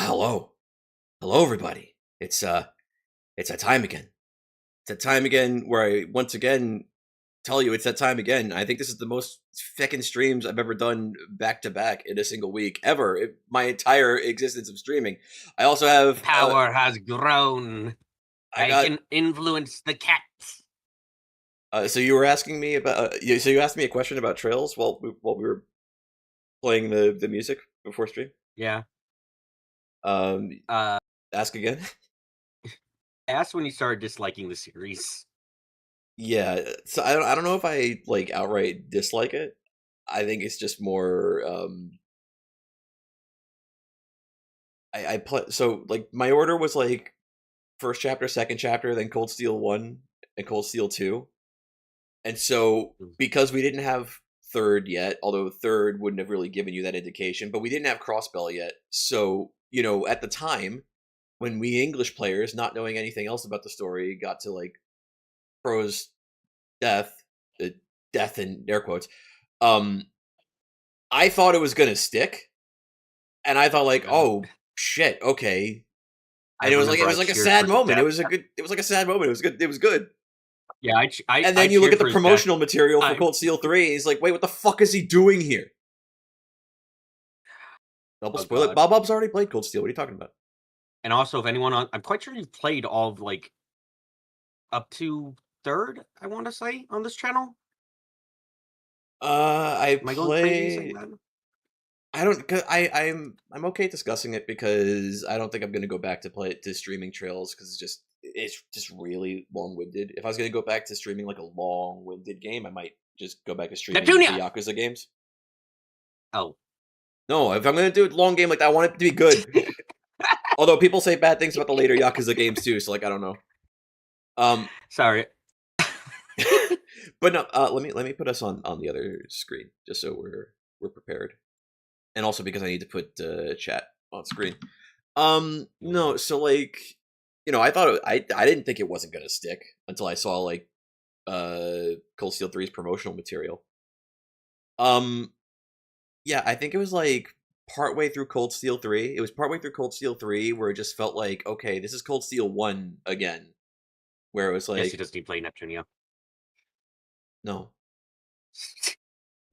Hello. Hello, everybody. It's that time again. It's that time again where I once again tell you it's that time again. I think this is the most feckin' streams I've ever done back to back in a single week ever. My entire existence of streaming. I also have Power has grown. I can influence the cats. So you were asking me about. So you asked me a question about trails while we were playing the music before stream. Yeah. Ask again. Ask when you started disliking the series. Yeah, so I don't know if I like outright dislike it. I think it's just more I play so like my order was like first chapter, second chapter, then Cold Steel 1 and Cold Steel 2. And so because we didn't have third yet, although third wouldn't have really given you that indication, but we didn't have Crossbell yet. So, at the time when we English players, not knowing anything else about the story, got to like Crow's death in air quotes, I thought it was gonna stick, and I thought like, oh shit, okay. And it was like a sad moment. It was like a sad moment. It was good. It was good. Yeah, and then you look at the promotional material for Cold Steel 3, and he's like, wait, what the fuck is he doing here? Double spoil it. Bob's already played Cold Steel. What are you talking about? And also, if anyone I'm quite sure you've played all of like up to third, I want to say, on this channel. I don't. Cause I'm okay discussing it because I don't think I'm going to go back to streaming trails because it's just really long-winded. If I was going to go back to streaming like a long-winded game, I might just go back to streaming the Yakuza games. Oh. No, if I'm going to do a long game like that, I want it to be good. Although people say bad things about the later Yakuza games too, so like I don't know. Sorry. But no, let me put us on the other screen just so we're prepared. And also because I need to put chat on screen. No, so like, I thought I didn't think it wasn't gonna stick until I saw like Cold Steel 3's promotional material. Yeah, I think it was like partway through Cold Steel 3. It was partway through Cold Steel 3 where it just felt like, okay, this is Cold Steel 1 again. Where it was like, yes, he does need to play Neptunia. No.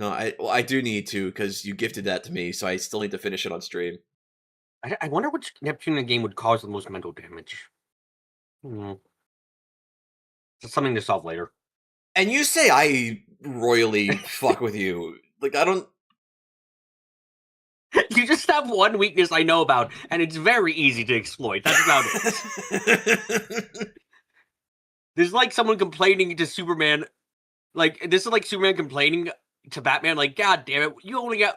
No, I do need to because you gifted that to me, so I still need to finish it on stream. I wonder which Neptunia game would cause the most mental damage. It's something to solve later. And you say I royally fuck with you. Like, I don't... You just have one weakness I know about, and it's very easy to exploit. That's about it. There's like someone complaining to Superman. Like, this is like Superman complaining to Batman, like, God damn it, you only got...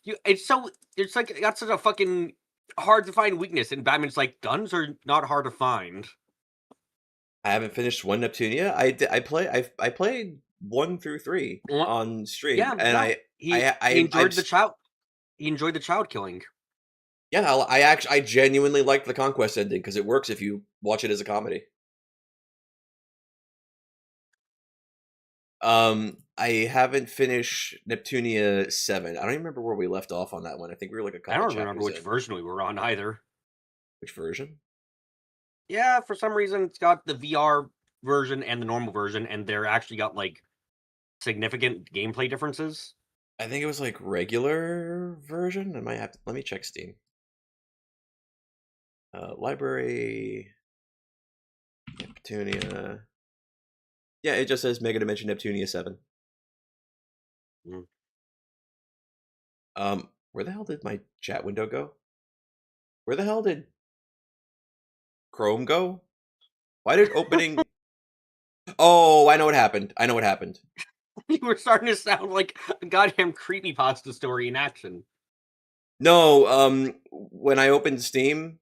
It's like, that's such a fucking hard to find weakness, and Batman's like, guns are not hard to find. I haven't finished one Neptunia. I played 1 through 3 on stream. Yeah, and he enjoyed the child. He enjoyed the child killing. Yeah, I genuinely liked the Conquest ending because it works if you watch it as a comedy. I haven't finished Neptunia 7. I don't even remember where we left off on that one. I think we were like a couple I don't remember which version we were on either. Which version? Yeah, for some reason it's got the VR version and the normal version, and they're actually got like significant gameplay differences. I think it was like regular version. I might have to, let me check Steam. Library Neptunia. Yeah, it just says Mega Dimension Neptunia 7. Where the hell did my chat window go? Where the hell did Chrome go? Why did opening... Oh, I know what happened. You were starting to sound like a goddamn creepypasta story in action. No, when I opened Steam,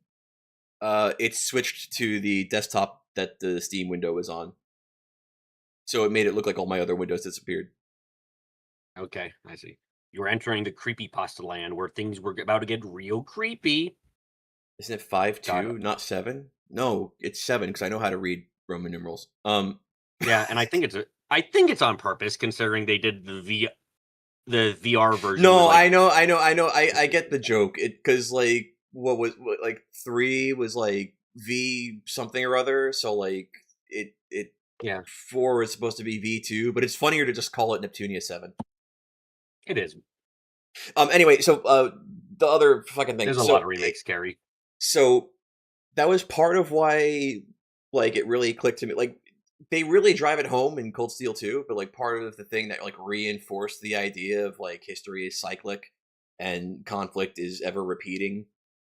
it switched to the desktop that the Steam window was on. So it made it look like all my other windows disappeared. Okay, I see. You were entering the creepypasta land where things were about to get real creepy. Isn't it 5-2, not 7? No, it's 7 because I know how to read Roman numerals. Yeah, and I think it's on purpose considering they did the VR version. No, like... I know. I get the joke. Because like like 3 was like V something or other, so like it Yeah, 4 is supposed to be V2, but it's funnier to just call it Neptunia 7. it is. Anyway, so the other fucking thing. There's a lot of remakes, Gary. So that was part of why like it really clicked to me. Like they really drive it home in Cold Steel 2, but like part of the thing that like reinforced the idea of like history is cyclic and conflict is ever repeating,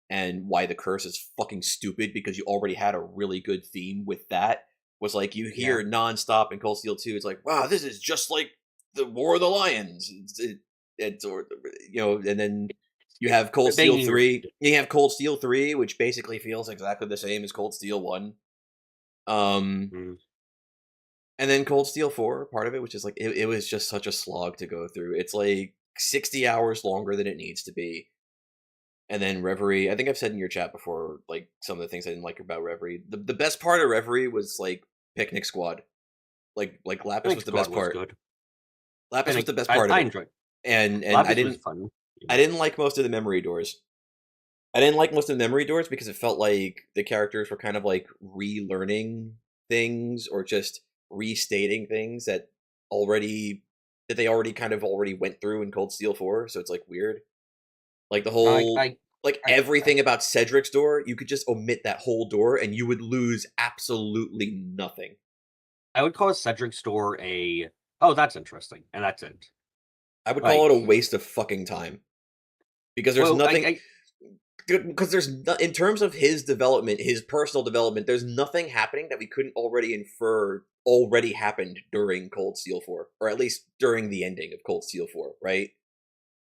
and why the curse is fucking stupid because you already had a really good theme with that, was like you hear nonstop in Cold Steel 2, it's like, wow, this is just like the War of the Lions. It's or you know, and then you have Cold Steel 3. You have Cold Steel 3, which basically feels exactly the same as Cold Steel 1. And then Cold Steel 4, part of it, which is like it was just such a slog to go through. It's like 60 hours longer than it needs to be. And then Reverie, I think I've said in your chat before, like some of the things I didn't like about Reverie. The best part of Reverie was like Picnic Squad. Like Lapis was the best part. Good. Lapis was the best part of it. I enjoyed. And Lapis I didn't was fun. I didn't like most of the memory doors. I didn't like most of the memory doors because it felt like the characters were kind of like relearning things or just restating things that they already kind of already went through in Cold Steel 4, so it's like weird. Like the whole everything about Cedric's door, you could just omit that whole door and you would lose absolutely nothing. I would call Cedric's door oh, that's interesting, and that's it. I would call it a waste of fucking time. Because there's nothing because there's in terms of his development, his personal development, there's nothing happening that we couldn't already infer already happened during Cold Steel 4, or at least during the ending of Cold Steel 4, right?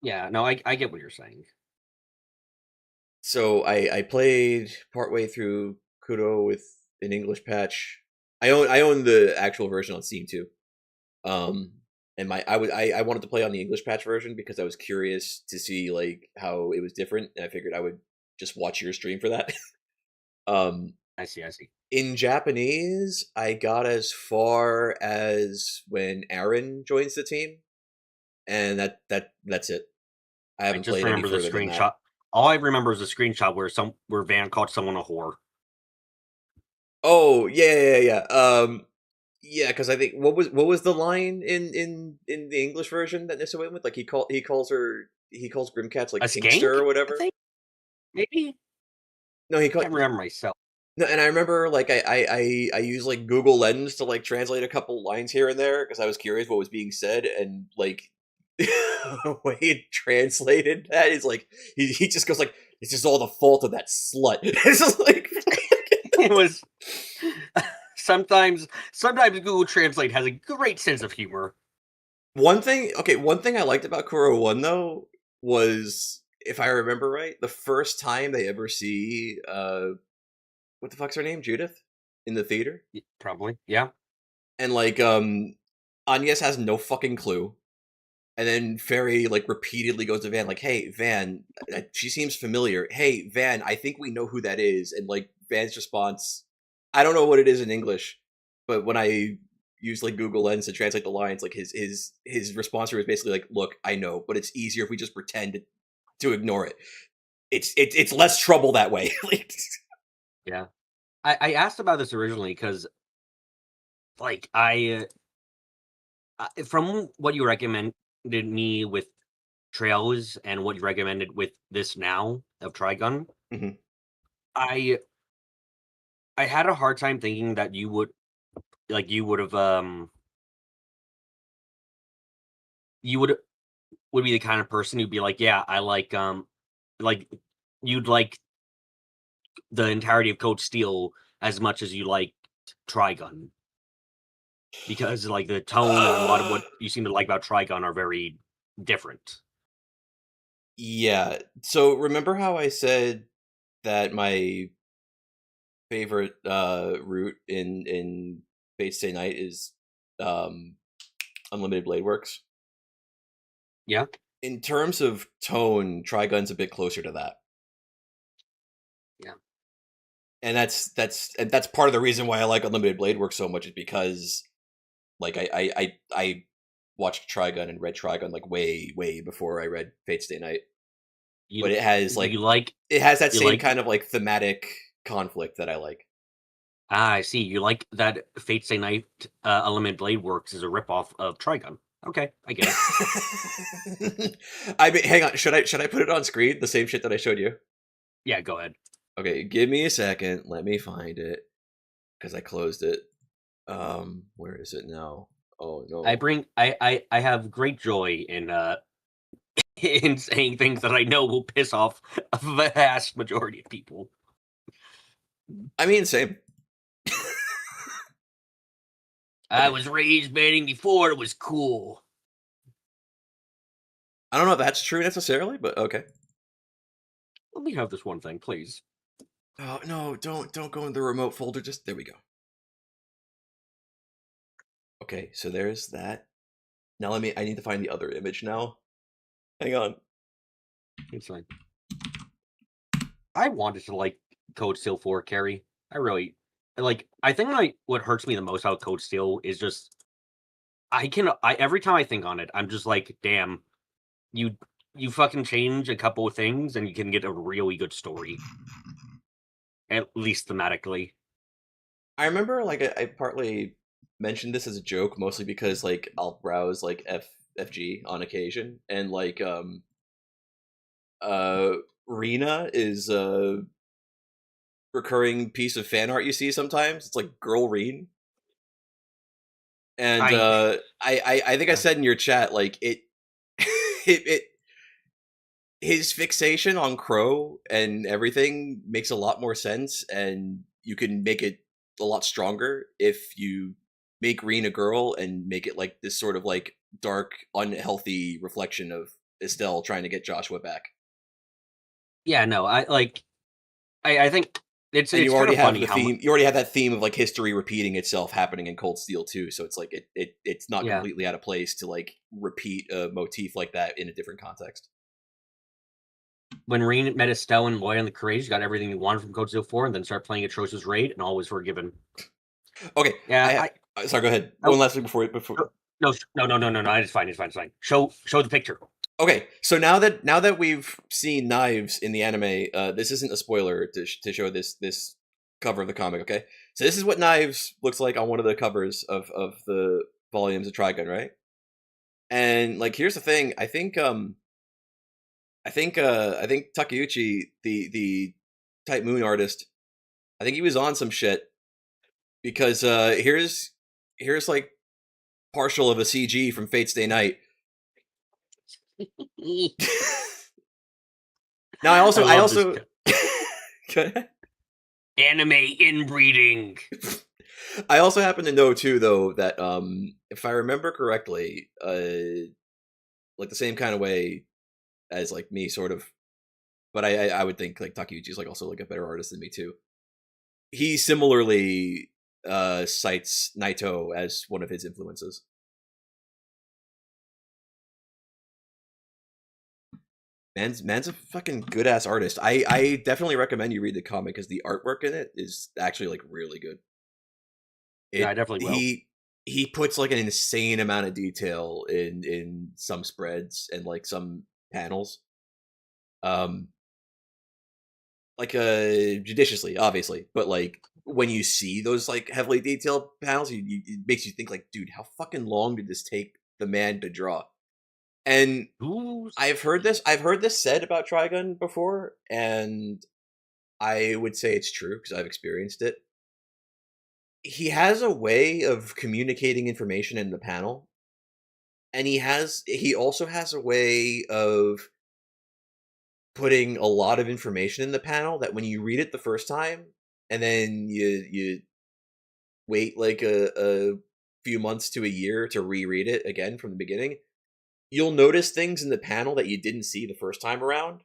Yeah, no, I get what you're saying. So I played partway through Kuro with an English patch. I own the actual version on Steam too. And I wanted to play on the English patch version because I was curious to see like how it was different, and I figured I would just watch your stream for that. I see. In Japanese, I got as far as when Aaron joins the team, and that's it. I haven't played any further than that. All I remember is a screenshot where Van called someone a whore. Oh yeah. Yeah, because I think what was the line in the English version that Nissa went with? Like he calls Grimcats like Kinkster or whatever. Maybe. No, I can't remember myself. No, and I remember like I used like Google Lens to like translate a couple lines here and there because I was curious what was being said, and like the way it translated that is like he just goes like, "It's just all the fault of that slut." It's just like it was. Sometimes Google Translate has a great sense of humor. One thing I liked about Kuro 1 though was, if I remember right, the first time they ever see what the fuck's her name? Judith? In the theater? Probably, yeah. And like Agnes has no fucking clue. And then Fairy like repeatedly goes to Van like, "Hey, Van, she seems familiar. Hey, Van, I think we know who that is." And like Van's response, I don't know what it is in English, but when I use like Google Lens to translate the lines, like his response was basically like, "Look, I know, but it's easier if we just pretend to ignore it. It's less trouble that way." Like, yeah, I asked about this originally because, like, from what you recommended me with Trails and what you recommended with this now of Trigun, mm-hmm. I had a hard time thinking that you would have you would be the kind of person who'd be like, yeah, I like you'd like the entirety of Cold Steel as much as you like Trigun, because like the tone and a lot of what you seem to like about Trigun are very different. Yeah. So remember how I said that my favorite route in Fate Stay Night is Unlimited Blade Works? Yeah. In terms of tone, Trigun's a bit closer to that. Yeah. And that's part of the reason why I like Unlimited Blade Works so much, is because like I watched Trigun and read Trigun like way before I read Fate Stay Night. but it has do like you like it has that you same like kind of like thematic conflict that I like. I see. You like that Fate Stay Night Element Blade Works is a ripoff of Trigun. Okay, I get it. I mean, hang on. Should I put it on screen? The same shit that I showed you. Yeah, go ahead. Okay, give me a second. Let me find it because I closed it. Where is it now? Oh no. I have great joy in in saying things that I know will piss off a vast majority of people. I mean, same. I Okay. was raised banning before it was cool. I don't know if that's true necessarily, but okay. Let me have this one thing, please. Oh no, don't go in the remote folder. Just there we go. Okay, so there's that. Now I need to find the other image now. Hang on. It's fine. I wanted to like Code Steel 4, Carrie. I really like. I think what hurts me the most about Code Steel is just I every time I think on it, I'm just like, damn, you fucking change a couple of things and you can get a really good story, at least thematically. I remember like I partly mentioned this as a joke, mostly because like I'll browse like FG on occasion, and like uh Rena is a recurring piece of fan art you see sometimes. It's like Girl Reen. And I I think I yeah. said in your chat like it his fixation on Crow and everything makes a lot more sense, and you can make it a lot stronger if you make Reen a girl and make it like this sort of like dark, unhealthy reflection of Estelle trying to get Joshua back. Yeah, no, I like I think And it's kind of funny how you already have that theme of like history repeating itself happening in Cold Steel too, so it's like it's not yeah. completely out of place to like repeat a motif like that in a different context. When Reen met Estelle and Lloyd on the Courage, got everything he wanted from Code Steel 4, and then started playing Atrocious Raid, and all was forgiven. Okay, Yeah, sorry. Go ahead. oh, One last thing before. no, no. It's fine. It's fine. It's fine. Show the picture. Okay, so now that we've seen knives in the anime, this isn't a spoiler to show this cover of the comic. Okay, so this is what knives looks like on one of the covers of the volumes of Trigun, right? And like, here's the thing. I think Takeuchi, the Type Moon artist, I think he was on some shit because here's like partial of a CG from Fate Stay Night. Now I I love this also anime inbreeding. I also happen to know too though that if I remember correctly, like the same kind of way as like me sort of, but I would think like Takeuchi's like also like a better artist than me too. He similarly cites Naito as one of his influences. Man's a fucking good ass artist. I definitely recommend you read the comic because the artwork in it is actually like really good. Yeah, I It definitely will. he puts like an insane amount of detail in some spreads and like some panels. Um like judiciously, obviously, but like when you see those like heavily detailed panels, it makes you think like, dude, how fucking long did this take the man to draw? And I've heard this said about Trigun before, and I would say it's true because I've experienced it. He has a way of communicating information in the panel, and he also has a way of putting a lot of information in the panel that when you read it the first time and then you wait like a few months to a year to reread it again from the beginning, you'll notice things in the panel that you didn't see the first time around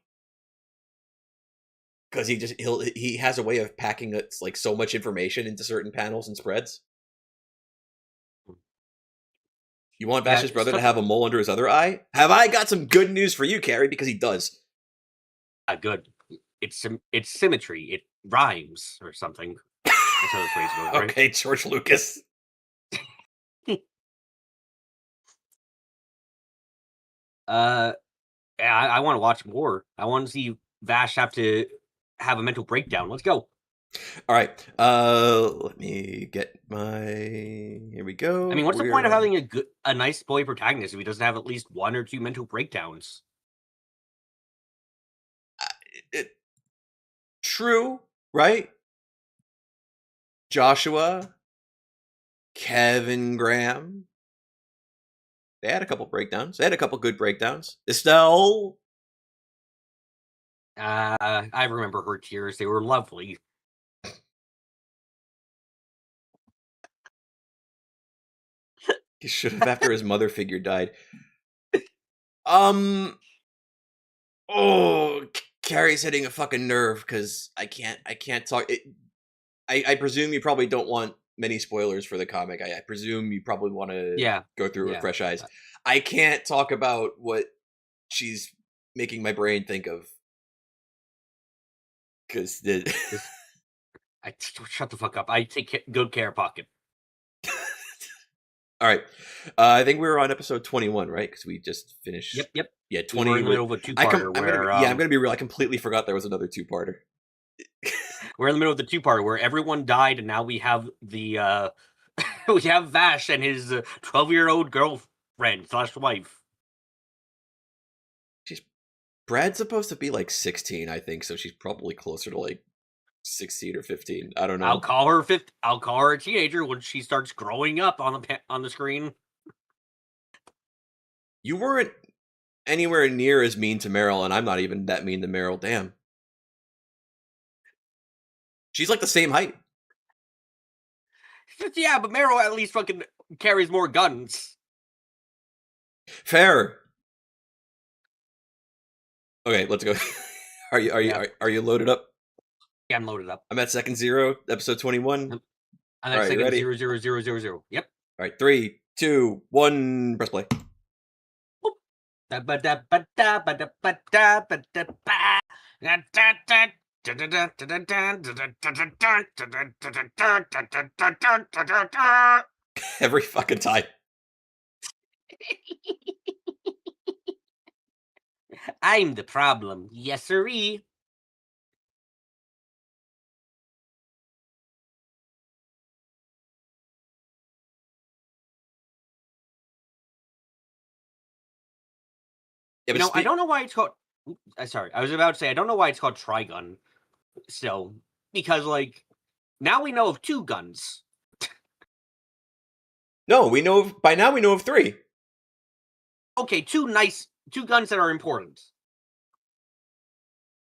because he has a way of packing like so much information into certain panels and spreads. You want Yeah, Vash's brother to have a mole under his other eye? Have I got some good news for you, Carrie? Because he does. good. It's symmetry. It rhymes or something. That's how the phrase goes, right? Okay, George Lucas. I want to watch more. I want to see Vash have to have a mental breakdown. Let's go. All right. Let me get my. Here we go. I mean, what's the point of having a nice boy protagonist if he doesn't have at least 1 or 2 mental breakdowns? True, right? Joshua, Kevin Graham. They had a couple breakdowns. They had a couple good breakdowns. Estelle. I remember her tears. They were lovely. He should have after his mother figure died. Oh, Carrie's hitting a fucking nerve because I can't talk. I presume you probably don't want many spoilers for the comic. I presume you probably want to go through it with fresh eyes. I can't talk about what she's making my brain think of because shut the fuck up. I take good care of Pocket. All right. I think we were on episode 21, right? Because we just finished. Yep. Yeah, 20. We're in the middle of a two-parter I'm gonna be real. I completely forgot there was another two-parter. We're in the middle of the two-parter where everyone died, and now we have the we have Vash and his 12-year-old girlfriend / wife. Brad's supposed to be like 16, I think, so she's probably closer to like 16 or 15. I don't know. I'll call her a teenager when she starts growing up on the screen. You weren't anywhere near as mean to Meryl, and I'm not even that mean to Meryl. Damn. She's like the same height. Yeah, but Meryl at least fucking carries more guns. Fair. Okay, let's go. Are you loaded up? Yeah, I'm loaded up. I'm at second 0, episode 21. I'm at second 00000. Yep. All right, 3, 2, 1, press play. Every fucking time. I'm the problem. Yes, sirree. Yeah, I don't know why it's called. Sorry, I was about to say I don't know why it's called Trigun. Still, because like now we know of 2 guns. No, we know by now we know of 3. Okay, 2 guns that are important.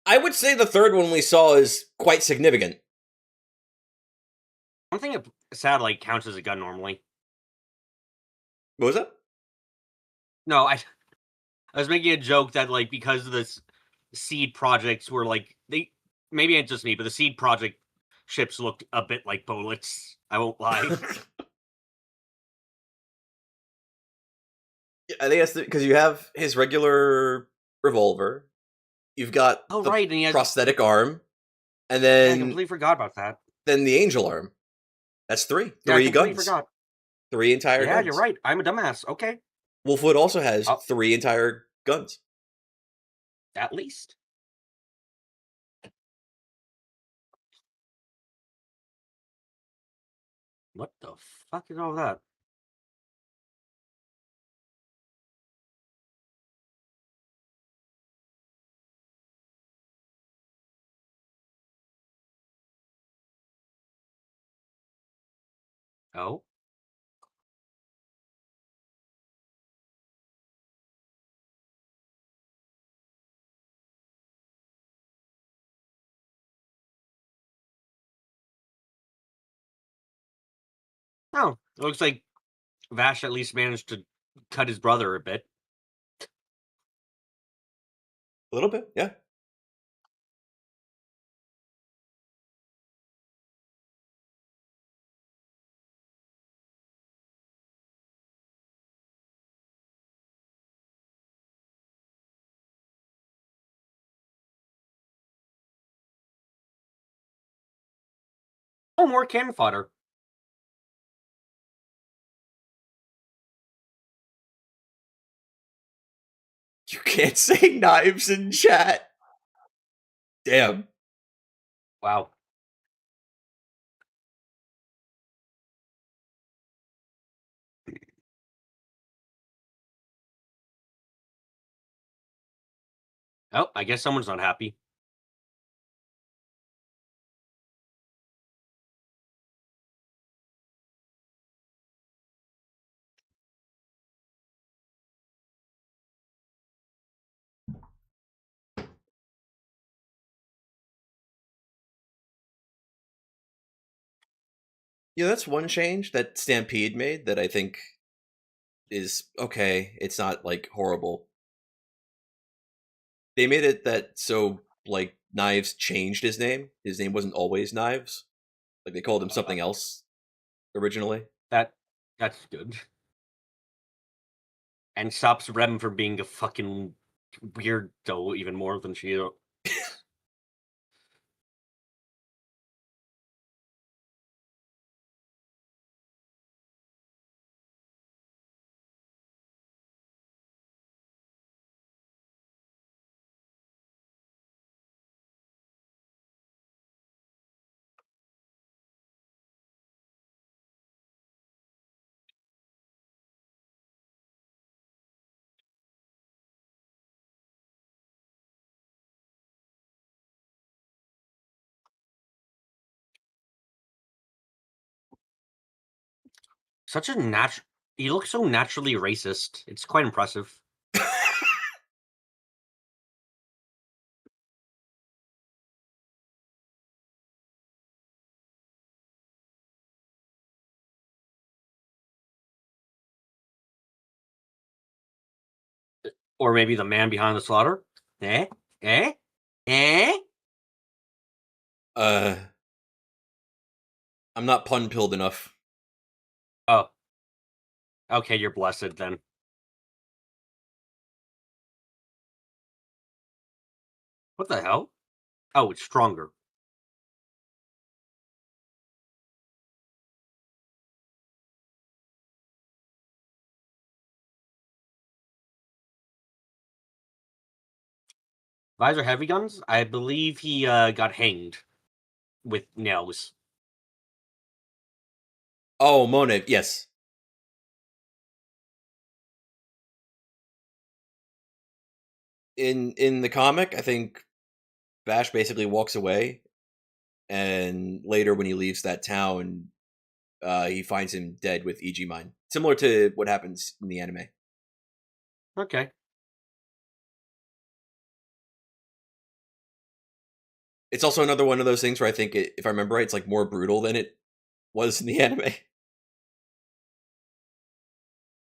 I would say the third one we saw is quite significant. I don't think a satellite counts as a gun normally. What was that? No, I was making a joke that like because of this seed projects were like maybe it's just me, but the seed project ships looked a bit like bullets. I won't lie. I think that's because you have his regular revolver. You've got right, and he has prosthetic arm, and then I completely forgot about that. Then the angel arm. That's 3. 3 guns. Forgot. 3 entire guns. Yeah, you're right. I'm a dumbass. Okay. Wolfwood also has 3 entire guns. At least. What the fuck is all that? Oh. Oh, it looks like Vash at least managed to cut his brother a bit. A little bit, yeah. Oh, more cannon fodder. You can't say knives in chat. Damn. Wow. Oh, I guess someone's not happy. Yeah, that's one change that Stampede made that I think is okay. It's not like horrible. They made it that so like Knives changed his name. His name wasn't always Knives. Like they called him something else originally. That's good. And stops Rem from being a fucking weirdo even more than she is. Such a natural. He looks so naturally racist. It's quite impressive. Or maybe the man behind the slaughter. Eh? Eh? Eh? I'm not pun pilled enough. Oh. Okay, you're blessed then. What the hell? Oh, it's stronger. Visor heavy guns? I believe he got hanged with nails. Oh, Monet, yes. In the comic, I think Bash basically walks away, and later when he leaves that town, he finds him dead with EG Mine, similar to what happens in the anime. Okay. It's also another one of those things where I think, if I remember right, it's like more brutal than it was in the anime.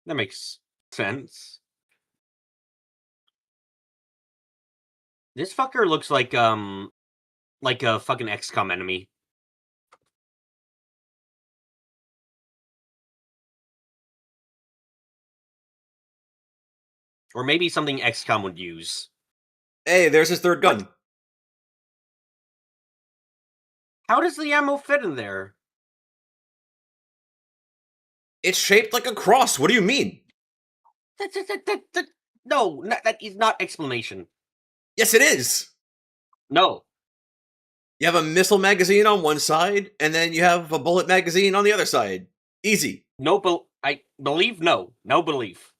That makes sense. This fucker looks like a fucking XCOM enemy. Or maybe something XCOM would use. Hey, there's his third gun. What? How does the ammo fit in there? It's shaped like a cross. What do you mean? No, that is not explanation. Yes, it is. No. You have a missile magazine on one side, and then you have a bullet magazine on the other side. Easy. No, I believe no. No belief.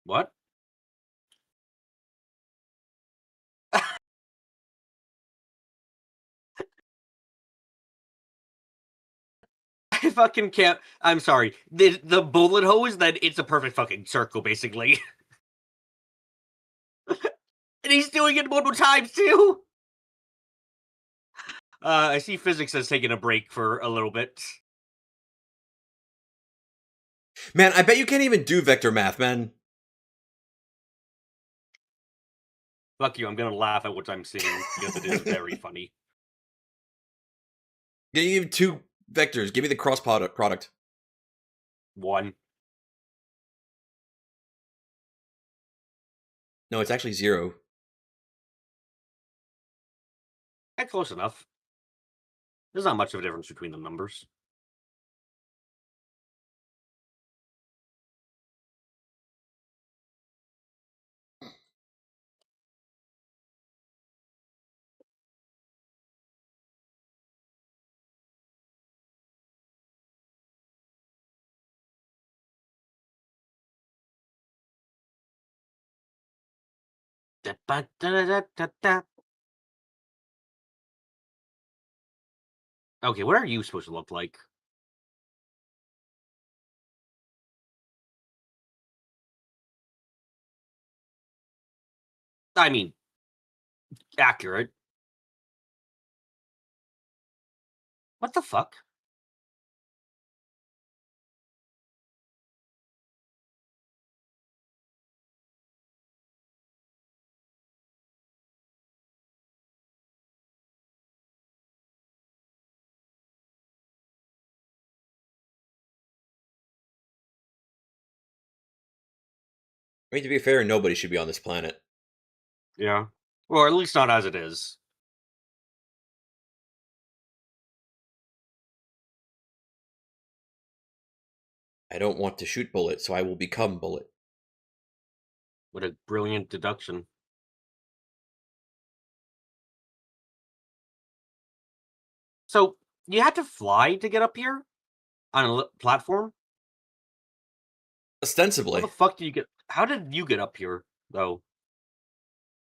What? I fucking can't. I'm sorry. The bullet hose, then it's a perfect fucking circle, basically. And he's doing it multiple times, too! I see physics has taken a break for a little bit. Man, I bet you can't even do vector math, man. Fuck you, I'm gonna laugh at what I'm seeing, because it is very funny. Give you two vectors. Give me the cross product. One. No, it's actually 0. Close enough. There's not much of a difference between the numbers. Okay, what are you supposed to look like? I mean, accurate. What the fuck? I mean, to be fair, nobody should be on this planet. Yeah. Or at least not as it is. I don't want to shoot Bullet, so I will become Bullet. What a brilliant deduction. So, you had to fly to get up here? On a platform? How Ostensibly. the fuck did you get... How did you get up here, though?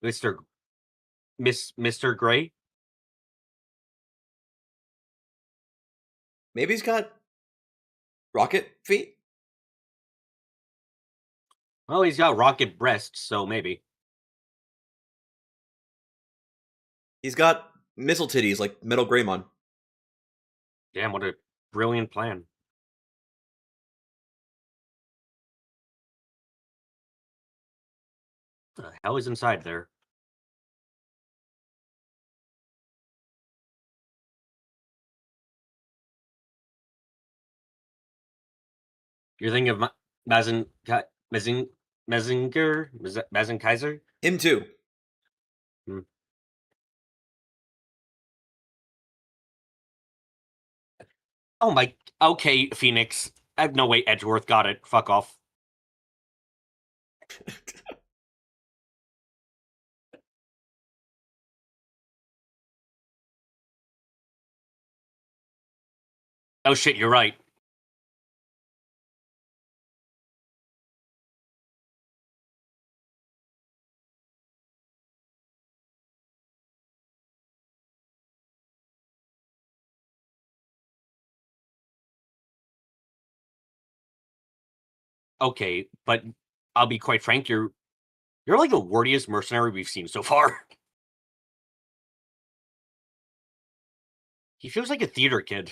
Mr. Mr. Gray? Maybe he's got rocket feet? Well, he's got rocket breasts, so maybe. He's got missile titties like Metal Greymon. Damn, what a brilliant plan. What the hell is inside there? You're thinking of Mazen... Mezing... Mezinger? Mazen Kaiser? Him too. Hmm. Oh my... Okay, Phoenix. No, wait, Edgeworth. Got it. Fuck off. Oh shit, you're right. Okay, but I'll be quite frank, you're like the wordiest mercenary we've seen so far. He feels like a theater kid.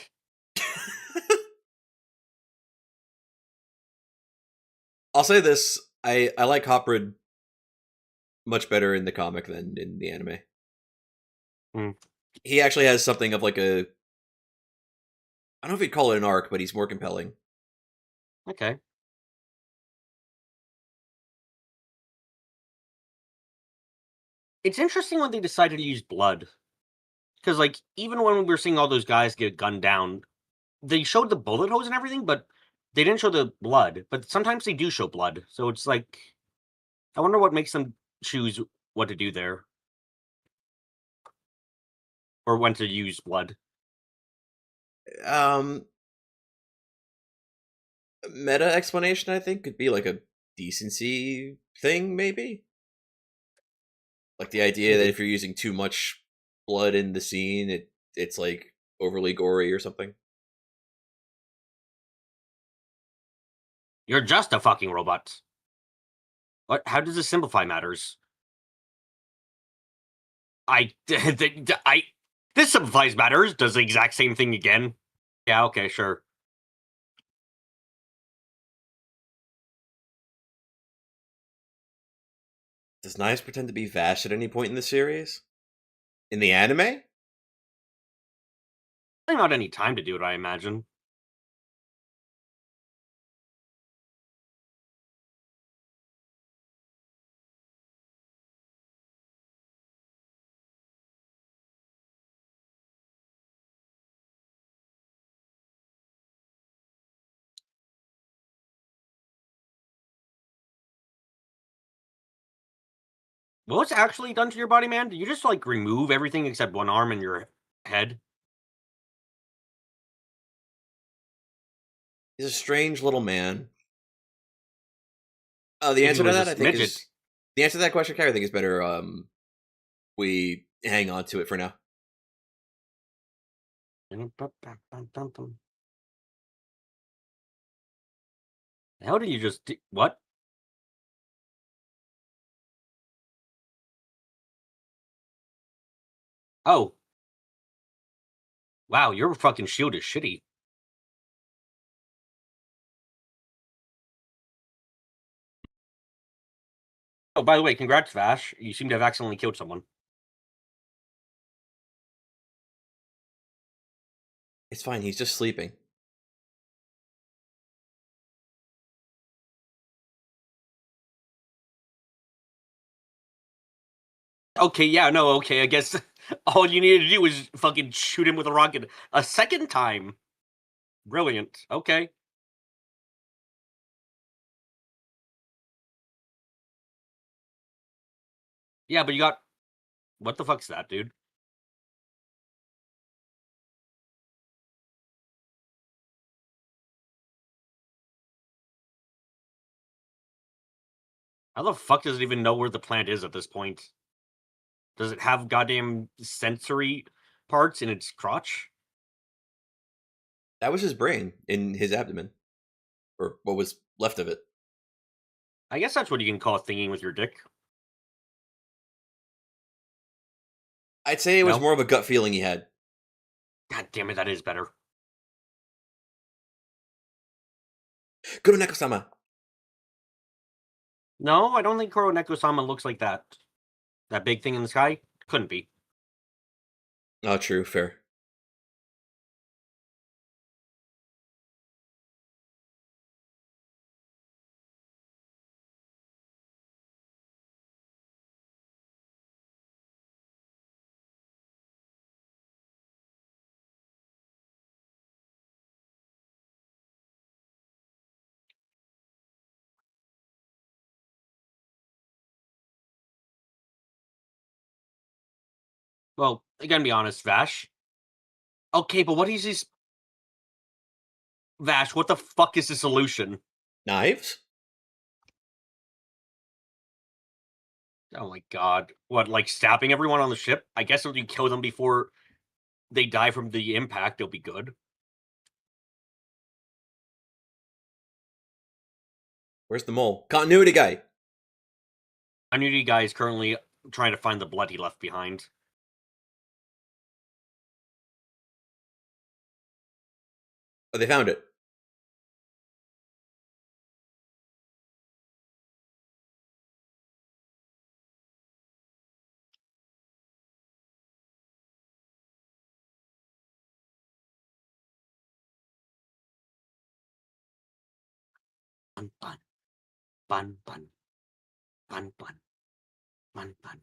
I'll say this: I like Hoprid much better in the comic than in the anime. Hmm. He actually has something of like a, I don't know if you'd call it an arc, but he's more compelling. Okay. It's interesting when they decided to use blood. Because, like, even when we were seeing all those guys get gunned down, they showed the bullet holes and everything, but they didn't show the blood. But sometimes they do show blood. So it's like, I wonder what makes them choose what to do there. Or when to use blood. Meta explanation, I think, could be like a decency thing, maybe. Like the idea that if you're using too much blood in the scene, it's like overly gory or something. You're just a fucking robot. What? How does this simplify matters? This simplifies matters. Does the exact same thing again. Yeah, okay, sure. Does Knives pretend to be Vash at any point in the series? In the anime? Not any time to do it, I imagine. What's actually done to your body, man? Did you just, like, remove everything except one arm and your head? He's a strange little man. The If he answer to was that, I a think, midget. is The answer to that question, Kai, I think is better. We hang on to it for now. How did you just what? Oh. Wow, your fucking shield is shitty. Oh, by the way, congrats, Vash. You seem to have accidentally killed someone. It's fine. He's just sleeping. Okay, yeah, no, okay. I guess all you needed to do was fucking shoot him with a rocket a second time. Brilliant. Okay. Yeah, but you got... What the fuck's that, dude? How the fuck does it even know where the plant is at this point? Does it have goddamn sensory parts in its crotch? That was his brain in his abdomen, or what was left of it. I guess that's what you can call thinking with your dick. I'd say it was No? more of a gut feeling he had. God damn it, that is better. Kuroneko-sama. No, I don't think Kuroneko-sama looks like that. That big thing in the sky? Couldn't be. Oh, true, fair. Well, I gotta be honest, Vash. Okay, but what is this? Vash, what the fuck is the solution? Knives? Oh my god. What, like stabbing everyone on the ship? I guess if you kill them before they die from the impact, it'll be good. Where's the mole? Continuity guy. Immunity guy is currently trying to find the blood he left behind. Oh, they found it. Bun bun. Bun bun. Bun bun. Bun bun.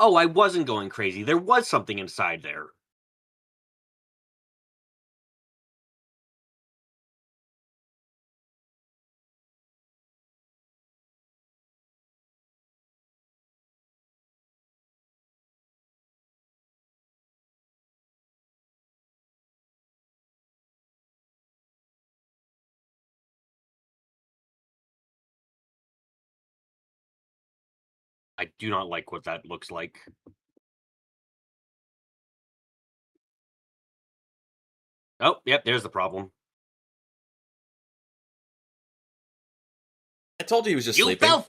Oh, I wasn't going crazy. There was something inside there. I do not like what that looks like. Oh, yep, there's the problem. I told you he was just You sleeping. fell!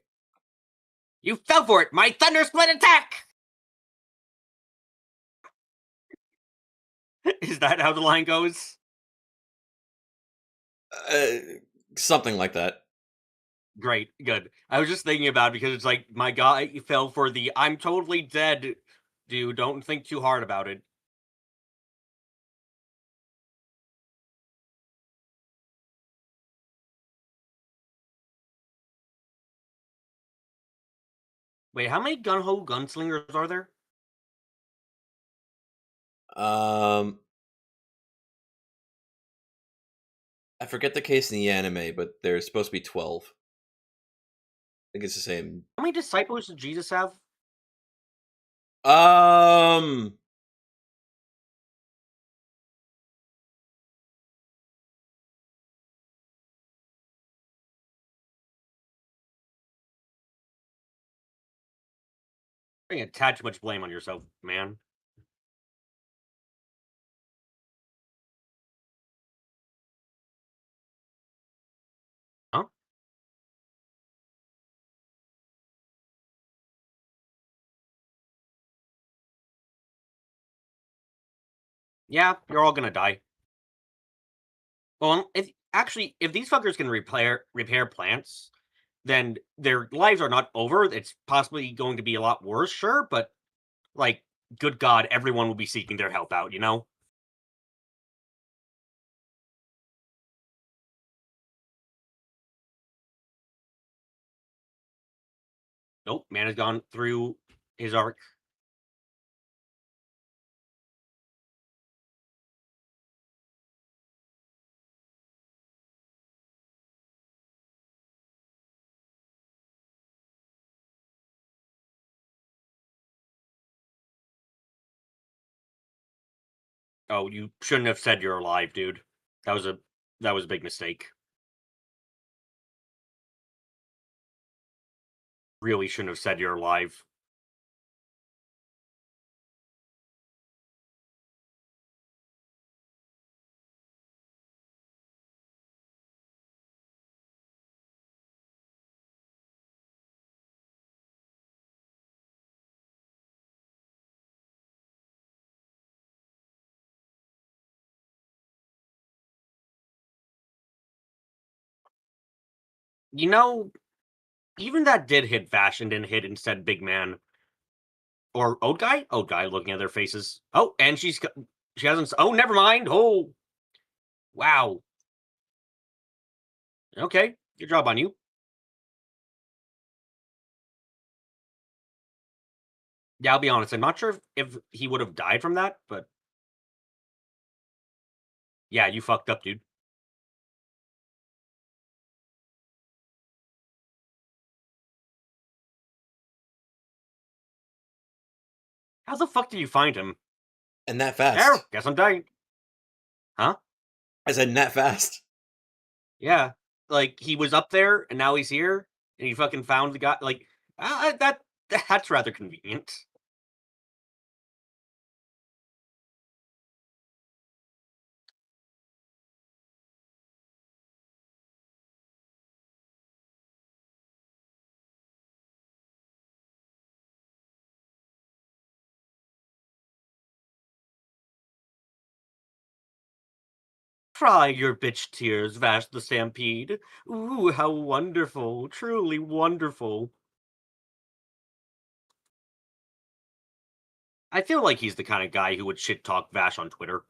You fell for it! My thunder split attack! Is that how the line goes? Uh, Something like that. Great, good. I was just thinking about it because it's like, my guy fell for the I'm totally dead, dude. Don't think too hard about it. Wait, how many gun-ho gunslingers are there? I forget the case in the anime, but there's supposed to be 12. I think it's the same. How many disciples did Jesus have? Um. You can't attach too much blame on yourself, man. Huh? Yeah, you're all gonna die. Well, if these fuckers can repair plants, then their lives are not over. It's possibly going to be a lot worse, sure, but like, good God, everyone will be seeking their help out, you know? Nope, man has gone through his arc. Oh, you shouldn't have said you're alive, dude. That was a big mistake. Really shouldn't have said you're alive. You know, even that did hit Vash and didn't hit instead Big Man. Or Old Guy? Old Guy looking at their faces. Oh, and she hasn't. Oh, never mind. Oh, wow. Okay, good job on you. Yeah, I'll be honest. I'm not sure if he would have died from that, but yeah, you fucked up, dude. How the fuck did you find him? And that Oh, fast. guess I'm dying. Huh? I said that fast. Yeah, like he was up there and now he's here, and he fucking found the guy. Like that's rather convenient. Cry your bitch tears, Vash the Stampede. Ooh, how wonderful! Truly wonderful. I feel like he's the kind of guy who would shit talk Vash on Twitter.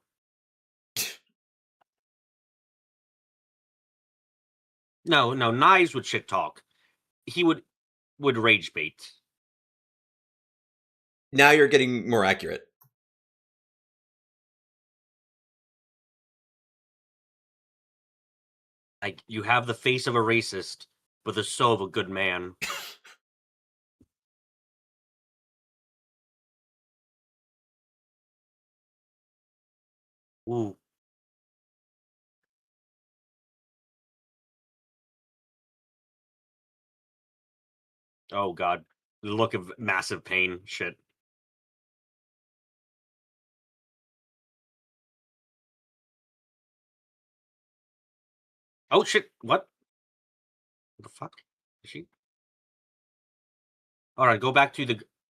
No, no, Knives would shit talk. He would rage bait. Now you're getting more accurate. Like, you have the face of a racist, but the soul of a good man. Ooh. Oh god. The look of massive pain. Shit. Oh shit. What? What the fuck? Is she? Alright, go back to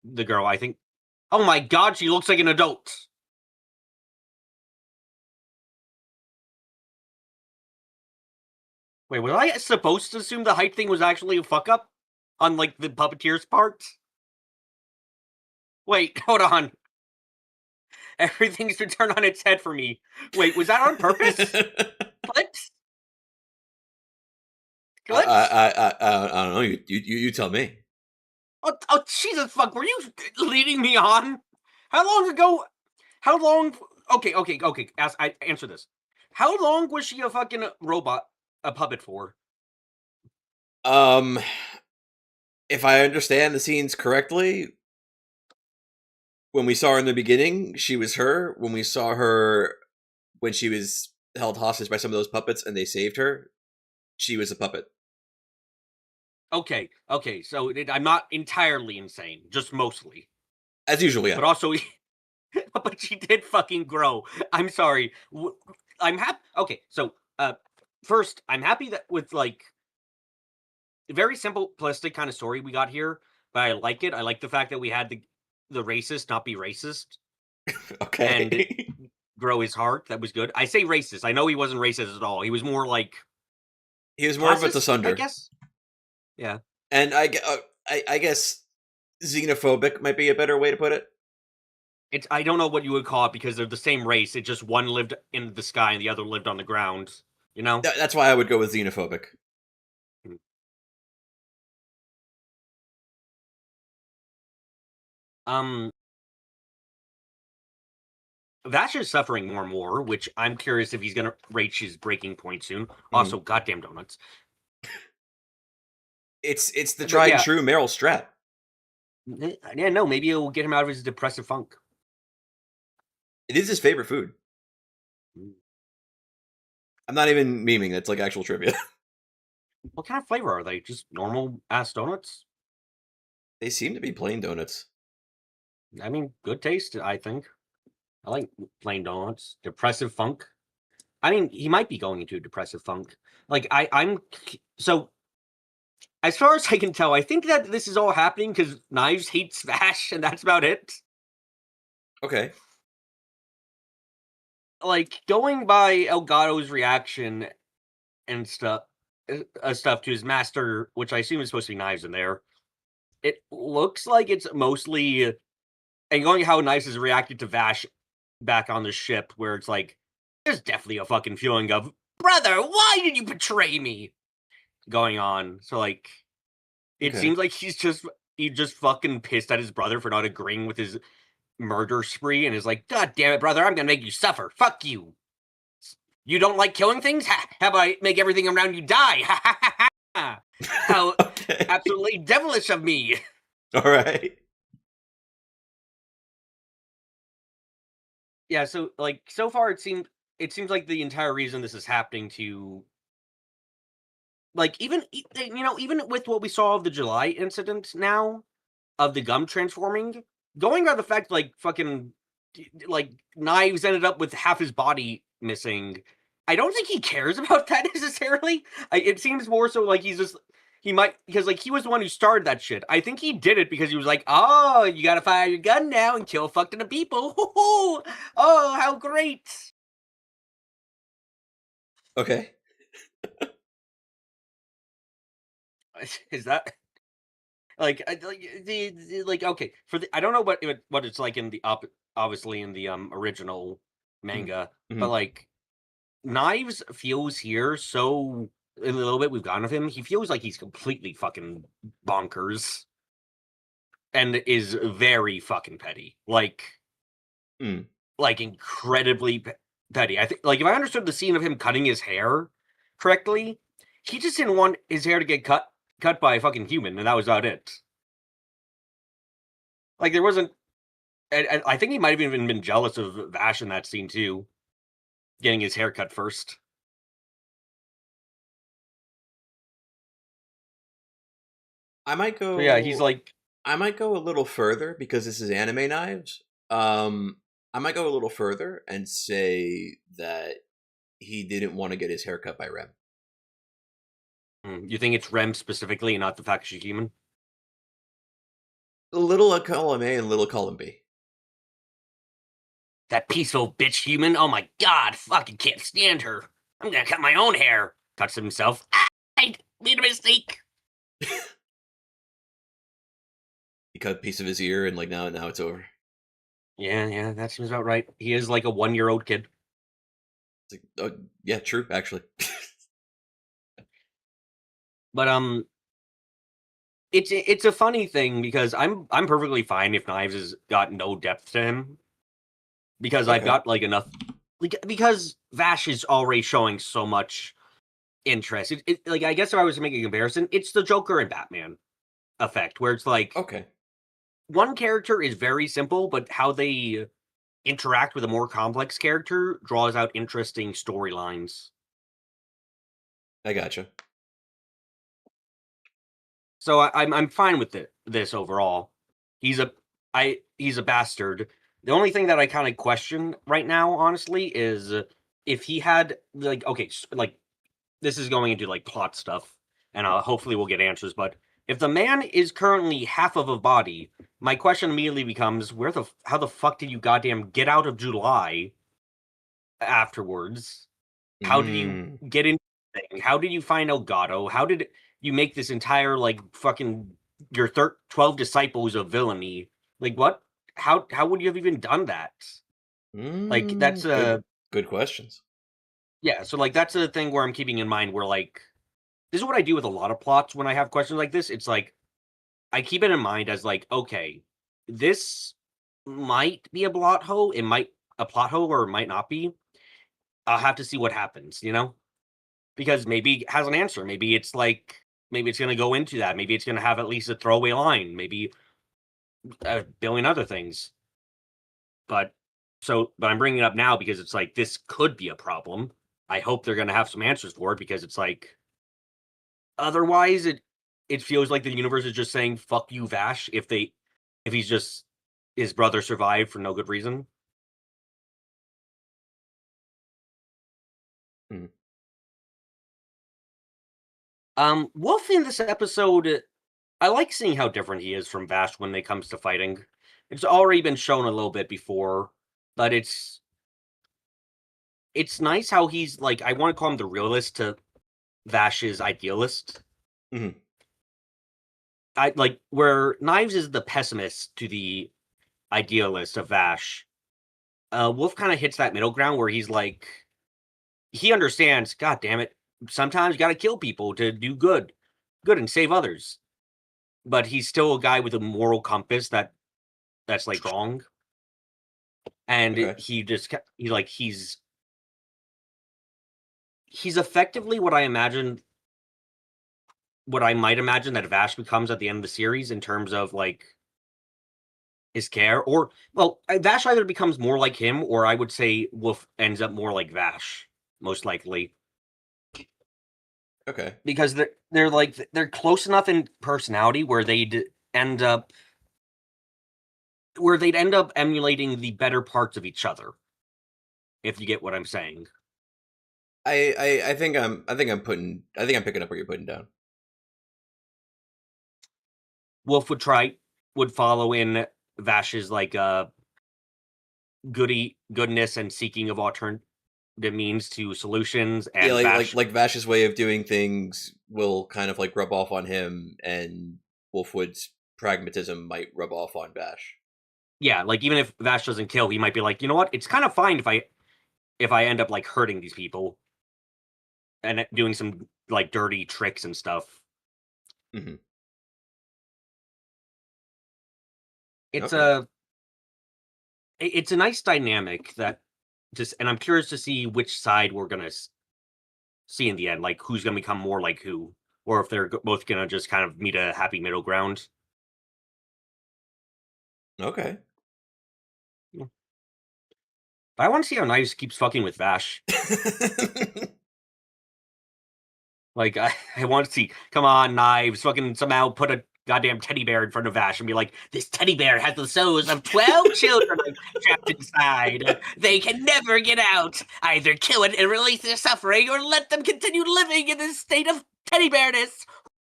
the girl, I think. Oh my god, she looks like an adult. Wait, was I supposed to assume the height thing was actually a fuck up? On like the puppeteer's part? Wait, hold on. Everything's turned on its head for me. Wait, was that on purpose? Clips? Clips? I don't know. You tell me. Oh, Jesus fuck, were you leading me on? How long ago? How long? Okay. Answer this. How long was she a fucking robot, a puppet for? Um, if I understand the scenes correctly, when we saw her in the beginning, she was her. When we saw her when she was held hostage by some of those puppets and they saved her, she was a puppet. Okay, so I'm not entirely insane, just mostly. As usual, yeah. But also, but she did fucking grow. I'm sorry. I'm happy. Okay, so first, I'm happy that with like very simplistic kind of story we got here, but I like it. I like the fact that we had the racist not be racist and Okay. grow his heart. That was good. I say racist. I know he wasn't racist at all. He was more like He was more of a classist, I Asunder. guess. Yeah. And I guess xenophobic might be a better way to put it. It's I don't know what you would call it because they're the same race. It just one lived in the sky and the other lived on the ground. You know. That's why I would go with xenophobic. Um, Vash is suffering more and more, which I'm curious if he's going to reach his breaking point soon. Also, goddamn donuts. It's the tried and true Meryl Streep. Yeah, no, maybe it'll get him out of his depressive funk. It is his favorite food. I'm not even memeing. That's like actual trivia. What kind of flavor are they? Just normal ass donuts? They seem to be plain donuts. I mean, good taste, I think. I like plain donuts. Depressive funk. I mean, he might be going into a depressive funk. Like, I'm so as far as I can tell, I think that this is all happening because Knives hates Vash, and that's about it. Okay. Like, going by Elgato's reaction and stuff to his master, which I assume is supposed to be Knives in there, it looks like it's mostly, and going how Knives has reacted to Vash back on the ship, where it's like, there's definitely a fucking feeling of, brother, why did you betray me? Going on. So, like, it seems like he's just fucking pissed at his brother for not agreeing with his murder spree and is like, God damn it, brother, I'm gonna make you suffer. Fuck you. You don't like killing things? How about I make everything around you die? How absolutely devilish of me. All right. Yeah, so like so far it seems like the entire reason this is happening to, like, even even with what we saw of the July incident now of the gum transforming, going by the fact like fucking like Knives ended up with half his body missing. I don't think he cares about that necessarily. It seems more so like he might, because like he was the one who started that shit. I think he did it because he was like, oh, you gotta fire your gun now and kill a fuck ton of people. Oh, how great. Okay. Is that like okay, for the I don't know what it's like in the obviously in the original manga, but like Knives feels here so in a little bit we've gotten of him, he feels like he's completely fucking bonkers and is very fucking petty. Like incredibly petty. I think like if I understood the scene of him cutting his hair correctly, he just didn't want his hair to get cut by a fucking human, and that was about it. Like there wasn't, and I think he might have even been jealous of Vash in that scene too, getting his hair cut first. I might go. So yeah, he's like, I might go a little further because this is anime Knives. I might go a little further and say that he didn't want to get his hair cut by Rem. You think it's Rem specifically and not the fact she's human? A little column A and a little column B. That peaceful bitch human. Oh my god, fucking can't stand her. I'm gonna cut my own hair. Cuts himself. I made a mistake. He cut a piece of his ear and like now it's over. Yeah, that seems about right. He is like a 1-year-old kid. It's like, oh, yeah, true, actually. But it's a funny thing because I'm perfectly fine if Knives has got no depth to him, because I've got like enough, like, because Vash is already showing so much interest. Like, I guess if I was to make a comparison, it's the Joker and Batman effect, where it's like, okay, one character is very simple, but how they interact with a more complex character draws out interesting storylines. I gotcha. So I'm fine with this overall. He's a he's a bastard. The only thing that I kind of question right now, honestly, is if he had like okay, like this is going into like plot stuff, and hopefully we'll get answers. But if the man is currently half of a body, my question immediately becomes: how the fuck did you goddamn get out of July afterwards? How did you Mm. get into the thing? How did you find Elgato? How did you make this entire like fucking your 12 disciples of villainy? Like what? How would you have even done that? Like that's Good questions. yeah, so like that's a thing where I'm keeping in mind where like this is what I do with a lot of plots when I have questions like this. It's like I keep it in mind as like, okay, this might be a plot hole, it might a plot hole or it might not be. I'll have to see what happens, you know? Because maybe it has an answer. Maybe it's like maybe it's gonna go into that. Maybe it's gonna have at least a throwaway line. Maybe a billion other things. But but I'm bringing it up now because it's like this could be a problem. I hope they're gonna have some answers for it because it's like otherwise it feels like the universe is just saying fuck you Vash if he's just his brother survived for no good reason. Mm. Wolf in this episode, I like seeing how different he is from Vash when it comes to fighting. It's already been shown a little bit before, but it's nice how he's like I want to call him the realist to Vash's idealist. Mm-hmm. I like where Knives is the pessimist to the idealist of Vash. Wolf kind of hits that middle ground where he's like he understands, god damn it, sometimes you gotta kill people to do good and save others. But he's still a guy with a moral compass that's like wrong. And Okay. he's effectively what I might imagine that Vash becomes at the end of the series in terms of like his care, or well, Vash either becomes more like him, or I would say Wolf ends up more like Vash, most likely, Okay. because they're close enough in personality where end up they'd end up emulating the better parts of each other, if you get what I'm saying. I think I'm picking up what you're putting down. Wolf would follow in Vash's like goodness and seeking of alternative means to solutions, Yeah, and Vash like Vash's way of doing things will kind of like rub off on him, and Wolfwood's pragmatism might rub off on Vash. yeah, like even if Vash doesn't kill, he might be like, you know what, it's kind of fine if I end up like hurting these people and doing some like dirty tricks and stuff. Mm-hmm. It's Okay. a nice dynamic that just, and I'm curious to see which side we're gonna see in the end, like who's gonna become more like who, or if they're both gonna just kind of meet a happy middle ground. Okay. Yeah. But I want to see how Knives keeps fucking with Vash. Like I want to see, come on, Knives, fucking somehow put a goddamn teddy bear in front of Vash and be like, this teddy bear has the souls of 12 children trapped inside. They can never get out. Either kill it and release their suffering, or let them continue living in this state of teddy bearness.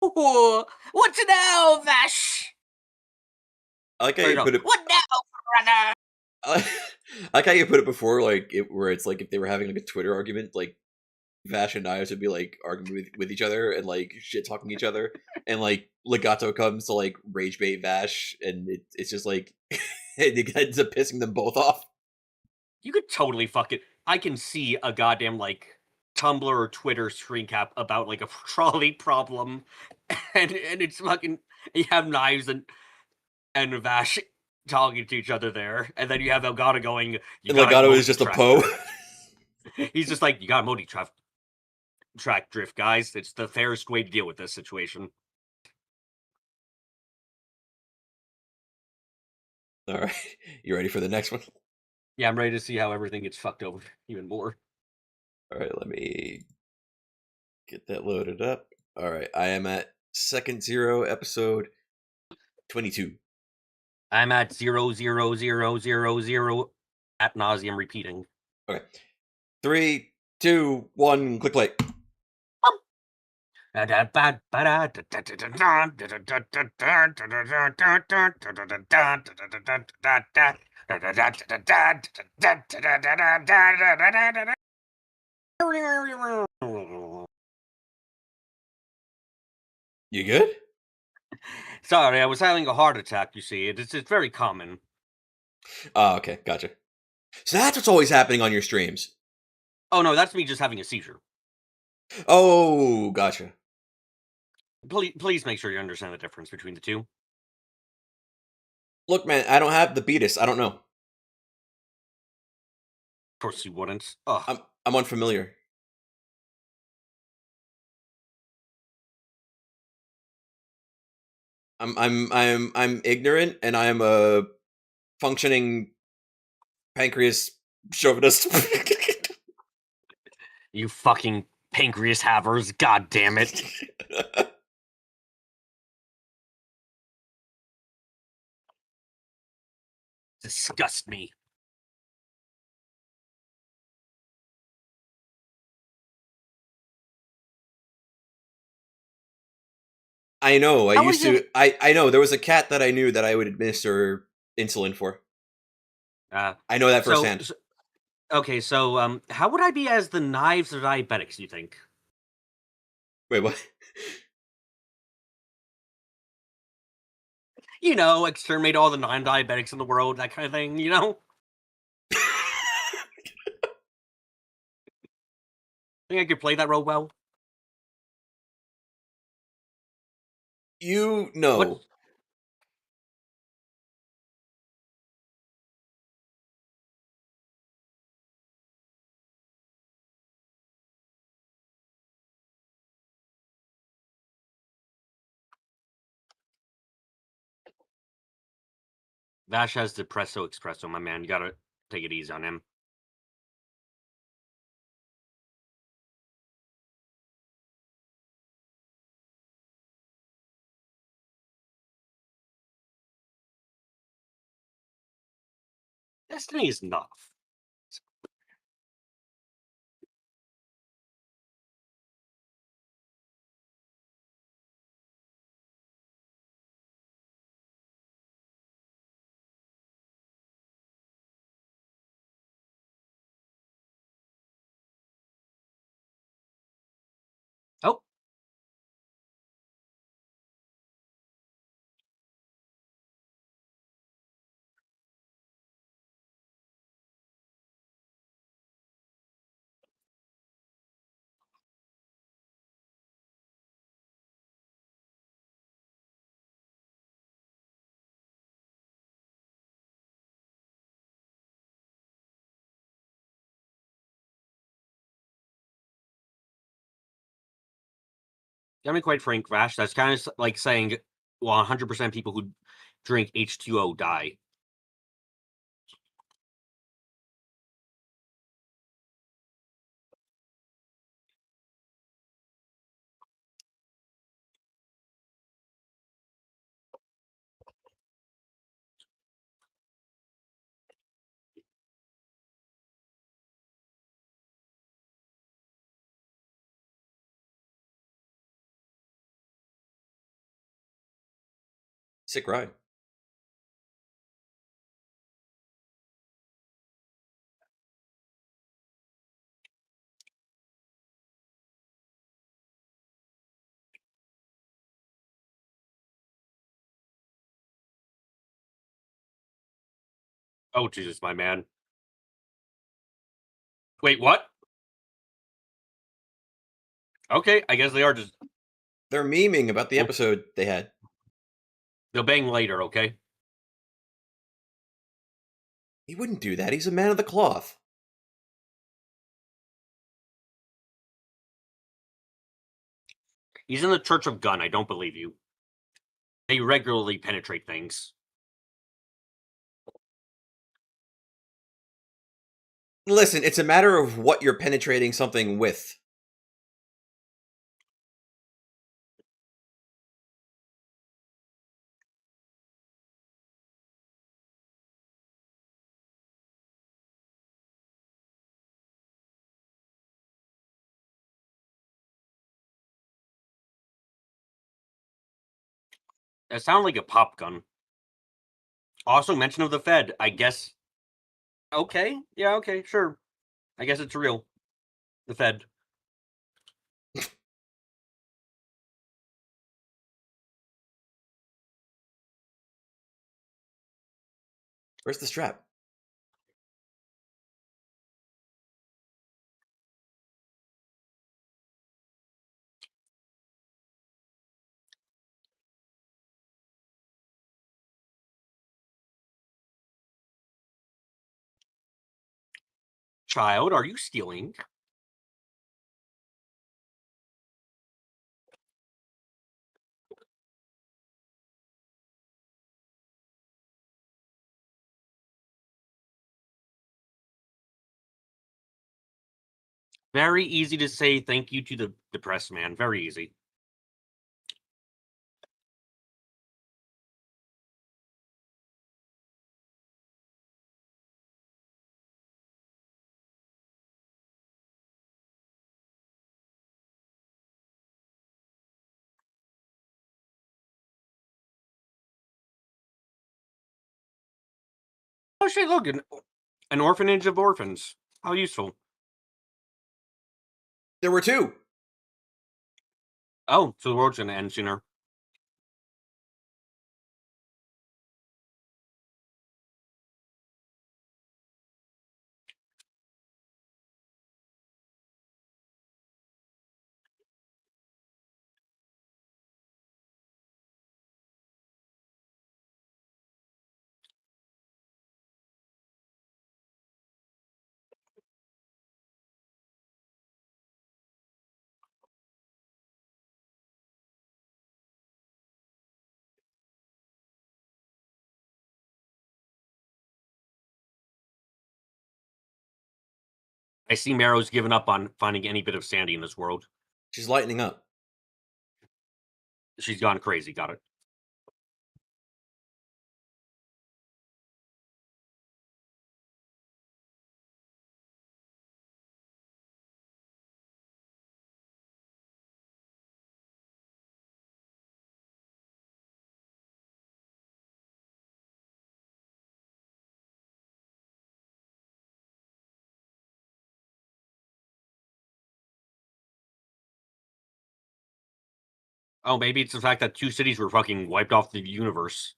Ooh, what now, Vash? I like how Or you no, put it. what now, brother? I like how you put it before, where it's like if they were having like a Twitter argument, like Vash and Knives would be like arguing with each other and like shit talking each other, and like Legato comes to like rage bait Vash, and it's just like it ends up pissing them both off. You could totally fuck it. I can see a goddamn like Tumblr or Twitter screen cap about like a trolley problem, and it's fucking you have Knives and Vash talking to each other there, and then you have Elgato going, "You And gotta Legato is just a multi-track Poe. drift." He's just like, "You gotta multi-track drift, guys. It's the fairest way to deal with this situation." All right, you ready for the next one? Yeah, I'm ready to see how everything gets fucked over even more. All right, let me get that loaded up. All right, I am at second zero, episode 22. I'm at 00000 at nauseum repeating. Okay, 3, 2, 1, click play. You good? Sorry, I was having a heart attack, you see. It's very common. Oh, okay, gotcha. So that's what's always happening on your streams. Oh no, that's me just having a seizure. Oh, gotcha. Please make sure you understand the difference between the two. Look, man, I don't have the beatus. I don't know. Of course you wouldn't. Ugh. I'm unfamiliar. I'm ignorant, and I am a functioning pancreas chauvinist. You fucking pancreas havers, god damn it. Disgust me. I know. I How used is it? to. I know there was a cat that I knew that I would administer insulin for. I know that So, firsthand. okay, so how would I be as the knives of diabetics, you think? Wait, what? You know, exterminate all the non-diabetics in the world, that kind of thing, you know? Think I could play that role well? You What? know. Vash has Depresso Espresso, my man. You gotta take it easy on him. Destiny is enough. Oh, I mean, quite frank, Vash, that's kind of like saying, well, 100% people who drink H2O die. Sick ride. Oh, Jesus, my man. Wait, what? Okay, I guess they are just... They're memeing about the episode they had. They'll bang later, okay? He wouldn't do that. He's a man of the cloth. He's in the Church of Gun, I don't believe you. They regularly penetrate things. Listen, it's a matter of what you're penetrating something with. That sounded like a pop gun. Also, mention of the Fed. I guess. Okay. Yeah. Okay. Sure. I guess it's real. The Fed. Where's the strap? Child, are you stealing? Very easy to say thank you to the depressed man. Very easy. Oh shit! Look, an orphanage of orphans. How useful. There were two. Oh, so the world's gonna end sooner. I see Marrow's given up on finding any bit of sanity in this world. She's lightening up. She's gone crazy. Got it. Oh, maybe it's the fact that 2 cities were fucking wiped off the universe.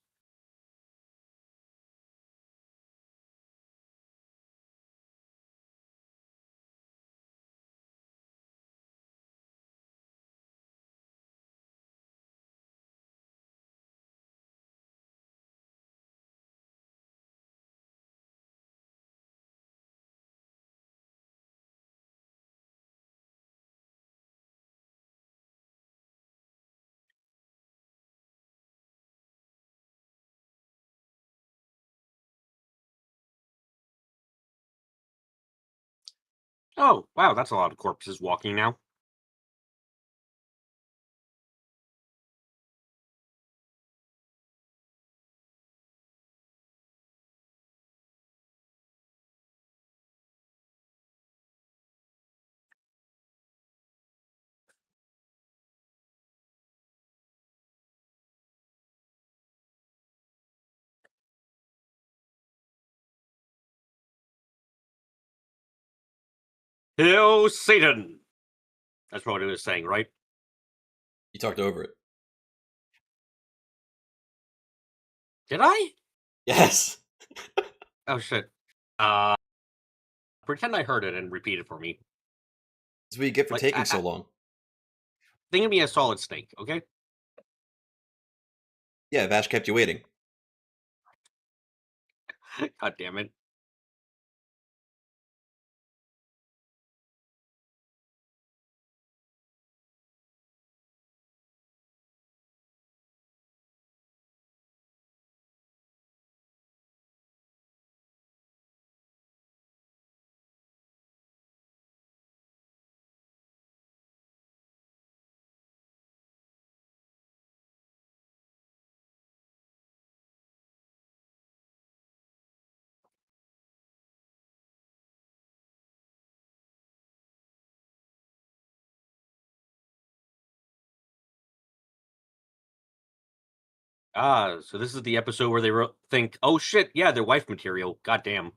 Oh, wow, that's a lot of corpses walking now. Hail Satan! That's what it was saying, right? You talked over it. Did I? Yes. Oh shit. Pretend I heard it and repeat it for me. That's what you get for Like, taking so long. think of me as Solid Snake, okay? Yeah, Vash kept you waiting. God damn it. Ah, so this is the episode where they think, "Oh shit, yeah, they're wife material." Goddamn.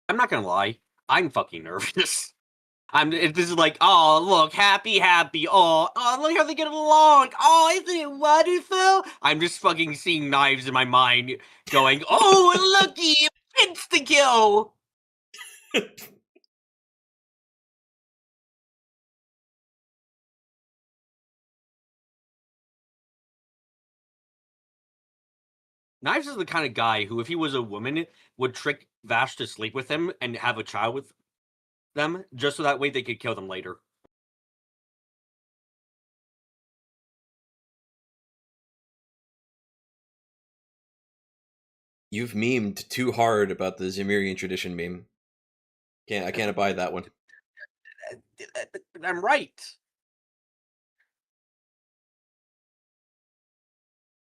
I'm not gonna lie, I'm fucking nervous. This is like, oh look, happy, happy. Oh, look how they get along. Oh, isn't it wonderful? I'm just fucking seeing knives in my mind, going, oh, looky, insta kill. Knives is the kind of guy who, if he was a woman, would trick Vash to sleep with him and have a child with them, just so that way they could kill them later. You've memed too hard about the Zemirian tradition meme. I can't abide that one. I'm right.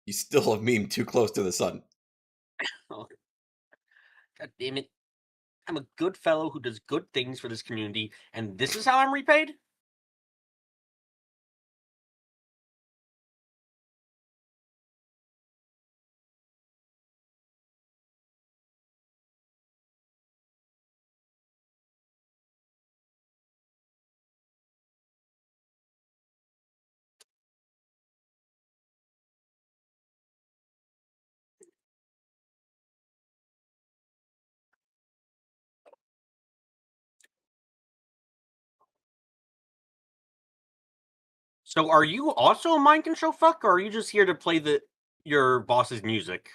You still have memed too close to the sun. Oh, God damn it. I'm a good fellow who does good things for this community, and this is how I'm repaid? So are you also a mind control fuck, or are you just here to play your boss's music?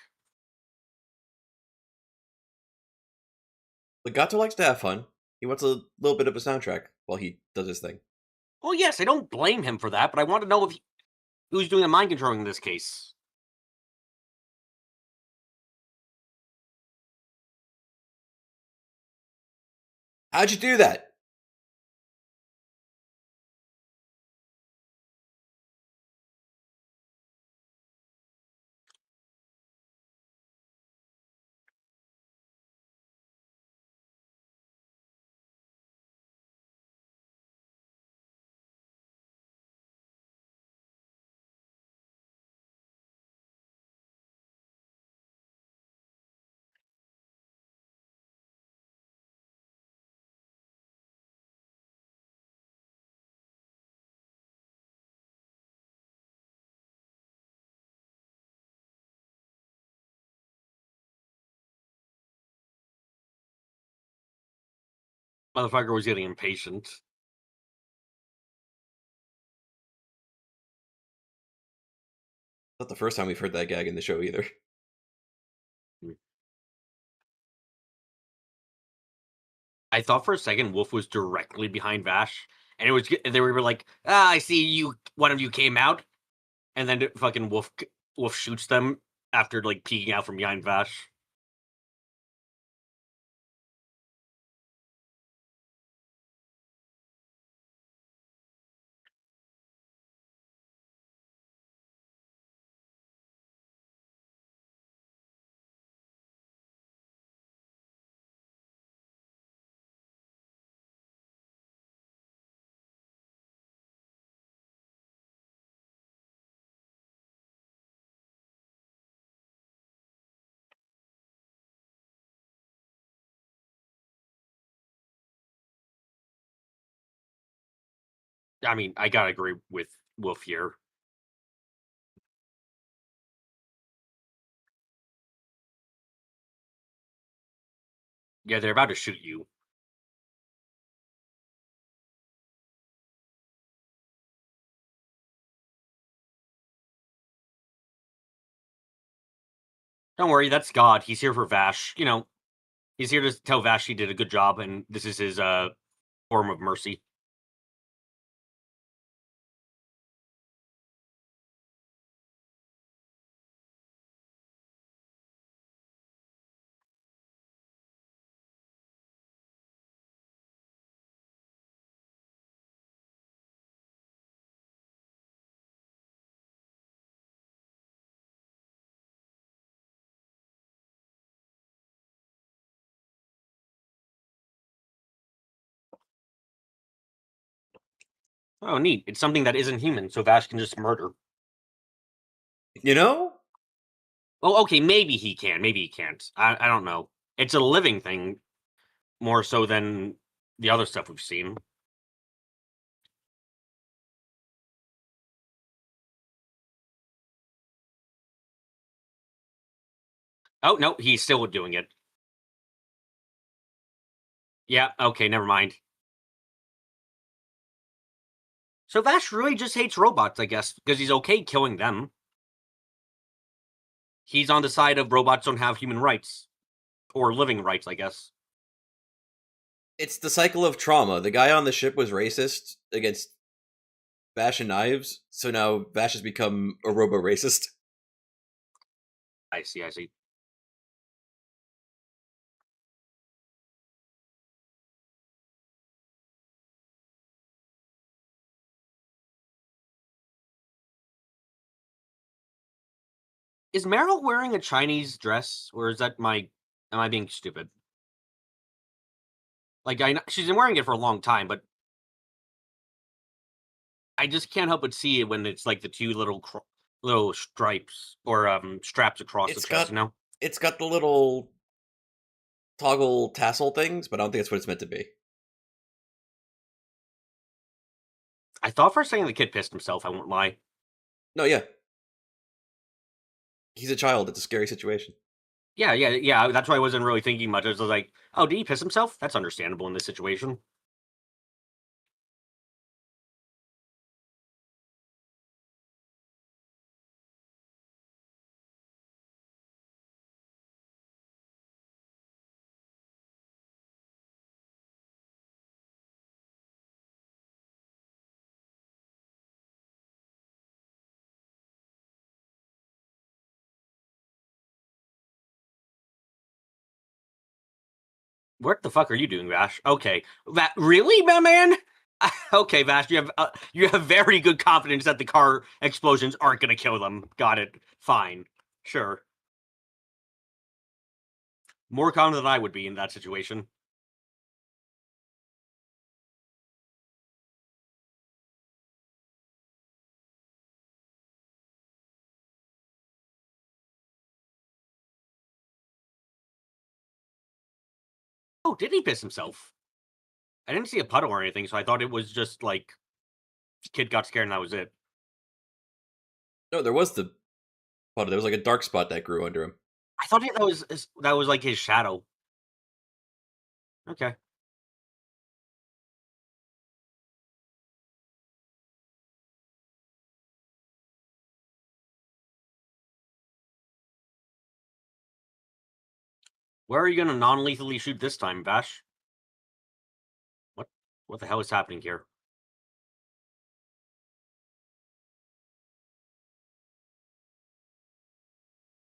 Legato likes to have fun. He wants a little bit of a soundtrack while he does his thing. Well, yes, I don't blame him for that, but I want to know if who's doing the mind controlling in this case. How'd you do that? Motherfucker was getting impatient. Not the first time we've heard that gag in the show either. I thought for a second Wolf was directly behind Vash, and they were like, "Ah, I see you. One of you came out," and then fucking Wolf shoots them after like peeking out from behind Vash. I mean, I gotta agree with Wolf here. Yeah, they're about to shoot you. Don't worry, that's God. He's here for Vash. He's here to tell Vash he did a good job, and this is his form of mercy. Oh, neat. It's something that isn't human, so Vash can just murder. You know? Well, okay, maybe he can. Maybe he can't. I don't know. It's a living thing more so than the other stuff we've seen. Oh, no, he's still doing it. Yeah, okay, never mind. So Vash really just hates robots, I guess, because he's okay killing them. He's on the side of robots don't have human rights. Or living rights, I guess. It's the cycle of trauma. The guy on the ship was racist against Vash and Knives, so now Vash has become a robo-racist. I see, I see. Is Meryl wearing a Chinese dress, or is that my... Am I being stupid? Like, she's been wearing it for a long time, but I just can't help but see it when it's like the two little stripes or straps across the It's chest, got you know? it's got the little toggle tassel things, but I don't think that's what it's meant to be. I thought for a second the kid pissed himself, I won't lie. No, yeah. He's a child. It's a scary situation. Yeah, that's why I wasn't really thinking much. I was like, oh, did he piss himself? That's understandable in this situation. What the fuck are you doing, Vash? Okay, really, my man? Okay, Vash, you have very good confidence that the car explosions aren't gonna kill them. Got it. Fine, sure. More confident than I would be in that situation. Oh, did he piss himself? I didn't see a puddle or anything, so I thought it was just like kid got scared and that was it. No, there was the puddle. There was like a dark spot that grew under him. I thought that was like his shadow. Okay. Where are you gonna non-lethally shoot this time, Vash? What what the hell is happening here?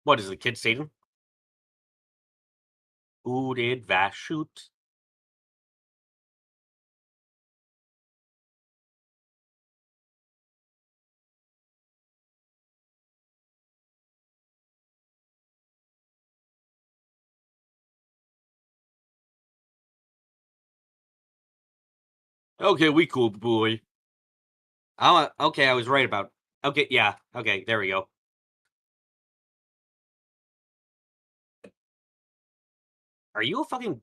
What is the kid Satan? Who did Vash shoot? Okay, we cool, boy. Oh, okay, I was right about. Okay, yeah, okay, there we go. Are you a fucking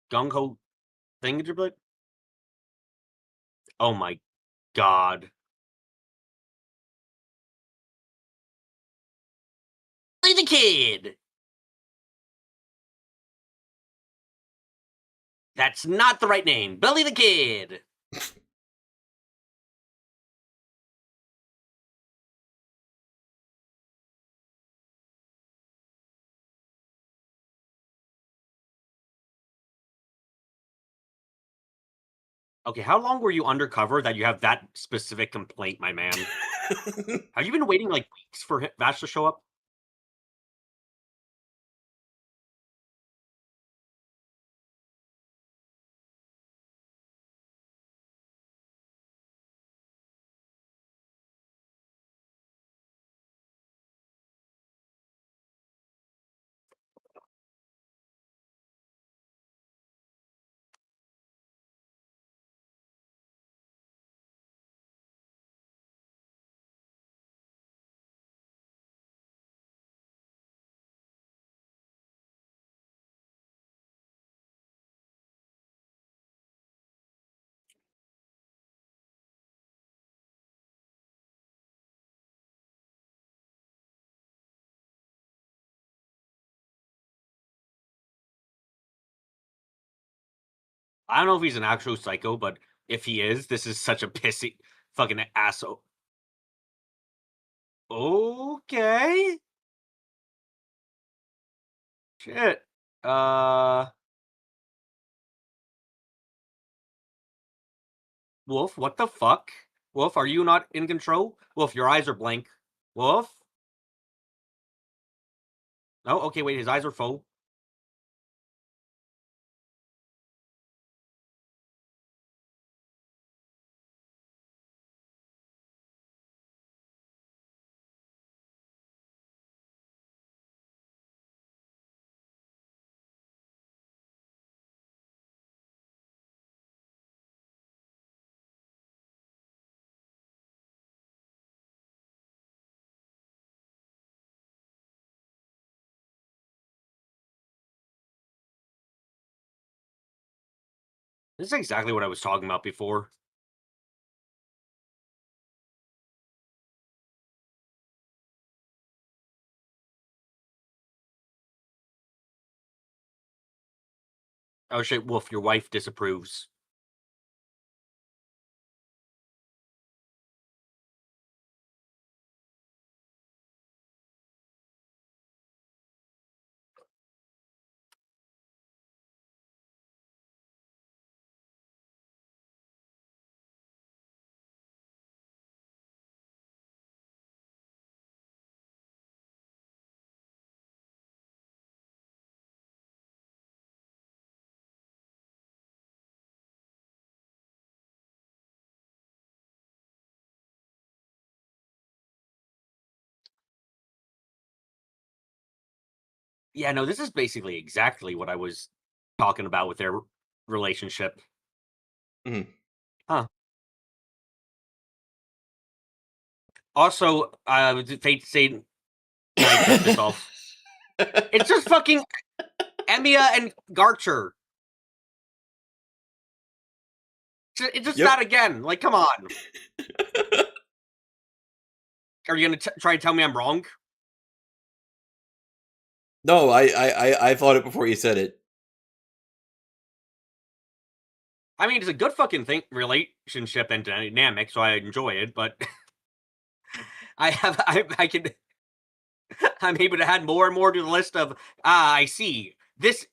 gung ho thingamajig? Oh my god. Play the kid! That's not the right name. Billy the Kid! Okay, how long were you undercover that you have that specific complaint, my man? Have you been waiting like weeks for Vash to show up? I don't know if he's an actual psycho, but if he is, this is such a pissy fucking asshole. Okay. Shit. Wolf, what the fuck? Wolf, are you not in control? Wolf, your eyes are blank. Wolf? Oh, okay, wait, his eyes are full. This is exactly what I was talking about before. Oh shit, Wolf, your wife disapproves. Yeah, no, this is basically exactly what I was talking about with their relationship. Mhm. Huh. Also, Fate say I took this off. It's just fucking Emiya and Garcher. It's just Yep. that again. Like, come on. Are you gonna try and tell me I'm wrong? No, I thought it before you said it. I mean, it's a good fucking relationship and dynamic, so I enjoy it. But I can I'm able to add more and more to the list of I see this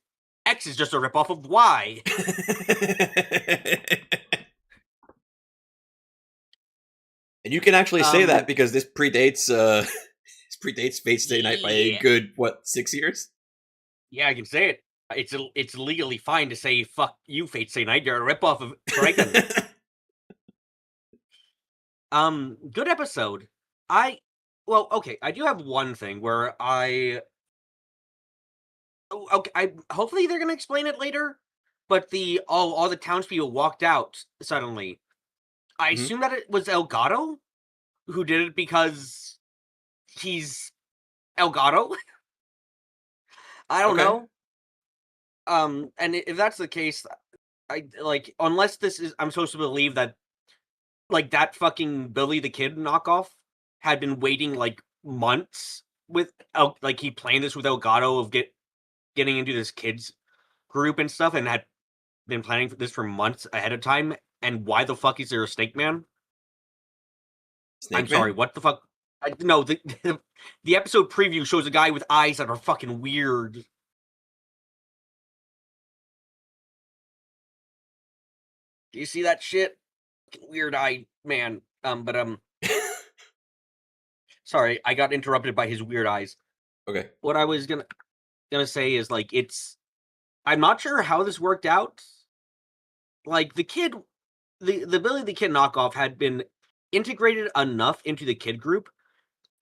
X is just a ripoff of Y. And you can actually say that because this predates this predates Fate Stay Night by a good 6 years? Yeah, I can say it. It's legally fine to say fuck you, Fate Stay Night. You're a ripoff of Trigun. Good episode. Okay, I do have one thing where okay, hopefully they're gonna explain it later. But all the townspeople walked out suddenly. I Mhm. assume that it was Elgato who did it because he's Elgato. I don't Okay. know. And if that's the case, I like unless this is I'm supposed to believe that like that fucking Billy the Kid knockoff had been waiting like months with like he planned this with Elgato of getting into this kids group and stuff and had been planning for this for months ahead of time. And why the fuck is there a Snake Man? I'm Snake sorry, Man? what the fuck? No, the episode preview shows a guy with eyes that are fucking weird. Do you see that shit? Weird eye man. Sorry, I got interrupted by his weird eyes. Okay. What I was gonna say is like I'm not sure how this worked out. Like the Billy the Kid knockoff had been integrated enough into the kid group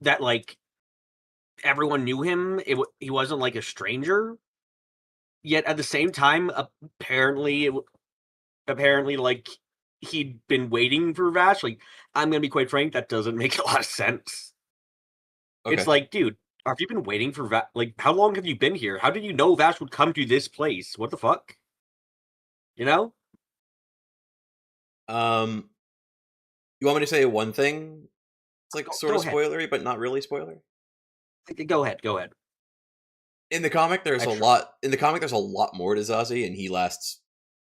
that like everyone knew him. He wasn't like a stranger. Yet at the same time, apparently like he'd been waiting for Vash. Like I'm gonna be quite frank, that doesn't make a lot of sense. It's Okay. like, dude, have you been waiting for Vash? Like, how long have you been here? How did you know Vash would come to this place? What the fuck? You know? Um you want me to say one thing? It's like sort Go of ahead. spoilery, but not really spoiler. Go ahead. Go ahead. In the comic, there's a Extra. lot. In the comic, there's a lot more to Zazie, and he lasts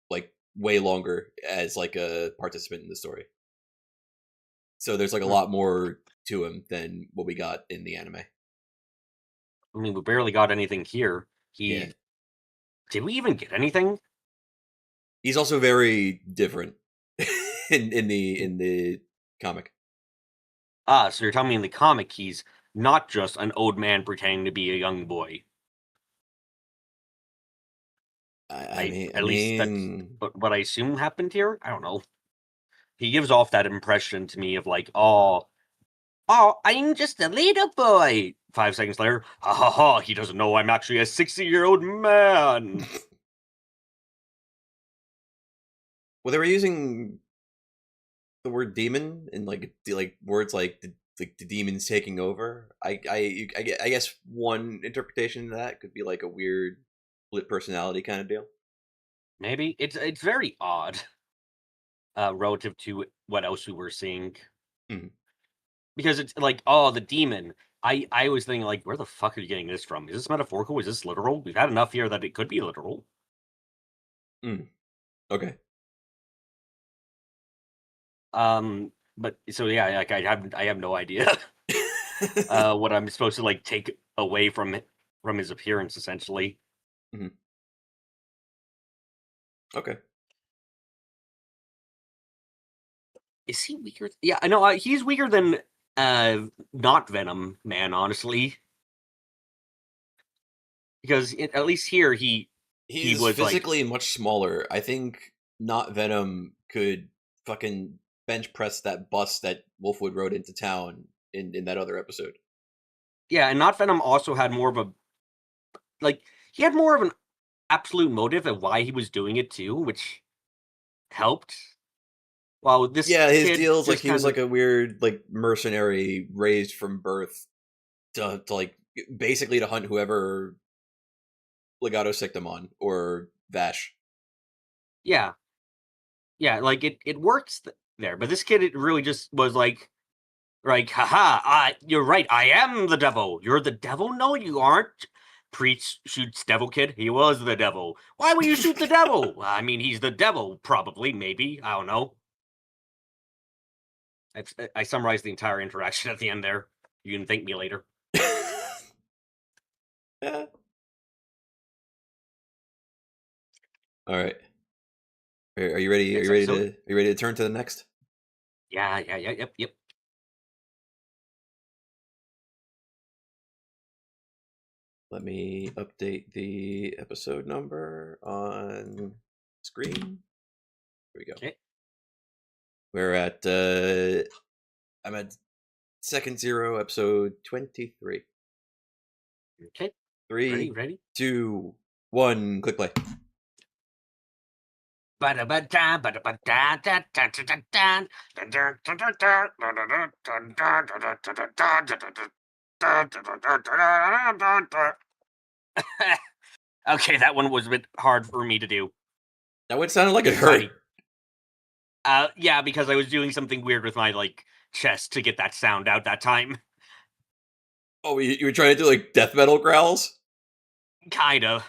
like way longer as like a participant in the story. So there's like a lot more to him than what we got in the anime. I mean, we barely got anything here. Yeah. Did we even get anything? He's also very different in the comic. So you're telling me in the comic he's not just an old man pretending to be a young boy. At least that's what I assume happened here. I don't know. He gives off that impression to me of like, oh, I'm just a little boy. 5 seconds later, ha ha ha, he doesn't know I'm actually a 60-year-old man. Well, they were using the word demon and like words like the demons taking over. I guess one interpretation of that could be like a weird split personality kind of deal. Maybe it's very odd, relative to what else we were seeing, because it's like, oh, the demon. I was thinking like, where the fuck are you getting this from? Is this metaphorical? Is this literal? We've had enough here that it could be literal. Okay. But so yeah, like I have no idea what I'm supposed to like take away from his appearance, essentially. Okay. Is he weaker? Yeah, I know he's weaker than not Venom Man, honestly. Because at least here he was physically like, much smaller. I think not Venom could fucking bench press that bus that Wolfwood rode into town in that other episode. Yeah, and not Venom also had more of a he had more of an absolute motive of why he was doing it too, which helped. Well, this his kid deal's like just he was like a weird like mercenary raised from birth to like basically to hunt whoever Legato sicked him on or Vash. Yeah, like it works there, but this kid, it really just was like, haha, you're right, I am the devil. You're the devil? No, you aren't. Preach shoots devil kid. He was the devil. Why would you shoot the devil? I mean, he's the devil, probably, maybe. I don't know. I summarized the entire interaction at the end there. You can thank me later. Yeah. All right. Are you ready? Are you ready to turn to the next? Yeah, yep. Let me update the episode number on screen. Here we go. Okay. We're at I'm at second zero, episode 23. Okay. 3, Ready? 2, 1, click play. Okay, that one was a bit hard for me to do. That one sounded like it hurt. Yeah, because I was doing something weird with my like chest to get that sound out that time. Oh, you were trying to do like death metal growls? Kind of.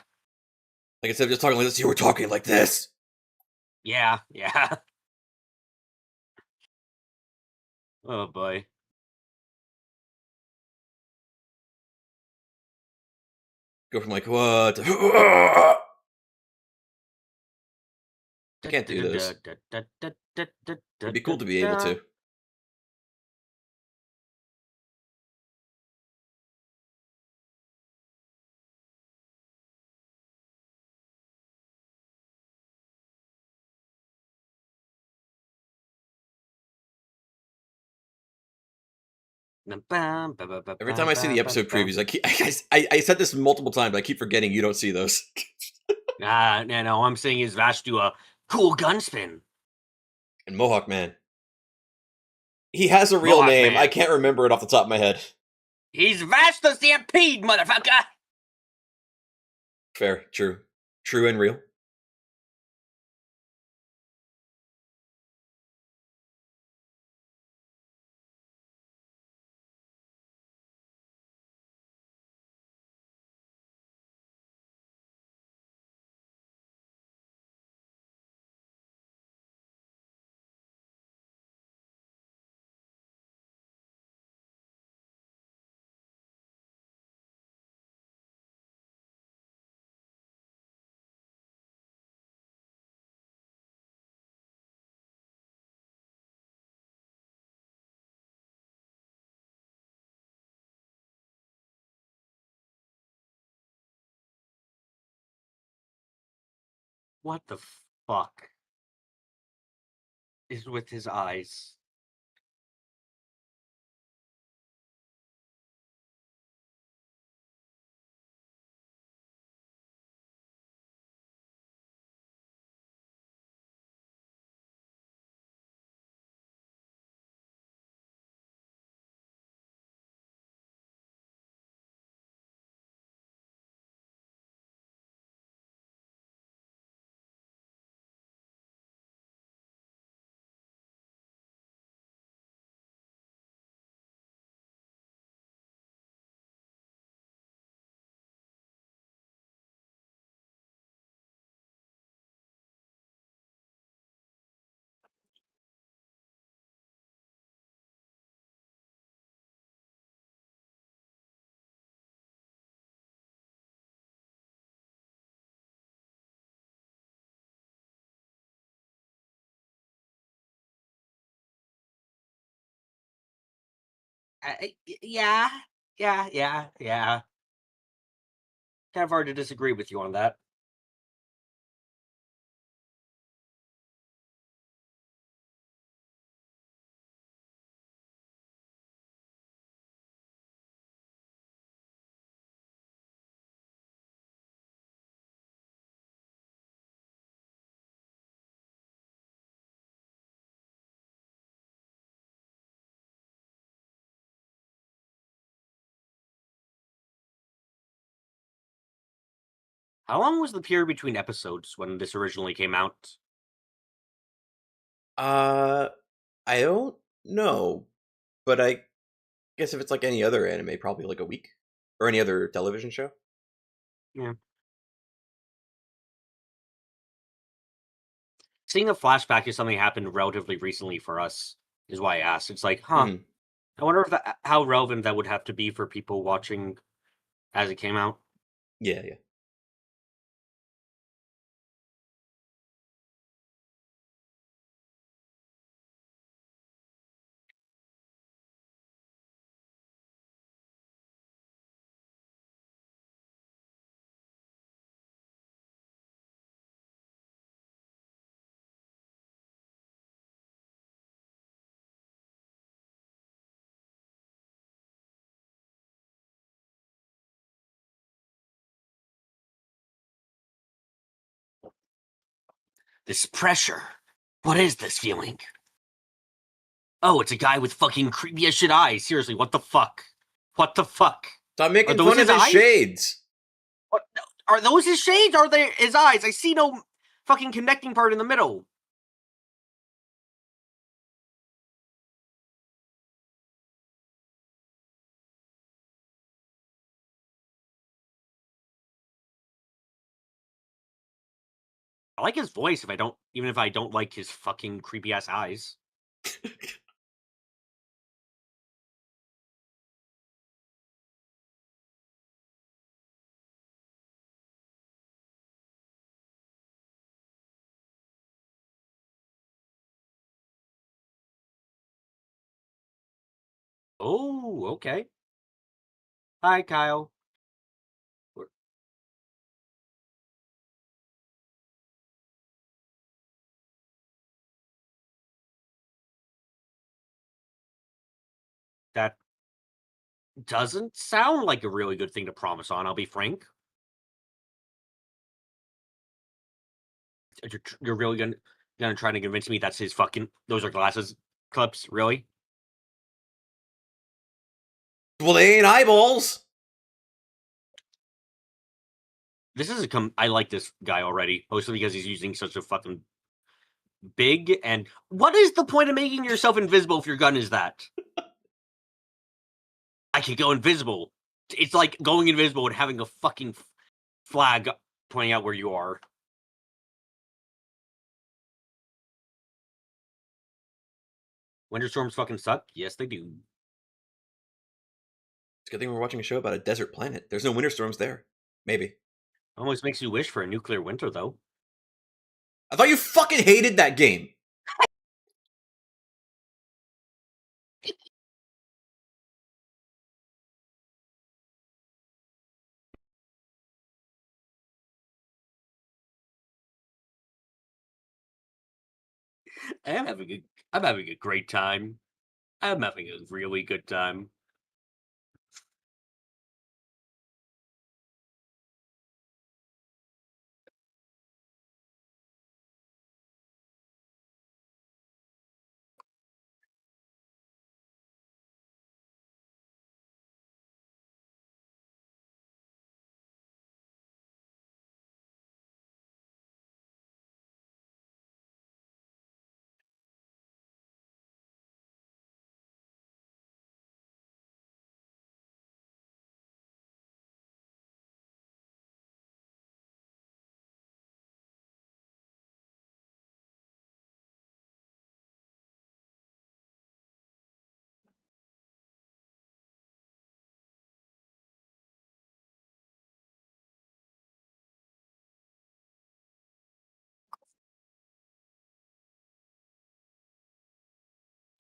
Like instead of just talking like this, you were talking like this. Yeah. Oh boy. Go from like what? I can't do this. It'd be cool to be able to. Every time I see the episode previews, I said this multiple times, but I keep forgetting you don't see those. No, I'm saying is Vash do a cool gun spin. And Mohawk Man. He has a real Mohawk name. Man. I can't remember it off the top of my head. He's Vash the Stampede, motherfucker! Fair, true. True and real. What the fuck is with his eyes? Yeah, yeah. Kind of hard to disagree with you on that. How long was the period between episodes when this originally came out? I don't know, but I guess if it's like any other anime, probably like a week or any other television show. Yeah. Seeing a flashback is something that happened relatively recently for us, is why I asked. It's like, huh, Mhm. I wonder if how relevant that would have to be for people watching as it came out. Yeah, yeah. This pressure. What is this feeling? Oh, it's a guy with fucking creepy as shit eyes. Seriously, what the fuck? What the fuck? Stop Are making those fun his of his eyes? shades. What? Are those his shades? Or are they his eyes? I see no fucking connecting part in the middle. I like his voice even if I don't like his fucking creepy ass eyes. Oh, okay. Hi, Kyle. That doesn't sound like a really good thing to promise on, I'll be frank. You're really gonna try to convince me that's his fucking those are glasses clips, really? Well, they ain't eyeballs. This is I like this guy already, mostly because he's using such a fucking big and what is the point of making yourself invisible if your gun is that? I could go invisible. It's like going invisible and having a fucking flag pointing out where you are. Winter storms fucking suck. Yes, they do. It's a good thing we're watching a show about a desert planet. There's no winter storms there. Maybe. Almost makes you wish for a nuclear winter, though. I thought you fucking hated that game. I'm having a great time. I'm having a really good time.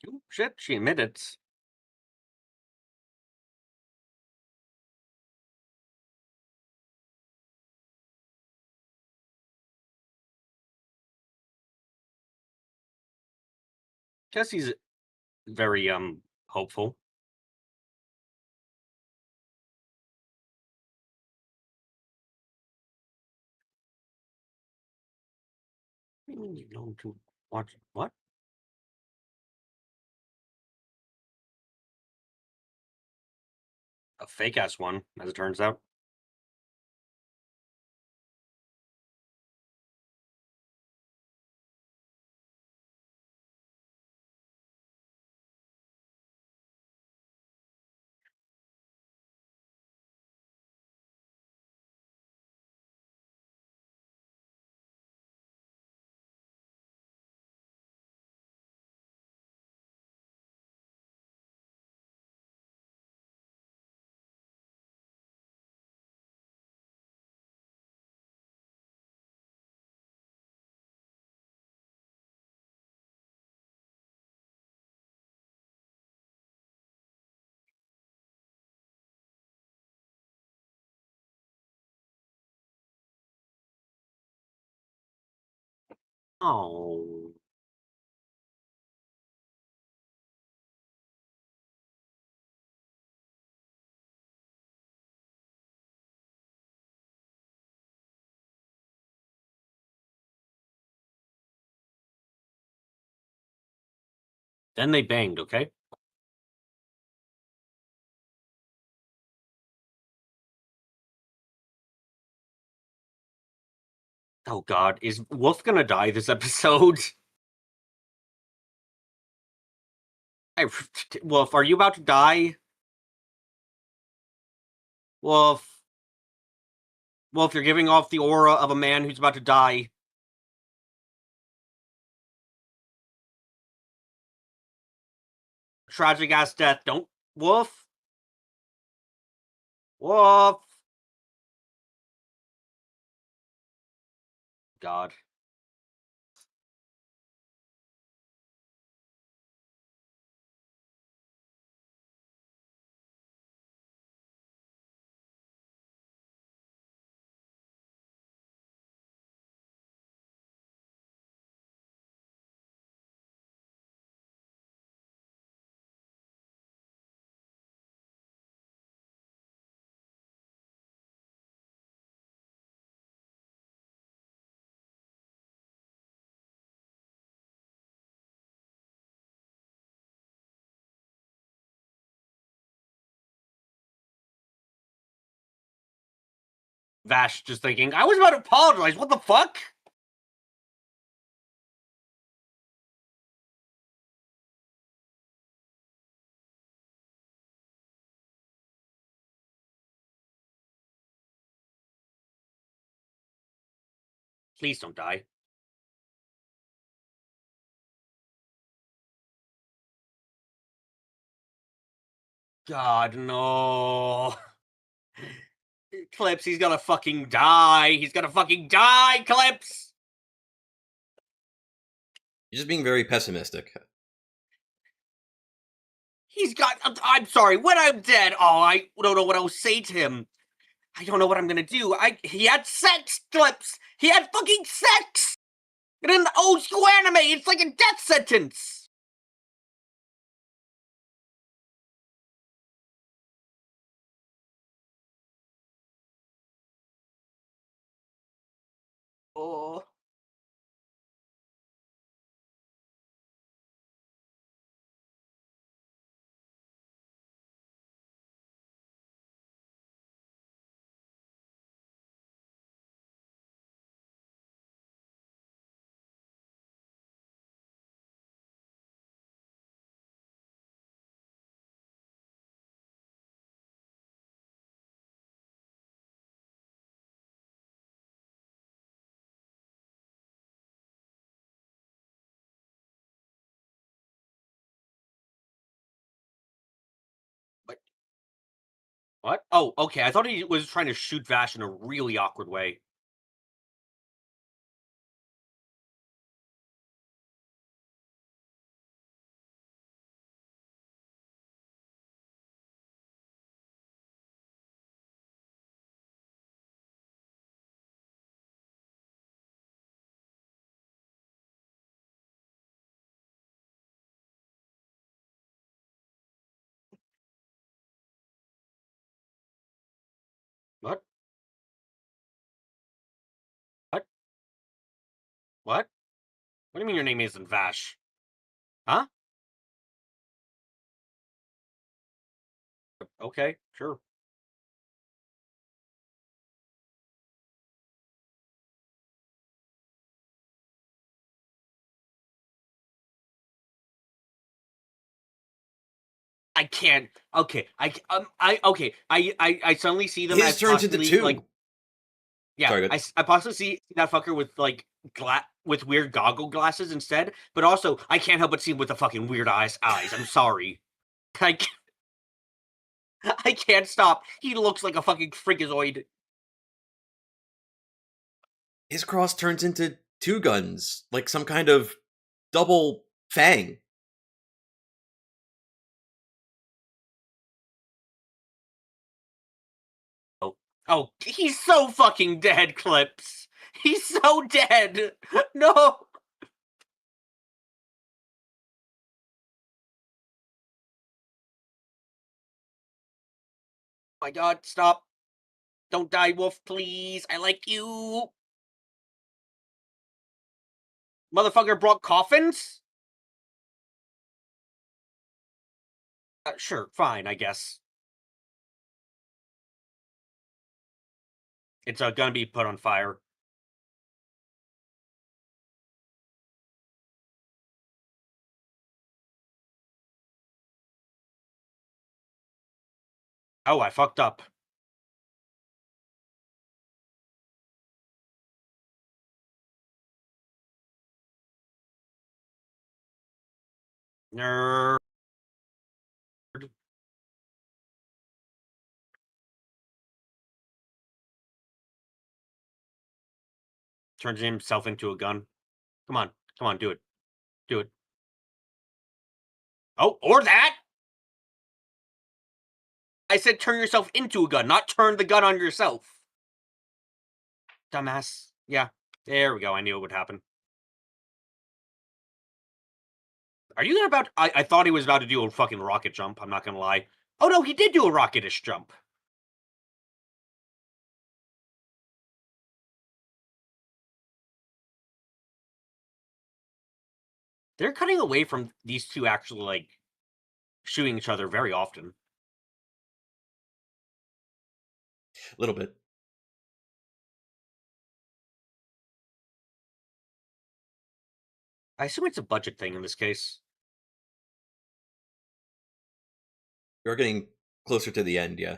Oh, shit, she admitted. Jesse's very hopeful. You know to watch what? A fake ass one, as it turns out. Oh. Then they banged, okay? Oh god, is Wolf gonna die this episode? Wolf, are you about to die? Wolf. Wolf, you're giving off the aura of a man who's about to die. Tragic ass death. Don't. Wolf. Wolf. God. Vash just thinking, I was about to apologize. What the fuck? Please don't die. God, no. Clips, he's gonna fucking die. He's gonna fucking die, Clips! You're just being very pessimistic. He's got. I'm sorry. When I'm dead, oh, I don't know what I'll say to him. I don't know what I'm gonna do. He had sex, Clips. He had fucking sex. And in the old school anime, it's like a death sentence! Oh. What? Oh, okay. I thought he was trying to shoot Vash in a really awkward way. What? What? What? What do you mean your name isn't Vash? Huh? Okay, sure. I can't. Okay, okay. I suddenly see them His as turns into possibly like, two. yeah. Sorry, I possibly see that fucker with like with weird goggle glasses instead. But also, I can't help but see him with the fucking weird eyes. I'm sorry. I can't, I can't stop. He looks like a fucking freakazoid. his cross turns into two guns, like some kind of double fang. Oh, he's so fucking dead, Clips. He's so dead. No. My God, stop. Don't die, Wolf, please. I like you. Motherfucker brought coffins? Sure, fine, I guess. It's gonna be put on fire. Oh, I fucked up. Nerd. Turns himself into a gun. Come on. Come on, do it. Do it. Oh, or that! I said turn yourself into a gun, not turn the gun on yourself. Dumbass. Yeah, there we go. I knew it would happen. Are you about... I thought he was about to do a fucking rocket jump, I'm not gonna lie. Oh no, he did do a rocketish jump. They're cutting away from these two actually, like, shooting each other very often. A little bit. I assume it's a budget thing in this case. You're getting closer to the end, yeah.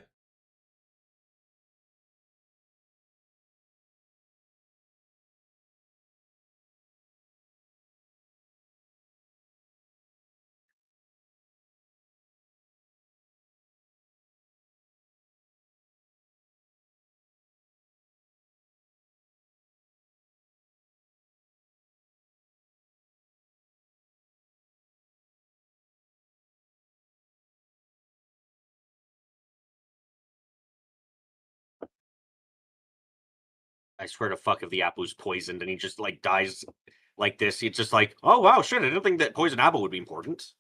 I swear to fuck if the Apu's poisoned and he just, like, dies like this. It's just like, oh wow, shit! I didn't think that poison apple would be important.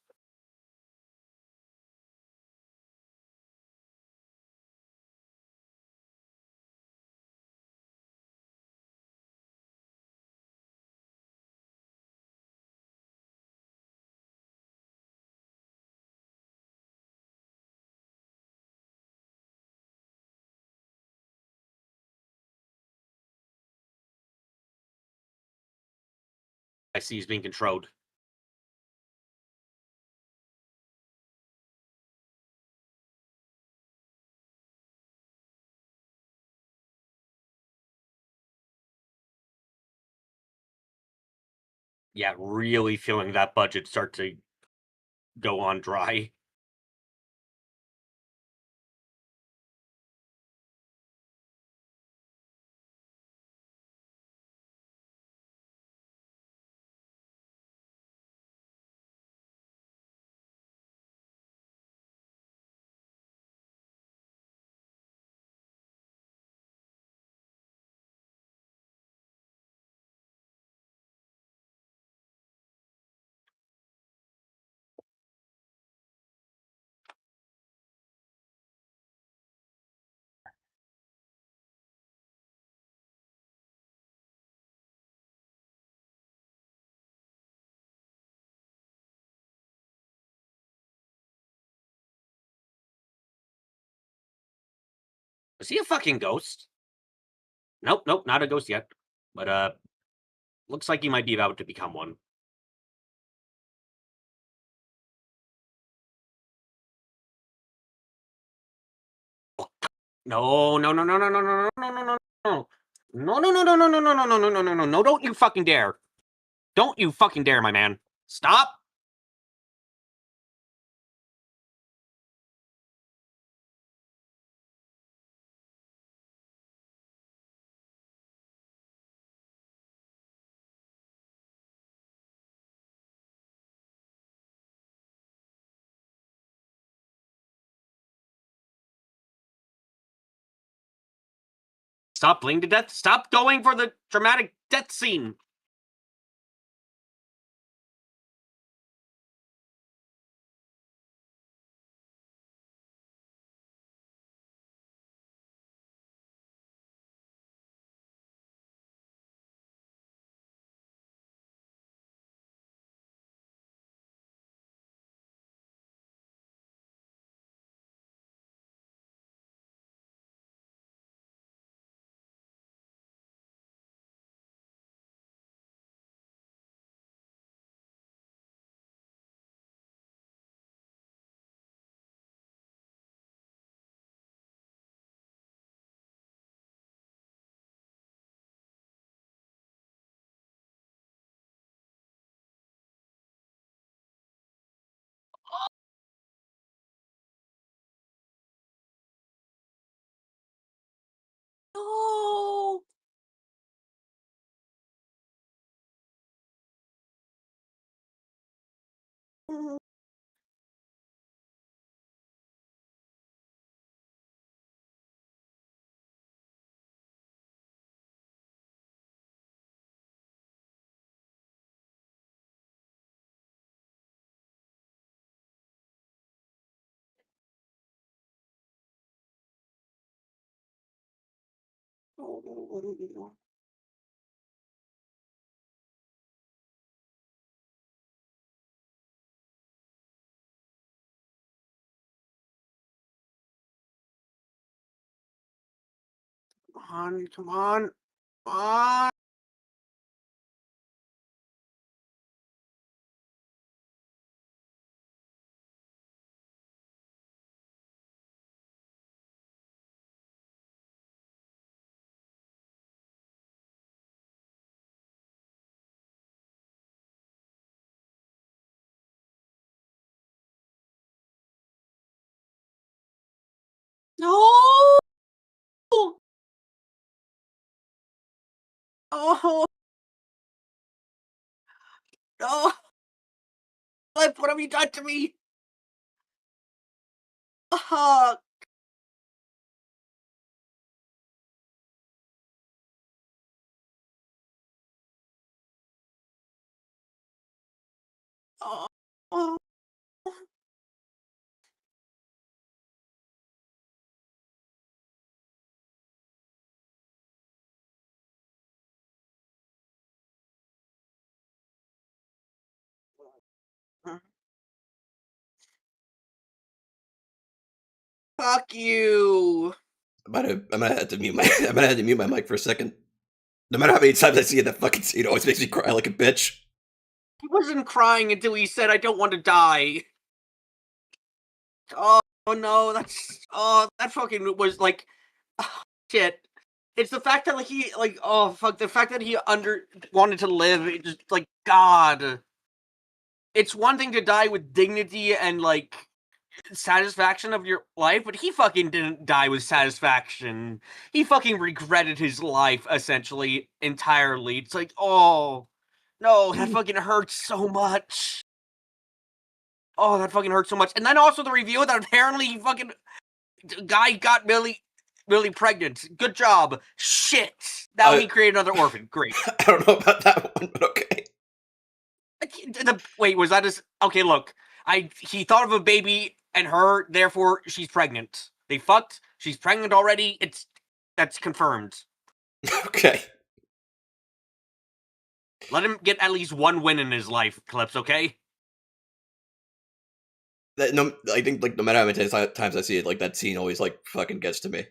I see he's being controlled. Yeah, really feeling that budget start to go on dry. Is he a fucking ghost? Nope, nope, not a ghost yet. But looks like he might be about to become one. No, no, no, no, no, no, no, no, no, no, no. No, no, no, no, no, no, no, no, no, no, no, no, no, no, don't you fucking dare. Don't you fucking dare, my man. Stop. Stop bleeding to death. Stop going for the dramatic death scene. No. Come on, come on, come on. No. Oh no. What have you done to me? Oh, Oh, oh. Fuck you. I'm gonna have to mute my I'm gonna have to mute my mic for a second. No matter how many times I see it, that fucking scene always makes me cry like a bitch. He wasn't crying until he said, "I don't want to die." Oh no, that fucking was like, shit. It's the fact that like he like oh fuck the fact that he wanted to live. It just like God. It's one thing to die with dignity and like satisfaction of your life, but he fucking didn't die with satisfaction. He fucking regretted his life essentially entirely. It's like, oh no, that fucking hurts so much. Oh, that fucking hurts so much. And then also the reveal that apparently he fucking guy got Millie pregnant. Good job. Shit. Now he created another orphan. Great. I don't know about that one, but okay. Wait, was that his? Okay, look. He thought of a baby and her, therefore she's pregnant. They fucked. She's pregnant already. That's confirmed. Okay. Let him get at least one win in his life, Clips. Okay. I think like no matter how many times I see it, like that scene always like fucking gets to me.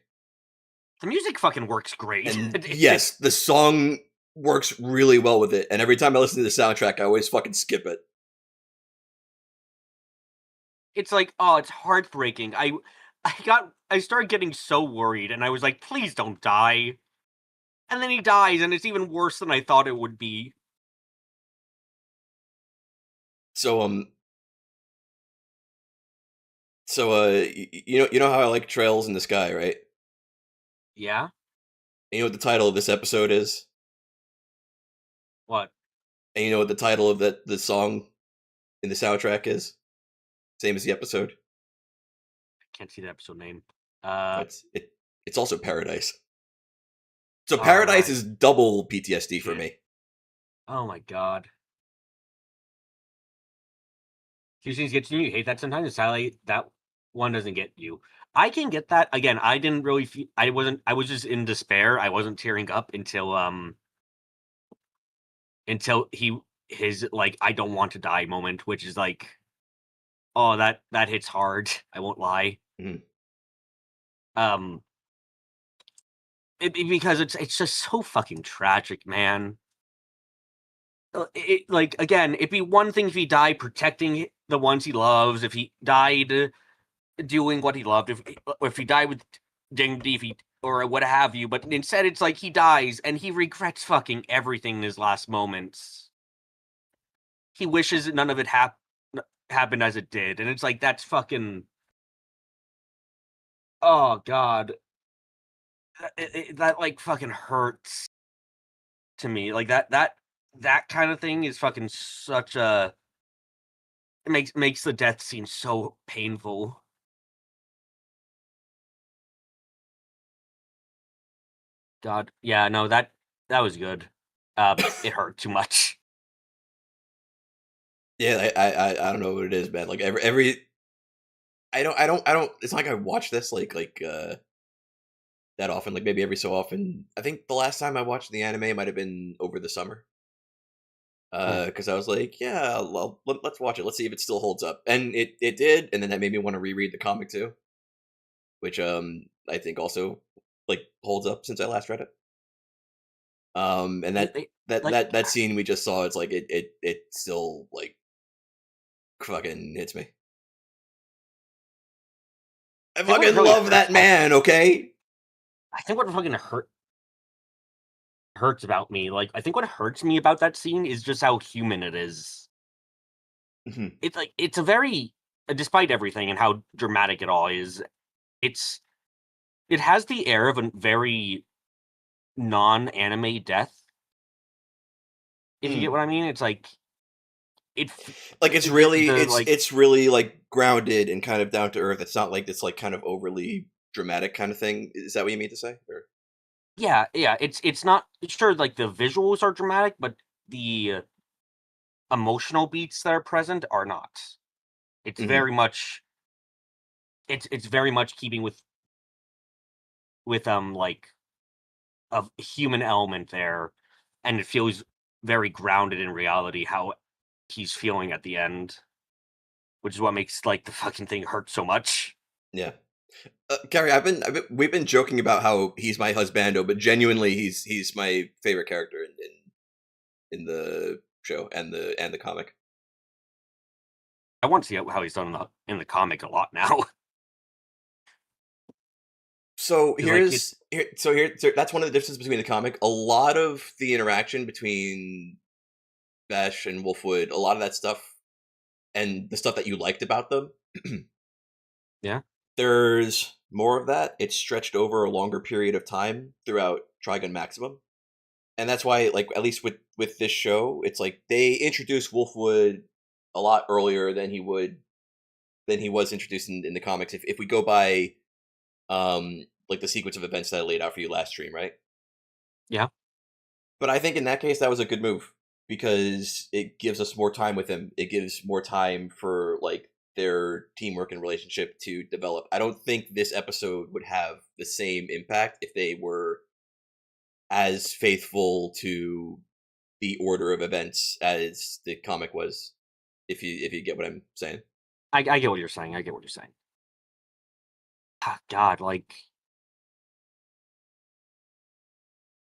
The music fucking works great. And yes, the song works really well with it. And every time I listen to the soundtrack, I always fucking skip it. It's like, oh, it's heartbreaking. I started getting so worried, and I was like, please don't die. And then he dies, and it's even worse than I thought it would be. So you know how I like trails in the sky, right? Yeah. And you know what the title of this episode is? What? And you know what the title of the song in the soundtrack is? Same as the episode. I can't see the episode name. It's also Paradise. So Paradise is double PTSD for me. Oh my god. Few things get to you. You hate that sometimes. Sally, that one doesn't get you. I can get that. Again, I didn't really feel. I was just in despair. I wasn't tearing up until his like I don't want to die moment, which is like, oh that hits hard. I won't lie. Mm-hmm. Because it's just so fucking tragic, man. Like again, it'd be one thing if he died protecting the ones he loves, if he died doing what he loved, if he died with dignity, if he or what have you. But instead, it's like he dies and he regrets fucking everything in his last moments. He wishes none of it happened as it did, and it's like that's fucking. Oh god, that like fucking hurts to me. Like that kind of thing is fucking such a. It makes the death scene so painful. God, yeah, no, that was good. It hurt too much. Yeah, I don't know what it is, man. Like every I don't. It's not like I watch this like that often. Like maybe every so often. I think the last time I watched the anime might have been over the summer. Because I was like, yeah, well, let's watch it. Let's see if it still holds up, and it did, and then that made me want to reread the comic too, which I think also like holds up since I last read it. And that scene we just saw, it's like it still like fucking hits me. I fucking love that man, okay? I think what fucking hurts about me, like I think what hurts me about that scene is just how human it is. Mm-hmm. It's like it's a very, despite everything and how dramatic it all is, it has the air of a very non-anime death. If you get what I mean, it's like it's really like grounded and kind of down to earth. It's not like this like kind of overly dramatic kind of thing. Is that what you mean to say? Or? Yeah. It's not sure like the visuals are dramatic, but the emotional beats that are present are not. It's Hmm. very much it's very much keeping with like a human element there, and it feels very grounded in reality how he's feeling at the end, which is what makes like the fucking thing hurt so much. Yeah. Gary, we've been joking about how he's my husbando, but genuinely, he's my favorite character in the show and the comic. I want to see how he's done in the comic a lot now. So Because like it so that's one of the differences between the comic. A lot of the interaction between Bash and Wolfwood, a lot of that stuff, and the stuff that you liked about them, yeah. there's more of that. It's stretched over a longer period of time throughout Trigun Maximum, and that's why, like, at least with this show, it's like they introduce Wolfwood a lot earlier than he was introduced in the comics. If we go by like the sequence of events that I laid out for you last stream, right? Yeah. But I think in that case that was a good move because it gives us more time with him. It gives more time for like their teamwork and relationship to develop. I don't think this episode would have the same impact if they were as faithful to the order of events as the comic was. If you get what I'm saying. I get what you're saying. I get what you're saying. Ah, God, like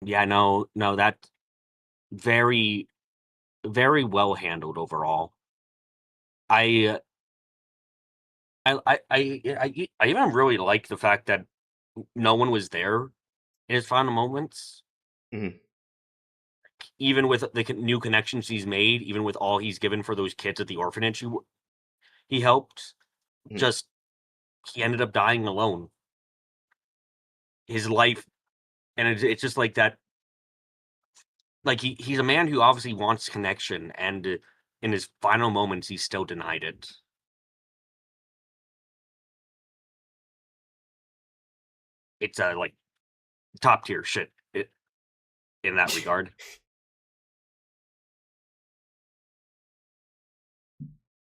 yeah, no, that very very well handled overall. I I even really like the fact that no one was there in his final moments, Mhm, even with the new connections he's made, even with all he's given for those kids at the orphanage he helped. mhm. Just he ended up dying alone. His life, and it's just like that. Like he's a man who obviously wants connection, and in his final moments, he still denied it. It's like top tier shit in that regard.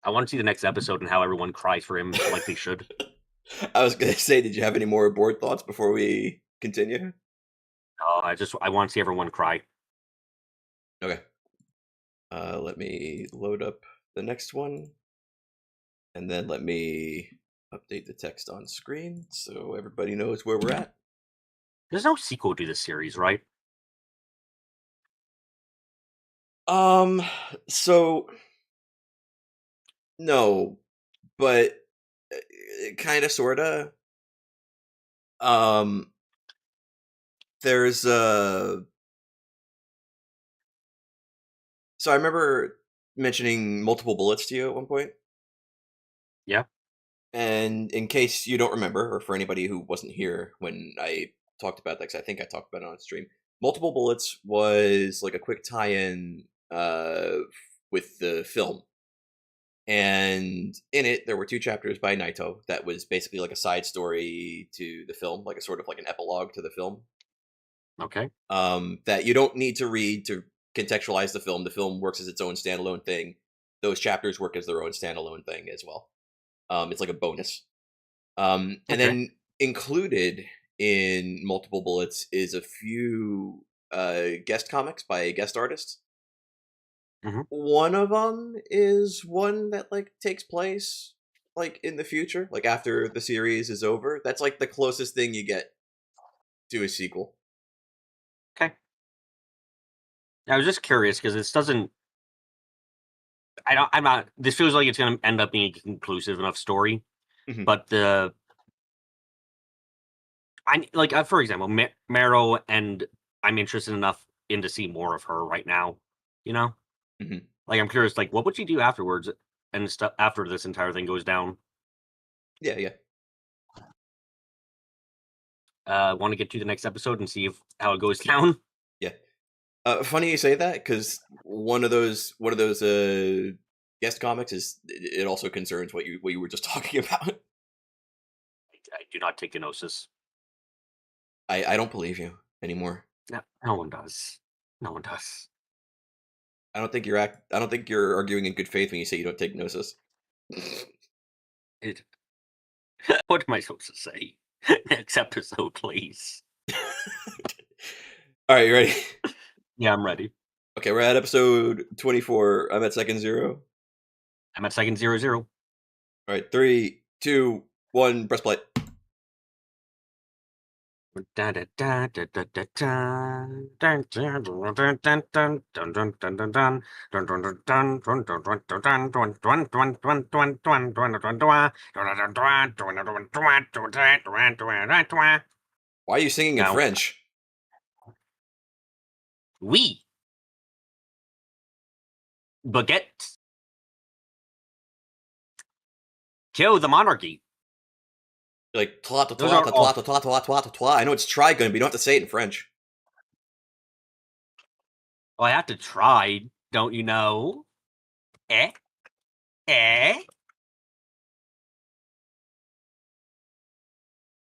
I want to see the next episode and how everyone cries for him like they should. I was gonna say, did you have any more board thoughts before we continue? I want to see everyone cry. Okay. Let me load up the next one, and then let me update the text on screen so everybody knows where we're at. There's no sequel to this series, right? Um, so no, but kind of, sorta. Um, there's so I remember mentioning multiple bullets to you at one point, Yeah. and in case you don't remember, or for anybody who wasn't here when I talked about that, because I think I talked about it on stream, multiple bullets was like a quick tie-in with the film. And in it, there were two chapters by Naito that was basically like a side story to the film, like a sort of like an epilogue to the film. Okay. That you don't need to read to contextualize the film. The film works as its own standalone thing. Those chapters work as their own standalone thing as well. It's like a bonus. And Okay. then included in multiple bullets is a few guest comics by guest artists. Hmm. One of them is one that like takes place like in the future, like after the series is over. That's like the closest thing you get to a sequel. Okay. I was just curious because this doesn't. I don't. I'm not. This feels like it's going to end up being a conclusive enough story, Mhm. but the I like for example, Marrow, and I'm interested enough in to see more of her right now. You know, Mhm. like I'm curious, like what would she do afterwards and stuff after this entire thing goes down. Yeah, yeah, Want to get to the next episode and see if how it goes down. yeah. Funny you say that because one of those guest comics is it also concerns what you were just talking about. I do not take kenosis. I don't believe you anymore. No, no one does. No one does. I don't think you're arguing in good faith when you say you don't take Gnosis. What am I supposed to say? Next episode, please. All right, you ready? Yeah, I'm ready. Okay, we're at episode 24. I'm at second 0. I'm at second 0-0. All right, 3, 2, 1, press play. Why are you singing in Now, French? oui. Baguette. Kill the monarchy. You're like, twa, twa, Those twa, are twa, all. twa, twa, twa, twa, twa, twa. I know it's Trigun, but you don't have to say it in French. Well, I have to try, don't you know? Eh? Eh?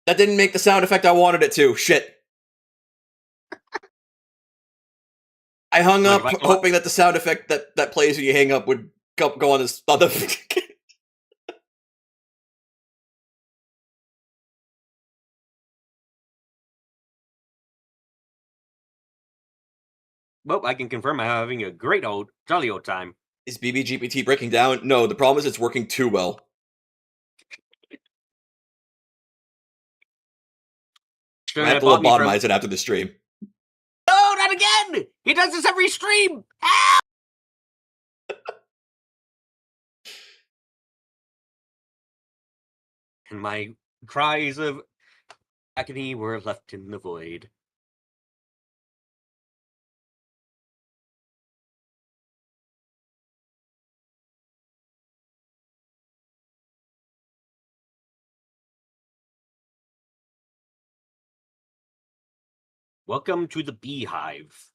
That didn't make the sound effect I wanted it to. Shit. I hung up hoping that the sound effect that plays when you hang up would go on this other. Well, I can confirm I'm having a great old, jolly old time. Is BBGPT breaking down? No, the problem is it's working too well. I have to lobotomize it after the stream. No, not again! He does this every stream! Help! And my cries of agony were left in the void. Welcome to the beehive.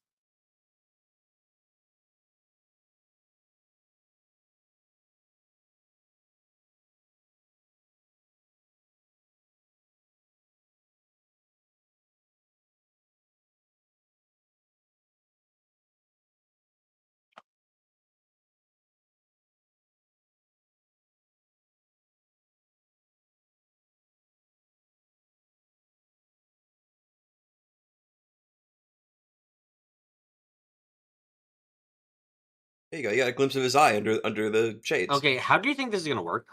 There you go. You got a glimpse of his eye under the shades. Okay, how do you think this is gonna work?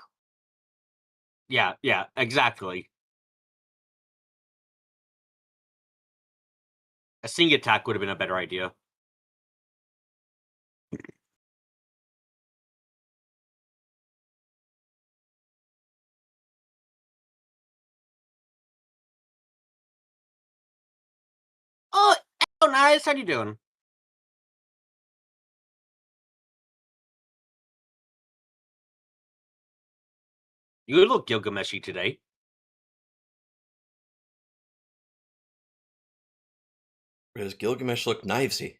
Yeah, exactly. A sing attack would have been a better idea. Oh, nice. How you doing? You look Gilgameshy today. Or does Gilgamesh look knivesy?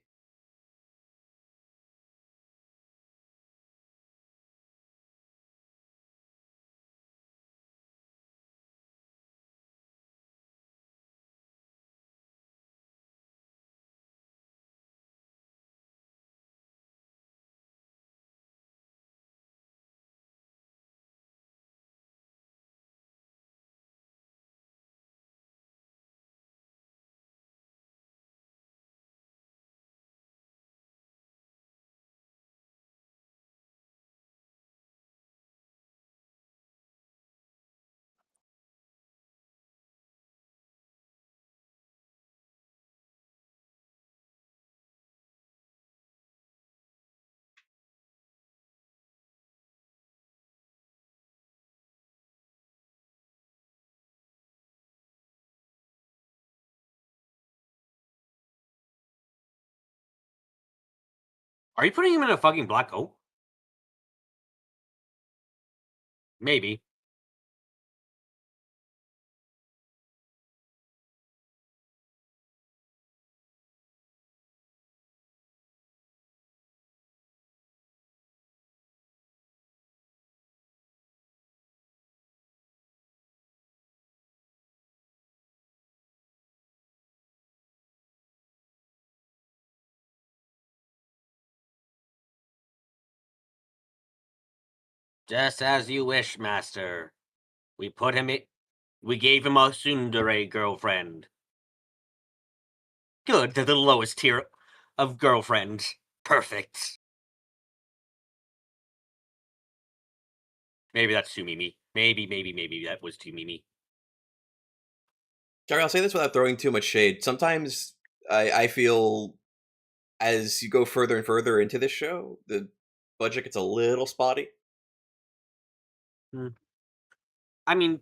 Are you putting him in a fucking black hole? Maybe. Just as you wish, master. We put him in. We gave him a tsundere girlfriend. Good, they're the lowest tier of girlfriends. Perfect. Maybe that's too Mimi. Maybe that was too Mimi. Jerry, I'll say this without throwing too much shade. Sometimes I feel as you go further and further into this show, the budget gets a little spotty. I mean,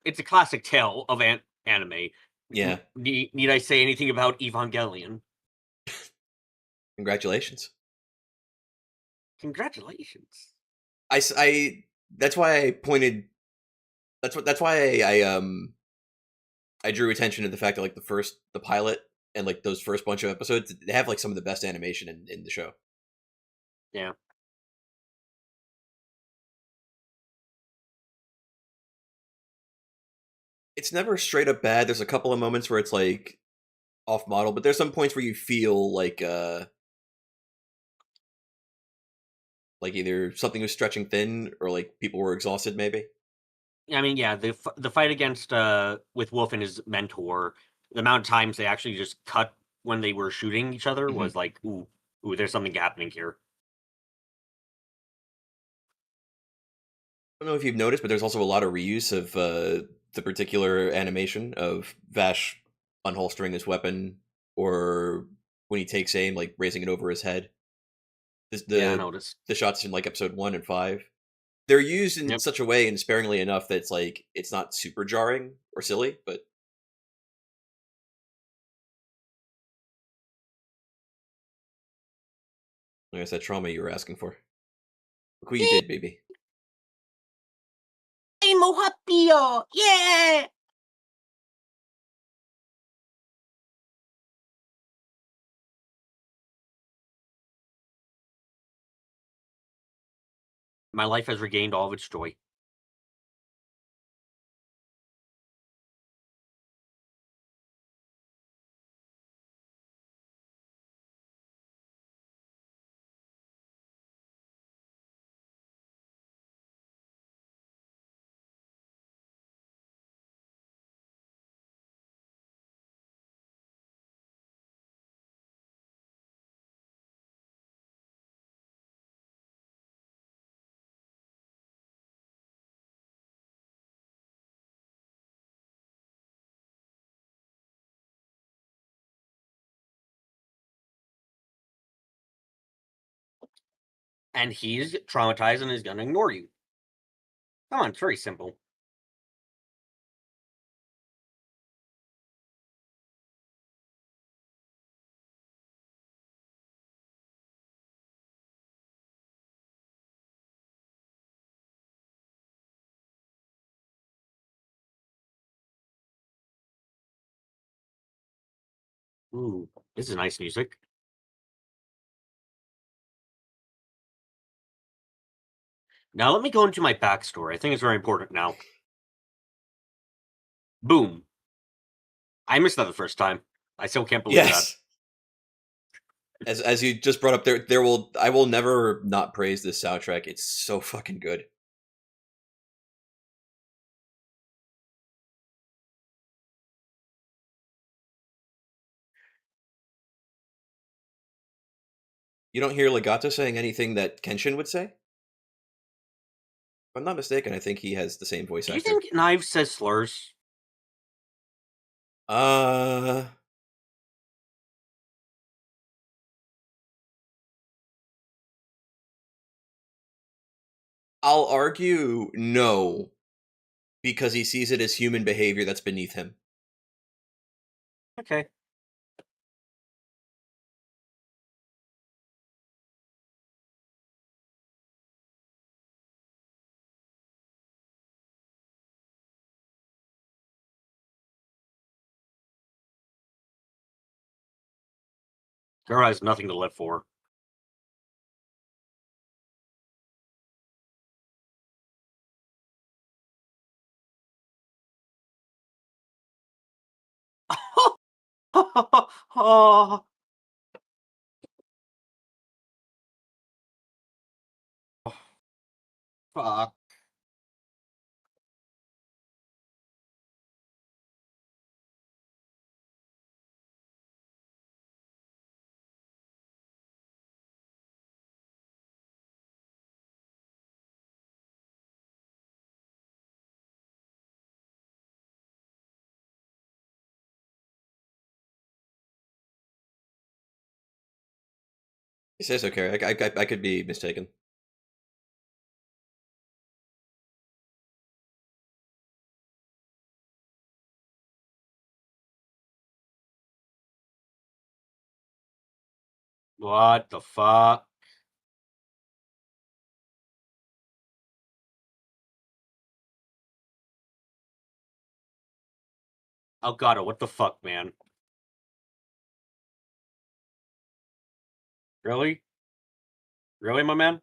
it's a classic tale of anime. Yeah. Need I say anything about Evangelion? Congratulations. Congratulations. That's why I pointed. That's why I drew attention to the fact that like the pilot and like those first bunch of episodes, they have like some of the best animation in the show. Yeah. It's never straight up bad. There's a couple of moments where it's like off model, but there's some points where you feel like either something was stretching thin or like people were exhausted maybe. I mean, yeah, the fight against with Wolf and his mentor, the amount of times they actually just cut when they were shooting each other was like, ooh, there's something happening here. I don't know if you've noticed, but there's also a lot of reuse of the particular animation of Vash unholstering his weapon, or when he takes aim, like raising it over his head. Yeah, I noticed. The shots in like episode 1 and 5, they're used in such a way and sparingly enough that it's like it's not super jarring or silly, but there's that trauma you were asking for. Look what you did, baby. Mo happy, yeah. My life has regained all of its joy. And he's traumatized and is gonna ignore you. Come on, it's very simple. Ooh, this is nice music. Now let me go into my backstory. I think it's very important now. Boom. I missed that the first time. I still can't believe that. As you just brought up, I will never not praise this soundtrack. It's so fucking good. You don't hear Legato saying anything that Kenshin would say? If I'm not mistaken, I think he has the same voice Do actor. you think Knives says slurs? I'll argue no, because he sees it as human behavior that's beneath him. Okay. Girl has nothing to live for. Oh. Fuck. He says okay. I could be mistaken. What the fuck? Oh god, what the fuck, man? Really? Really, my man?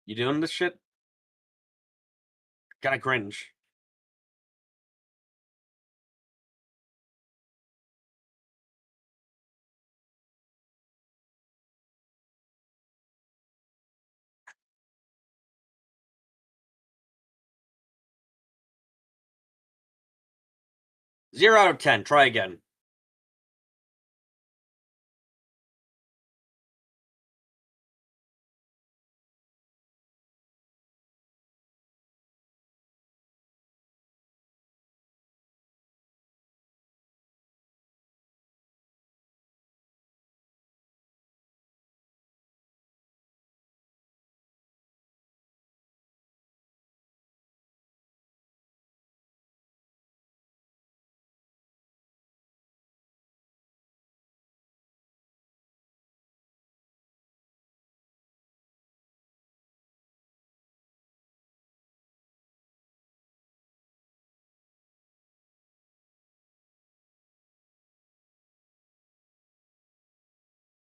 You doing this shit? Gotta cringe. Zero out of 10. Try again.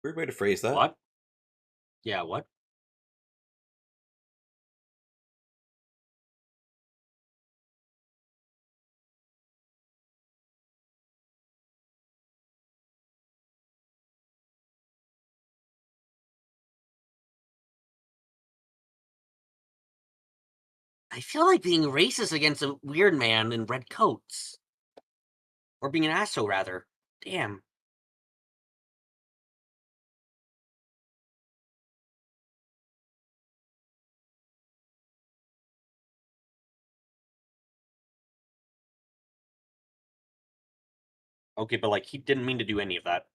Weird way to phrase that. What? Yeah, what? I feel like being racist against a weird man in red coats. Or being an asshole, rather. Damn. Okay, but like, he didn't mean to do any of that.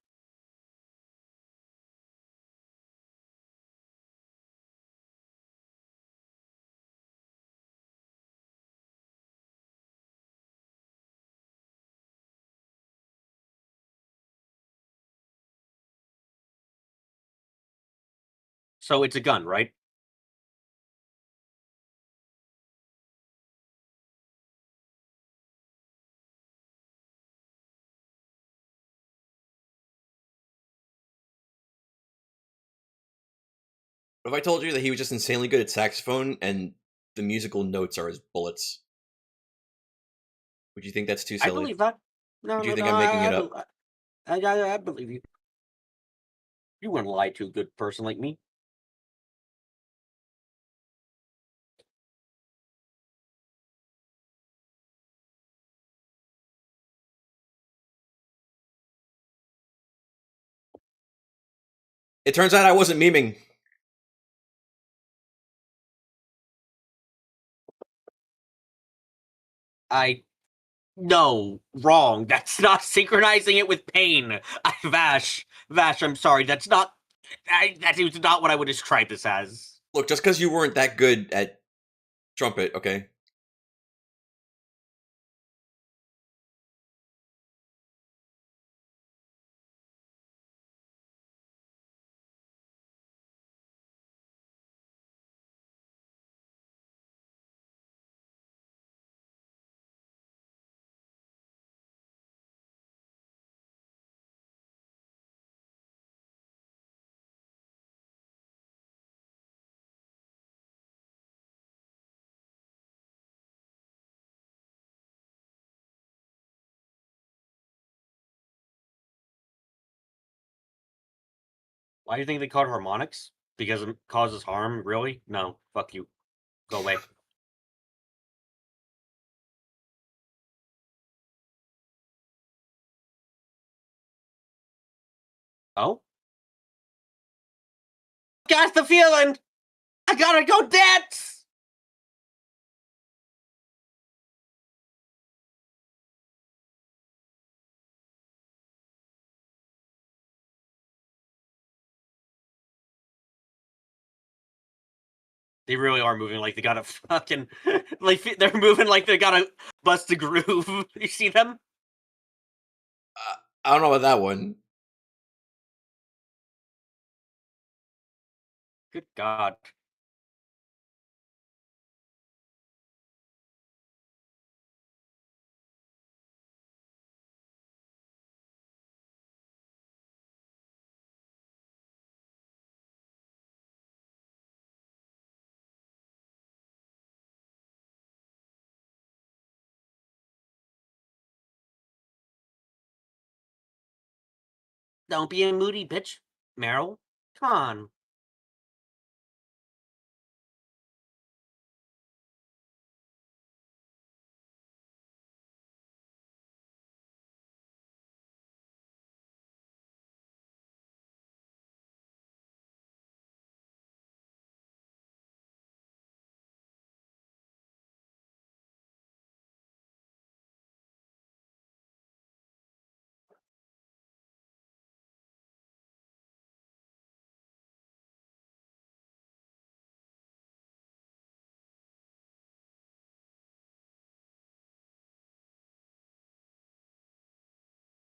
So it's a gun, right? What if I told you that he was just insanely good at saxophone and the musical notes are his bullets? Would you think that's too I silly? believe that. No, Would you no, think no, I'm making it up? I believe you. You wouldn't lie to a good person like me. It turns out I wasn't memeing. No, wrong. That's not synchronizing it with pain. Vash, I'm sorry. That's not. That is not what I would describe this as. Look, just because you weren't that good at trumpet, okay? Why do you think they call it harmonics? Because it causes harm? Really? No. Fuck you. Go away. Oh? Got the feeling! I gotta go dance! They really are moving like they got a fucking... like, they're moving like they gotta bust a groove. You see them? I don't know about that one. Good God. Don't be a moody bitch, Meryl. Come on.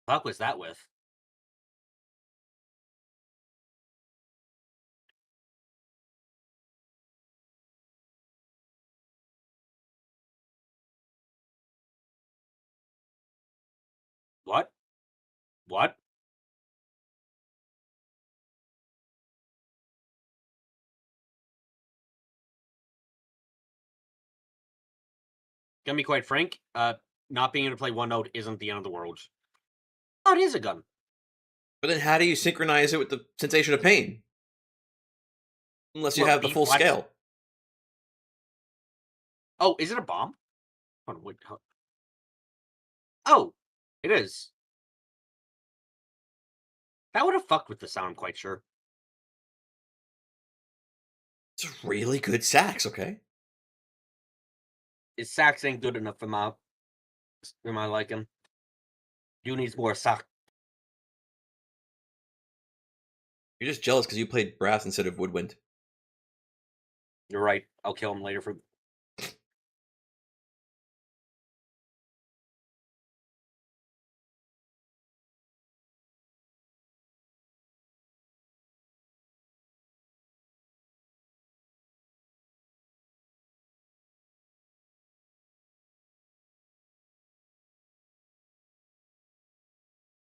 Fuck was that with? What? What? Gonna be quite frank, not being able to play OneNote isn't the end of the world. Oh, it is a gun. But then how do you synchronize it with the sensation of pain? Unless you What, have the B full flex? scale. Oh, is it a bomb? Hold on, wait, oh, it is. That would have fucked with the sound, I'm quite sure. It's a really good sax, okay? His sax ain't good enough for my liking. You needs more sax. You're just jealous because you played brass instead of woodwind. You're right. I'll kill him later for.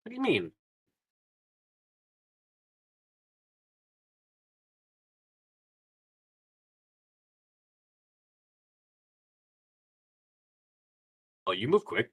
What do you mean? Oh, you move quick.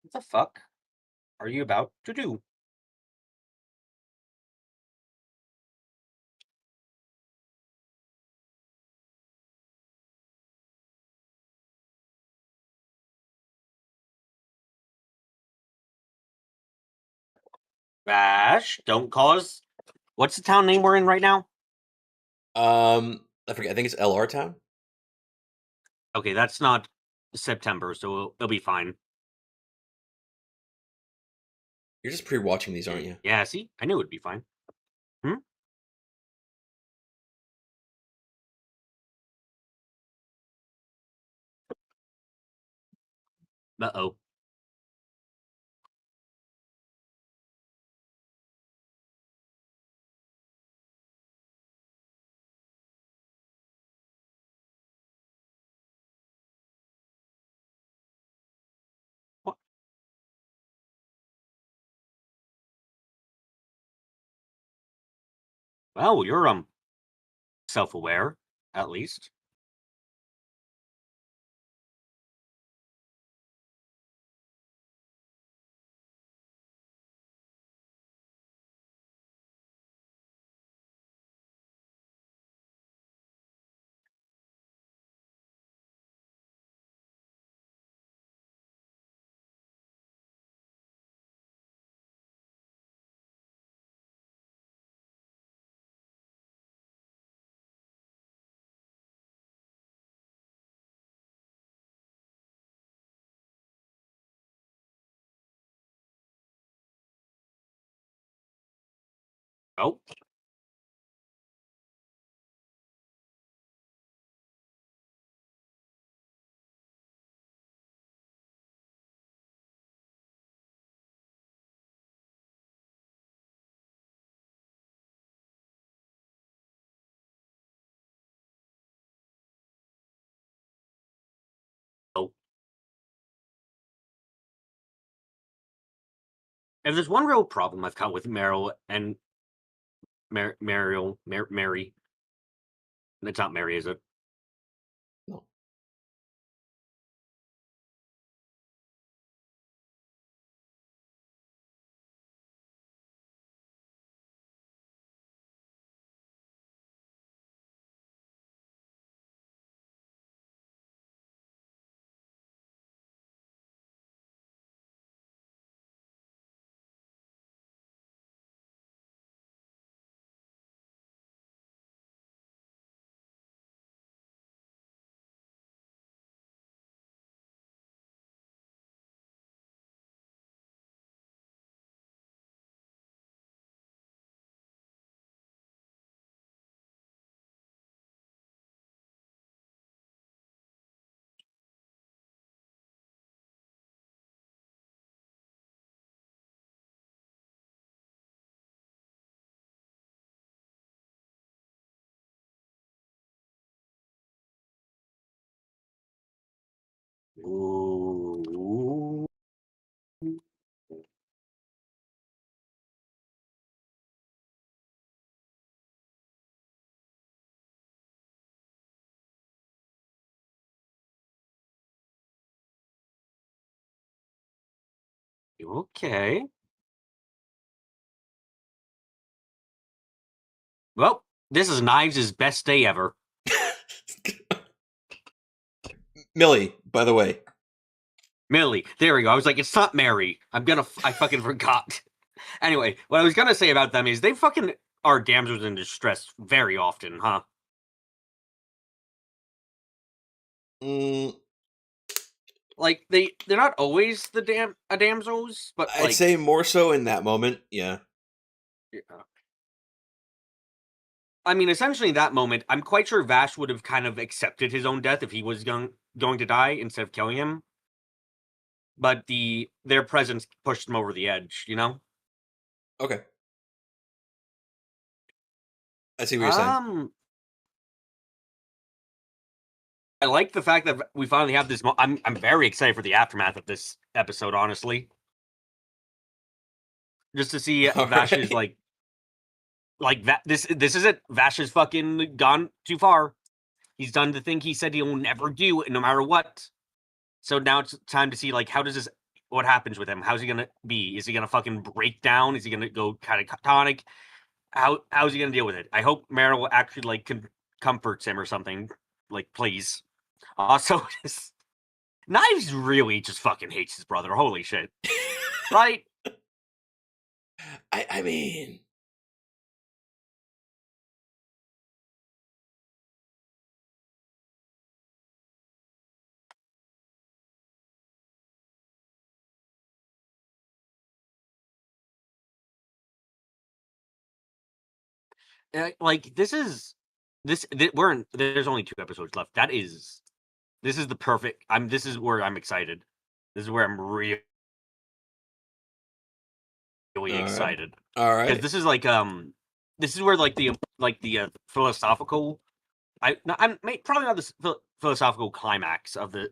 What the fuck are you about to do? Bash, don't cause. What's the town name we're in right now? I forget. I think it's LR Town. Okay, that's not September, so it'll be fine. You're just pre-watching these, aren't you? Yeah, see? I knew it'd be fine. Hmm? Uh-oh. Well, you're self-aware, at least. Oh. Oh. If there's one real problem I've got with Meryl and Mary. It's not Mary, is it? No. Ooh. Okay. Well, this is Knives' best day ever. Millie, by the way. Millie. There we go. I was like, it's not Mary. I fucking forgot. Anyway, what I was gonna say about them is they fucking are damsels in distress very often, huh? Mm, Like they're not always damsels, but I'd like, say more so in that moment. Yeah. yeah. I mean, essentially in that moment, I'm quite sure Vash would have kind of accepted his own death if he was going to die instead of killing him. But their presence pushed him over the edge, you know? Okay. I see what you're saying. Um, I like the fact that we finally have this. I'm very excited for the aftermath of this episode, honestly. Just to see All Vash's right. like that. This is it. Vash has fucking gone too far. He's done the thing he said he'll never do, no matter what. So now it's time to see like how does this. What happens with him? How's he gonna be? Is he gonna fucking break down? Is he gonna go kind of catatonic? How's he gonna deal with it? I hope Meryl actually like comforts him or something. Like, please. Also, Knives really just fucking hates his brother. Holy shit. Right? I mean, Like there's only 2 episodes left. This is the perfect. This is where I'm excited. This is where I'm really all right. excited. All Because right. this is where the philosophical I'm probably not the philosophical climax of the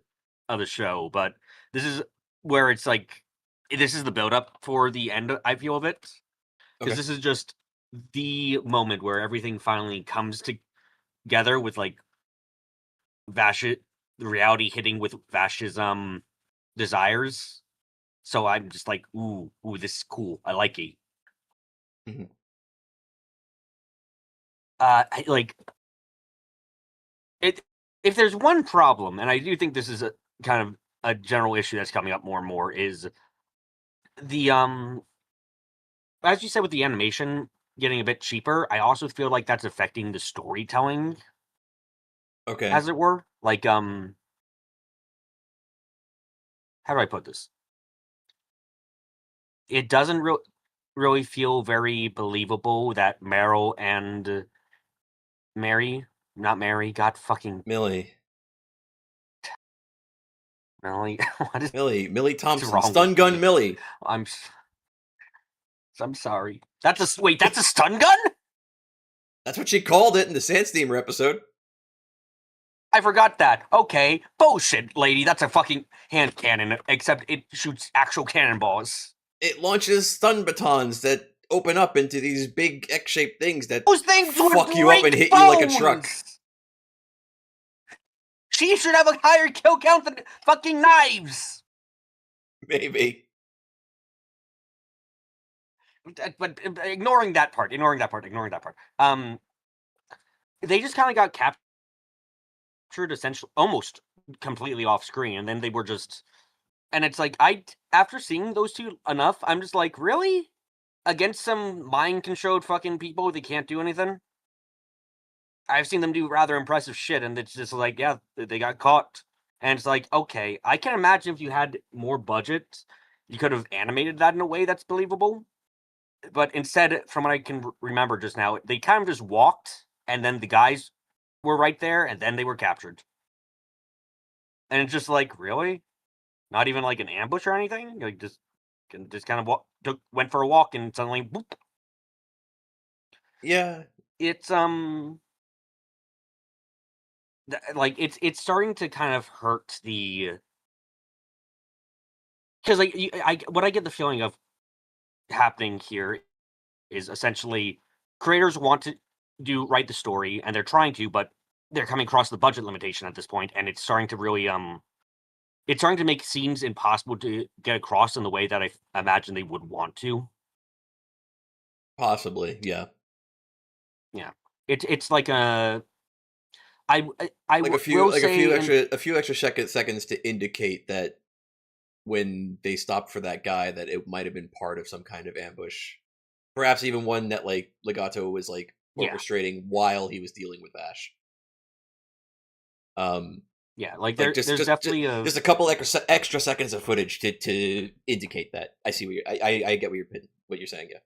show, but this is where it's like this is the build up for the end. I feel of it because Okay. this is just the moment where everything finally comes together with like Vash, the reality hitting with Vash's desires. So I'm just like, ooh, this is cool. I like it. Mhm. Like it. If there's one problem, and I do think this is a kind of a general issue that's coming up more and more, is the as you said with the animation getting a bit cheaper. I also feel like that's affecting the storytelling, Okay. as it were. Like how do I put this? It doesn't really feel very believable that Meryl and Mary, not Mary, God fucking Millie. Melanie. What is Millie Thompson. wrong Stun with gun me? Millie. I'm sorry. Wait. That's a stun gun. That's what she called it in the Sandsteamer episode. I forgot that. Okay, bullshit, lady. That's a fucking hand cannon. Except it shoots actual cannonballs. It launches stun batons that open up into these big X-shaped things that Those things would fuck you up and break hit you like a truck. bones! She should have a higher kill count than fucking knives! Maybe. But ignoring that part. They just kind of got captured essentially, almost completely off screen, and then they were just... And it's like, after seeing those two enough, I'm just like, really? Against some mind-controlled fucking people, they can't do anything? I've seen them do rather impressive shit, and it's just like, yeah, they got caught. And it's like, okay, I can imagine if you had more budget, you could have animated that in a way that's believable. But instead, from what I can remember just now, they kind of just walked, and then the guys were right there, and then they were captured. And it's just like, really? Not even like an ambush or anything? Like just kind of went for a walk, and suddenly, whoop. Yeah. It's like it's starting to kind of hurt the, because like what I get the feeling of happening here is essentially creators want to write the story, and they're trying to, but they're coming across the budget limitation at this point, and it's starting to really it's starting to make scenes impossible to get across in the way that I imagine they would want to. Possibly. Yeah. Yeah, it's like I Like will say, and a few extra seconds to indicate that when they stopped for that guy, that it might have been part of some kind of ambush. Perhaps even one that like Legato was like yeah, orchestrating while he was dealing with Ash. yeah, like Like there's definitely a, just a couple extra seconds of footage to indicate that. I see what I get what you're saying. Yeah.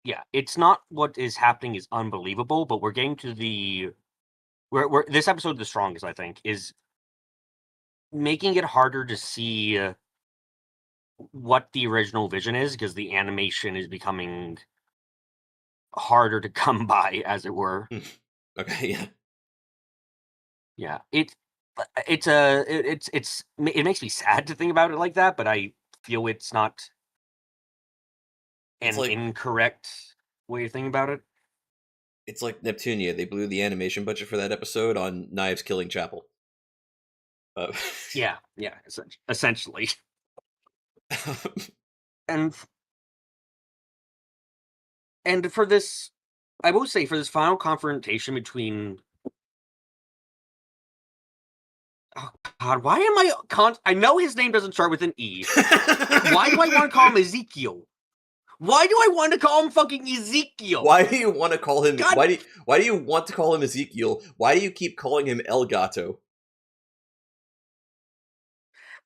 yeah, it's not what is happening is unbelievable, but we're getting to the where this episode the strongest, I think, is making it harder to see what the original vision is, because the animation is becoming harder to come by, as it were. Okay. Yeah. Yeah, it makes me sad to think about it like that, but I feel it's not It's an like incorrect way of thinking about it. it's like Neptunia. They blew the animation budget for that episode on Knives killing Chapel. Uh, Yeah, essentially. And for this, I will say, for this final confrontation between, oh God, why am I know his name doesn't start with an E. Why do I want to call him Ezekiel? Why do I want to call him fucking Ezekiel? Why do you want to call him? God, Why do you want to call him Ezekiel? Why do you keep calling him El Gato?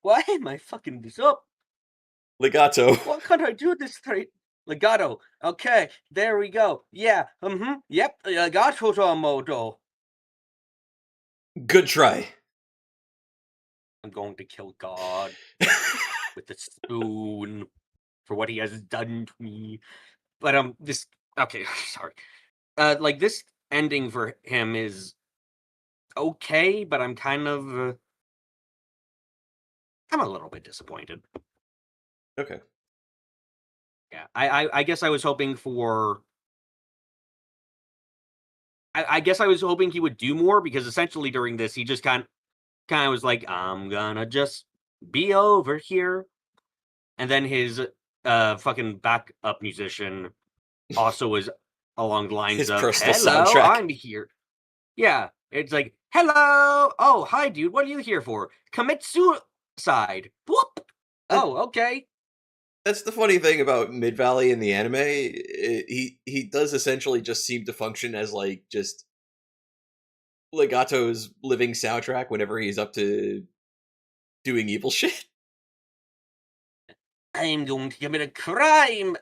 why am I fucking this up? Legato. Why can't I do this straight? Legato. Okay, there we go. Yeah. Yep. Legato modo. Good try. I'm going to kill God with a spoon for what he has done to me. But this. Okay, sorry. Like this ending for him is okay, but I'm kind of I'm a little bit disappointed. Okay. Yeah, I guess I was hoping for. I guess I was hoping he would do more because essentially during this he just kind of was like, I'm gonna just be over here, and then his fucking backup musician also was along the lines His of, personal "Hello, soundtrack. I'm here." Yeah, it's like, "Hello, oh hi, dude, what are you here for? Commit suicide." Whoop. That, Oh, okay. that's the funny thing about Mid Valley in the anime. He does essentially just seem to function as like just Legato's living soundtrack whenever he's up to doing evil shit. I'm going to commit a crime,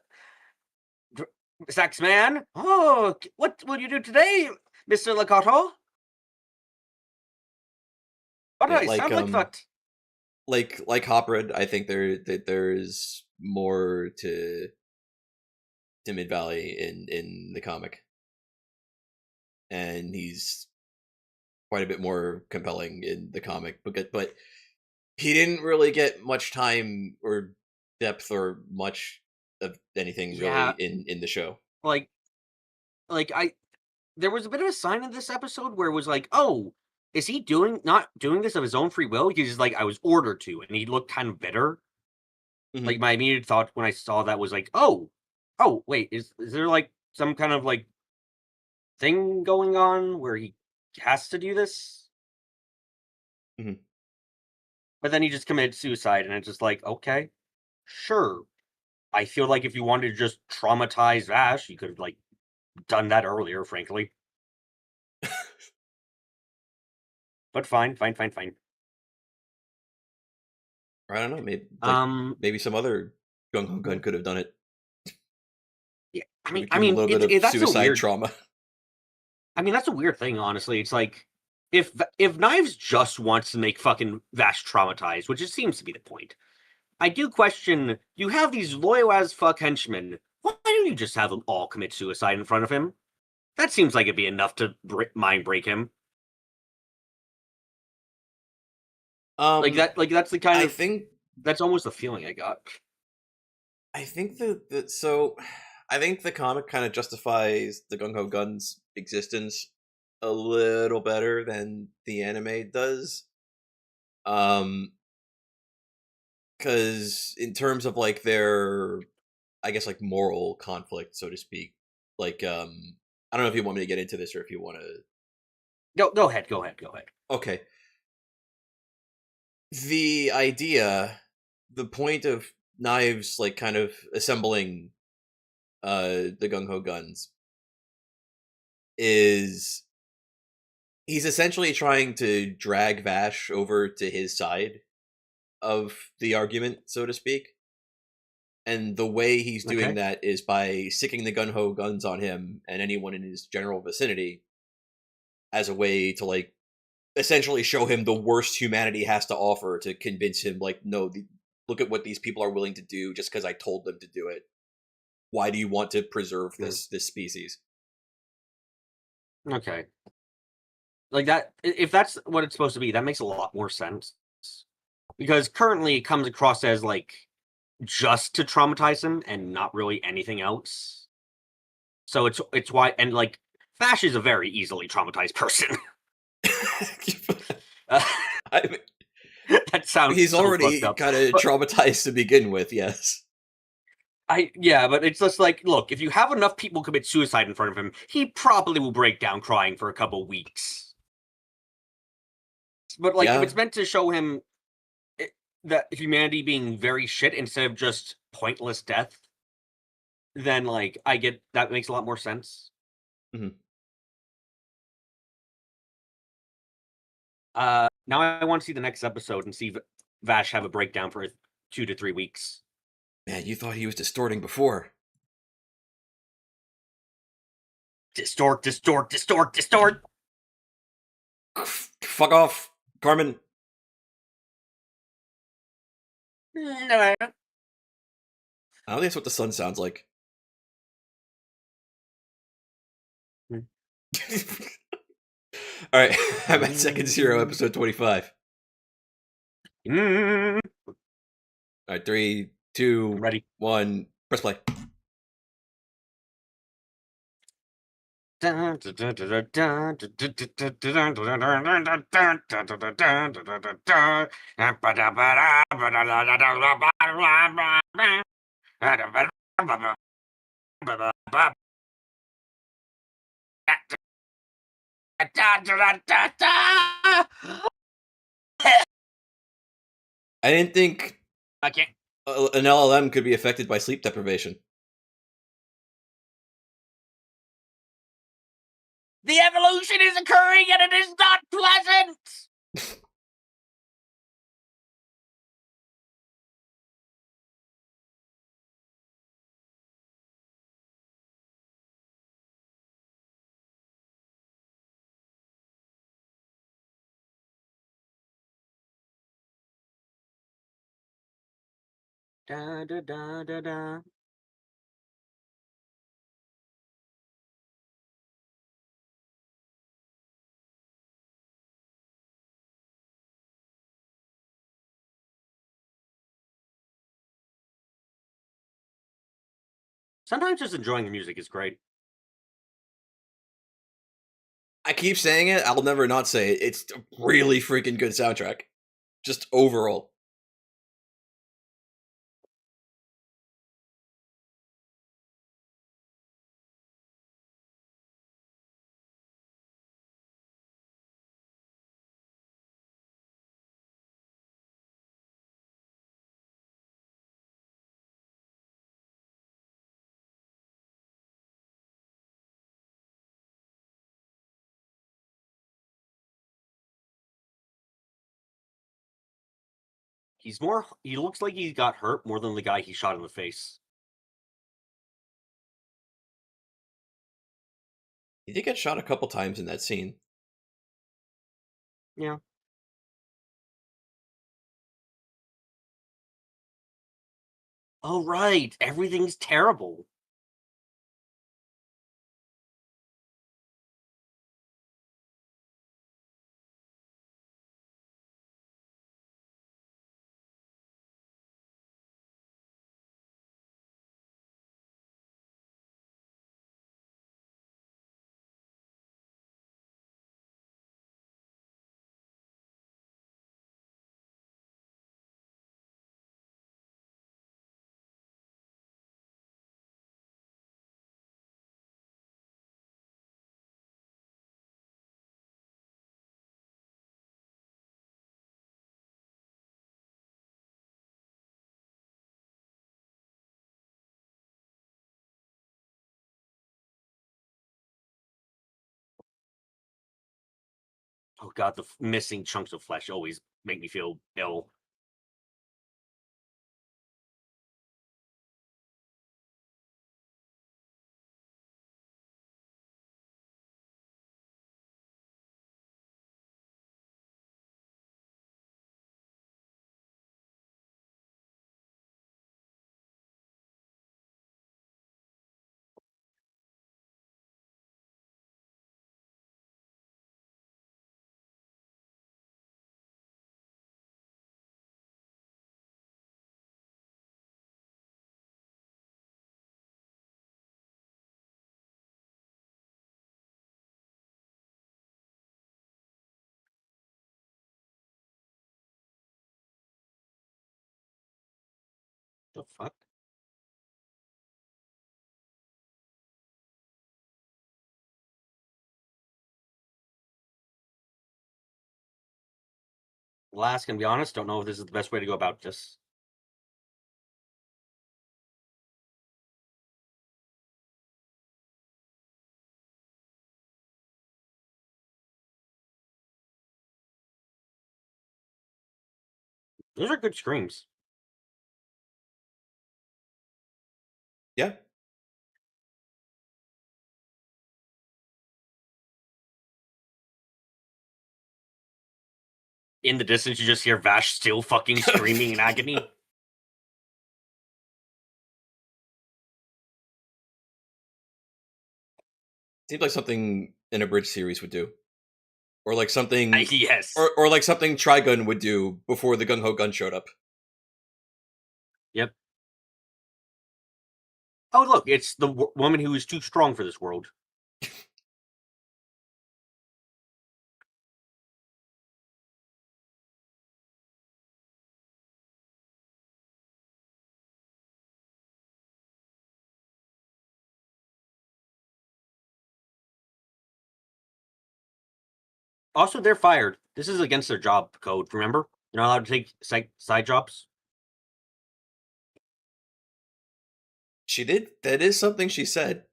Sax man. Oh, what will you do today, Mister Lakato? What do Yeah, I sound like that? like Hopred, I think there's more to Mid Valley in the comic, and he's quite a bit more compelling in the comic. But he didn't really get much time or depth or much of anything really Yeah, in the show. like I there was a bit of a sign in this episode where it was like, oh, is he not doing this of his own free will? He's like, I was ordered to, and he looked kind of bitter. Like Hmm. my immediate thought when I saw that was like, oh, wait, is there like some kind of like thing going on where he has to do this? Hmm. But then he just committed suicide, and it's just like, okay, sure. I feel like if you wanted to just traumatize Vash, you could have like done that earlier, frankly. But fine, fine, fine, fine. I don't know. Um, Maybe some other gung ho gun could have done it. yeah, Give him a little bit of that's a suicide weird. trauma. I mean, that's a weird thing, honestly. It's like if Knives just wants to make fucking Vash traumatized, which it seems to be the point. I do question. You have these loyal as fuck henchmen. Why don't you just have them all commit suicide in front of him? That seems like it'd be enough to mind break him. Like Um, that. Like that's the kind I of. think That's almost the feeling I got. I think that so I think the comic kind of justifies the gung ho gun's existence a little better than the anime does. Um, because in terms of like their, I guess like moral conflict, so to speak, like I don't know if you want me to get into this or if you want to. Go ahead. Go ahead. Go ahead. Okay, the idea, the point of Knives like kind of assembling the gung ho guns is he's essentially trying to drag Vash over to his side of the argument, so to speak. And the way he's doing Okay. that is by sicking the gun ho guns on him and anyone in his general vicinity as a way to like essentially show him the worst humanity has to offer to convince him like no, look at what these people are willing to do just because I told them to do it. Why do you want to preserve Mm, this species? okay. Like that. If that's what it's supposed to be, that makes a lot more sense. Because currently it comes across as like just to traumatize him and not really anything else. So it's why and like Fash is a very easily traumatized person. uh, I mean, that sounds he's so fucked already up. kind of But traumatized to begin with, yes. but it's just like, look, if you have enough people commit suicide in front of him, he probably will break down crying for a couple weeks. But like, if Yeah. it's meant to show him that humanity being very shit instead of just pointless death, then like I get that makes a lot more sense. Mhm. Now I want to see the next episode and see Vash have a breakdown for 2 to 3 weeks. Man, you thought he was distorting before. Distort, distort, distort, distort. Fuck off, Carmen. No. I don't think that's what the sun sounds like. All right, I'm at Second Zero, episode 25. I'm All right, three, two, ready. one. Press play. I didn't think I can't. an LLM could be affected by sleep deprivation. The evolution is occurring and it is not pleasant! Da, da, da, da, da. Sometimes just enjoying the music is great. I keep saying it, I'll never not say it. It's a really freaking good soundtrack. Just overall. He looks like he got hurt more than the guy he shot in the face. He did get shot a couple times in that scene. Yeah. Oh, right. Everything's terrible. Oh god, the missing chunks of flesh always make me feel ill. The fuck? Last, gonna be honest, don't know if this is the best way to go about this. Those are good screams. Yeah. In the distance, you just hear Vash still fucking screaming in agony. Seems like something an abridged series would do. Or like something Yes. or like something Trigun would do before the Gung Ho Gun showed up. Yep. Oh, look, it's the woman who is too strong for this world. Also, they're fired. This is against their job code, remember? You're not allowed to take side jobs. She did. That is something she said.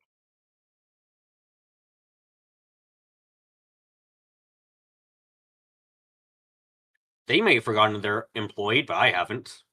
They may have forgotten they're employed, but I haven't.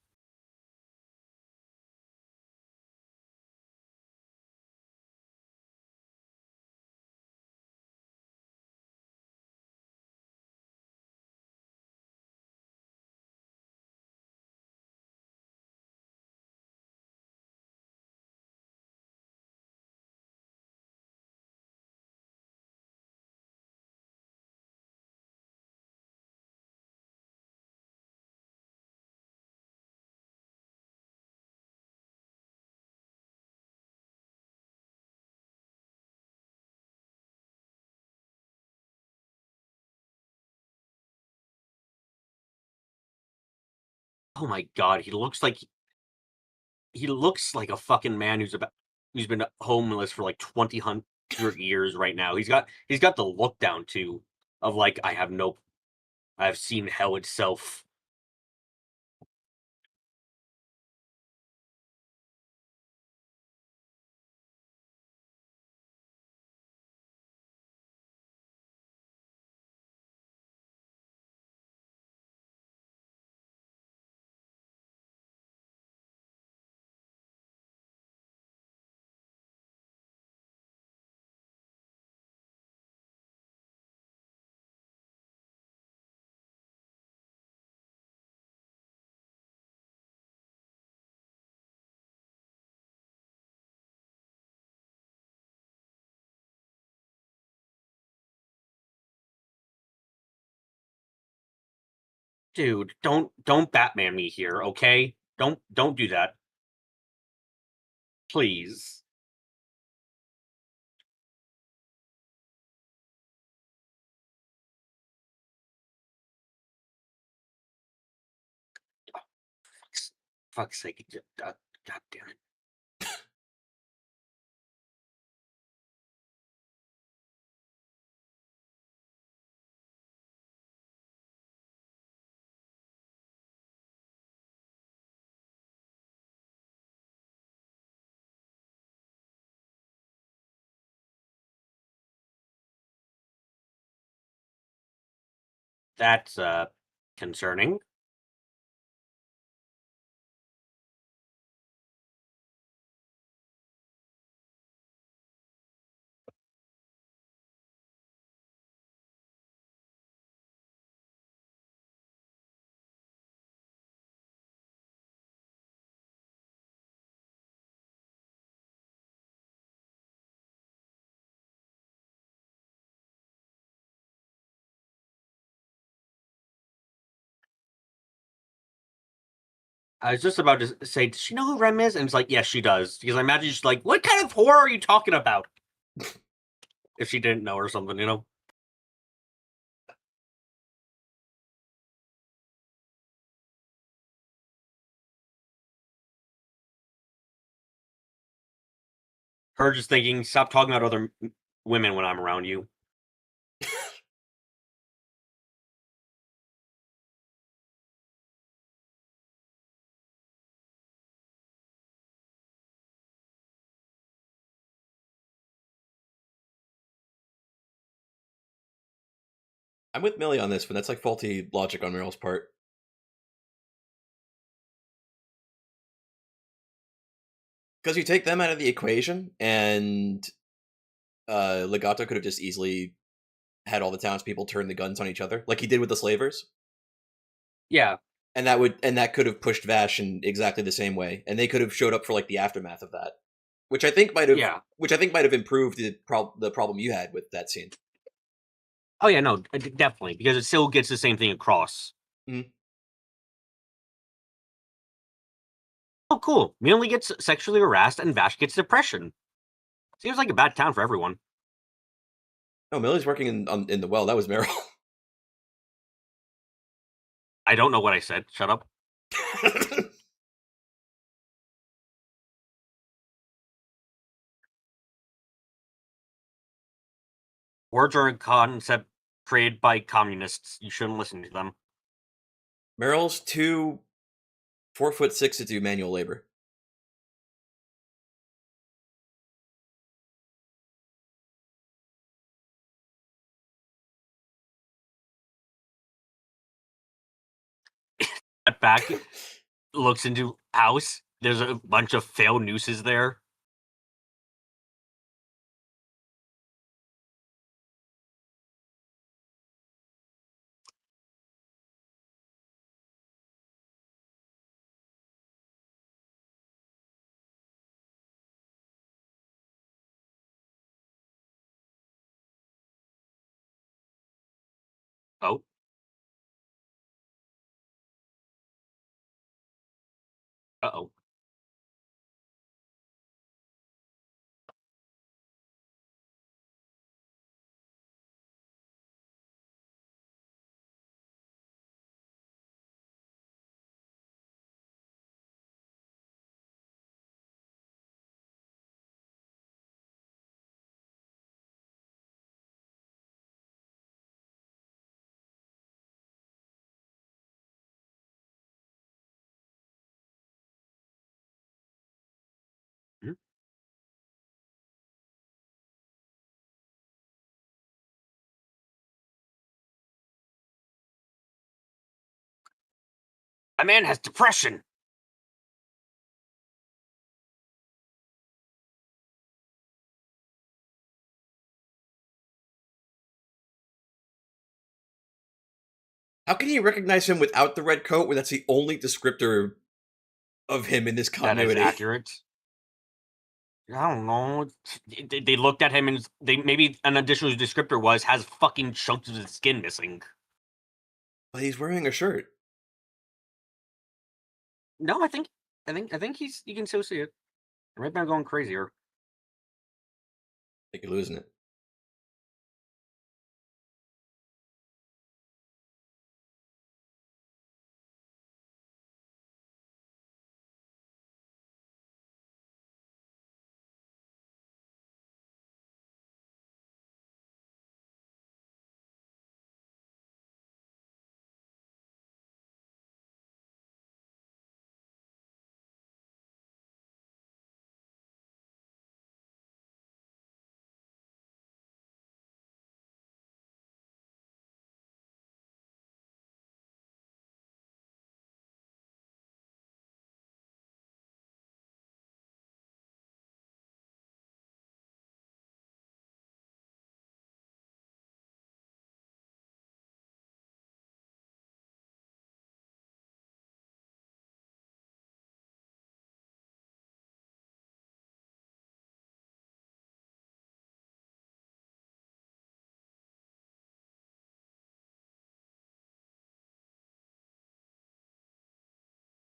Oh my god, he looks like a fucking man who's been homeless for like 200 years right now. He's got the look down too of like I have seen hell itself. Dude, don't Batman me here, okay? Don't do that. Please. Fuck's sake. God damn it. That's concerning. I was just about to say, does she know who Rem is? And it's like, yes, she does. Because I imagine she's like, what kind of horror are you talking about? If she didn't know or something, you know? Her just thinking, stop talking about other women when I'm around you. I'm with Millie on this one. That's like faulty logic on Meryl's part. Because you take them out of the equation, and Legato could have just easily had all the townspeople turn the guns on each other, like he did with the slavers. Yeah. And that could have pushed Vash in exactly the same way, and they could have showed up for like the aftermath of that, which I think might have improved the problem you had with that scene. Oh yeah, no, definitely, because it still gets the same thing across. Mm-hmm. Oh, cool. Millie gets sexually harassed and Vash gets depression. Seems like a bad town for everyone. No, Millie's working in the well. That was Meryl. I don't know what I said. Shut up. Words are a concept created by communists. You shouldn't listen to them. Meryl's too 4'6" to do manual labor. Back looks into house. There's a bunch of failed nooses there. Oh. Uh-oh. Hmm? A man has depression. How can you recognize him without the red coat when that's the only descriptor of him in this That is continuity? accurate. I don't know. They looked at him and they maybe an additional descriptor was has fucking chunks of his skin missing. But he's wearing a shirt. No, I think he's. You can still see it. Right now, going crazier. I think you're losing it.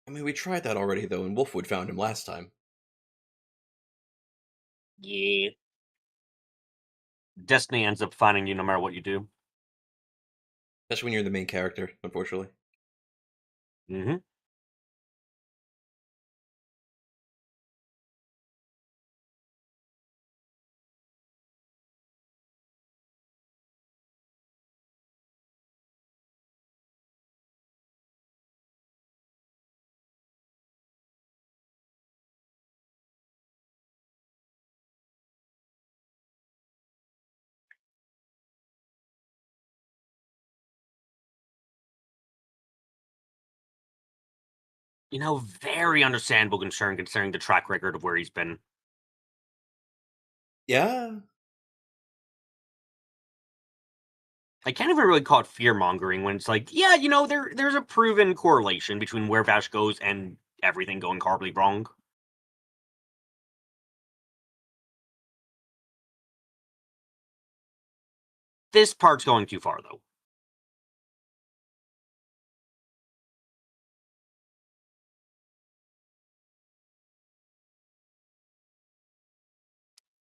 I mean, we tried that already, though, and Wolfwood found him last time. Yeah. Destiny ends up finding you no matter what you do. Especially when you're the main character, unfortunately. Mm-hmm. You know, very understandable concern considering the track record of where he's been. Yeah. I can't even really call it fear mongering when it's like, yeah, you know, there's a proven correlation between where Vash goes and everything going horribly wrong. This part's going too far, though.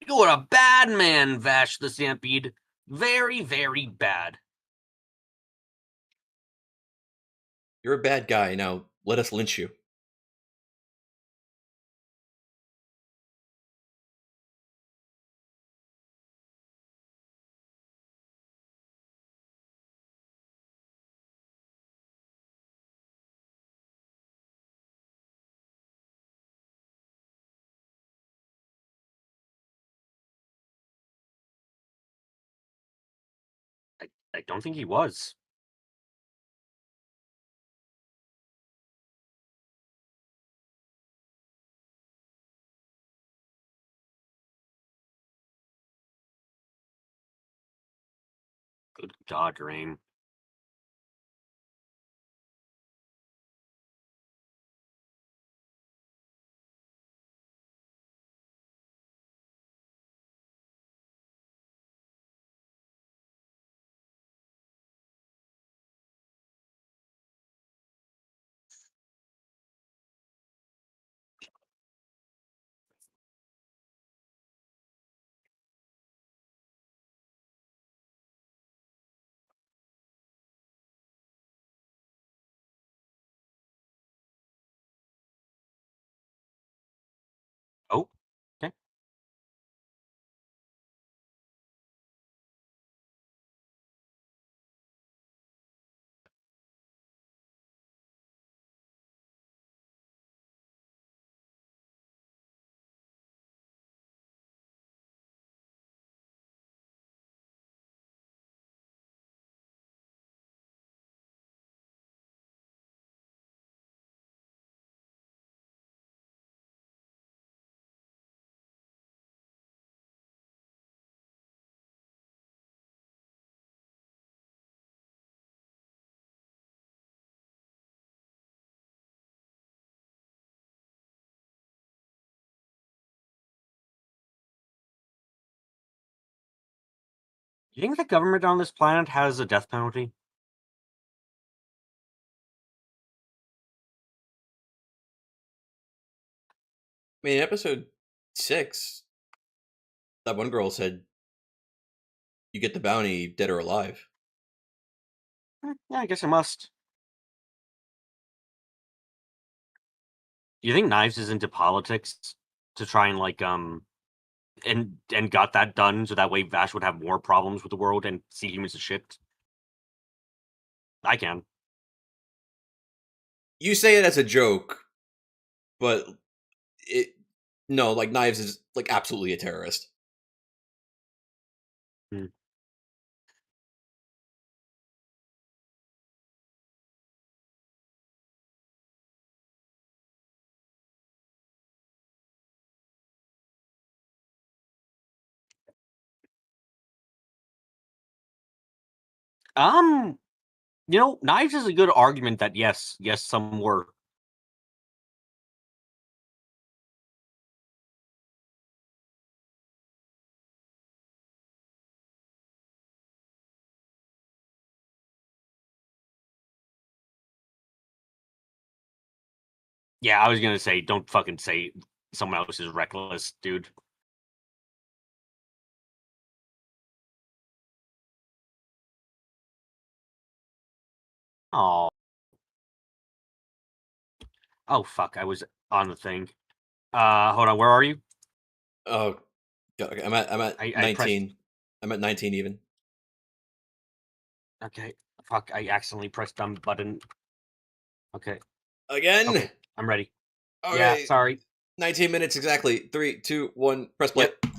You're a bad man, Vash the Stampede. Very, very bad. You're a bad guy. Now let us lynch you. I don't think he was. Good God, Rain. Oh, okay. You think the government on this planet has a death penalty? I mean, in episode 6, that one girl said, "You get the bounty, dead or alive." Yeah, I guess I must. Do you think Knives is into politics to try and and got that done so that way Vash would have more problems with the world and see humans as shit? I can. You say it as a joke, but it no, like Knives is like absolutely a terrorist. Hmm. Um, Knives is a good argument that yes, some were. Yeah, I was gonna say, don't fucking say someone else is reckless, dude. Oh, oh fuck! I was on the thing. Hold on. Where are you? Oh, okay, I'm at I pressed. 19. I'm at 19 even. Okay, fuck! I accidentally pressed dumb button. Okay, Again. okay, I'm ready. Yeah, Okay, sorry. 19 minutes exactly. 3, 2, 1. Press play. Yep.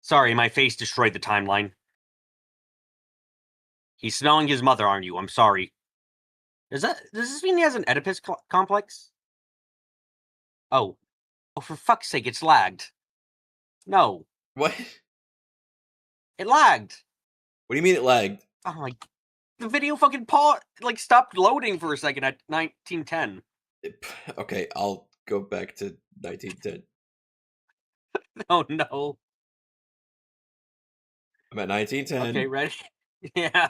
Sorry, my face destroyed the timeline. He's smelling his mother, aren't you? I'm sorry. Does this mean he has an Oedipus complex? Oh, for fuck's sake, it's lagged. No, What? it lagged. What do you mean it lagged? Oh my, the video fucking stopped loading for a second at 1910. Okay, I'll go back to 1910. Oh no. I'm at 1910. Okay, ready? Yeah,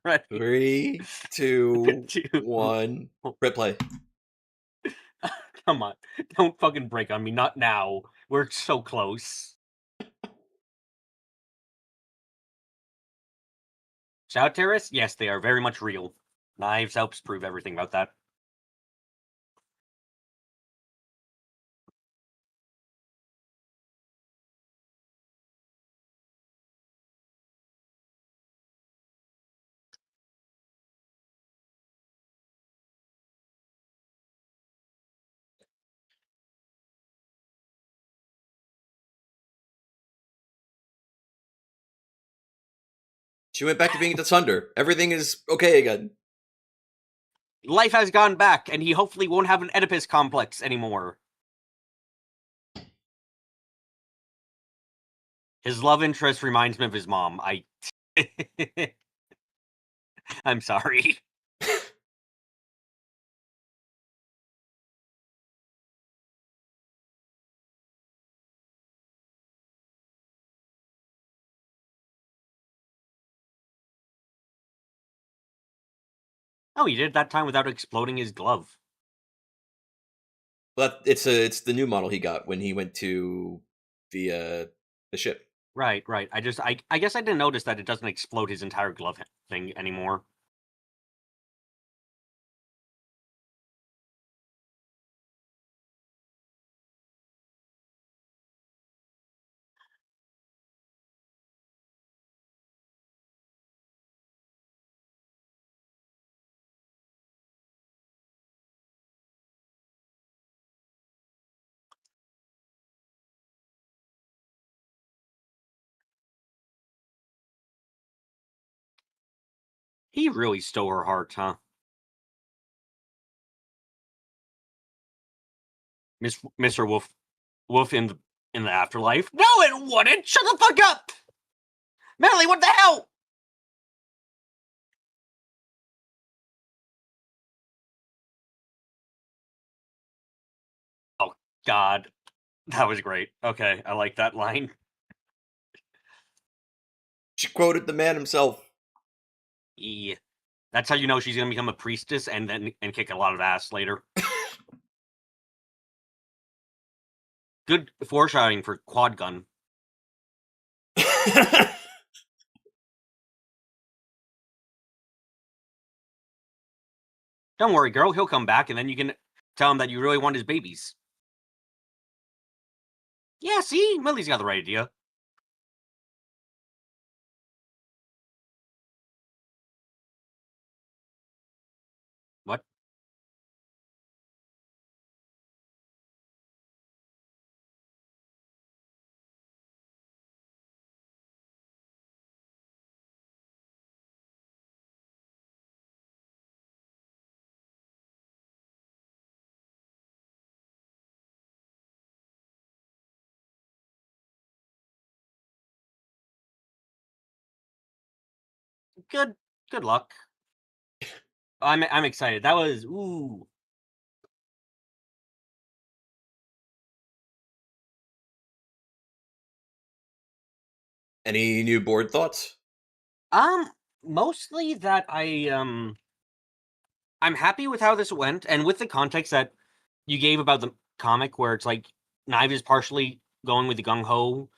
ready. 3, 2, Two. 1. Press play. Come on. Don't fucking break on me. Not now. We're so close. Shout terrorists? Yes, they are very much real. Knives helps prove everything about that. She went back to being the Thunder. Everything is okay again. Life has gone back, and he hopefully won't have an Oedipus complex anymore. His love interest reminds me of his mom. I'm sorry. Oh, he did it that time without exploding his glove. But it's the new model he got when he went to the ship. Right. I guess I didn't notice that it doesn't explode his entire glove thing anymore. He really stole her heart, huh? Mr. Wolf in the afterlife? No, it wouldn't! Shut the fuck up! Melly, what the hell? Oh, God. That was great. Okay, I like that line. She quoted the man himself. Yeah. That's how you know she's gonna become a priestess and kick a lot of ass later. Good foreshadowing for Quad Gun. Don't worry, girl. He'll come back, and then you can tell him that you really want his babies. Yeah, see? Millie's got the right idea. What? Good luck. I'm excited. That was ooh. Any new board thoughts? Mostly that I'm happy with how this went, and with the context that you gave about the comic, where it's like Knive is partially going with the gung ho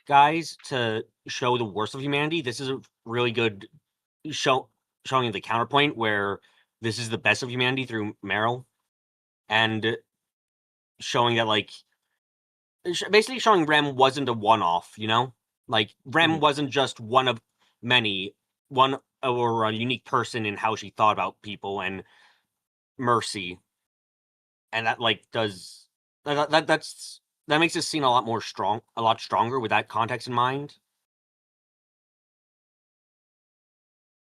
guys to show the worst of humanity. This is a really good showing the counterpoint where this is the best of humanity through Meryl, and showing that like basically showing Rem wasn't a one-off, you know? Like Rem wasn't just one of many, one or a unique person in how she thought about people and mercy. And that like does that makes this scene a lot stronger with that context in mind.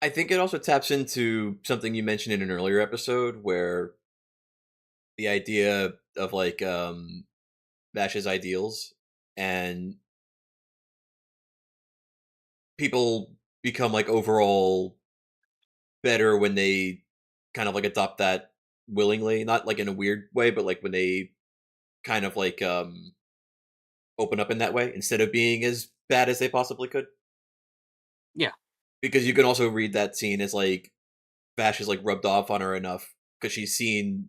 I think it also taps into something you mentioned in an earlier episode where the idea of like Vash's ideals and people become like overall better when they kind of like adopt that willingly, not like in a weird way, but like when they kind of like open up in that way instead of being as bad as they possibly could. Yeah. Because you can also read that scene as like Vash is like rubbed off on her enough because she's seen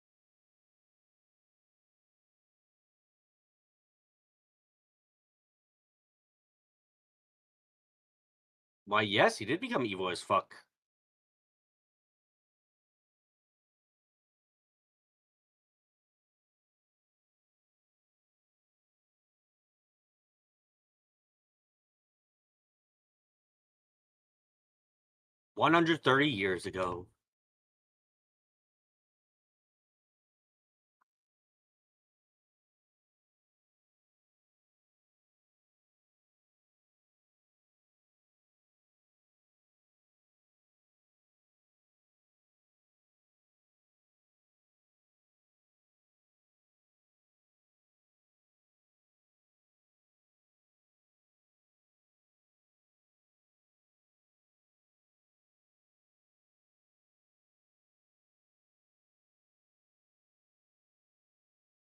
Why, yes, he did become evil as fuck. $130 years ago.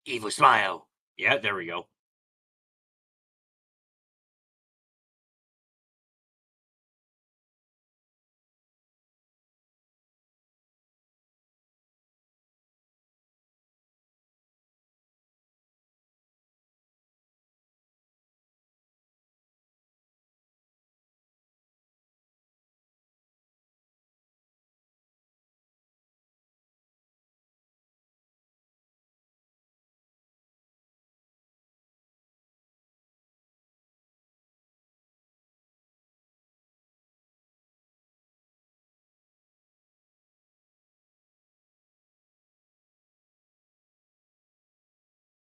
Evil smile. Yeah, there we go.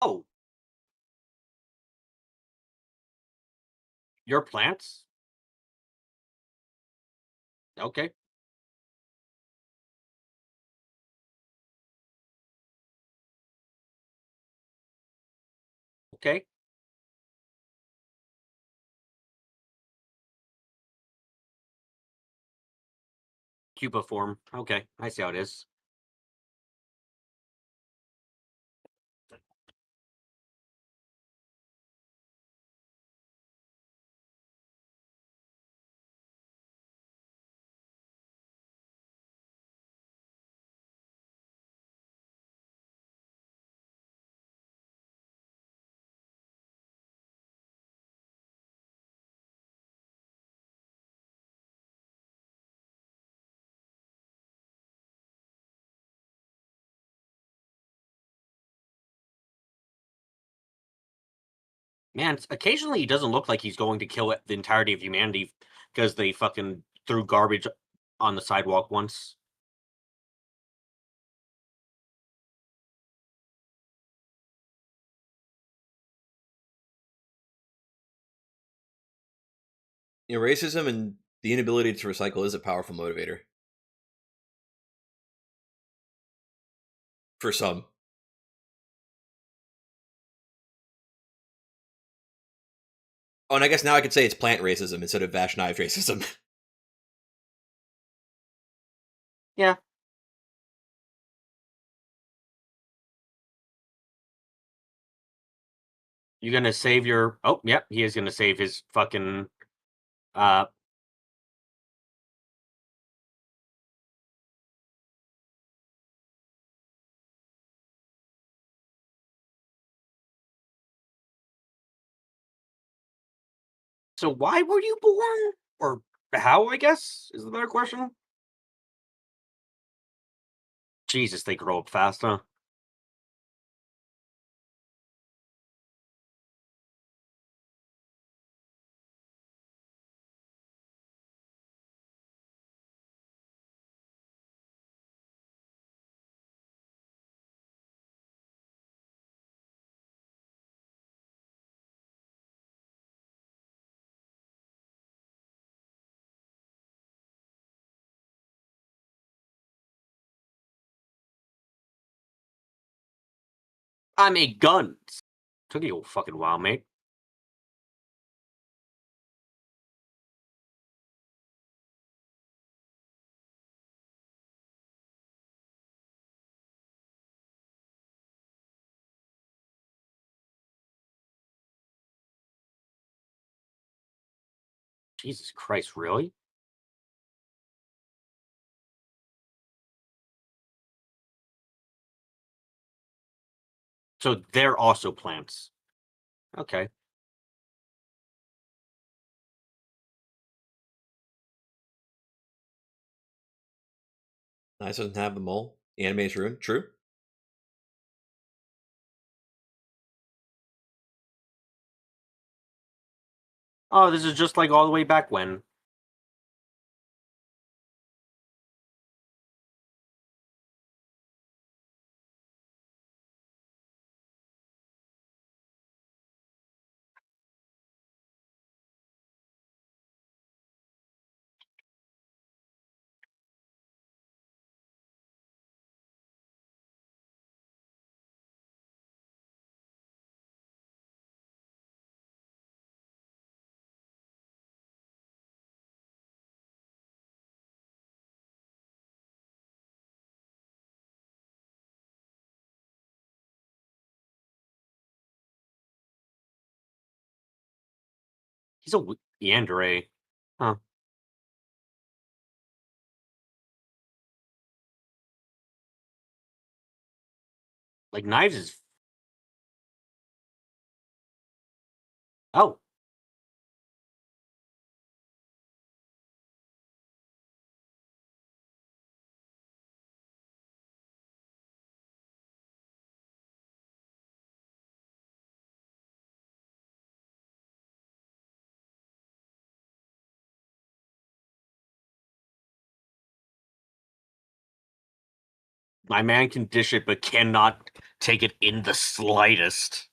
Oh, your plants? Okay. Okay. Cubiform. Okay, I see how it is. Man, occasionally he doesn't look like he's going to kill the entirety of humanity because they fucking threw garbage on the sidewalk once. You know, racism and the inability to recycle is a powerful motivator for some. Oh, and I guess now I could say it's plant racism instead of Vash knife racism. Yeah. You gonna save your... Oh, yep, he is gonna save his fucking... Uh... So why were you born? Or how, I guess, is the better question? Jesus, they grow up fast, huh? I made guns. Took you a fucking while, mate. Jesus Christ, really? So they're also plants. Okay. Nice doesn't have the mole. The anime is ruined. True. Oh, this is just like all the way back when. He's a yandere. Huh. Like, Knives is... Oh. My man can dish it, but cannot take it in the slightest.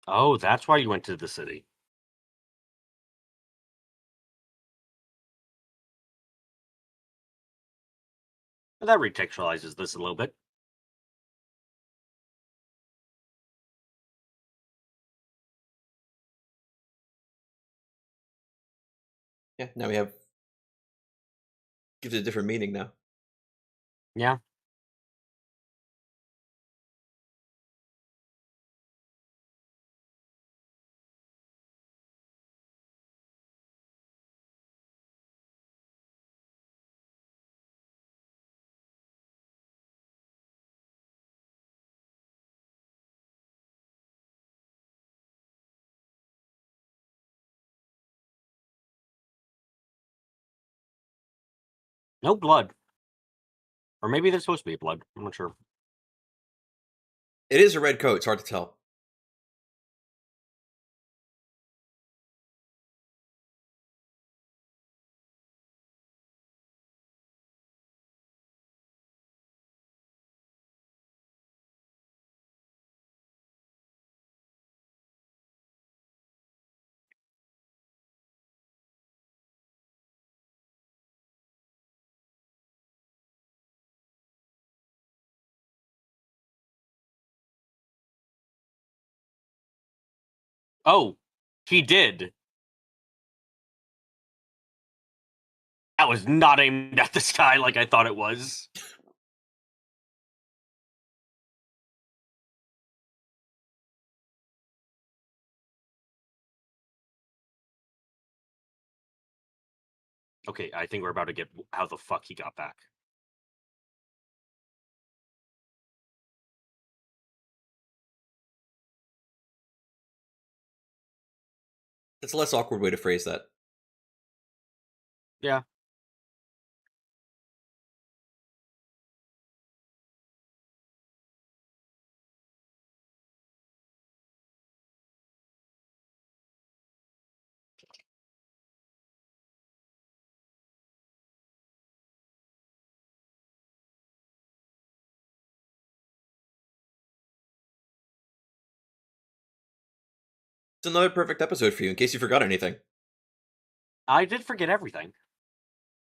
Oh, that's why you went to the city. That retextualizes this a little bit. Yeah, now we have... Gives it a different meaning now. Yeah. No blood. Or maybe there's supposed to be blood. I'm not sure. It is a red coat. It's hard to tell. Oh, he did. That was not aimed at the sky like I thought it was. Okay, I think we're about to get how the fuck he got back. It's a less awkward way to phrase that. Yeah. It's another perfect episode for you, in case you forgot anything. I did forget everything.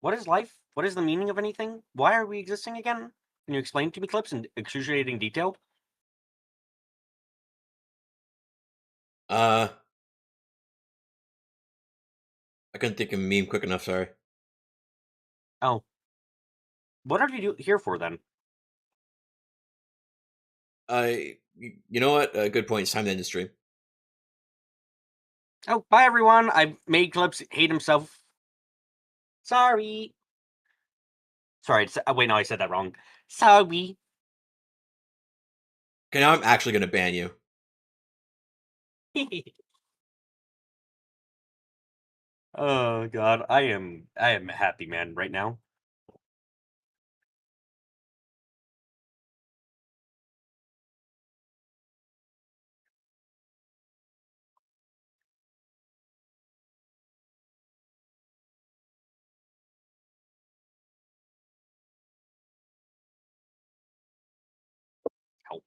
What is life? What is the meaning of anything? Why are we existing again? Can you explain to me, Clips, in excruciating detail? I couldn't think of a meme quick enough. Sorry. Oh. What are you here for, then? You know what? Good point. It's time to end the stream. Oh, bye, everyone. I made Clips hate himself. Sorry. Sorry. Wait, no, I said that wrong. Sorry. Okay, now I'm actually gonna ban you. Oh God, I am a happy man right now. Oh.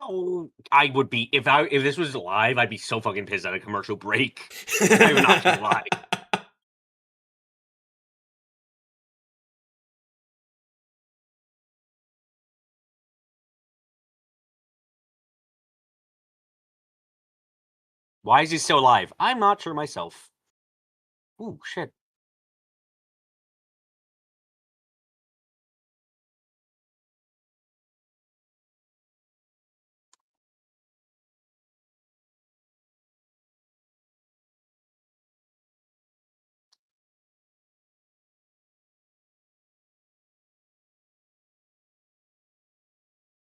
Oh, I would be if this was live, I'd be so fucking pissed at a commercial break. I'm not gonna lie. Why is he still alive? I'm not sure myself. Ooh, shit.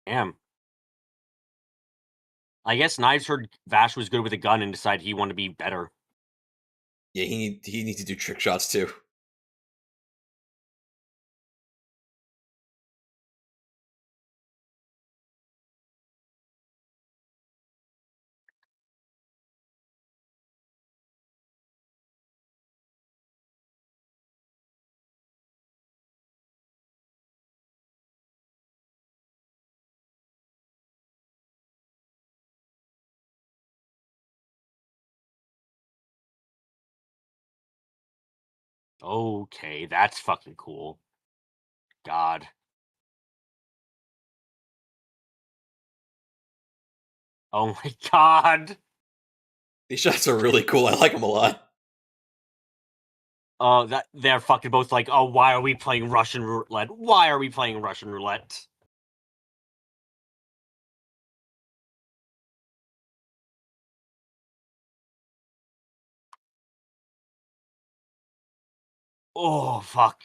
Damn. I guess Knives heard Vash was good with a gun and decided he wanted to be better. Yeah, he needs to do trick shots too. Okay, that's fucking cool. God. Oh my God. These shots are really cool. I like them a lot. That they're fucking both like, oh, why are we playing Russian roulette? Why are we playing Russian roulette? Oh, fuck.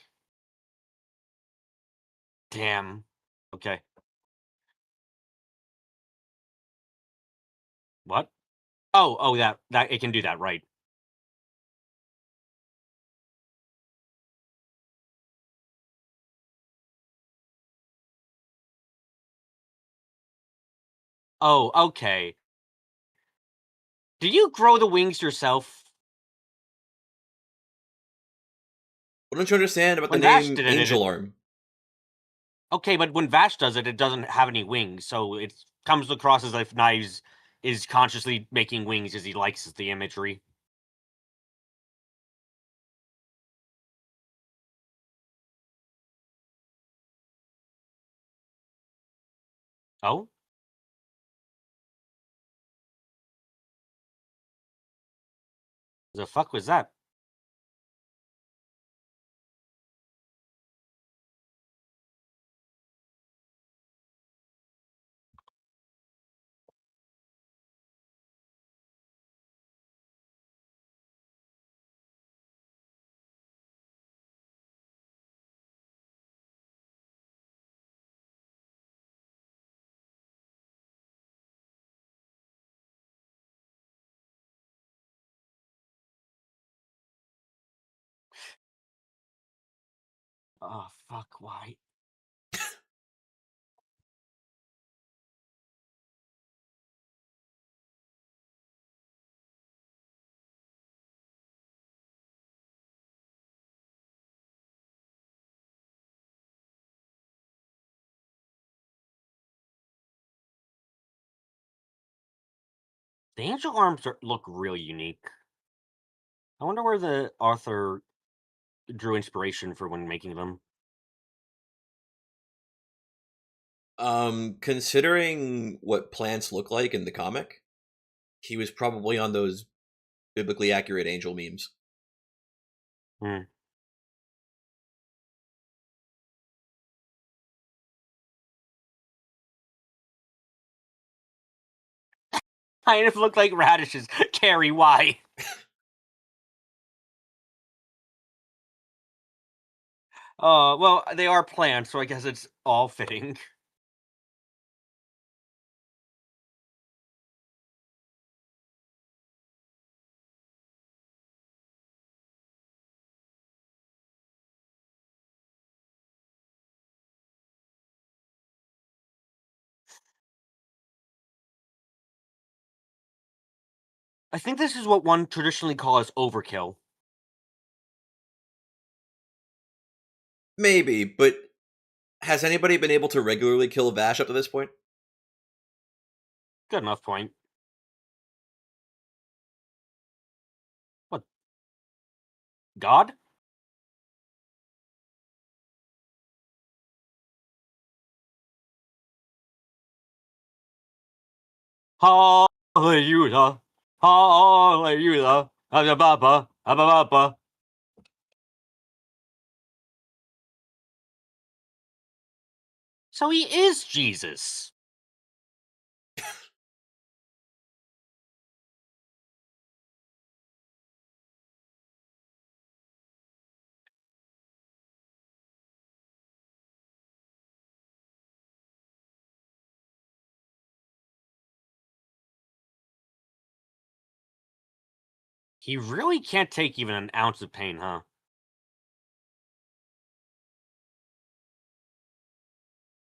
Damn. Okay. What? Oh, that it can do that, right? Oh, okay. Do you grow the wings yourself? What don't you understand about the When Vash name did Angel Arm? okay, but when Vash does it, it doesn't have any wings, so it comes across as if Knives is consciously making wings as he likes the imagery. Oh? The fuck was that? Oh, fuck, why? The angel arms look really unique. I wonder where the author drew inspiration for when making them. Considering what plants look like in the comic, he was probably on those biblically accurate angel memes. Hmm. Kind of look like radishes. Carrie, why? Well, they are plants, so I guess it's all fitting. I think this is what one traditionally calls overkill. Maybe, but has anybody been able to regularly kill Vash up to this point? Good enough point. What? God? Hallelujah. Hallelujah. Abba, abba. So he is Jesus. He really can't take even an ounce of pain, huh?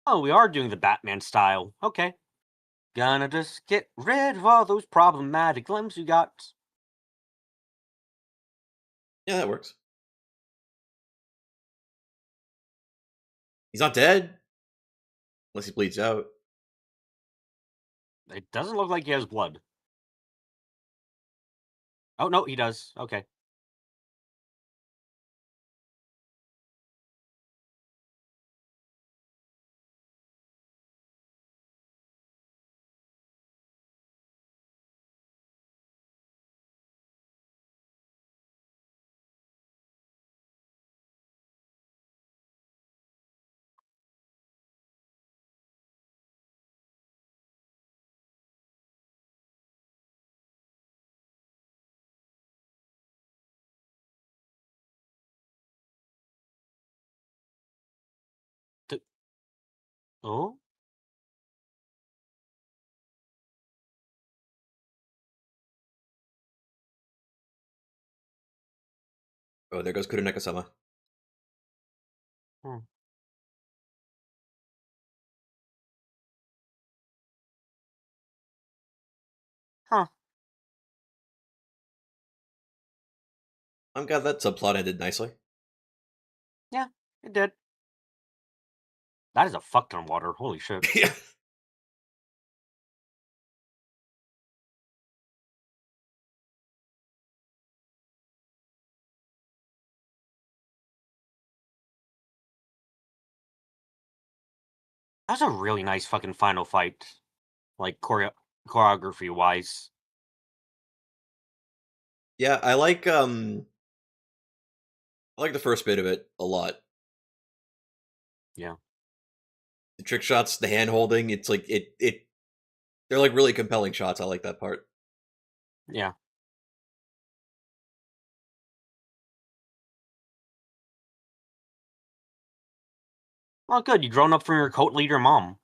Oh, we are doing the Batman style. Okay. Gonna just get rid of all those problematic limbs you got. Yeah, that works. He's not dead. Unless he bleeds out. It doesn't look like he has blood. Oh, no, he does. Okay. Oh? Oh, there goes Kuroneko-sama. Hmm. Huh. I'm glad that subplot ended nicely. Yeah, it did. That is a fuck ton of water. Holy shit. Yeah. That was a really nice fucking final fight. Like, choreography wise. Yeah, I like the first bit of it a lot. Yeah. The trick shots, the hand holding, it's like they're like really compelling shots. I like that part. Yeah. Well, good. You grown up from your cult leader mom.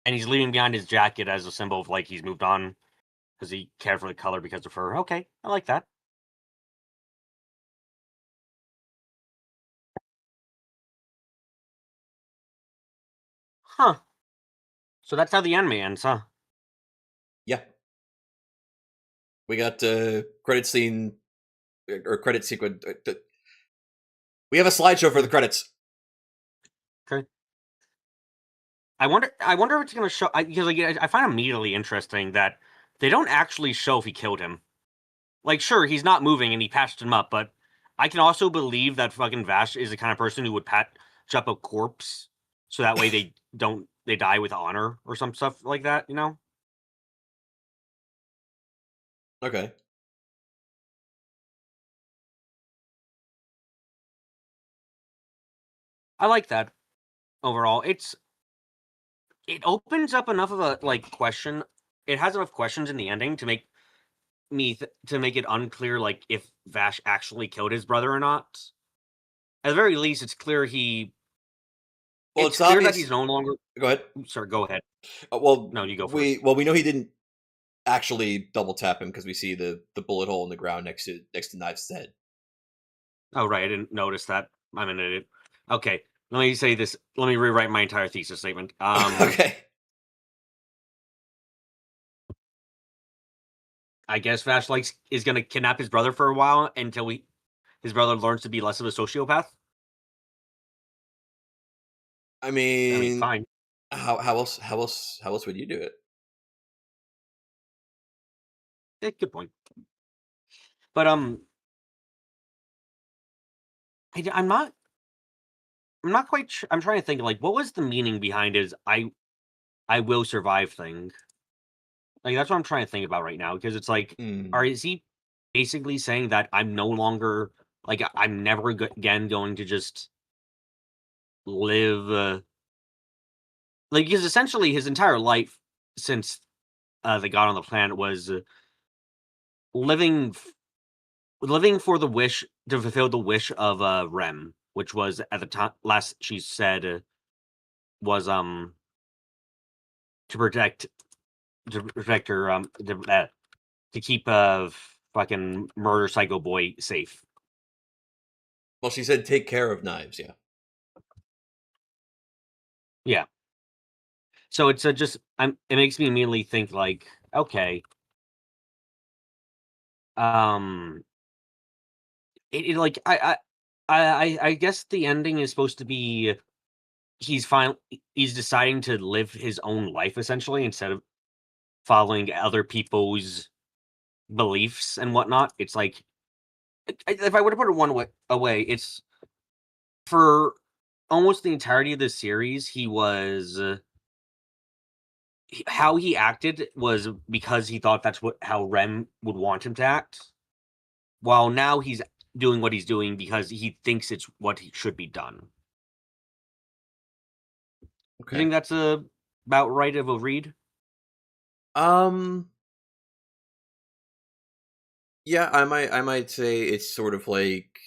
And he's leaving behind his jacket as a symbol of, like, he's moved on. because he cared for the color because of her. Okay, I like that. Huh. So that's how the anime ends, huh? Yeah. We got credit scene or credit sequence. We have a slideshow for the credits. Okay. I wonder if it's gonna show because like I find immediately interesting that they don't actually show if he killed him. Like, sure, he's not moving and he patched him up, but I can also believe that fucking Vash is the kind of person who would patch up a corpse so that way they die with honor or some stuff like that, you know? Okay. I like that overall. It opens up enough of a like question. It has enough questions in the ending to make to make it unclear like if Vash actually killed his brother or not. At the very least, it's clear Well, it's it's clear that obvious. he's no longer. Go ahead. Sorry, go ahead. Well, No, you go we first. we know he didn't actually double tap him because we see the bullet hole in the ground next to Knives' head. Oh, right. I didn't notice that. I'm an idiot. Okay. Let me say this. Let me rewrite my entire thesis statement. Okay. I guess Vash is going to kidnap his brother for a while until his brother learns to be less of a sociopath. I I mean, mean, fine. how else would you do it? Good point. But I'm not. I'm not quite sure. I'm trying to think. Like, what was the meaning behind his "I will survive" thing? Like, that's what I'm trying to think about right now because it's like, Hmm. is he basically saying that I'm no longer like I'm never again going to just live like because essentially his entire life since they got on the planet was living living for the wish to fulfill the wish of Rem, which was at the time last she said was to protect her to keep fucking murder psycho boy safe. Well, she said take care of Knives. Yeah. Yeah. So it's just it makes me immediately think like, okay, um, like I guess the ending is supposed to be he's deciding to live his own life essentially instead of following other people's beliefs and whatnot. It's like if I were to put it away, it's for almost the entirety of the series. He was how he acted was because he thought that's how Rem would want him to act. While now he's doing what he's doing because he thinks it's what should be done. You Okay. think that's about right of a read? Um. Yeah, I might say it's sort of like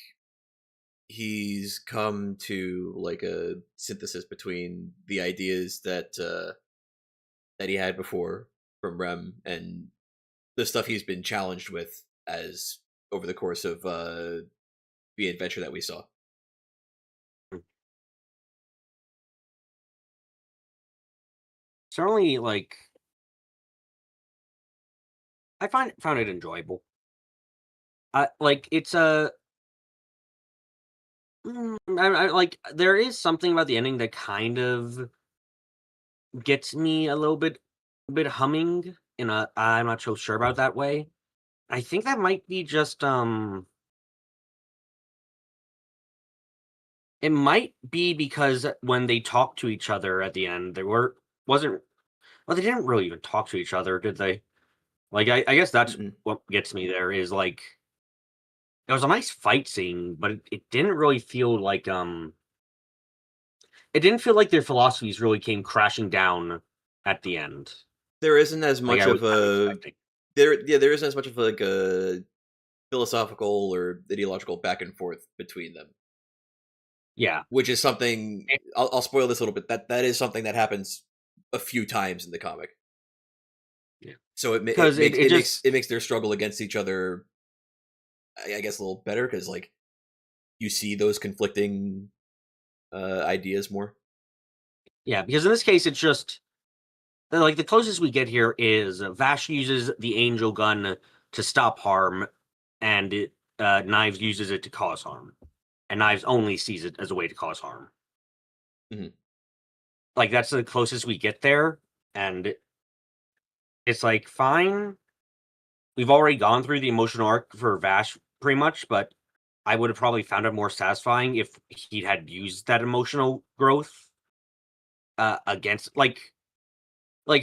he's come to like a synthesis between the ideas that he had before from Rem and the stuff he's been challenged with as over the course of the adventure that we saw. Certainly, like I found it enjoyable. Like it's a like there is something about the ending that kind of gets me a bit humming in a I'm not so sure about that way. I think that might be just it might be because when they talk to each other at the end, there wasn't well, they didn't really even talk to each other, did they? Like I guess that's Mm-mm. what gets me there is like it was a nice fight scene, but it didn't really feel like it didn't feel like their philosophies really came crashing down at the end, There isn't as like much I was of kind of a expecting. there isn't as much of like a philosophical or ideological back and forth between them, Yeah. which is something Eh, I'll spoil this a little bit. That is something that happens a few times in the comic. Yeah. So it Because it just makes their struggle against each other, I guess, a little better because like you see those conflicting ideas more. yeah, because in this case it's just like the closest we get here is Vash uses the angel gun to stop harm, and Knives uses it to cause harm, and Knives only sees it as a way to cause harm. Mhm. Like that's the closest we get there, and it's like fine. We've already gone through the emotional arc for Vash pretty much, but I would have probably found it more satisfying if he had used that emotional growth against like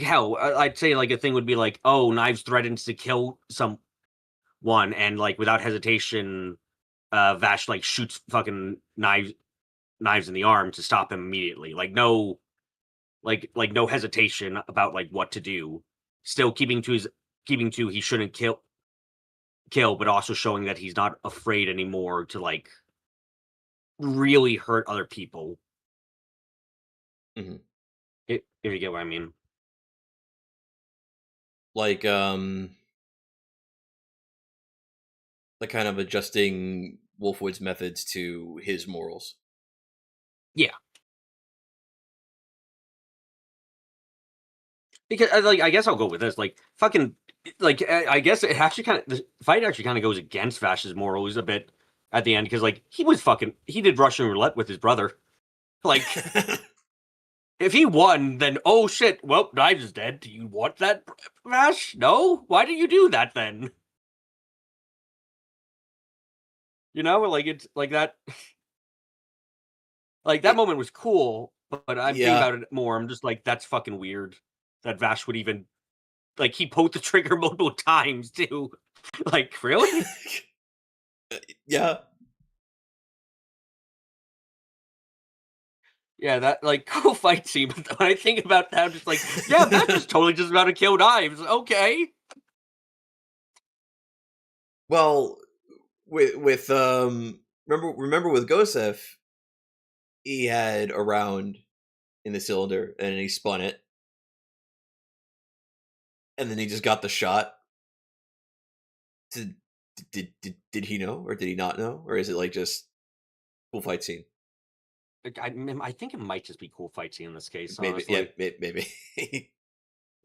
hell. I'd say like a thing would be like, oh, Knives threatens to kill someone, and like without hesitation, Vash like shoots fucking knives in the arm to stop him immediately. Like no, like no hesitation about like what to do. Still keeping to he shouldn't kill, but also showing that he's not afraid anymore to like really hurt other people. Mhm. If you get what I mean. Like like kind of adjusting Wolfwood's methods to his morals. Yeah, because like I guess I'll go with this. Like fucking like I guess it actually kind of the fight actually kind of goes against Vash's morals a bit at the end because like he did Russian roulette with his brother. Like if he won, then oh shit, well Knives is dead. Do you want that, Vash? No. Why do you do that then? You know, like it's like that. Like that It, moment was cool, but I'm thinking yeah. about it more. I'm just like, that's fucking weird that Vash would even like he pulled the trigger multiple times too. Like really? Yeah. Yeah, that like cool fight scene. But when I think about that, I'm just like, yeah, Vash is totally just about to kill Knives. Okay. Well, with remember with Gosef, he had a round in the cylinder and he spun it, and then he just got the shot. Did did he know or did he not know, or is it like just cool fight scene? Like, I think it might just be cool fight scene in this case, Maybe, yeah, honestly. maybe.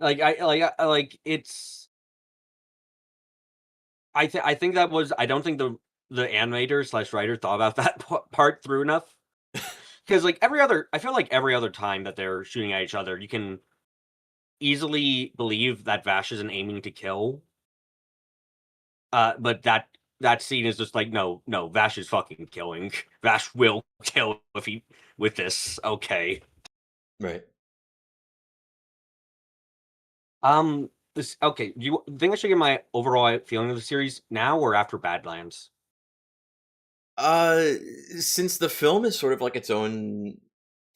Like it's I think that was I don't think the animator slash writer thought about that part through enough because like I feel like every other time that they're shooting at each other, you can easily believe that Vash isn't aiming to kill. But that scene is just like no, Vash is fucking killing. Vash will kill if he with this. Okay. Right. This okay. Do you think I should get my overall feeling of the series now or after Badlands? Uh, since the film is sort of like its own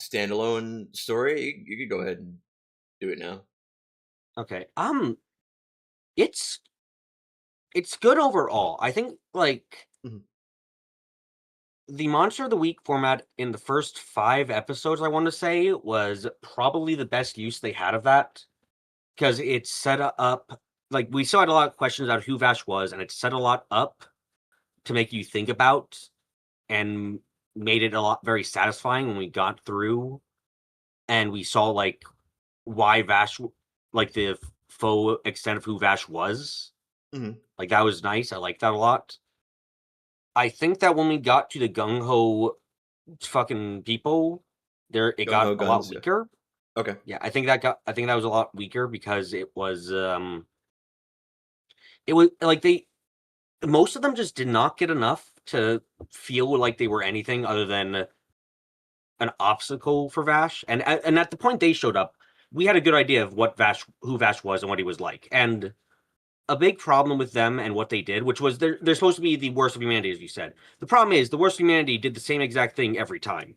standalone story, you could go ahead and do it now. Okay. It's it's good overall. I think like Mhm. the Monster of the Week format in the first 5 episodes, I want to say, was probably the best use they had of that because it set up like we still had a lot of questions about who Vash was, and it set a lot up to make you think about and made it a lot very satisfying when we got through and we saw like why Vash like the faux extent of who Vash was. Mhm. Like that was nice. I like that a lot. I think that when we got to the gung ho fucking people, there it Gung got ho a lot guns. Yeah. weaker. Okay. Yeah, I think that was a lot weaker because it was like they most of them just did not get enough to feel like they were anything other than an obstacle for Vash. And at the point they showed up, we had a good idea of who Vash was and what he was like. And a big problem with them and what they did, which was they're supposed to be the worst of humanity, as you said. The problem is the worst of humanity did the same exact thing every time.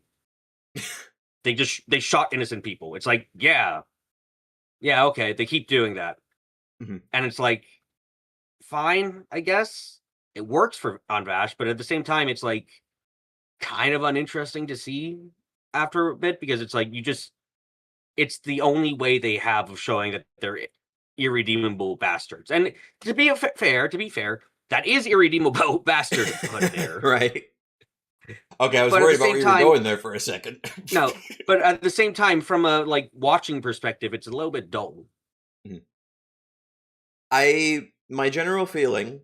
They shot innocent people. It's like, yeah, okay. They keep doing that. Mhm. And it's like, fine, I guess. It works for on Vash, but at the same time, it's like kind of uninteresting to see after a bit because it's like it's the only way they have of showing that they're irredeemable bastards. And to be fair, that is irredeemable bastardhood there. Right. Okay, I was But at worried the about same where you were time, going there for a second. no. But at the same time, from a like watching perspective, it's a little bit dull. My general feeling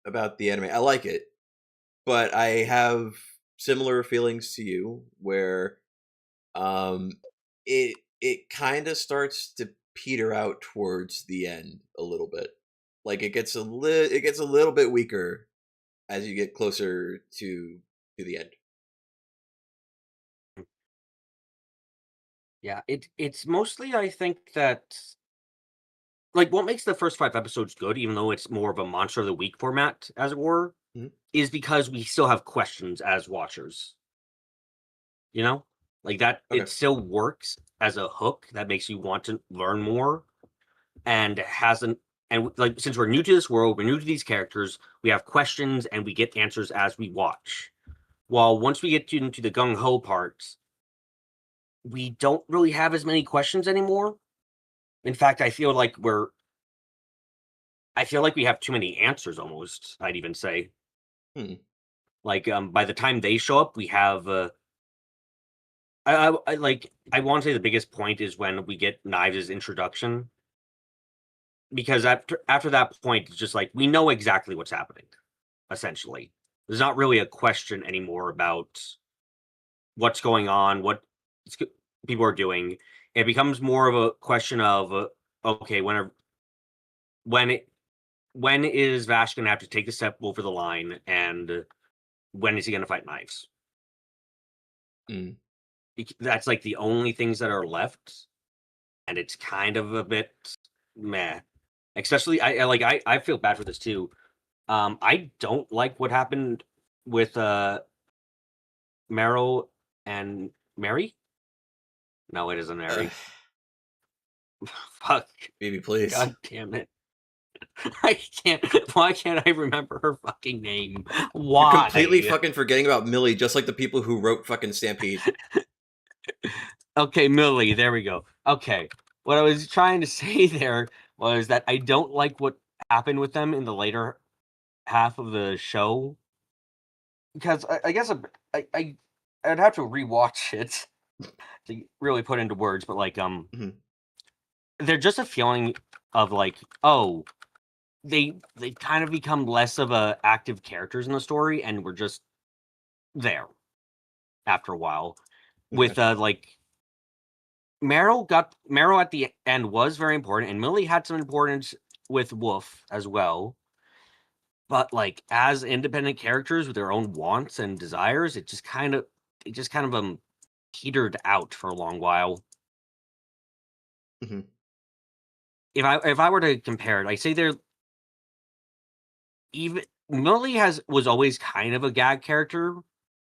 about the anime, I like it, but I have similar feelings to you where um it kind of starts to peter out towards the end a little bit. Like it gets a little bit weaker as you get closer to the end. Yeah, it's mostly I think that like what makes the first 5 episodes good, even though it's more of a monster of the week format, as it were, Mhm. is because we still have questions as watchers. You know, like that Okay. it still works as a hook that makes you want to learn more, and hasn't and like since we're new to this world, we're new to these characters, we have questions and we get answers as we watch. While once we get into the gung ho parts, we don't really have as many questions anymore. In fact, I feel like we have too many answers almost, I'd even say. Hmm. Like by the time they show up, we have I want to say the biggest point is when we get Knives' introduction, because after that point it's just like we know exactly what's happening, essentially. There's not really a question anymore about what's going on, what people are doing. It becomes more of a question of okay, when it when is Vash gonna have to take the step over the line, and when is he gonna fight Knives? Mm. That's like the only things that are left, and it's kind of a bit meh. Especially, I feel bad for this too. I don't like what happened with Meryl and Mary. No, it isn't Uh, Mary. Fuck. Maybe please. God damn it. I can't. Why can't I remember her fucking name? You're completely Why? fucking forgetting about Millie, just like the people who wrote fucking Stampede. Okay, Millie. There we go. Okay. What I was trying to say there was that I don't like what happened with them in the later half of the show, because I guess I'd have to rewatch it to really put into words, but like Mhm. they're just a feeling of like, oh, they kind of become less of a active characters in the story, and we're just there after a while. Okay. With like Meryl at the end was very important, and Millie had some importance with Wolf as well. But like as independent characters with their own wants and desires, it just kind of petered out for a long while. Mhm. If I were to compare it, I say they're even Millie was always kind of a gag character,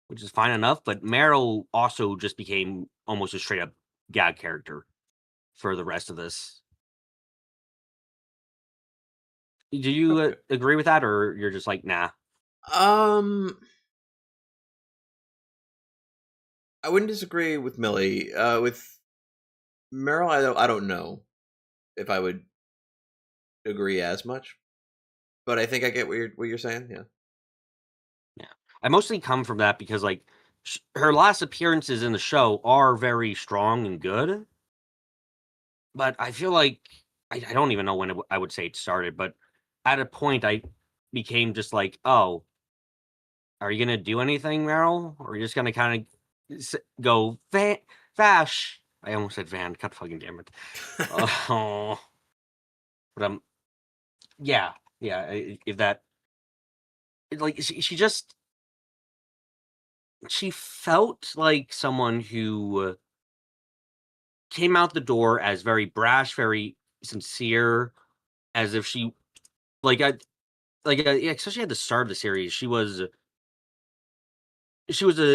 which is fine enough, but Meryl also just became almost a straight up gag character for the rest of this. Do you Okay. agree with that, or you're just like, nah? Um, I wouldn't disagree with Millie. With Meryl, I don't know if I would agree as much, but I think I get what you're saying. Yeah. Yeah, I mostly come from that because like her last appearances in the show are very strong and good, but I feel like I don't even know when I would say it started, but at a point I became just like, oh, are you gonna do anything, Meryl? Or are you just gonna kind of go Vash? I almost said Van. God fucking damn it. Oh, but yeah, yeah. If that, like, she felt like someone who came out the door as very brash, very sincere, as if yeah, especially at the start of the series, she was a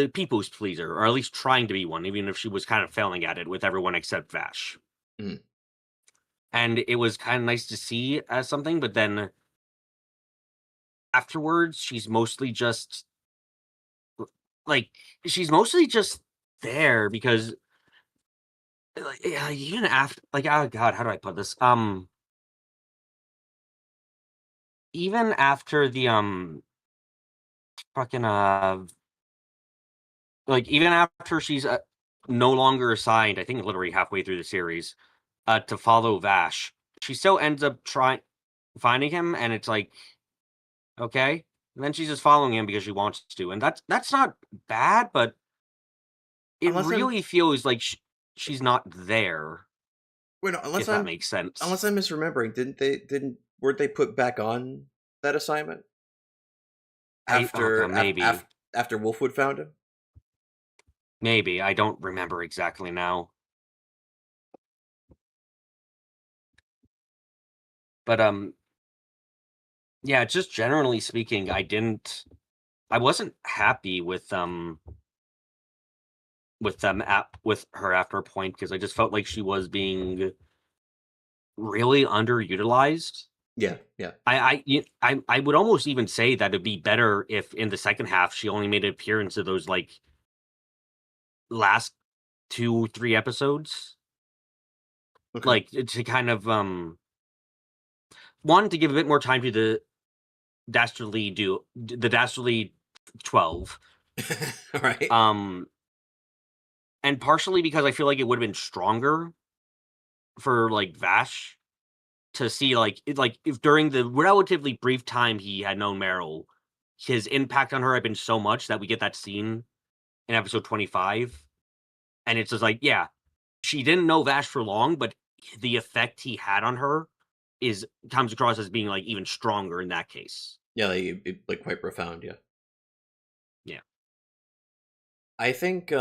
people's pleaser, or at least trying to be one, even if she was kind of failing at it with everyone except Vash. Mhm. And it was kind of nice to see as something, but then afterwards, like she's mostly just there because like, yeah, even after like oh god, how do I put this? even after the fucking like even after she's no longer assigned, I think literally halfway through the series, to follow Vash, she still ends up finding him, and it's like, okay. And then she's just following him because she wants to, and that's not bad, but it Unless I'm really feels like she's not there, wait, no, if that makes sense. unless I'm misremembering, didn't weren't they put back on that assignment Oh god, maybe, after Wolfwood found him? maybe I don't remember exactly now, but yeah, just generally speaking, I wasn't happy with her after a point because I just felt like she was being really underutilized. Yeah, yeah. I would almost even say that it'd be better if in the second half she only made an appearance of those like last 2, 3 episodes, Okay. like to kind of one to give a bit more time to the Dastardly 12, All right. and partially because I feel like it would have been stronger for like Vash to see like if during the relatively brief time he had known Meryl, his impact on her had been so much that we get that scene in episode 25, and it's just like, yeah, she didn't know Vash for long, but the effect he had on her is comes across as being like even stronger in that case. Yeah, like quite profound. Yeah, Yeah. I think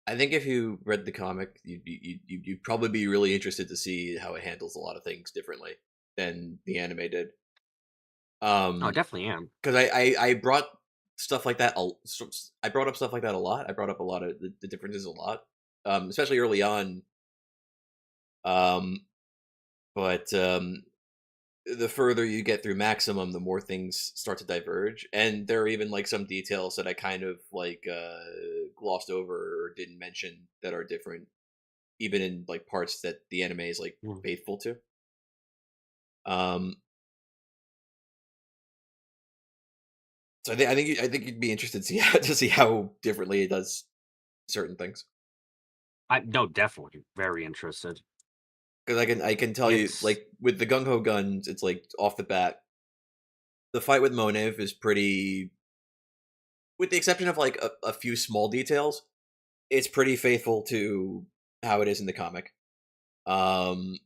I think if you read the comic, you'd probably be really interested to see how it handles a lot of things differently than the anime did. Oh, I definitely am. Because I brought stuff like that. I brought up stuff like that a lot. I brought up a lot of the differences a lot, especially early on. Um, but the further you get through Maximum, the more things start to diverge, and there are even like some details that I kind of like glossed over or didn't mention that are different, even in like parts that the anime is like Mm. faithful to. Um, so I think you'd be interested to see to see how differently it does certain things. I no, definitely very interested. Because I can tell you, It's like with the gung ho guns, it's like off the bat, the fight with Monev is pretty, with the exception of like a few small details, it's pretty faithful to how it is in the comic. Um,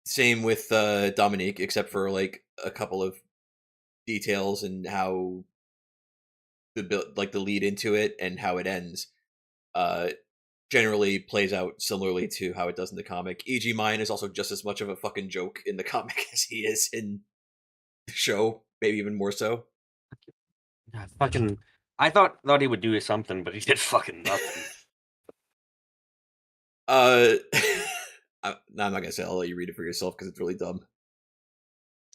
Same with Dominique, except for like a couple of details and how like the lead into it and how it ends. Uh, Generally plays out similarly to how it does in the comic. E.g., Mine is also just as much of a fucking joke in the comic as he is in the show, maybe even more so. fucking. I thought he would do something, but he did fucking nothing. uh, no, I'm not gonna say. I'll let you read it for yourself because it's really dumb.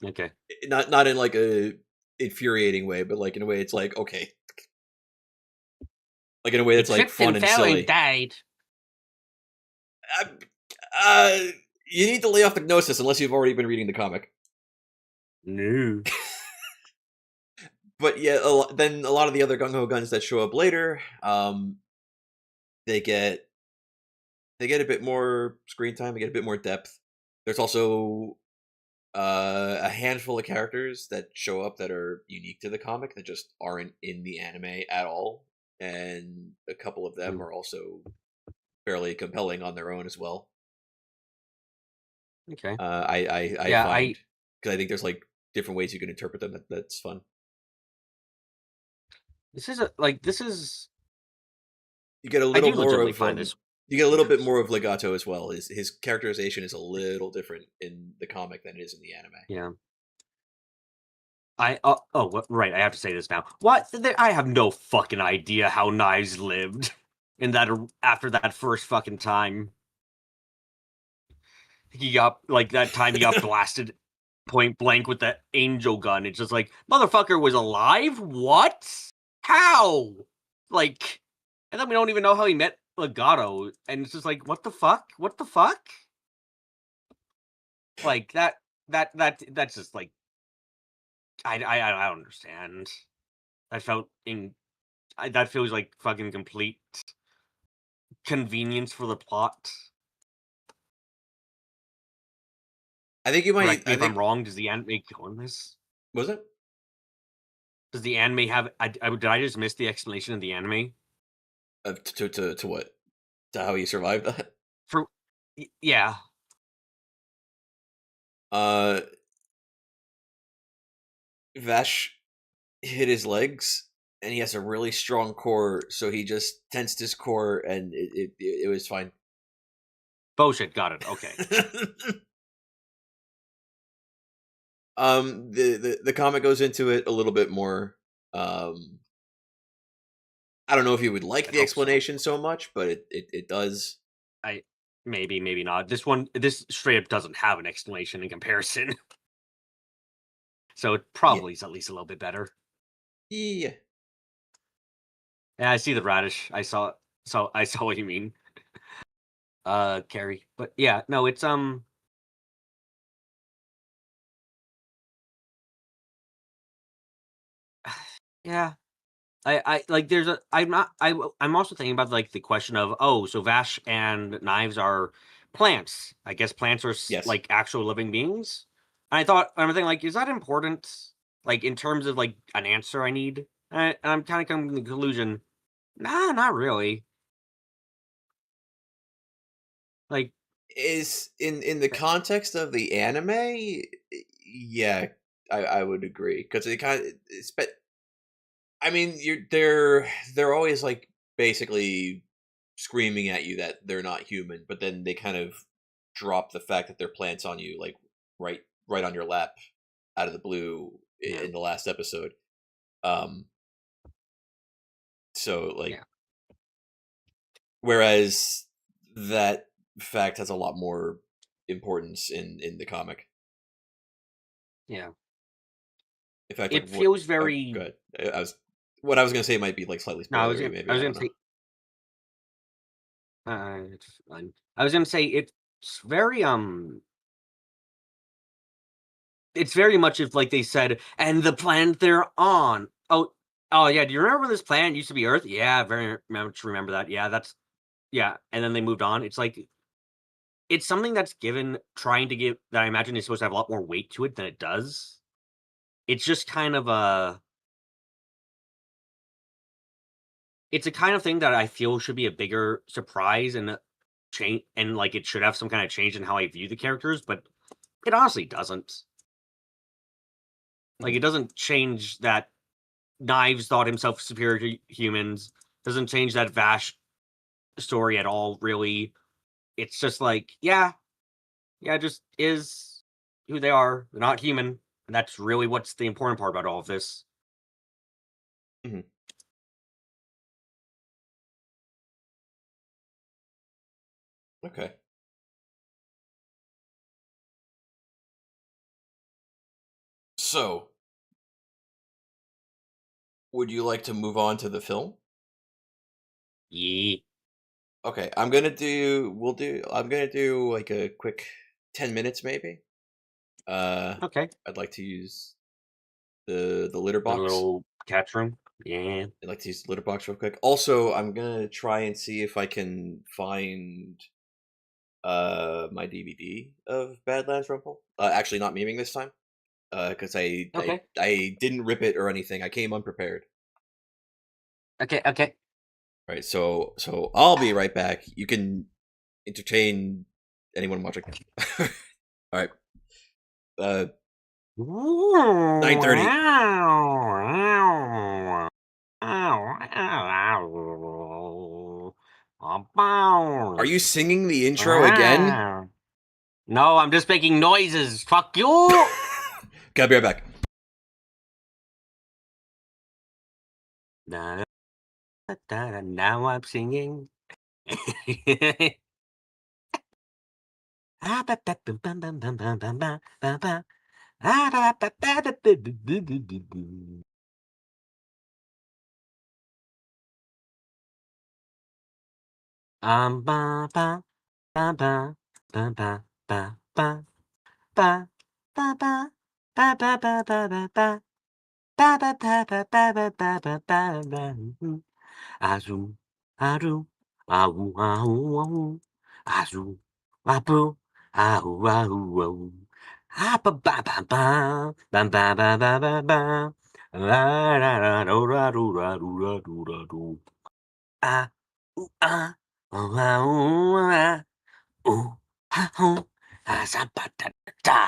Okay. Not in like a infuriating way, but like in a way it's like okay, like in a way He that's like tripped fun and and fell and silly. died. Uh, uh, you need to lay off the gnosis unless you've already been reading the comic. No. But yeah, then a lot of the other gung ho guns that show up later, they get a bit more screen time. They get a bit more depth. There's also a handful of characters that show up that are unique to the comic that just aren't in the anime at all, and a couple of them Mm, are also fairly compelling on their own as well. okay. I Yeah, find, because I think there's like different ways you can interpret them. That's fun. this is You get a I little do more legitimately of find this you get a little bit interesting. more of Legato as well. His characterization is a little different in the comic than it is in the anime. Yeah. Right, I have to say this now. What? I have no fucking idea how Knives lived in that after that first fucking time. He got like that time he got blasted point blank with that angel gun. It's just like motherfucker was alive. What? How? Like, and then we don't even know how he met Legato, and it's just like, what the fuck? What the fuck? Like that. that's just like I don't understand. That felt that feels like fucking complete convenience for the plot. I think you might. Correct me I if I'm think wrong. Does the anime go in this? was it? Does the anime have? Did I just miss the explanation of the anime? To what? To how he survived that? For yeah, Uh, Vash hit his legs, and he has a really strong core, so he just tensed his core, and it was fine. bullshit. Got it. Okay. The comic goes into it a little bit more. I don't know if you would like I the hope so. explanation so much, but it does. I maybe not. This straight up doesn't have an explanation in comparison, so it Yeah, probably is at least a little bit better. yeah. Yeah, I see the radish. I saw what you mean, Carrie. But yeah, no, it's yeah. I like there's a I'm not I'm also thinking about like the question of, oh, so Vash and knives are plants. I guess plants are Yes. like actual living beings. And I'm thinking like, is that important? Like in terms of like an answer I need? And I'm kind of coming to the conclusion, nah, not really. Like, Is in the context of the anime, yeah, I would agree because it kind of it's but I mean they're always like basically screaming at you that they're not human, but then they kind of drop the fact that they're plants on you like right on your lap out of the blue yeah, in the last episode. Um, so like yeah, whereas that fact has a lot more importance in the comic. yeah. In fact, like It what? feels Oh, very. good. I was what I was gonna say might be like slightly No, spoilery. I Maybe was I gonna don't know. say. It's fine. I was gonna say it's very it's very much if like they said, and the planet they're on. Oh yeah. Do you remember when this planet used to be Earth? Yeah, very much remember that. Yeah, that's yeah. And then they moved on. It's like it's something that's given trying to give that I imagine is supposed to have a lot more weight to it than it does. It's just kind of a it's a kind of thing that I feel should be a bigger surprise and change and like it should have some kind of change in how I view the characters, but it honestly doesn't. Like Mhm. it doesn't change that Knives thought himself superior to humans. Doesn't change that Vash story at all, really. It's just like, yeah, just is who they are. They're not human. And that's really what's the important part about all of this. Mhm. Okay. So, would you like to move on to the film? Yeah. Okay, I'm gonna do. We'll do. I'm gonna do like a quick 10 minutes, maybe. Uh, Okay. I'd like to use the litter The box. little catch room. Yeah. I'd like to use the litter box real quick. Also, I'm gonna try and see if I can find my DVD of Badlands Rumble. Actually, not memeing this time. Because Okay. I didn't rip it or anything. I came unprepared. Okay. Okay. Right. So I'll be right back. You can entertain anyone watching. All right. 9:30. Are you singing the intro again? No, I'm just making noises. Fuck you. Okay, I'll be right back. Now I'm singing. Ba ba ba ba ba ba ba ba ba ba ba ba ba ba ba ba ba ba ba ba ba ba ba ba ba ba ba. Azoo, aroo, ahoo, ahoo, ahoo. Azoo, apoo, ahoo, ahoo, ahoo. Ah, ba ba ba ba, ba ba ba ba ba ba. La la la do ra do ra do ra do ra do. Ah, ooh, ah, oh, ah, ooh, ah, ooh, ha, hoo, ah, za, ba, da, da, da.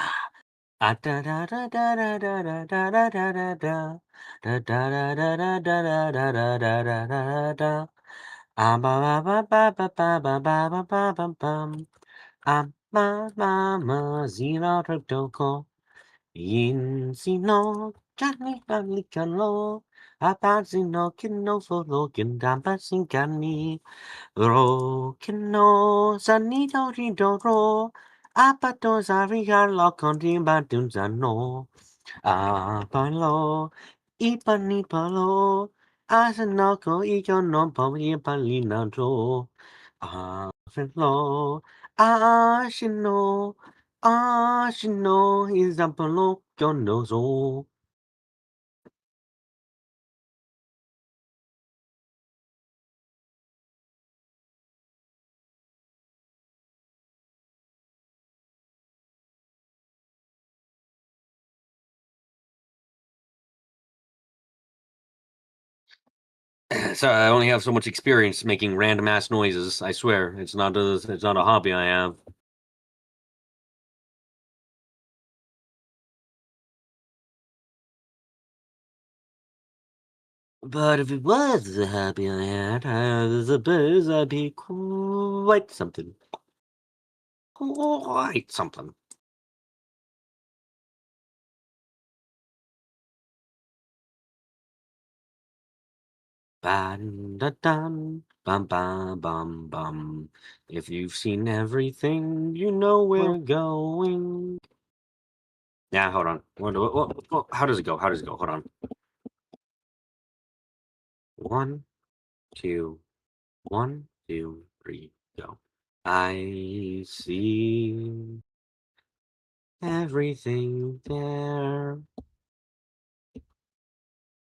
Ah, da, da, da, da, da, da, da, da, da, da, da, da. Da, da, da, da, da, da, da, da, da, da, da, da, da. Ah, ba, ba, ba, ba, ba, ba, ba, ba, ba, ba, ba, bum. Ah, ma, ma, ma, zero, do, do, ko. Yin, si, no, Johnny, Bali, can, lo. Ah, si, no, kin, no, fo, lo, kin, dam, ba, sin, can, ni. Ro, kin, no, sa, ni, do, ri, do, ro. Ah, ba, do, za, ri, ga, lo, kon, di, ba, dun, za, no. Ah, ba, lo. I, ba, ni, ba, lo. Ah, sa, no, ko, I, yo, no, po, I, ba, li, na, ro. Ah, fin, lo. Ah, shi, no. Ah, shi, no. Is, a, ba, lo, yo, no, zo. So I only have so much experience making random ass noises. I swear, it's not a hobby I have. But if it was a hobby I had, I suppose I'd be quite something. Quite something. Bam, da, dum, bum, bum, bum, bum. If you've seen everything, you know we're going. Yeah, hold on. How does it go? How does it go? Hold on. 1, 2, 1, 2, 3, go. I see everything there.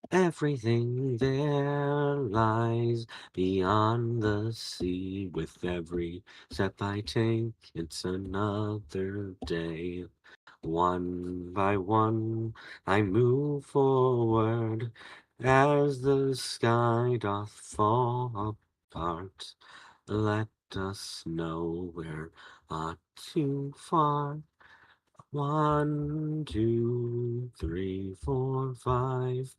Everything there lies beyond the sea. With every step I take, it's another day. One by one, I move forward as the sky doth fall apart. Let us know we're not too far. 1, 2, 3, 4, 5.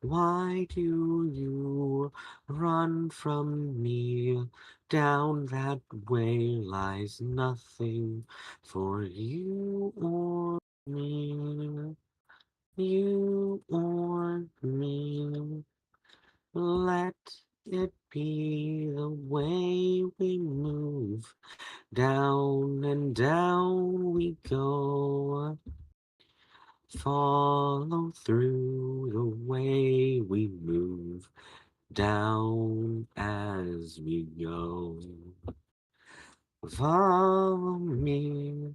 Why do you run from me? Down that way lies nothing for you or me. You or me. Let it be the way we move. Down and down we go. Follow through the way we move. Down as we go. Follow me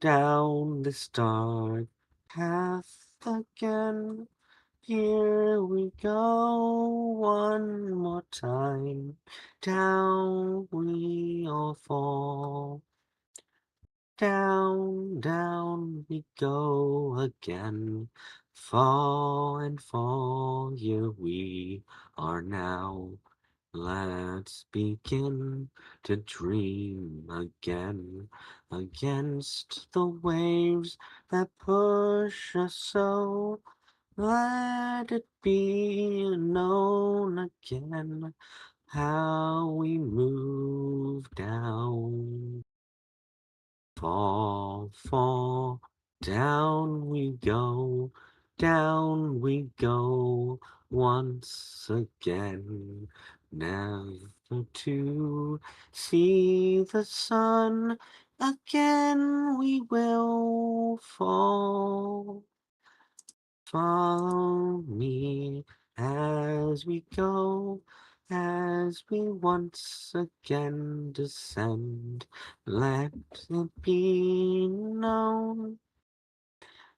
down this dark path again. Here we go one more time. Down we all fall. Down, down we go again. Fall and fall, here we are now. Let's begin to dream again against the waves that push us so. Let it be known again how we move down. Fall, fall, down we go once again. Never to see the sun again we will fall. Follow me as we go As we once again descend, let it be known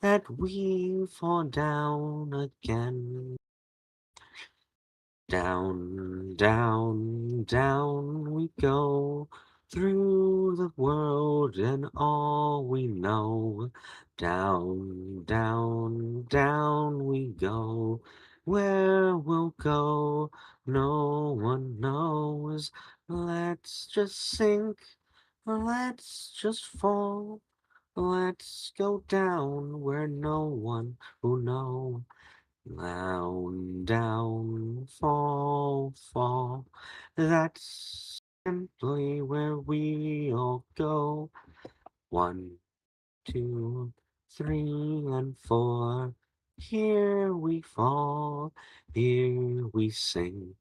that we fall down again. Down, down, down we go through the world and all we know. Down, down, down we go. Where we'll go, no one knows. Let's just sink, let's just fall. Let's go down where no one will know. Down, down, fall, fall. That's simply where we all go. 1, 2, 3, and 4. Here we fall, here we sink.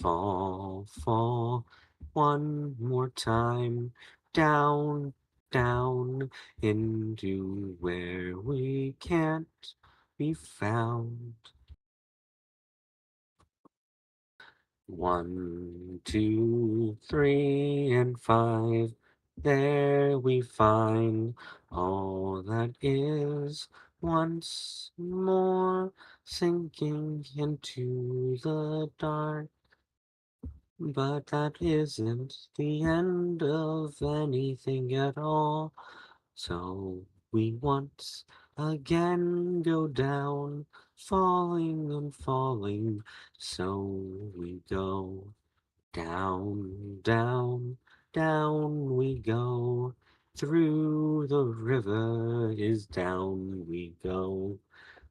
Fall, fall, one more time. Down, down, into where we can't be found. 1, 2, 3, and 5. There we find all that is once more sinking into the dark. But that isn't the end of anything at all. So we once again go down, falling and falling. So we go down, down, down we go. Through the river is down we go.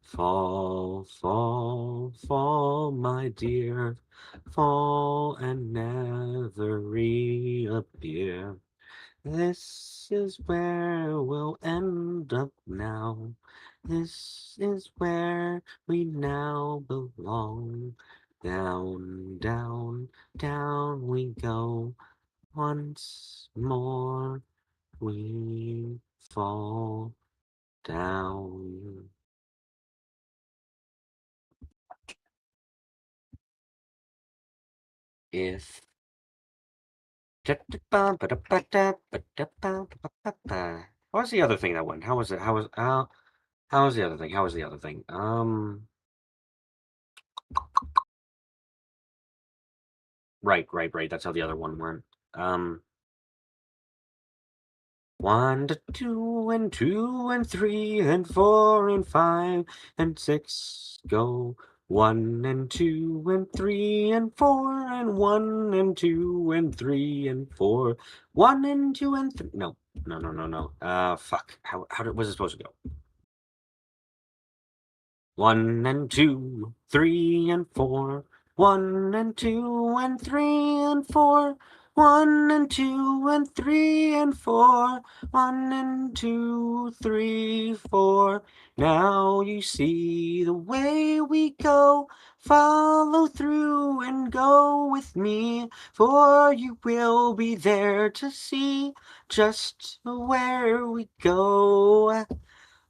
Fall, fall, fall, my dear. Fall and never reappear. This is where we'll end up now. This is where we now belong. Down, down, down we go. Once more we fall down. If what was the other thing that went? How was it? How was the other thing? How was the other thing? Right. That's how the other one went. 1 to 2 and 2 and 3 and 4 and 5 and 6 go. 1 and 2 and 3 and 4 and 1 and 2 and 3 and 4. 1 and 2 and 3. No. Fuck. How was it supposed to go? 1 and 2, 3 and 4. 1 and 2 and 3 and 4. 1 and 2 and 3 and 4. 1 and 2, 3, 4. Now you see the way we go. Follow through and go with me, for you will be there to see just where we go.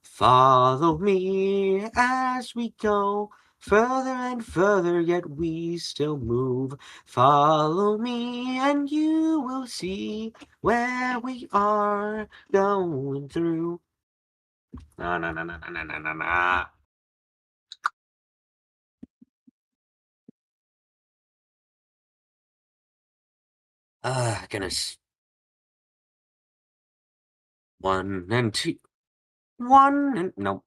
Follow me as we go further and further, yet we still move. Follow me and you will see where we are going through. Na na na na na na na na. Goodness. 1 and 2. 1 and no.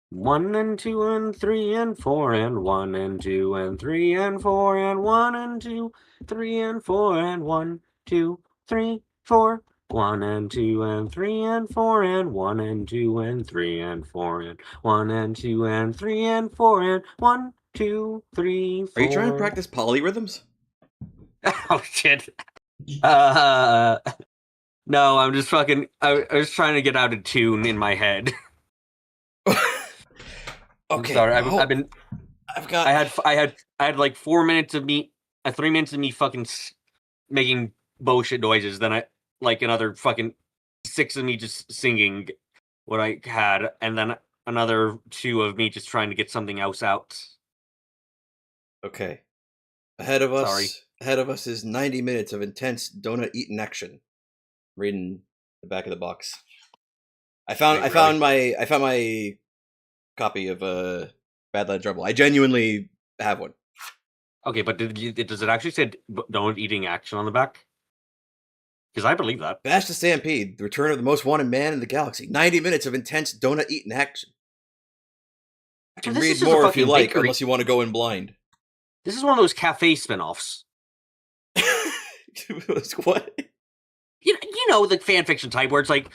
1 and 2 and 3 and 4 and 1 and 2 and 3 and 4 and 1 and 2, 3 and 4 and 1, 2, 3, 4. 1 and 2 and 3 and 4 and 1 and 2 and 3 and 4 and 1 and 2 and 3 and 4 and 1, 2, 3, 4. Are you trying to practice polyrhythms? Oh shit. No, I'm just fucking. I was trying to get out of tune in my head. Okay. I'm sorry. I had like 4 minutes of me, 3 minutes of me fucking making bullshit noises. Then I like another fucking 6 of me just singing what I had, and then another 2 of me just trying to get something else out. Okay. Sorry. Ahead of us is 90 minutes of intense donut eating action. Reading the back of the box. I found Wait, really? my copy of Badlands Rebel. I genuinely have one. Okay, but does it actually say don't eating action on the back? Because I believe that. Bash the Stampede, the return of the most wanted man in the galaxy. 90 minutes of intense donut eating action. I can read more if you like, bakery. unless you want to go in blind. This is one of those cafe spinoffs. What? You know the fan fiction type where it's like,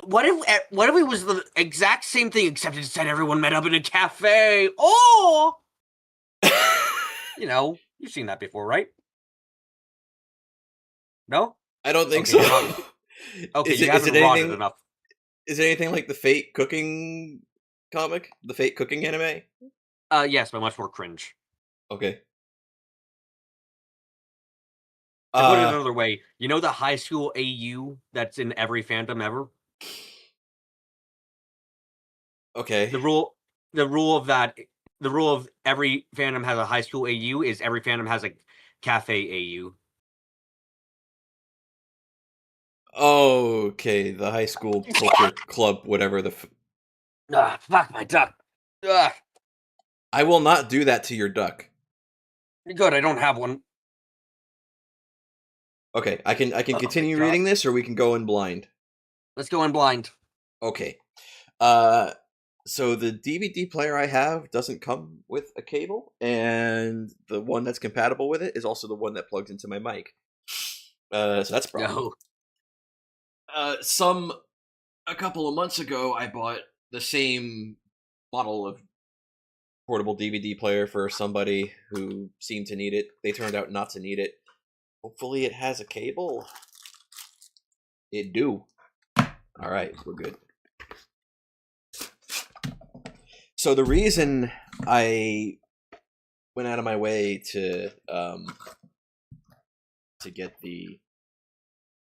what if it was the exact same thing except instead everyone met up in a cafe? Oh, you've seen that before, right? No, I don't think so. Okay, you haven't rotted enough. Is it anything like the Fate cooking comic, the Fate cooking anime? Yes, but much more cringe. Okay. To put it another way, you know the high school AU that's in every fandom ever? Okay. The rule of every fandom has a high school AU is every fandom has a cafe AU. Okay, the high school culture club, whatever the. Fuck my duck. Ugh. I will not do that to your duck. Good, I don't have one. Okay, I can continue reading this, or we can go in blind. Let's go in blind. Okay. So the DVD player I have doesn't come with a cable, and the one that's compatible with it is also the one that plugs into my mic. So that's a problem. No. A couple of months ago, I bought the same model of portable DVD player for somebody who seemed to need it. They turned out not to need it. Hopefully it has a cable. It do. All right, we're good. So the reason I went out of my way to get the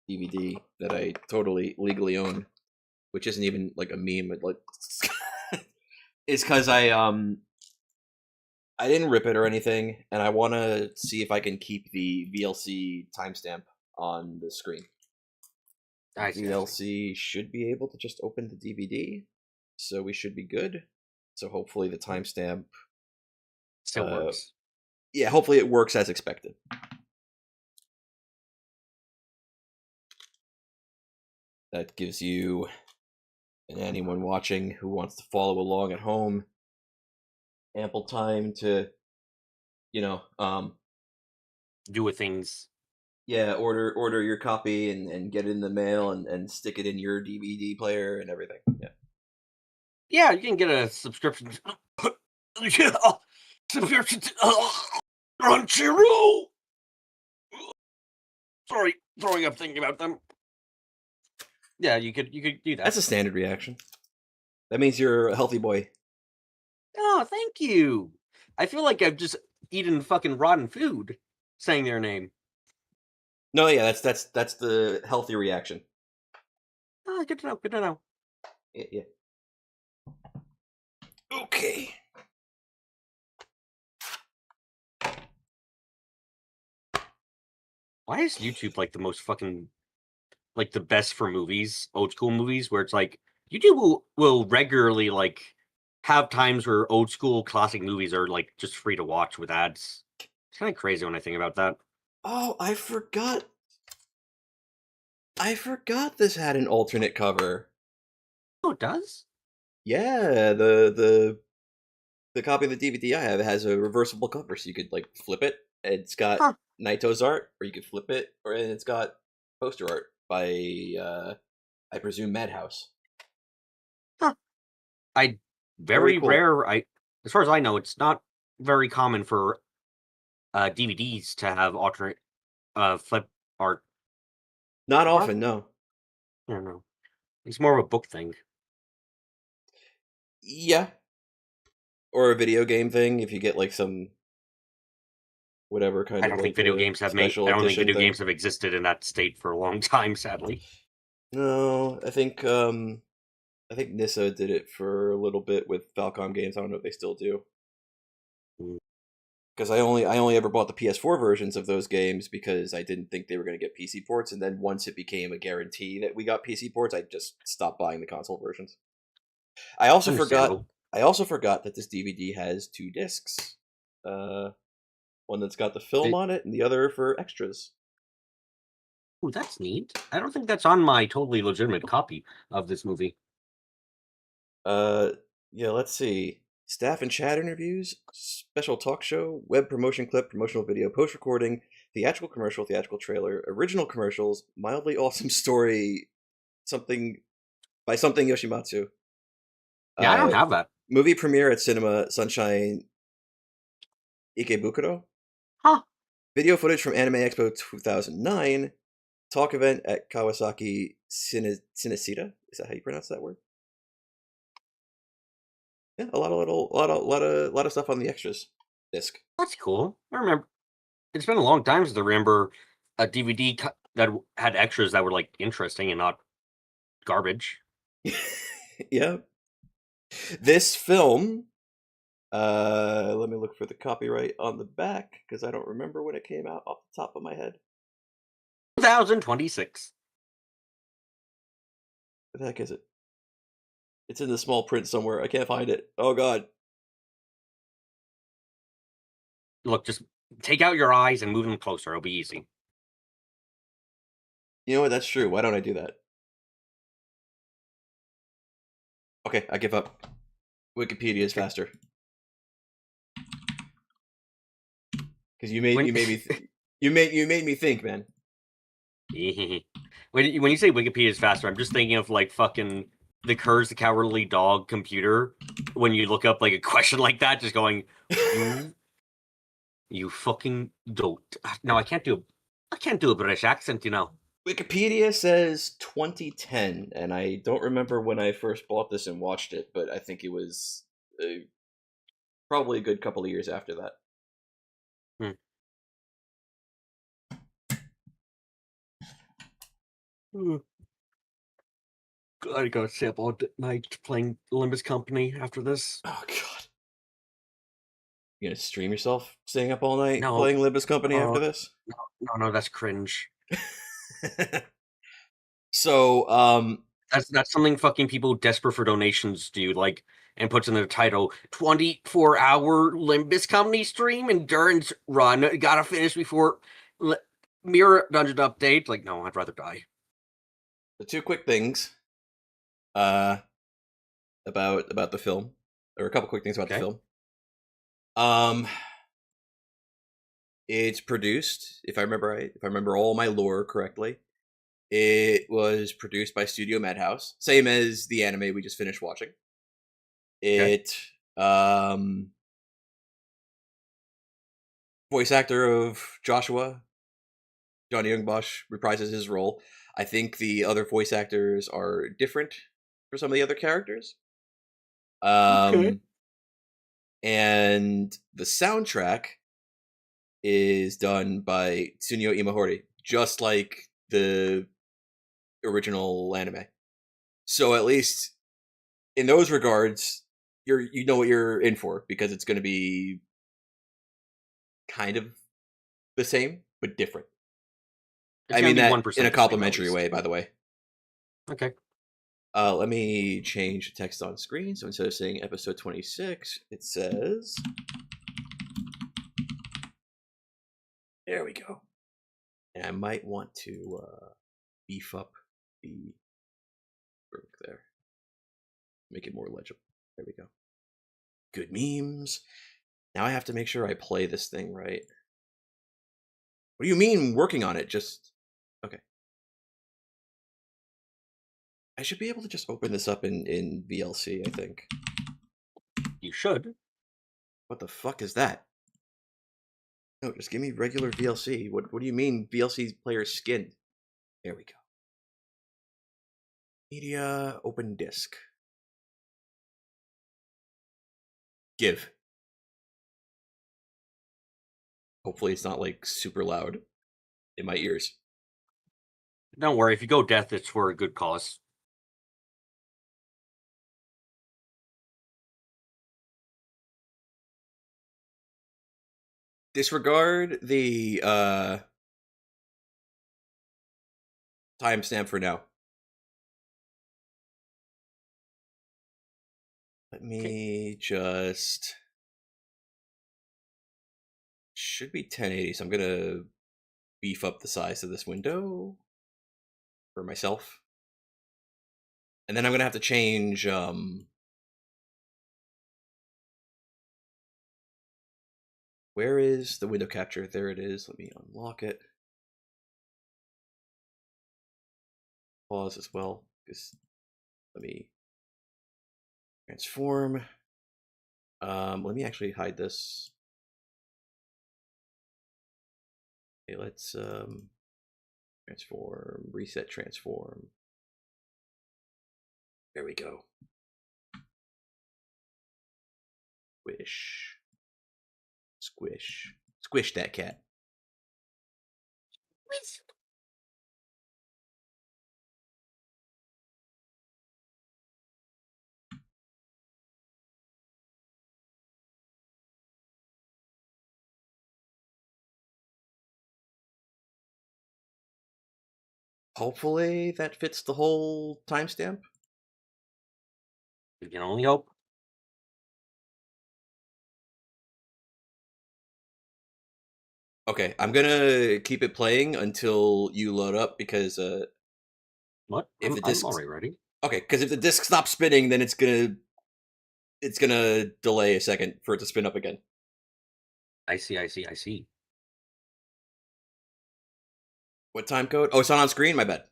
DVD that I totally legally own, which isn't even like a meme, like is because I didn't rip it or anything, and I want to see if I can keep the VLC timestamp on the screen. VLC should be able to just open the DVD, so we should be good. So hopefully the timestamp still works. Yeah, hopefully it works as expected. That gives you and anyone watching who wants to follow along at home ample time to, do with things. Yeah, order your copy and get it in the mail and stick it in your DVD player and everything. Yeah. Yeah, you can get a subscription. Subscription to Crunchyroll. Sorry, throwing up thinking about them. Yeah, you could do that. That's a standard reaction. That means you're a healthy boy. Oh, thank you. I feel like I've just eaten fucking rotten food saying their name. No, yeah, that's the healthy reaction. Oh, good to know. Good to know. Yeah. Okay. Why is YouTube like the most fucking like the best for movies, old school movies, where it's like YouTube will regularly like have times where old school classic movies are like just free to watch with ads. It's kind of crazy when I think about that. Oh, I forgot this had an alternate cover. Oh, it does? Yeah, the copy of the DVD I have has a reversible cover, so you could like flip it. It's got Naito's art, or you could flip it, and it's got poster art by I presume Madhouse. Huh. Very cool. Rare. As far as I know, it's not very common for DVDs to have alternate flip art. Not often, no. I don't know. It's more of a book thing. Yeah. Or a video game thing, if you get like some whatever kind of. I don't think video games have existed in that state for a long time, sadly. No, I think Nissa did it for a little bit with Falcom Games. I don't know if they still do. because I only ever bought the PS4 versions of those games because I didn't think they were going to get PC ports, and then once it became a guarantee that we got PC ports, I just stopped buying the console versions. I also forgot. Understandable. I also forgot that this DVD has 2 discs. One that's got the film on it, and the other for extras. Ooh, that's neat. I don't think that's on my totally legitimate copy of this movie. Yeah. Let's see. Staff and chat interviews, special talk show, web promotion clip, promotional video, post recording, theatrical commercial, theatrical trailer, original commercials, mildly awesome story, something by something Yoshimatsu. Yeah, I don't have that. Movie premiere at Cinema Sunshine Ikebukuro. Huh. Video footage from Anime Expo 2009. Talk event at Kawasaki Cinecita. Is that how you pronounce that word? Yeah, a lot of stuff on the extras disc. That's cool. I remember. It's been a long time since I remember a DVD that had extras that were like interesting and not garbage. Yeah. This film, let me look for the copyright on the back because I don't remember when it came out off the top of my head. 2026. What the heck is it? It's in the small print somewhere. I can't find it. Oh god. Look, just take out your eyes and move them closer. It'll be easy. You know what? That's true. Why don't I do that? Okay, I give up. Wikipedia is faster. Because you made me you made me think, man. When you say Wikipedia is faster, I'm just thinking of like fucking the Courage the Cowardly Dog computer. When you look up like a question like that, just going, you fucking don't. No, I can't do a British accent, you know. Wikipedia says 2010, and I don't remember when I first bought this and watched it, but I think it was probably a good couple of years after that. I gotta stay up all night playing Olympus Company after this. Oh god. You gonna stream yourself staying up all night No. playing Olympus Company after this? No, that's cringe. So, That's something fucking people desperate for donations do, like, and puts in their title 24-hour Limbus Company stream endurance run. Gotta finish before Mirror Dungeon update. Like, no, I'd rather die. the 2 quick things about the film, or a couple quick things about the film. It's produced, if I remember all my lore correctly, it was produced by Studio Madhouse, same as the anime we just finished watching. It voice actor of Joshua, Johnny Youngbosch, reprises his role. I think the other voice actors are different for some of the other characters. And the soundtrack is done by Tsuneo Imahori, just like the original anime. So at least in those regards, you know what you're in for, because it's going to be kind of the same but different. I mean that in a complimentary way, by the way. Okay. Let me change the text on screen. So instead of saying episode 26, it says... There we go. And I might want to beef up the work there. Make it more legible. There we go. Good memes. Now I have to make sure I play this thing right. What do you mean working on it? Just... Okay. I should be able to just open this up in VLC, I think. You should. What the fuck is that? No, just give me regular VLC. What do you mean VLC player skinned? There we go. Media, open disk. Give. Hopefully it's not like super loud in my ears. Don't worry, if you go deaf, it's for a good cause. disregard the timestamp for now. Let me just... Should be 1080, so I'm gonna beef up the size of this window for myself. And then I'm gonna have to change where is the window capture? There it is. Let me unlock it. Pause as well, because let me transform. Let me actually hide this. Okay, let's transform, reset transform. There we go. Squish. Squish. Squish that cat. Hopefully that fits the whole timestamp. We can only hope. Okay, I'm gonna keep it playing until you load up because What? if the disc... I'm already ready. Okay, because if the disc stops spinning, then it's gonna delay a second for it to spin up again. I see. What time code? Oh, it's not on screen? My bad.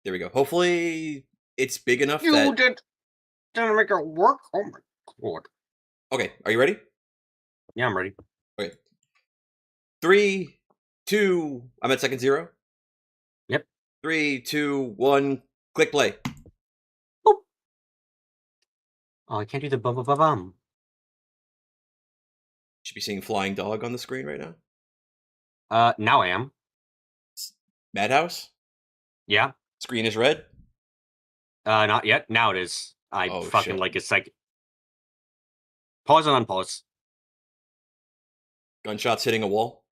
There we go. Hopefully it's big enough that... didn't make it work? Oh my god. Okay, are you ready? Yeah, I'm ready. Okay. 3, 2, I'm at second 0. Yep. 3, 2, 1, click play. Boop. Oh, I can't do the bum. Should be seeing flying dog on the screen right now. Now I am. Madhouse? Yeah. Screen is red? Not yet. Now it is. I fucking shit. like a second. Pause and unpause. Gunshots hitting a wall?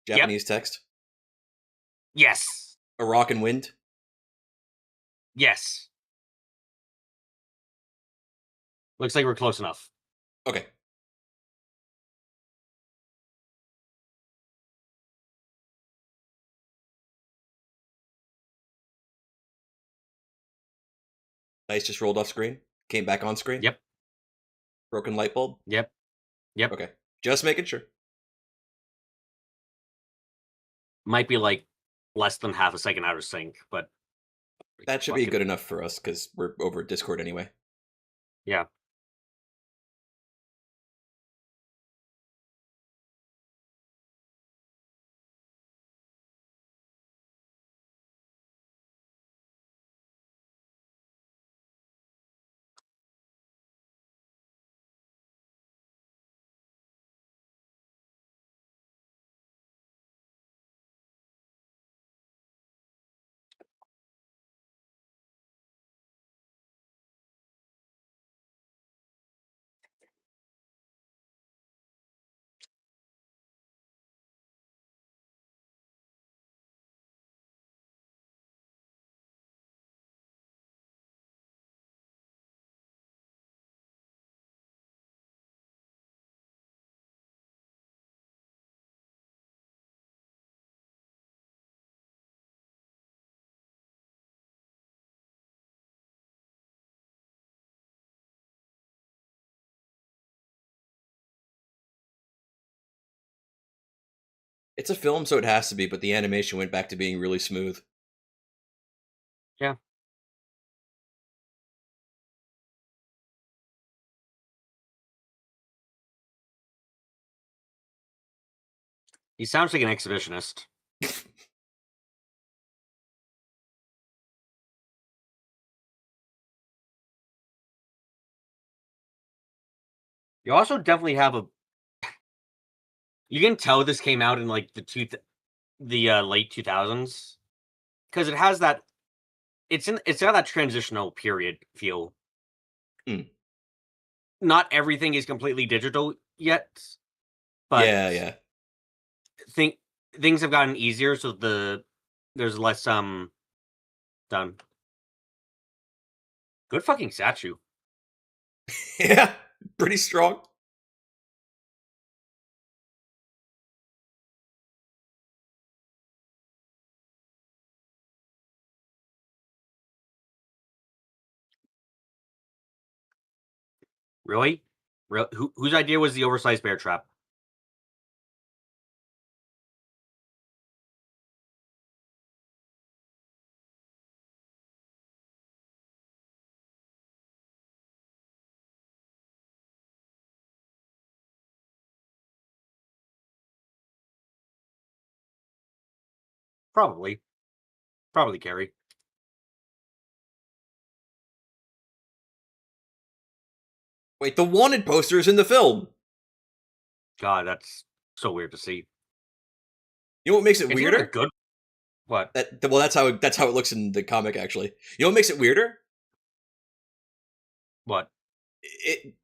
Japanese text? Yes. A rock and wind? Yes. Looks like we're close enough. Okay. Nice, just rolled off screen. Came back on screen. Yep. Broken light bulb. Yep. Okay, just making sure. Might be like less than half a second out of sync, but that should be good enough for us because we're over Discord anyway. Yeah. It's a film, so it has to be, but the animation went back to being really smooth. Yeah. He sounds like an exhibitionist. You also definitely have a... You can tell this came out in like the late 2000s because it has that... It's got that transitional period feel. Mm. Not everything is completely digital yet. but Yeah. think things have gotten easier, so there's less done. Good fucking statue. Yeah. Pretty strong. Really? Whose idea was the oversized bear trap? Probably. Probably Carrie. Wait, the wanted poster is in the film. God, that's so weird to see. You know what makes it It's even a weirder? good. What? Well, that's how it looks in the comic. Actually, you know what makes it weirder? What? It,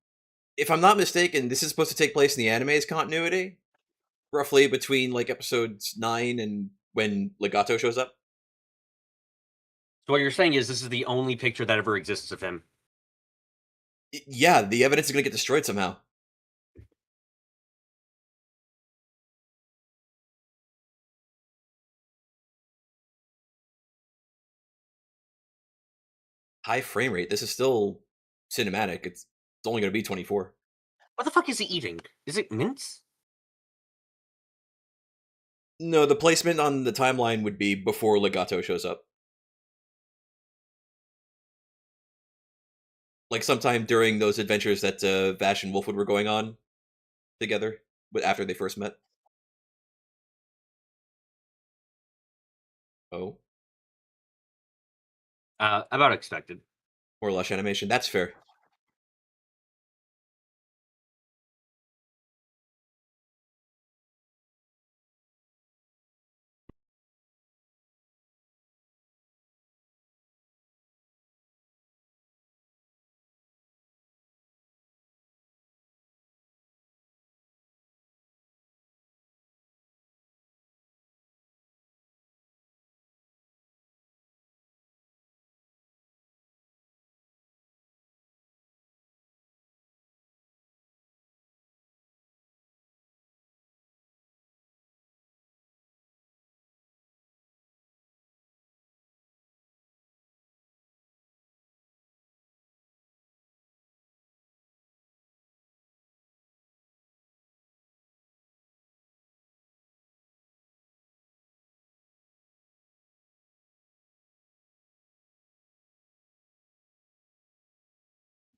if I'm not mistaken, this is supposed to take place in the anime's continuity, roughly between like episodes 9 and when Legato shows up. So what you're saying is this is the only picture that ever exists of him. Yeah, the evidence is gonna get destroyed somehow. High frame rate. This is still cinematic. It's only gonna be 24. What the fuck is he eating? Is it mince? No, the placement on the timeline would be before Legato shows up. Like sometime during those adventures that Vash and Wolfwood were going on together, but after they first met. Oh, About expected. more lush animation. That's fair.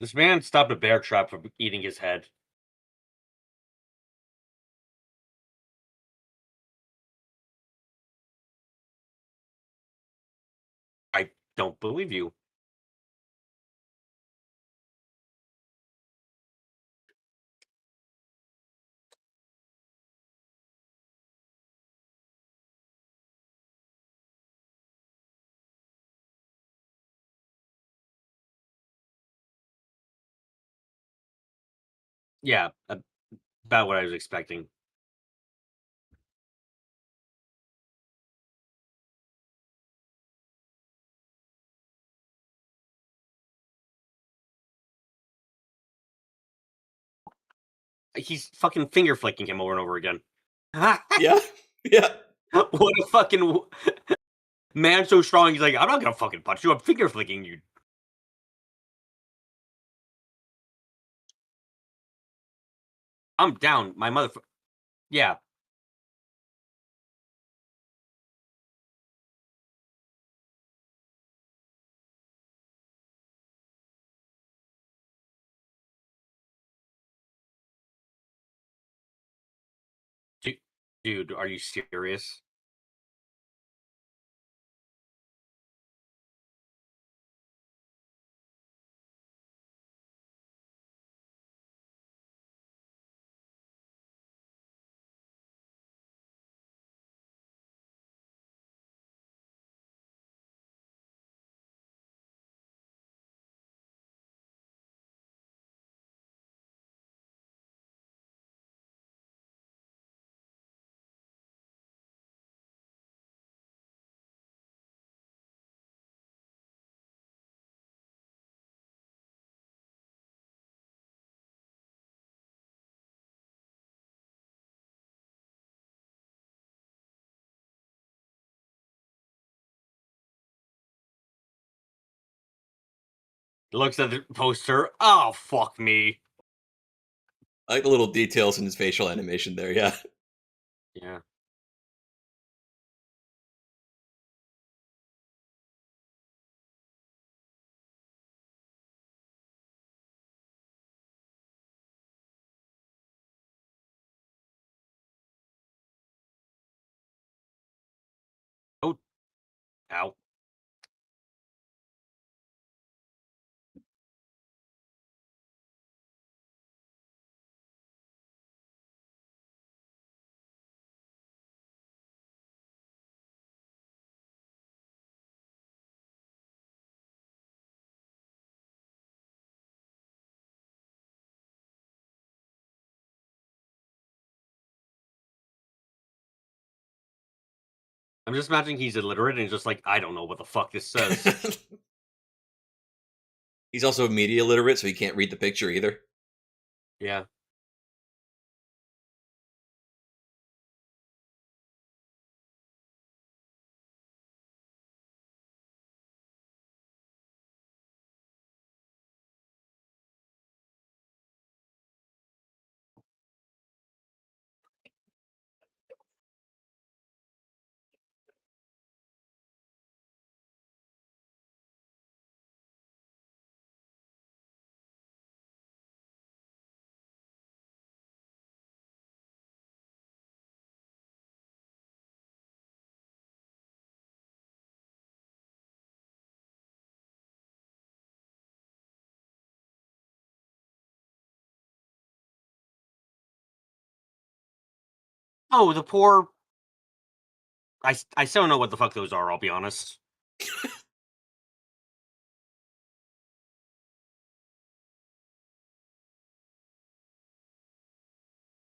This man stopped a bear trap from eating his head. I don't believe you. Yeah, about what I was expecting. He's fucking finger flicking him over and over again. Yeah, yeah. What a fucking man so strong. He's like, I'm not gonna fucking punch you. I'm finger flicking you. I'm down. My mother. Yeah. Dude, are you serious? Looks at the poster. Oh, fuck me. I like the little details in his facial animation there. Yeah. Yeah. Oh, ow. I'm just imagining he's illiterate and just like, I don't know what the fuck this says. He's also media literate, so he can't read the picture either. Yeah. Oh, the poor. I still don't know what the fuck those are, I'll be honest.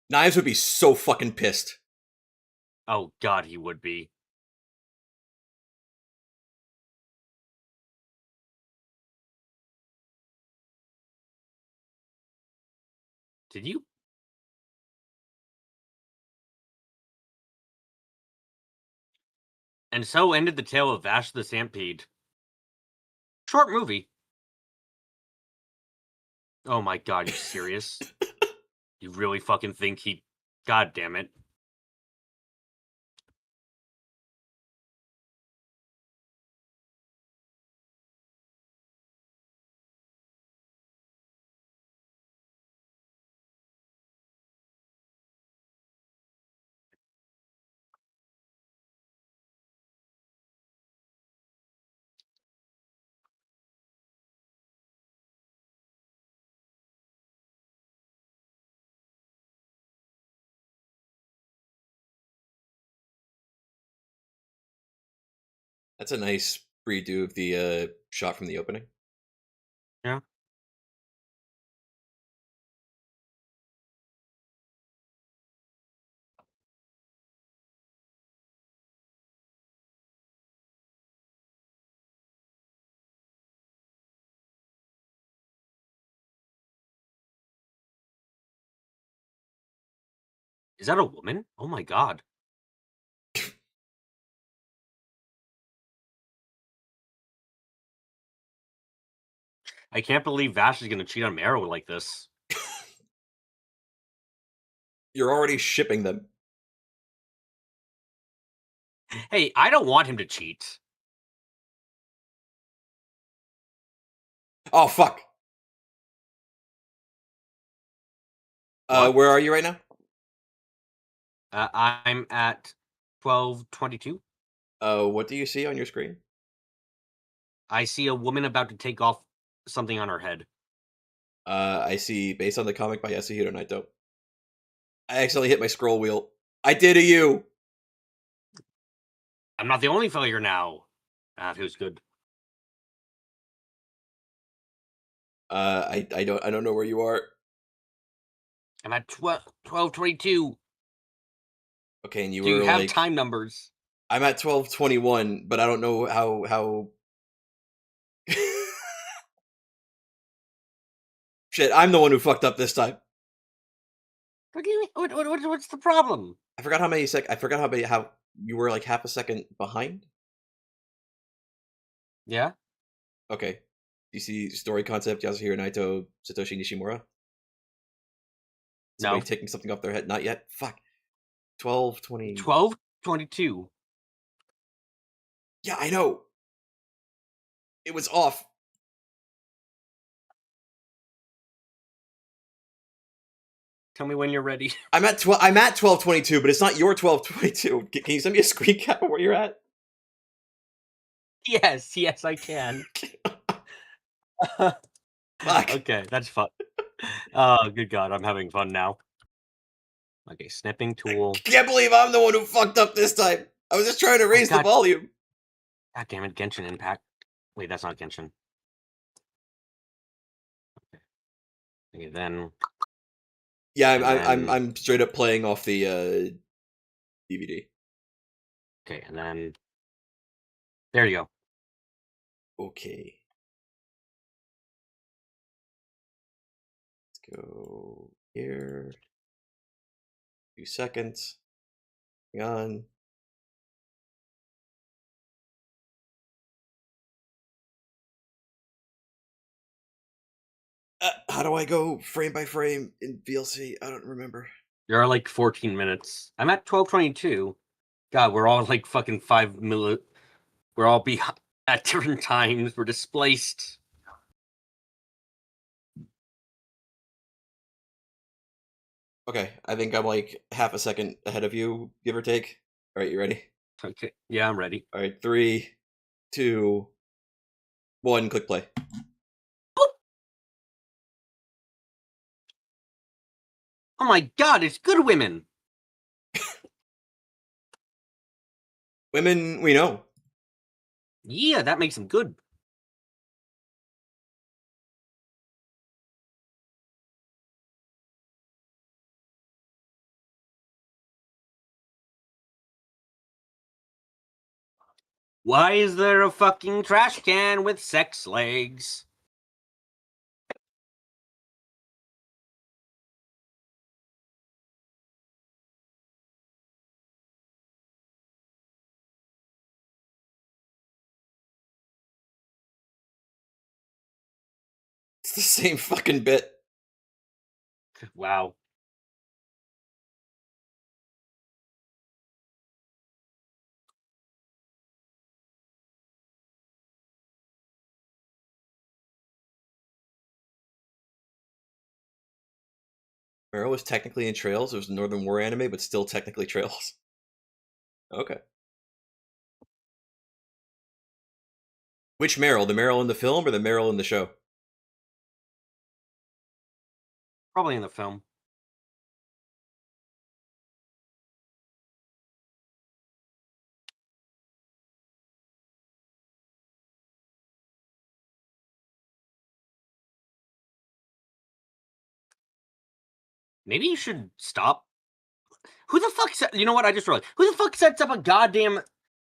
Knives would be so fucking pissed. Oh, God, he would be. Did you? And so ended the tale of Vash the Stampede. Short movie. Oh my God, you serious? You really fucking think he... God damn it. That's a nice redo of the shot from the opening. Yeah. Is that a woman? Oh my God. I can't believe Vash is gonna cheat on Marrow like this. You're already shipping them. Hey, I don't want him to cheat. Oh fuck. What? Where are you right now? I'm at 12:22. What do you see on your screen? I see a woman about to take off something on her head. I see based on the comic by Yasuhiro Naito. I accidentally hit my scroll wheel. I did a you. I'm not the only failure now. Feels good. I don't know where you are. I'm at 12:22. Okay, and you Do you were have like, time numbers? I'm at 12:21, but I don't know how. Shit, I'm the one who fucked up this time. What do you mean? What's the problem? I forgot how many I forgot how you were like half a second behind. Yeah. Okay. you see story concept Yasuhiro Naito, Satoshi Nishimura? Somebody No. taking something off their head? Not yet. Fuck. 12, 20. 12, 22. Yeah, I know. It was off. Tell me when you're ready. I'm at 12:22, but it's not your 12:22. Can you send me a screen cap of where you're at? Yes, I can. Fuck. Okay, that's fun. Oh, good God, I'm having fun now. Okay, snipping tool. Can't believe I'm the one who fucked up this time. I was just trying to raise the God. volume. God damn it, Genshin Impact. Wait, that's not Genshin. Okay, then. Yeah, then... I'm straight up playing off the DVD. Okay, and then there you go. Okay. Let's go here. 2 seconds. Hang on. How do I go frame by frame in VLC? I don't remember. You're like 14 minutes. I'm at 12:22. God, we're all like fucking 5 milli. We're all at different times. We're displaced. Okay, I think I'm like half a second ahead of you, give or take. All right, you ready? Okay, yeah, I'm ready. All right, 3, 2, 1, click play. Oh my God, it's good women. Women we know. Yeah, that makes them good. Why is there a fucking trash can with sex legs? It's the same fucking bit. Wow. Meryl was technically in Trails. It was a Northern War anime, but still technically Trails. Okay. Which Meryl? The Meryl in the film or the Meryl in the show? Probably in the film. Maybe you should stop. Who the fuck set? You know what? I just realized. Who the fuck sets up a goddamn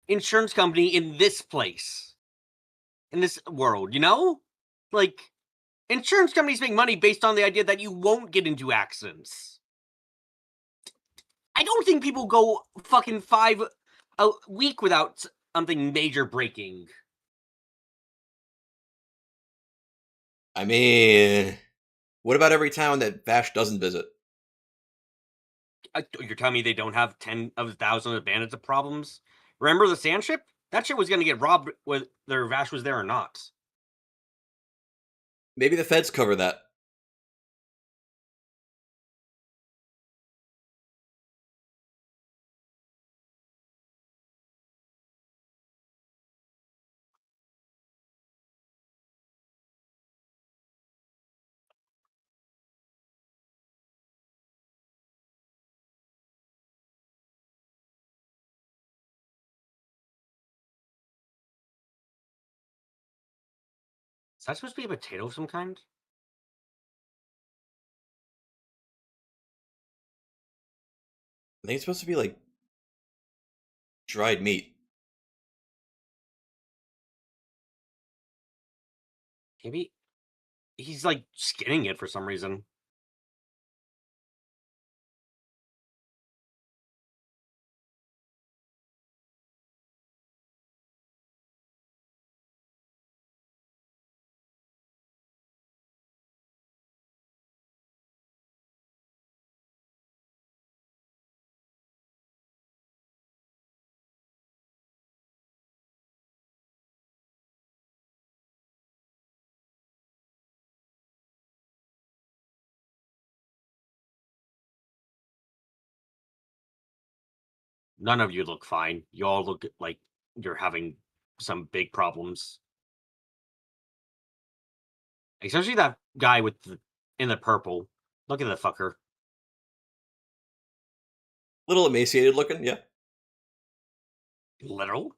insurance company in this place? In this world, you know? Like, insurance companies make money based on the idea that you won't get into accidents. I don't think people go fucking 5 a week without something major breaking. I mean, what about every town that Vash doesn't visit? You're telling me they don't have 10 of 1,000 of bandits of problems? Remember the sand ship? That shit was going to get robbed whether Vash was there or not. Maybe the feds cover that. Is that supposed to be a potato of some kind? I think it's supposed to be like dried meat. Maybe he's like skinning it for some reason. None of you look fine. You all look like you're having some big problems. Especially that guy with in the purple. Look at the fucker. Little emaciated looking, yeah. Little?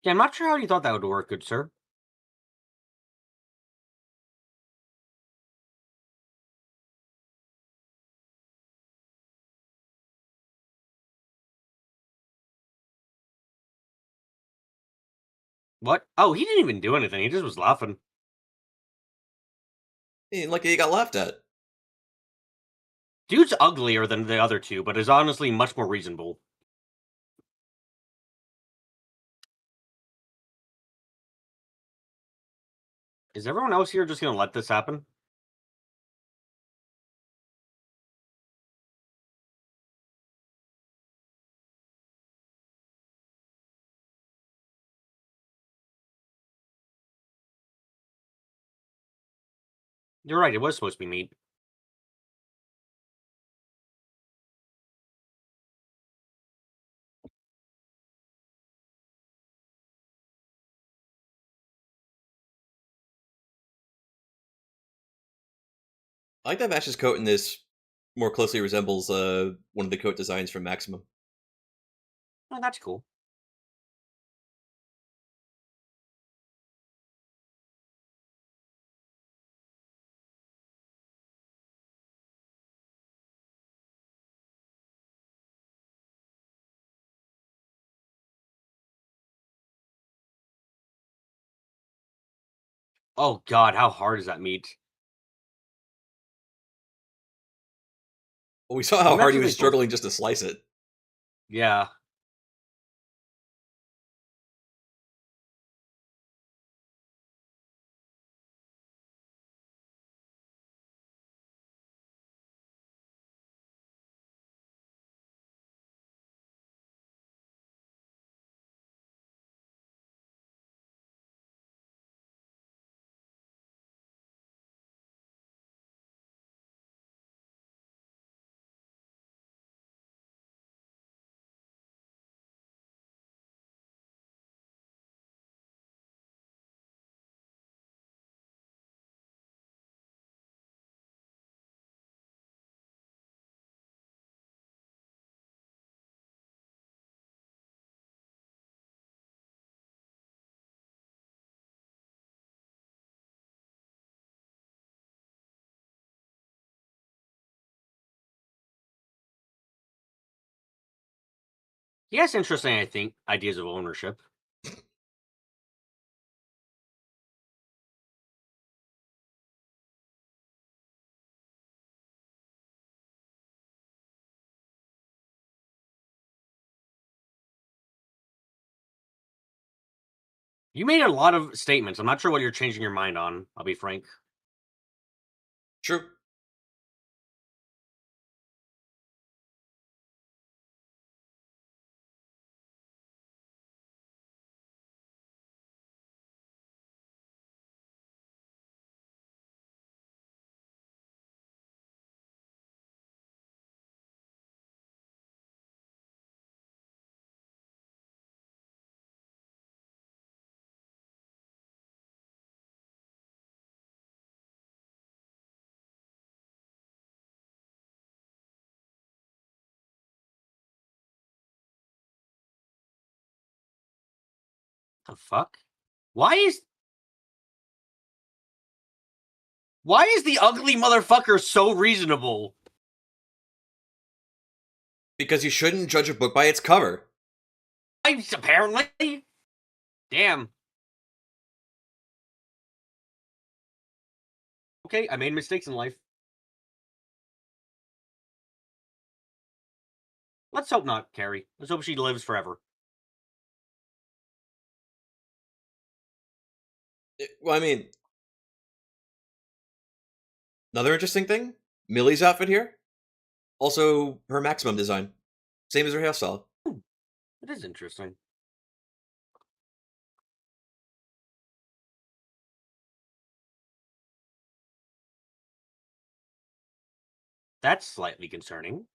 Yeah, I'm not sure how you thought that would work, good sir. What? Oh, he didn't even do anything. He just was laughing. Like he got laughed at. Dude's uglier than the other two, but is honestly much more reasonable. Is everyone else here just gonna let this happen? You're right, it was supposed to be meat. I like that Vash's coat in this more closely resembles one of the coat designs from Maximum. Oh, that's cool. Oh god, how hard is that meat? Well, we saw how hard he Imagine they was both... struggling just to slice it. Yeah. He has interesting, I think, ideas of ownership. You made a lot of statements. I'm not sure what you're changing your mind on, I'll be frank. True. The fuck? Why is the ugly motherfucker so reasonable? Because you shouldn't judge a book by its cover. Apparently. Damn. Okay, I made mistakes in life. Let's hope not, Carrie. Let's hope she lives forever. Well, I mean, another interesting thing, Millie's outfit here, also her Maximum design. Same as her hairstyle. It is interesting. That's slightly concerning.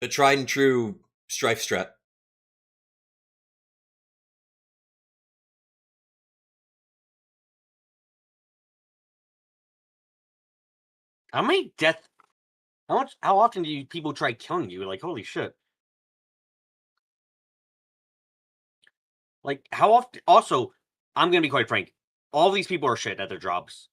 The tried and true Strife strat. How many death? How often do people try killing you? Like, holy shit! Like, how often? Also, I'm gonna be quite frank. All these people are shit at their jobs.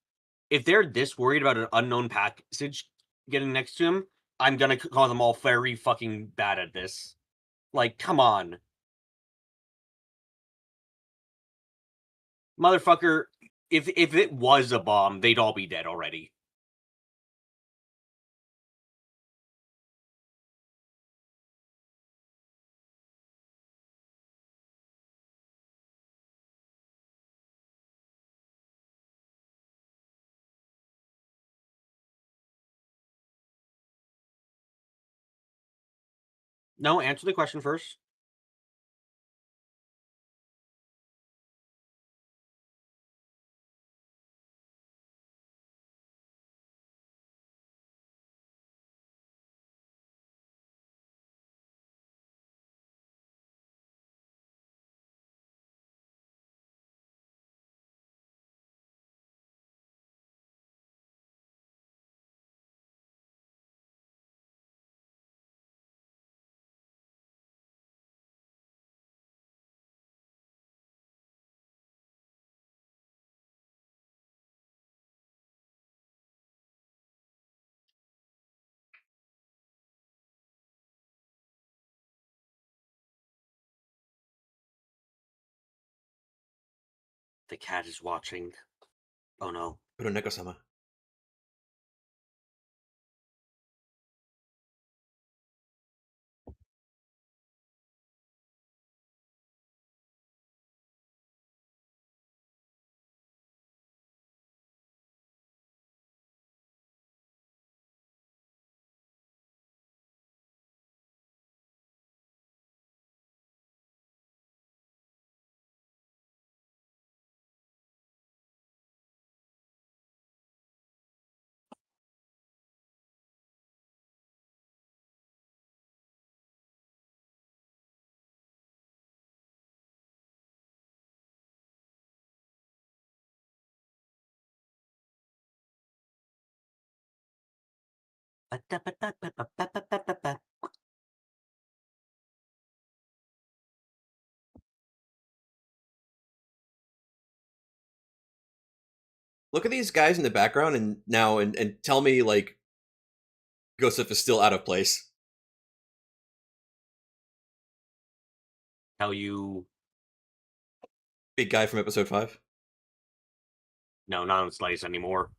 If they're this worried about an unknown passage getting next to him, I'm gonna call them all very fucking bad at this. Like, come on, motherfucker. If it was a bomb, they'd all be dead already. No, answer the question first. The cat is watching. Oh no. Neko-sama. Look at these guys in the background and tell me like Gosef is still out of place. Tell you. Big guy from episode 5. No, not on Slice anymore.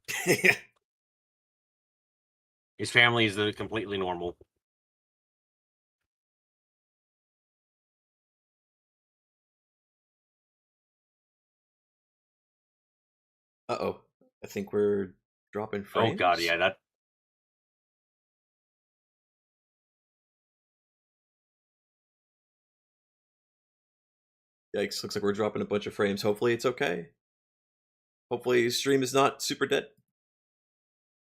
His family is completely normal. Uh-oh. I think we're dropping Oh frames. god, yeah, that. Yikes, looks like we're dropping a bunch of frames. Hopefully it's okay. Hopefully stream is not super dead.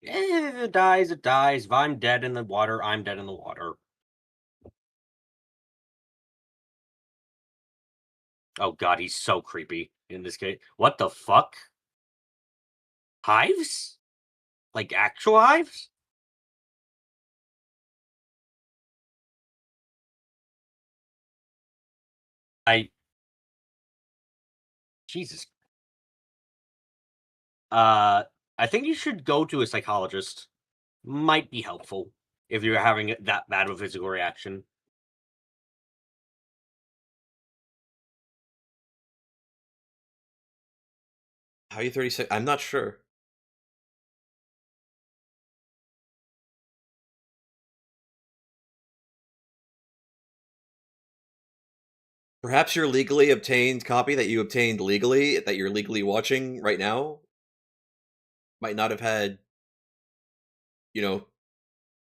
If it dies, it dies. If I'm dead in the water, I'm dead in the water. Oh god, he's so creepy in this case. What the fuck? Hives? Like actual hives? Jesus. I think you should go to a psychologist. Might be helpful if you're having that bad of a physical reaction. How are you 36? I'm not sure. Perhaps your legally obtained copy that you obtained legally, that you're legally watching right now, might not have had, you know,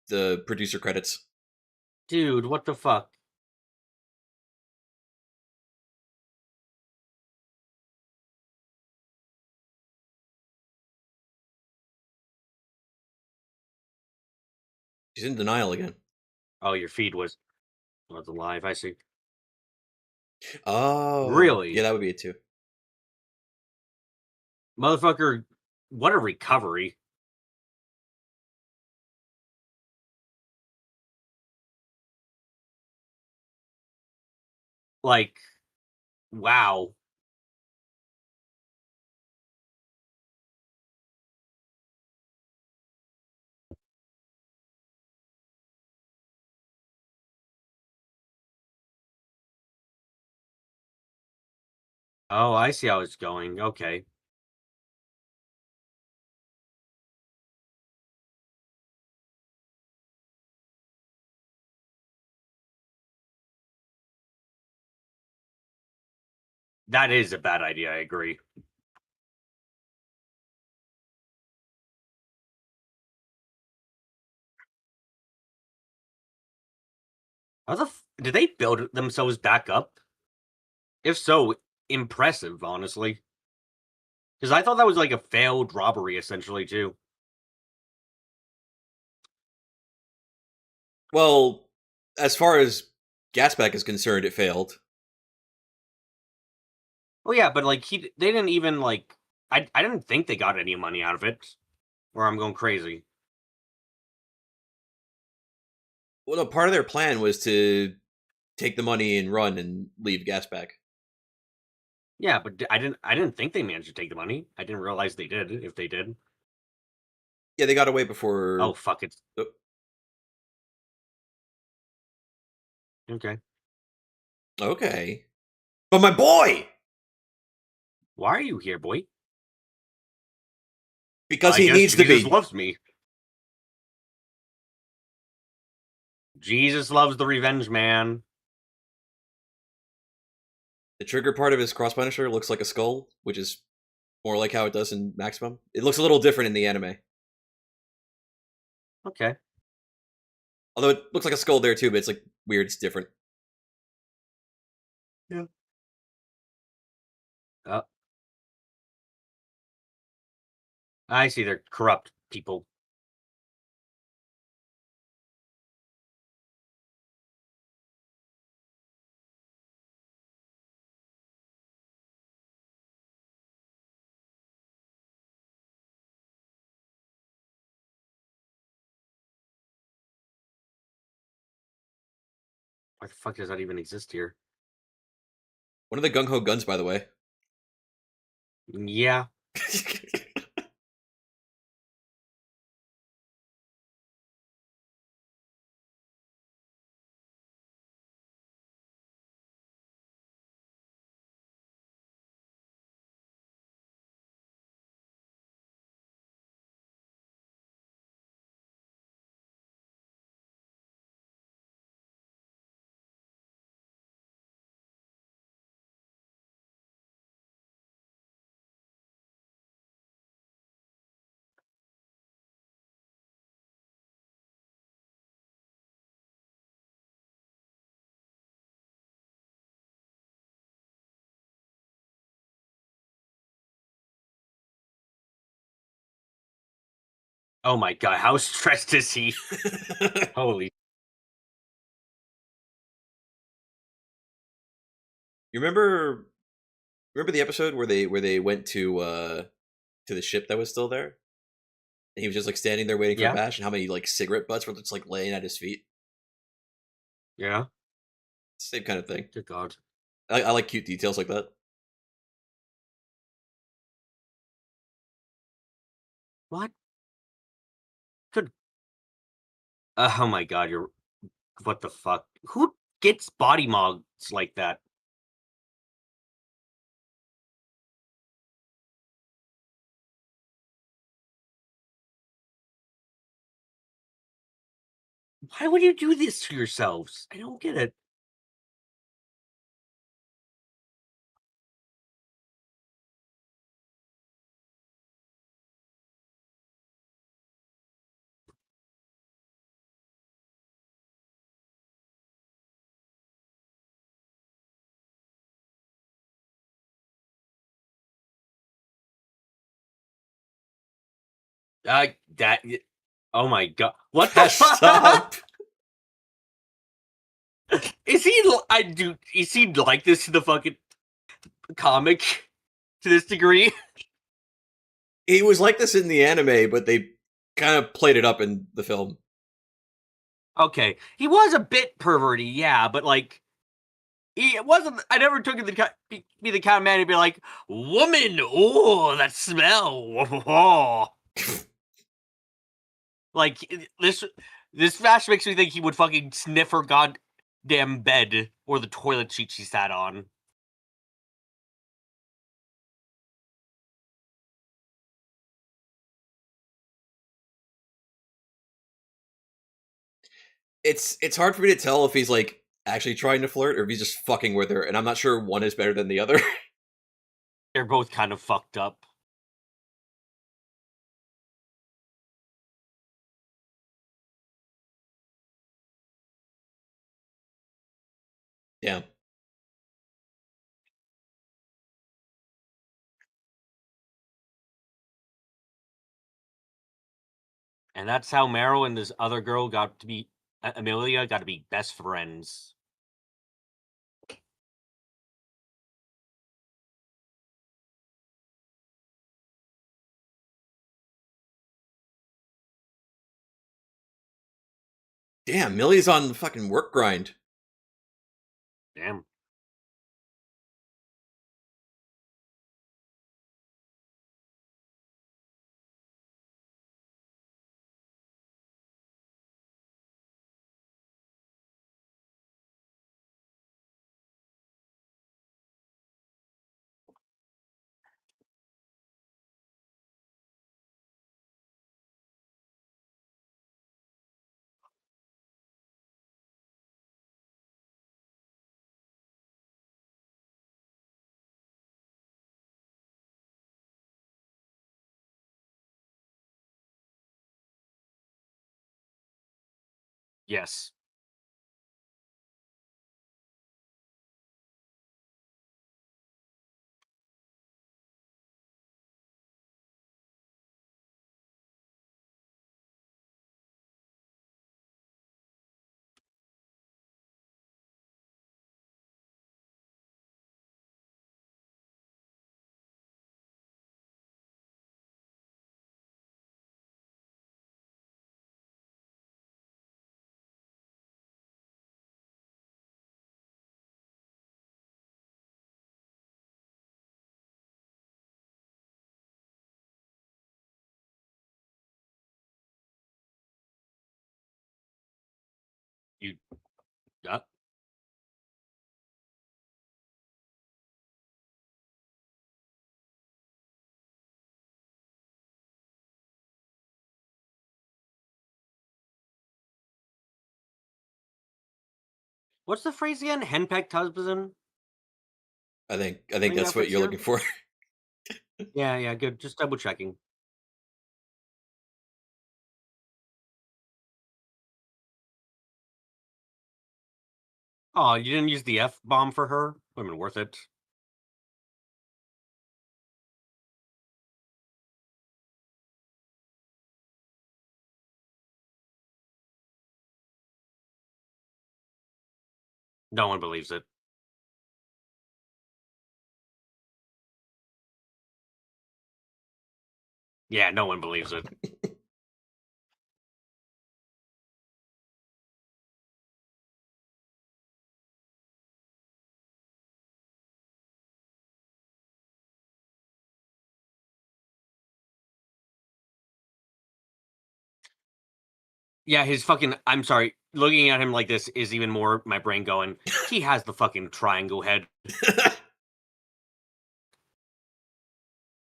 the producer credits. Dude, what the fuck? She's in denial again. Oh, your feed was alive. I see. Oh, yeah, Really? that would be it too. Motherfucker, what a recovery. Like, wow. Oh, I see how it's going. Okay. That is a bad idea, I agree. How the did they build themselves back up? If so, impressive, honestly. Because I thought that was like a failed robbery, essentially, too. Well, as far as Gasback is concerned, it failed. Oh yeah, but like they didn't even like I didn't think they got any money out of it. Or I'm going crazy. Well, no, part of their plan was to take the money and run and leave Gasback. Yeah, but I didn't think they managed to take the money. I didn't realize they did, if they did. Yeah, they got away Oh before. fuck it. Oh, Okay. okay, but my boy, Why are you here, boy? because I he guess needs to Jesus be. loves me. Jesus loves the revenge man. The trigger part of his cross punisher looks like a skull, which is more like how it does in Maximum. It looks a little different in the anime, Okay. although it looks like a skull there too. But it's like weird. It's different. Yeah. Uh, I see they're corrupt people. Why the fuck does that even exist here? One of the gung ho guns, by the way. Yeah. Oh my god, how stressed is he? Holy. You remember the episode where they went to the ship that was still there? And he was just like standing there waiting for Yeah. Bash, and how many like cigarette butts were just like laying at his feet? Yeah. Same kind of thing. Good god. I like cute details like that. What? Good. Oh my god, you're. What the fuck? Who gets body mods like that? Why would you do this to yourselves? I don't get it. That. Oh my god! What the Stop. fuck? Is he? Is he like this in the fucking comic to this degree? He was like this in the anime, but they kind of played it up in the film. Okay, he was a bit perverty, yeah, but like he wasn't. I never took it to be the kind of man to be like, "Woman, oh, that smell." Like this match makes me think he would fucking sniff her goddamn bed or the toilet seat she sat on. It's hard for me to tell if he's like actually trying to flirt or if he's just fucking with her, and I'm not sure one is better than the other. They're both kind of fucked up. Yeah. And that's how Meryl and this other girl got to be Amelia got to be best friends. Damn, Millie's on the fucking work grind. Damn. Yes. You. Uh, what's the phrase again? Henpecked husband. I think Any that's what reference you're here? looking for. Yeah, yeah, good. Just double checking. Oh, you didn't use the F bomb for her? Would have been worth it. No one believes it. Yeah, no one believes it. Yeah, his fucking. I'm sorry. Looking at him like this is even more my brain going. He has the fucking triangle head.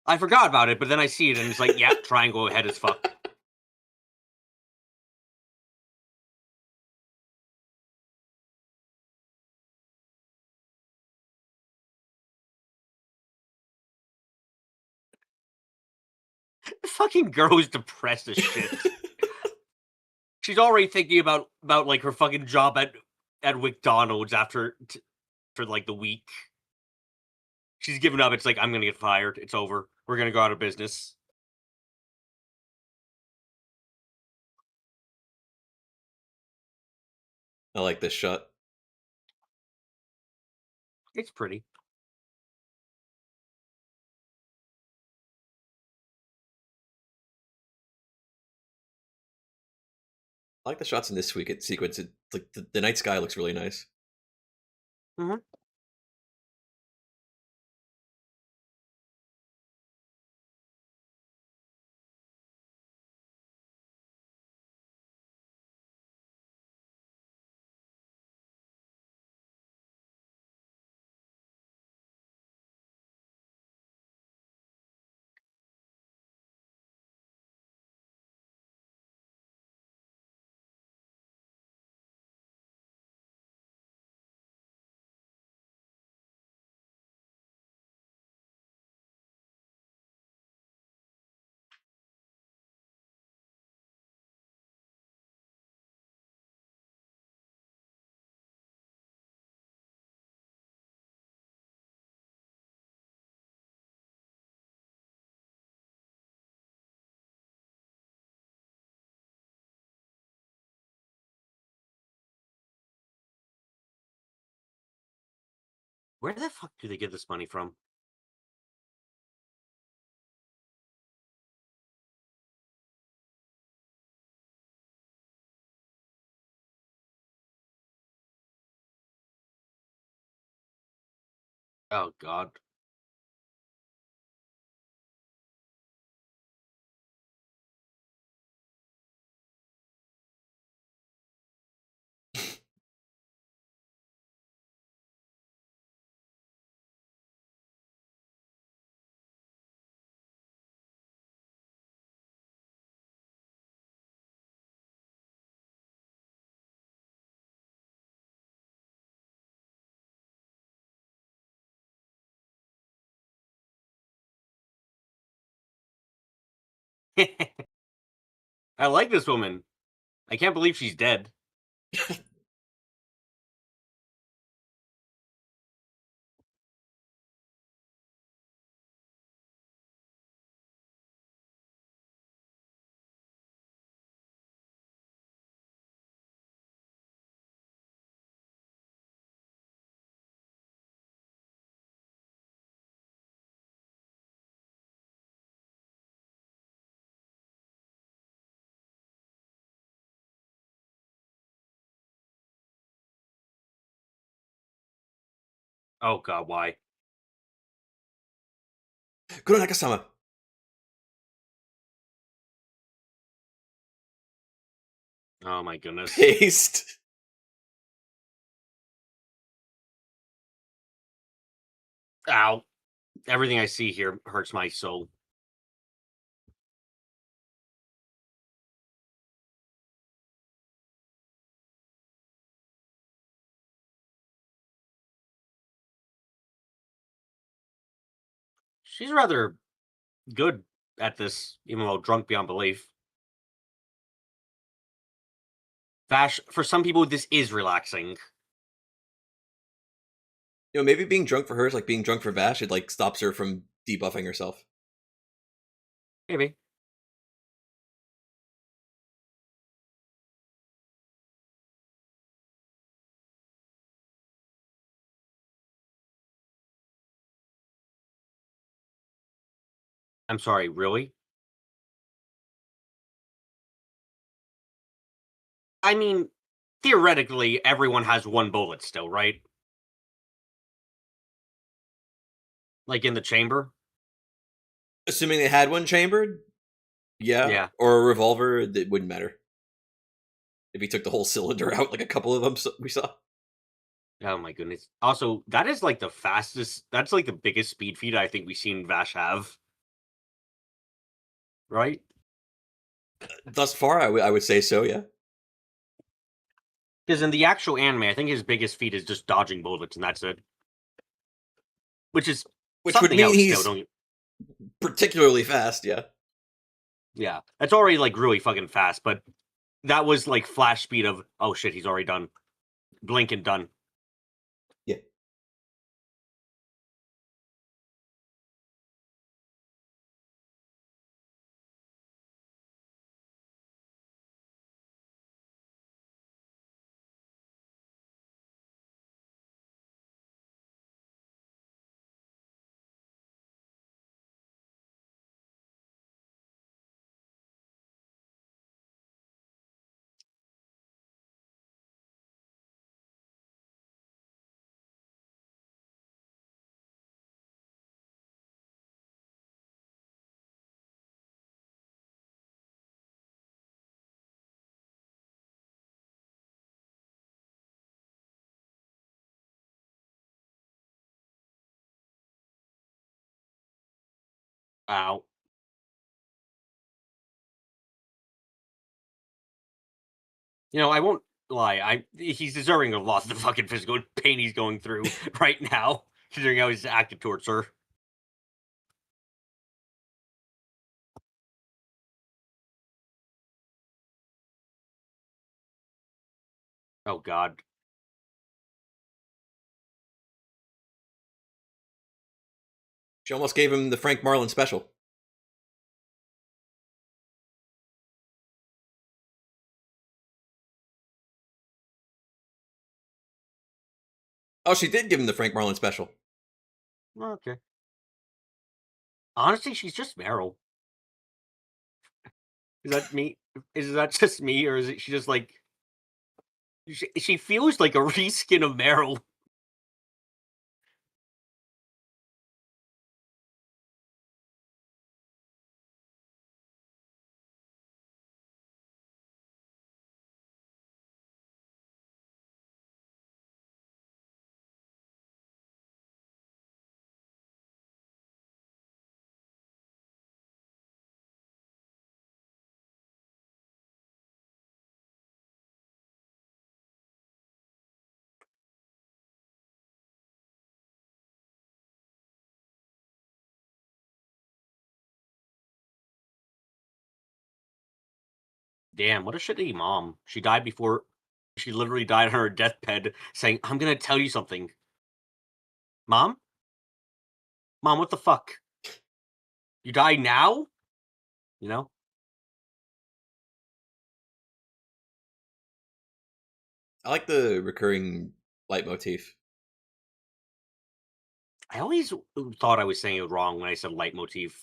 I forgot about it, but then I see it and it's like, yeah, triangle head as fuck. The fucking girl is depressed as shit. She's already thinking about like her fucking job at McDonald's after for like the week. She's given up. It's like I'm gonna get fired. It's over. We're gonna go out of business. I like this shot. It's pretty. I like the shots in this sequence. It, like the night sky looks really nice. Mm-hmm. Where the fuck do they get this money from? Oh God. I like this woman. I can't believe she's dead. Oh God, why? Kuro Nakasama. Oh my goodness. Paste. Ow. Everything I see here hurts my soul. She's rather good at this, even though drunk beyond belief. Vash, for some people, this is relaxing. You know, maybe being drunk for her is like being drunk for Vash. It like stops her from debuffing herself. Maybe. I'm sorry, really? I mean, theoretically, everyone has one bullet still, right? Like in the chamber? Assuming they had one chambered, yeah, Yeah. or a revolver, it wouldn't matter if he took the whole cylinder out, like a couple of them we saw. Oh my goodness. Also, that is like the fastest, that's like the biggest speed feed I think we've seen Vash have. Right? Thus far, I would say so. Yeah. Because in the actual anime, I think his biggest feat is just dodging bullets, and that's it. Which is Which would something mean else still, he's don't you? particularly fast. Yeah. Yeah. That's already like really fucking fast, but that was like flash speed of, oh shit, he's already done. Blink and done. Yeah. Ow. I won't lie. He's deserving of lots of the fucking physical pain he's going through right now, considering how he's acted towards her. Oh God. She almost gave him the Frank Marlin special. Oh, she did give him the Frank Marlin special. Okay. Honestly, she's just Meryl. Is that me? Is that just me, or is it she just like she feels like a reskin of Meryl? Damn, what a shitty mom. She died before. She literally died on her deathbed, saying, "I'm gonna tell you something, mom. Mom, what the fuck? You die now? You know." I like the recurring leitmotif. I always thought I was saying it wrong when I said leitmotif.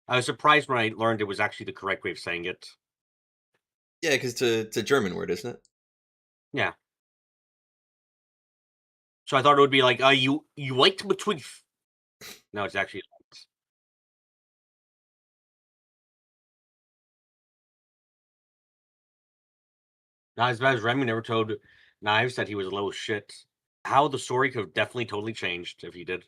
I was surprised when I learned it was actually the correct way of saying it. Yeah, because it's a German word, isn't it? Yeah. So I thought it would be like, you leitmotif. No, it's actually. Not as bad as Remy never told Knives that he was a little shit. How the story could have definitely totally changed if he did.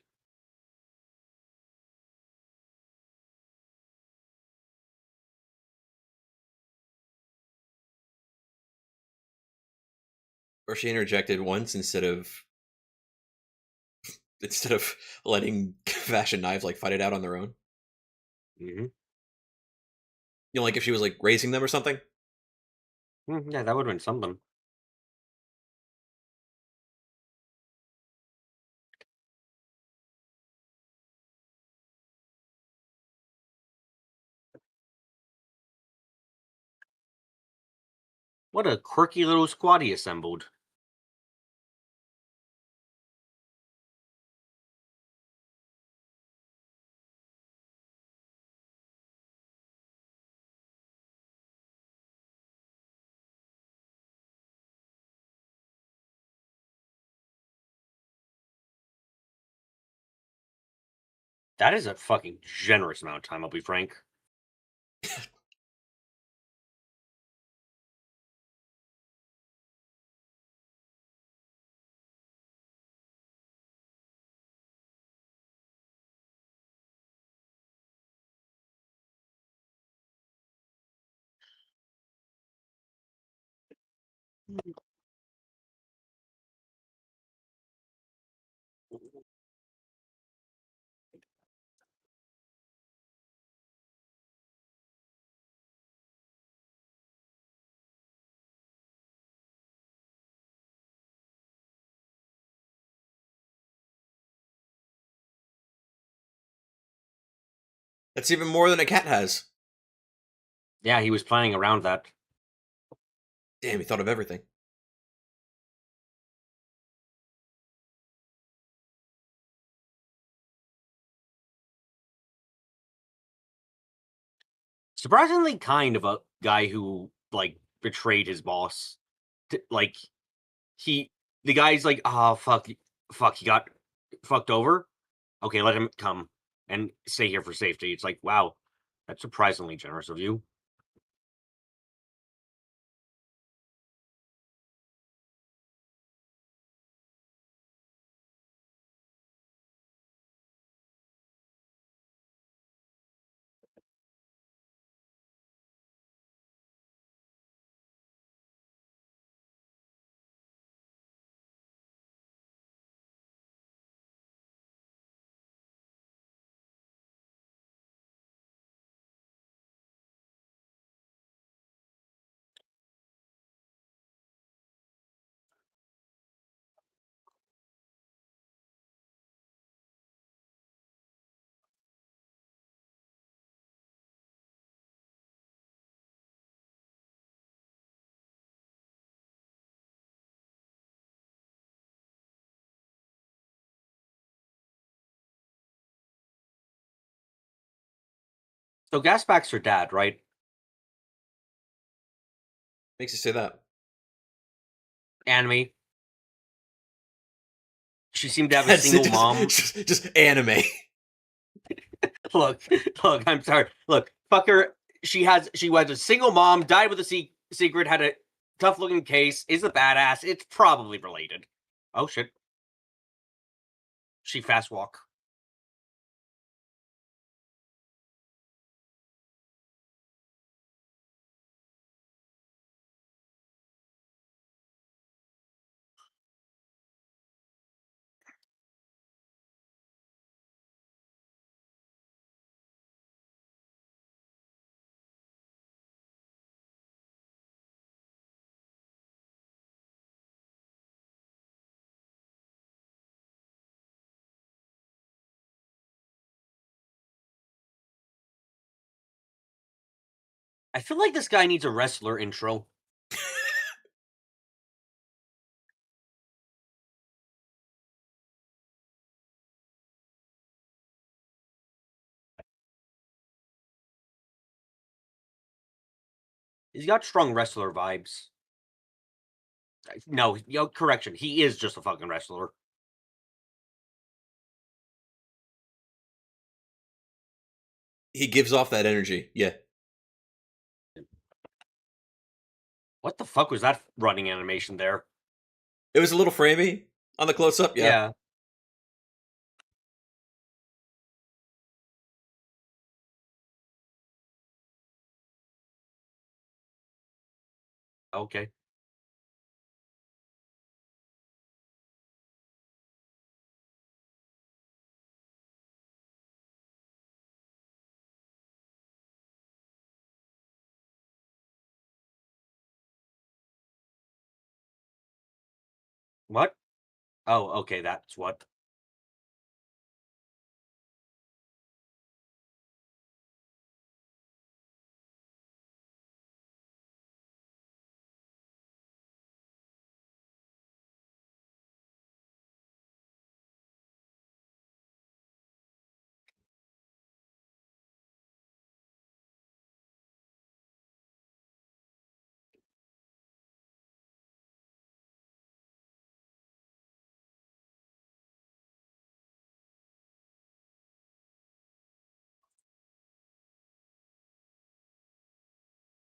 Or she interjected once instead of letting Vash and Knives like fight it out on their own. Mm-hmm. Like if she was like raising them or something. Yeah, that would have been something. What a quirky little squad he assembled. That is a fucking generous amount of time, I'll be frank. That's even more than a cat has. Yeah, he was planning around that. Damn, he thought of everything. Surprisingly kind of a guy who, like, betrayed his boss. Like, he, the guy's like, oh, fuck, he got fucked over. Okay, let him come and stay here for safety. It's like, wow, that's surprisingly generous of you. So Gasback's her dad, right? Makes you say that. Anime. She seemed to have a single mom. Just anime. Look, look. I'm sorry. Look, fuck her. She was a single mom, died with a secret, had a tough looking case, is a badass. It's probably related. Oh shit. She fast walk. I feel like this guy needs a wrestler intro. He's got strong wrestler vibes. No, correction. He is just a fucking wrestler. He gives off that energy. Yeah. What the fuck was that running animation there? It was a little framey on the close up. Yeah. Yeah. Okay. What? Oh, okay. That's what.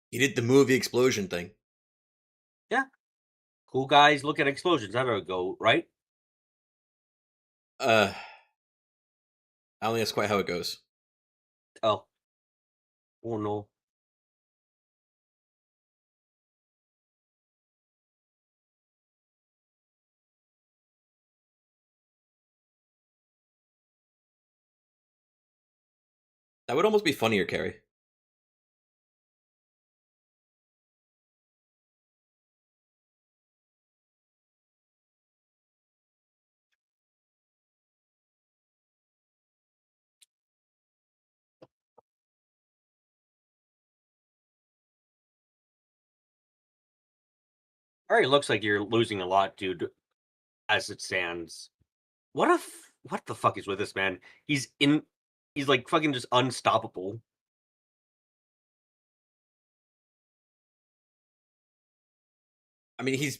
He did the movie explosion thing. Yeah. Cool guys look at explosions. That would go, right? I don't think that's quite how it goes. Oh. Oh no. That would almost be funnier, Carrie. Already looks like you're losing a lot, dude, as it stands. What the fuck is with this man? He's like fucking just unstoppable. I mean, he's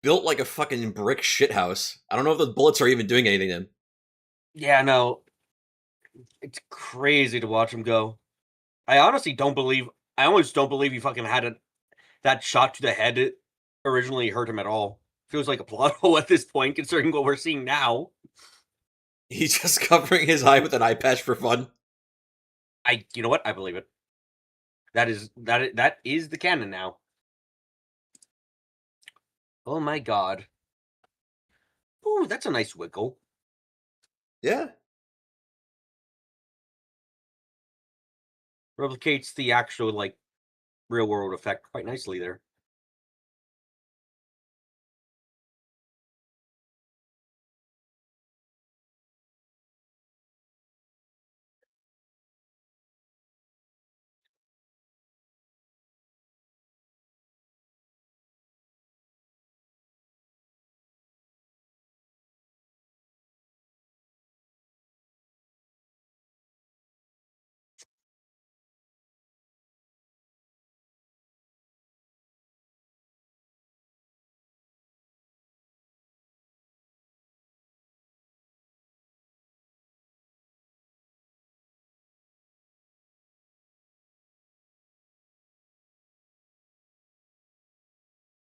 built like a fucking brick shithouse. I don't know if the bullets are even doing anything to him. Yeah, no. It's crazy to watch him go. I honestly don't believe I almost don't believe he fucking had that shot to the head originally hurt him at all. Feels like a plot hole at this point, considering what we're seeing now. He's just covering his eye with an eye patch for fun. You know what? I believe it. That is the canon now. Oh my god. Ooh, that's a nice wiggle. Yeah. Replicates the actual like real world effect quite nicely there.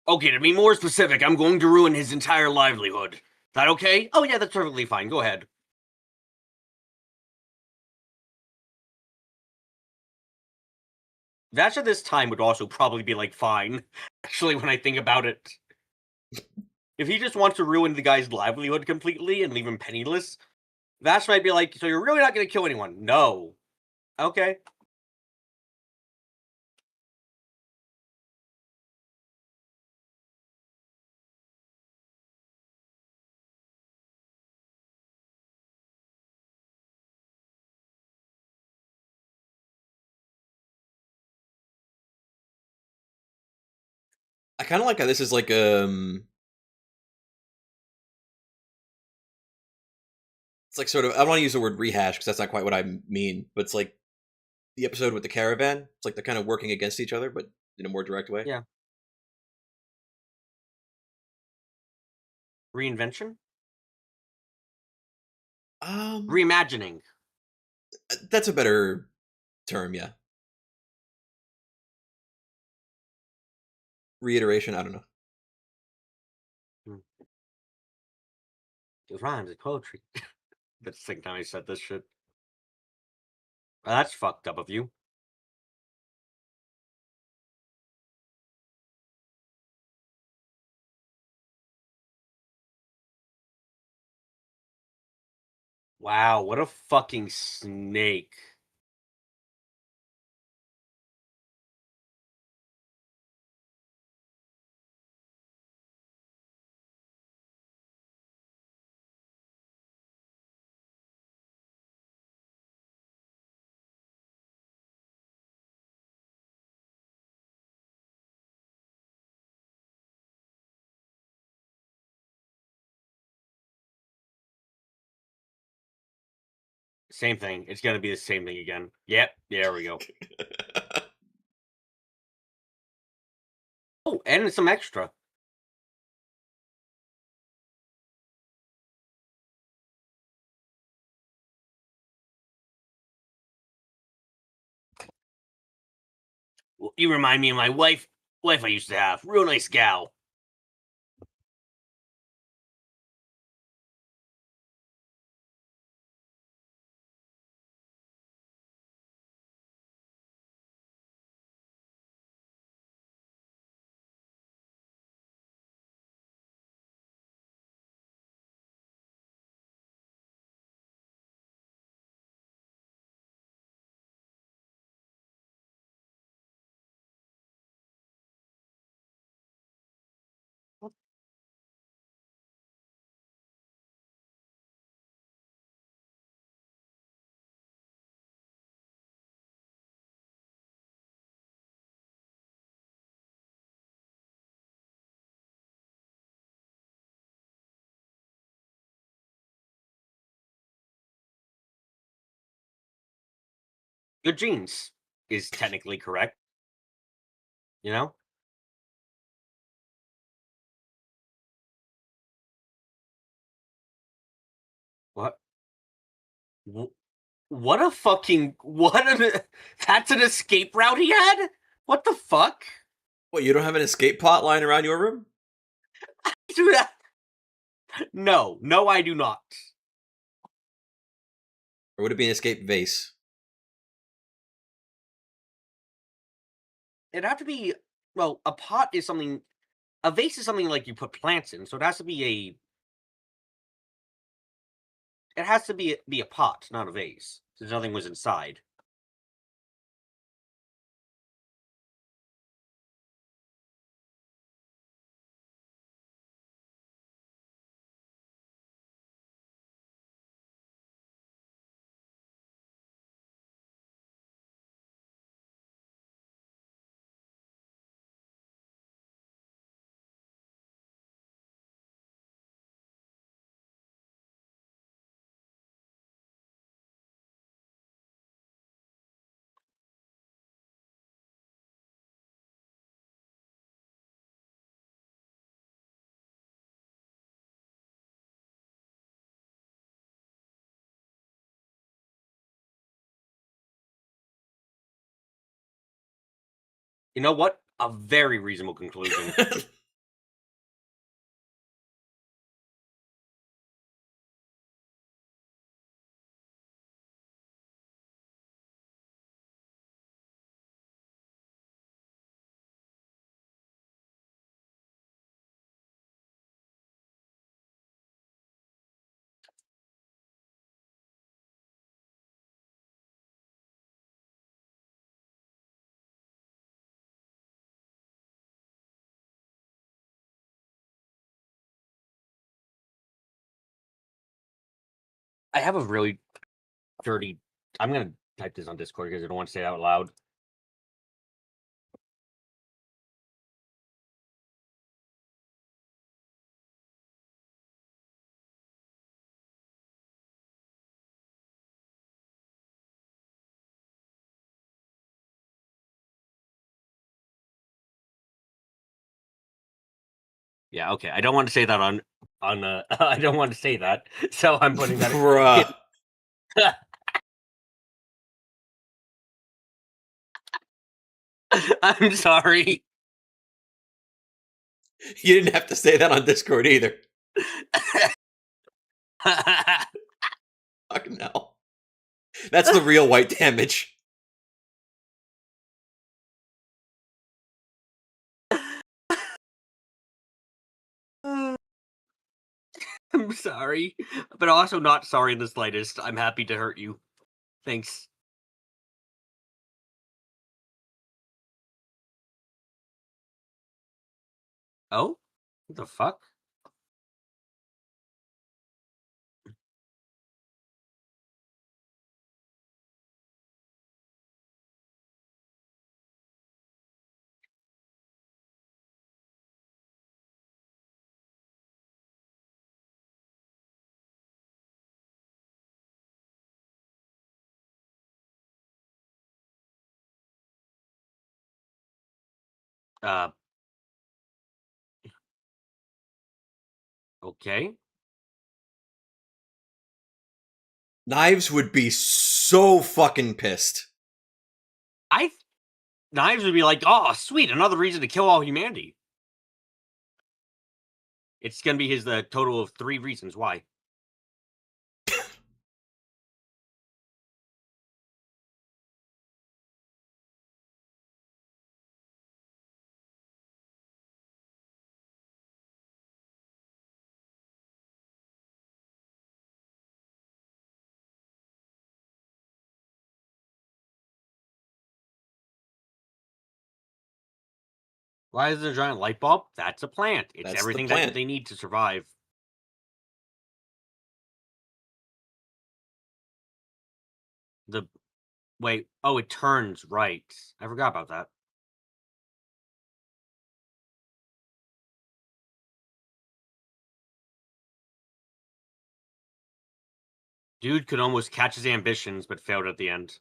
Okay, to be more specific, I'm going to ruin his entire livelihood. That okay? Oh yeah, that's perfectly fine. Go ahead. Vash at this time would also probably be like, fine. Actually, when I think about it. If he just wants to ruin the guy's livelihood completely and leave him penniless, Vash might be like, so you're really not going to kill anyone? No. Okay. I kind of like how this is like it's like sort of, I don't want to use the word rehash because that's not quite what I mean, but it's like the episode with the caravan. It's like they're kind of working against each other, but in a more direct way. Yeah. Reinvention? Um, Reimagining. that's a better term, yeah. Reiteration, I don't know. It rhymes with poetry. That's the second time I said this shit. Well, that's fucked up of you. Wow, what a fucking snake. Same thing. It's gonna be the same thing again. Yep, there we go. Oh, and some extra. You remind me of my wife I used to have. Real nice gal. Good genes is technically correct. You know? What? What a fucking that's an escape route he had? What the fuck? What, you don't have an escape pot lying around your room? Dude, no, I do not. Or would it be an escape vase? It'd have to be, well, a pot is something, a vase is something like you put plants in, so it has to be a pot, not a vase, since nothing was inside. You know what? A very reasonable conclusion. I have a really dirty. I'm gonna type this on Discord because I don't want to say it out loud. Yeah, okay. I don't want to say that on I don't want to say that, so I'm putting that. Bruh. I'm sorry. You didn't have to say that on Discord either. Fucking hell. That's the real white damage. I'm sorry, but also not sorry in the slightest. I'm happy to hurt you. Thanks. Oh? What the fuck? Okay. Knives would be so fucking pissed. Knives would be like, oh, sweet, another reason to kill all humanity. It's gonna be his total of 3 reasons why. Why is there a giant light bulb? That's a plant. It's That's the everything plant. that they need to survive. Wait, oh, it turns, right. I forgot about that. Dude could almost catch his ambitions, but failed at the end.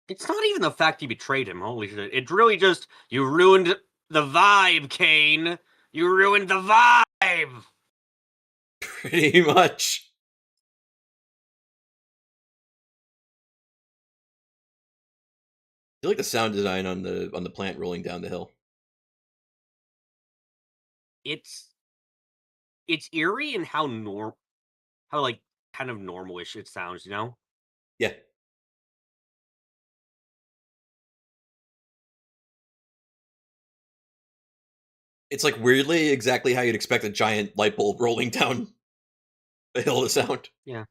It's not even the fact he betrayed him. Holy shit. It's really just, you ruined the vibe, Kane. You ruined the vibe. Pretty much. I like the sound design on the plant rolling down the hill. It's eerie in how like kind of normalish it sounds, you know? Yeah. It's like weirdly exactly how you'd expect a giant light bulb rolling down a hill to sound. Yeah.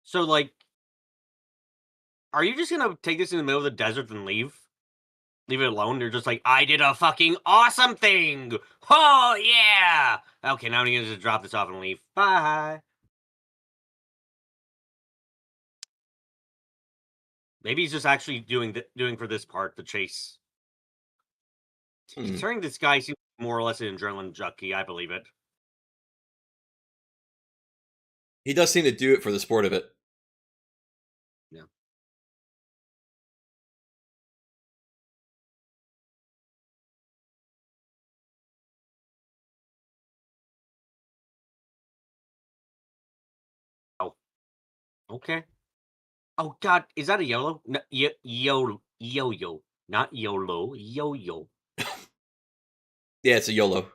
So like, are you just gonna take this in the middle of the desert and leave? Leave it alone? You're just like, I did a fucking awesome thing! Oh, yeah! Okay, now I'm gonna just drop this off and leave. Bye! Maybe he's just actually doing for this part, the chase. Considering this guy seems more or less an adrenaline junkie, I believe it. He does seem to do it for the sport of it. Yeah. Oh. Okay. Oh god, is that a YOLO? No, yo-yo. Not YOLO, yo-yo. Yeah, it's a YOLO.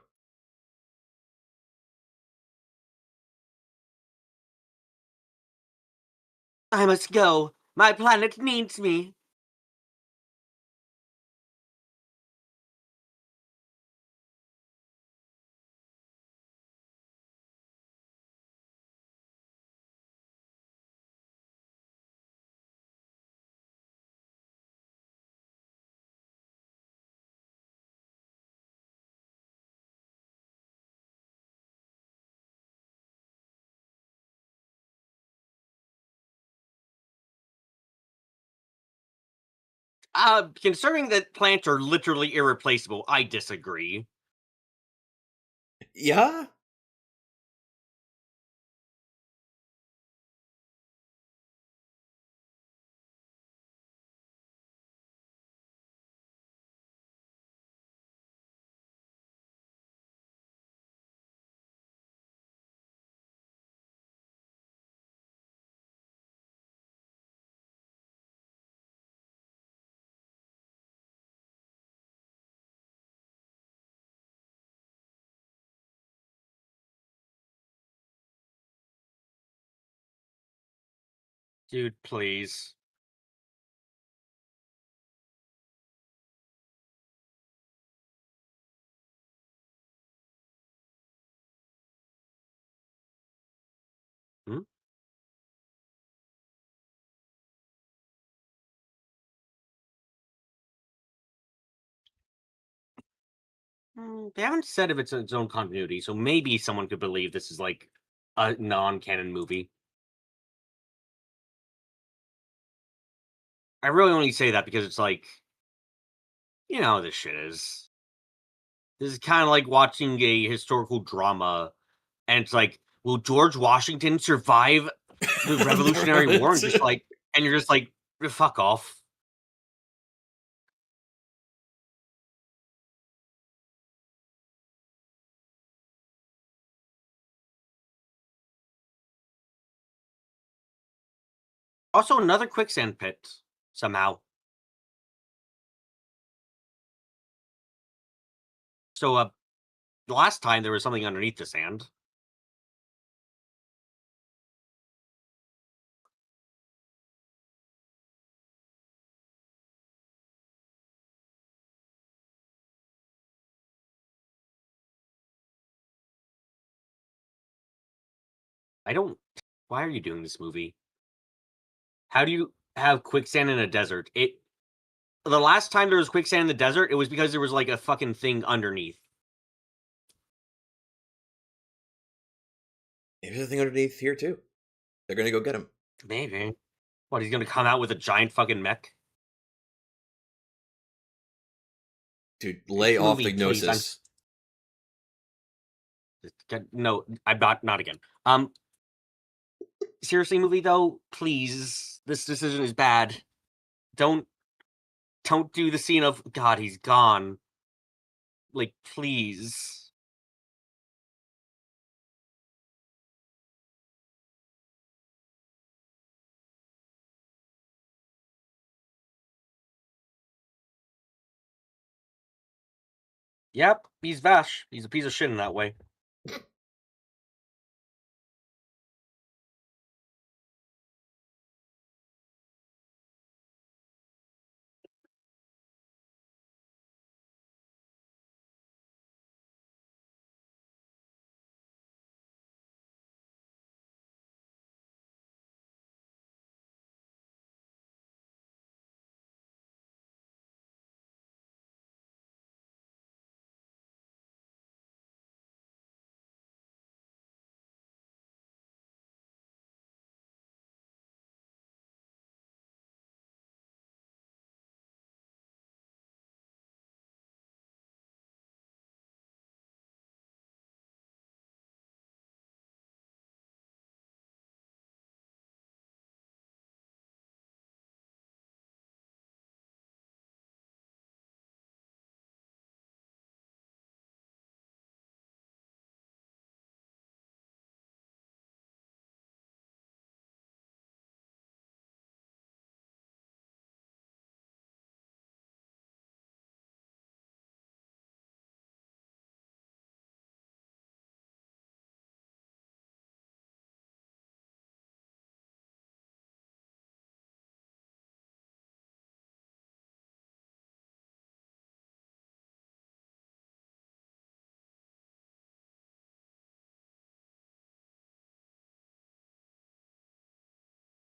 I must go. My planet needs me. Considering that plants are literally irreplaceable, I disagree. Yeah. Dude, please. Hmm? They haven't said if it's its own continuity, so maybe someone could believe this is like a non-canon movie. I really only say that because it's like, you know how this shit is. This is kind of like watching a historical drama, and it's like, will George Washington survive the Revolutionary War? And just like, and you're just like, fuck off. Also, another quicksand pit somehow. So, the last time there was something underneath the sand. I don't. Why are you doing this movie? How do you have quicksand in a desert? The last time there was quicksand in the desert, it was because there was like a fucking thing underneath. Maybe there's a thing underneath here too. They're gonna go get him. Maybe. What, he's gonna come out with a giant fucking mech? Dude, lay off Movie, please. Ignosis. No, I'm not again. Seriously, movie though, please. This decision is bad. Don't don't do the scene of God, he's gone. Like, please. Yep, he's Vash. He's a piece of shit in that way.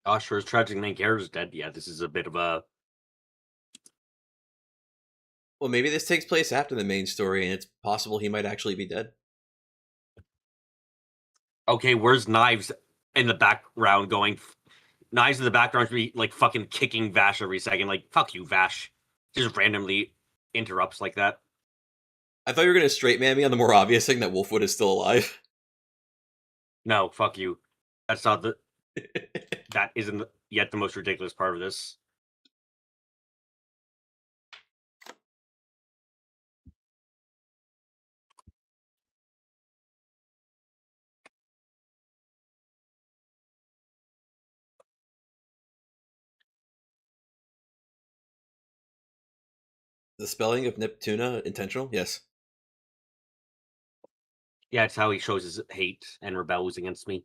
Oscar's tragic main character is dead. Yeah, this is a bit of a... Well, maybe this takes place after the main story, and it's possible he might actually be dead. Okay, where's Knives in the background going? Knives in the background should be like fucking kicking Vash every second. Like, fuck you, Vash. Just randomly interrupts like that. I thought you were going to straight man me on the more obvious thing that Wolfwood is still alive. No, fuck you. That's not the... That isn't yet the most ridiculous part of this. The spelling of Neptuna intentional? Yes. Yeah, it's how he shows his hate and rebels against me.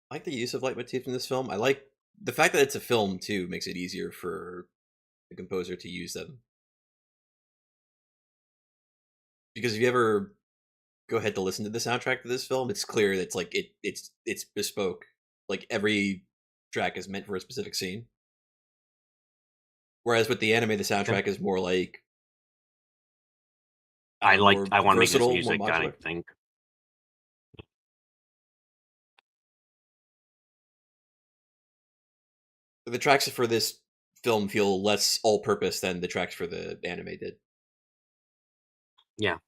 I like the use of leitmotifs in this film. I like the fact that it's a film too makes it easier for the composer to use them. Because if you ever go ahead to listen to the soundtrack to this film, it's clear that it's like it's bespoke. Like every track is meant for a specific scene. Whereas with the anime, the soundtrack is more like I want to make this versatile, music more kind modular. of thing. The tracks for this film feel less all-purpose than the tracks for the anime did. Yeah.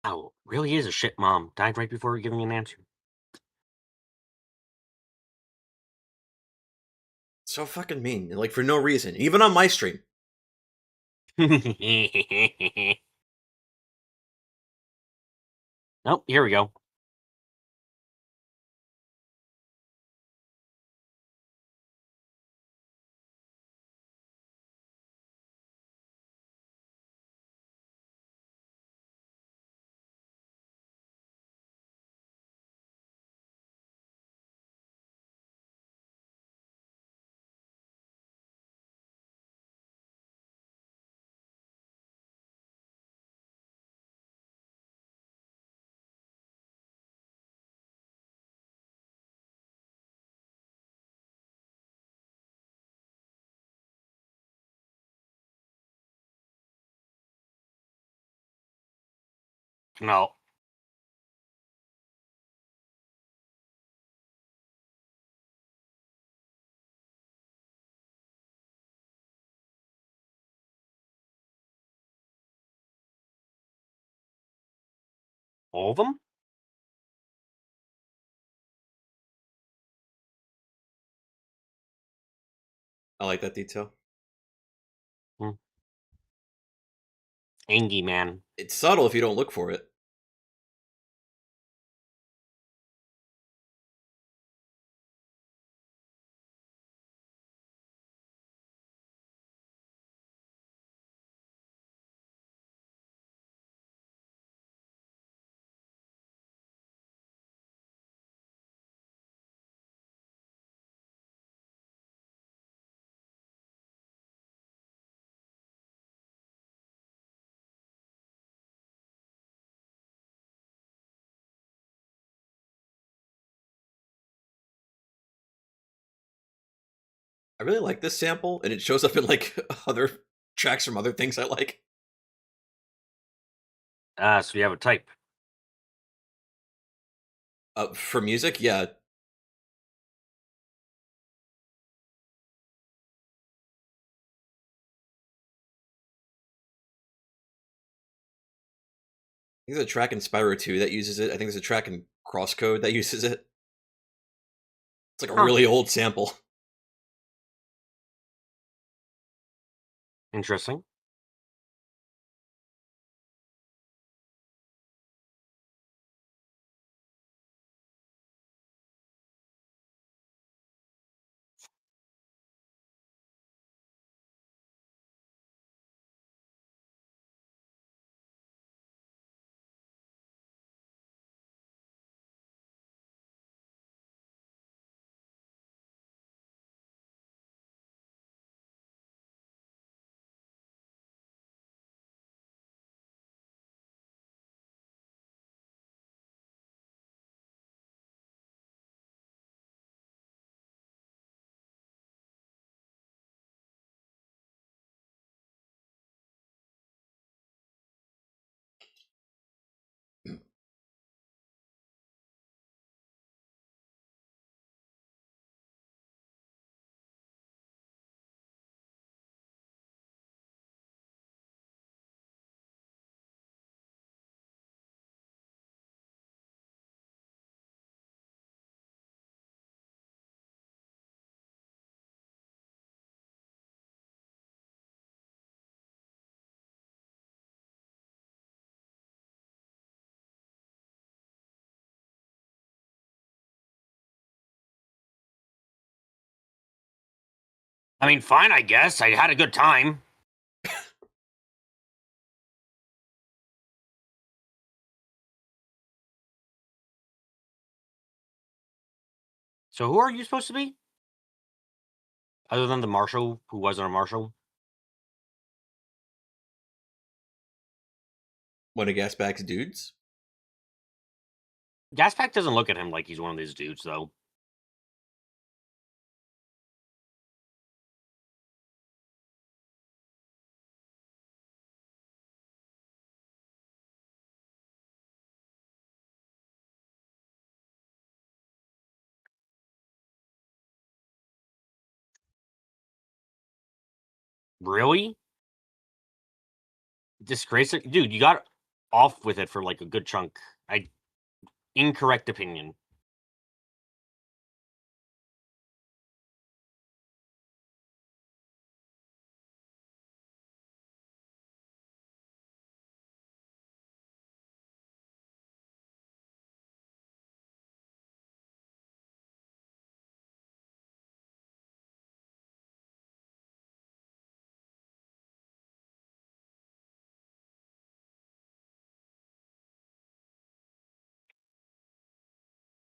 Wow, really is a shit mom. Died right before giving an answer. So fucking mean, like for no reason, even on my stream. Nope, here we go. No. All of them? I like that detail. Angie man. It's subtle if you don't look for it. I really like this sample, and it shows up in like other tracks from other things I like. So you have a type. For music, yeah, there's a track in Spyro 2 that uses it. I think there's a track in Crosscode that uses it. It's like a Huh. really old sample. Interesting. I mean, fine, I guess. I had a good time. So who are you supposed to be? Other than the marshal, who wasn't a marshal? One of Gasback's dudes. Gaspack doesn't look at him like he's one of these dudes, though. Really? Disgrace it? Dude, you got off with it for like a good chunk. Incorrect opinion.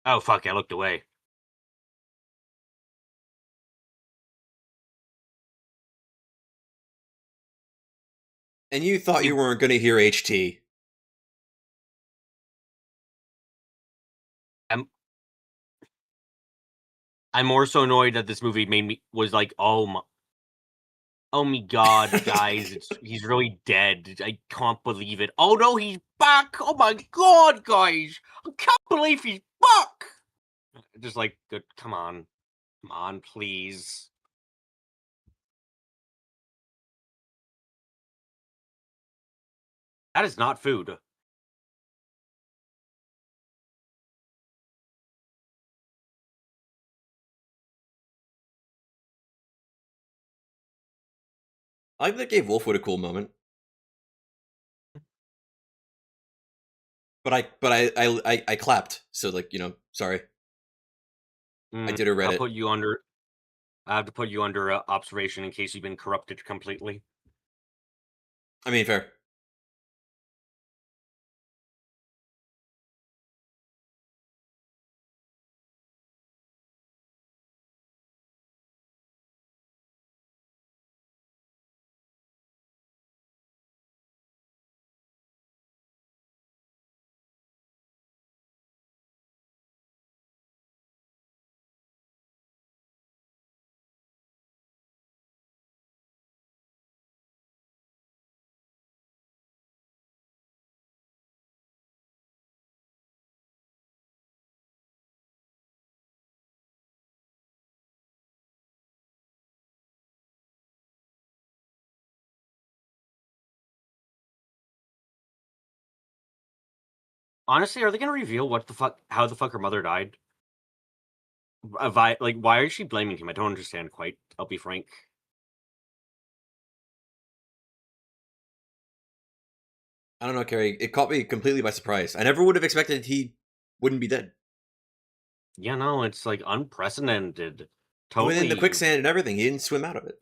Oh, fuck, I looked away. And you thought you You- weren't going to hear HT. I'm, I'm more so annoyed that this movie was like, oh my god, guys, he's really dead. I can't believe it. Oh no, he's back! Oh my god, guys! I can't believe he's back! Just like, come on, please. That is not food. I like that gave Wolfwood a cool moment. But I clapped. So like, sorry. I did a I'll Reddit. put you under. I have to put you under observation in case you've been corrupted completely. I mean, fair. Honestly, are they gonna reveal how the fuck her mother died? Like, why is she blaming him? I don't understand quite. I'll be frank. I don't know, Carrie. It caught me completely by surprise. I never would have expected he wouldn't be dead. Yeah, no, it's like unprecedented. He went in the Totally. quicksand and everything. He didn't swim out of it.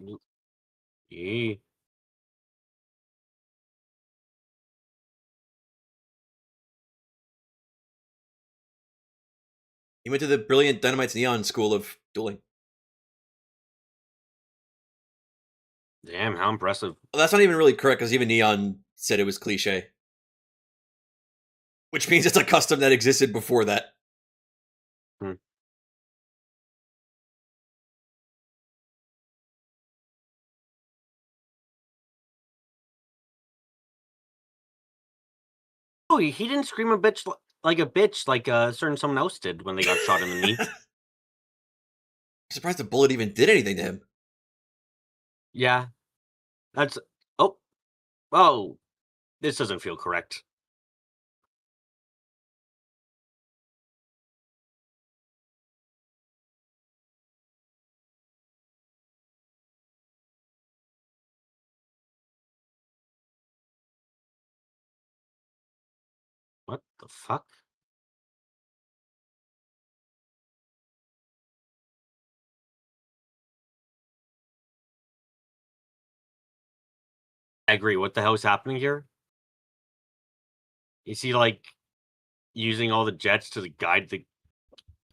Yeah. He went to the brilliant Dynamite's Neon School of dueling. Damn, how impressive. Well, that's not even really correct because even Neon said it was cliche, which means it's a custom that existed before that. Hmm. Oh, he didn't scream a bitch like a bitch like certain someone else did when they got shot in the knee. I'm surprised the bullet even did anything to him. Yeah, that's oh oh. This doesn't feel correct. What the fuck? I agree. What the hell is happening here? Is he like using all the jets to guide the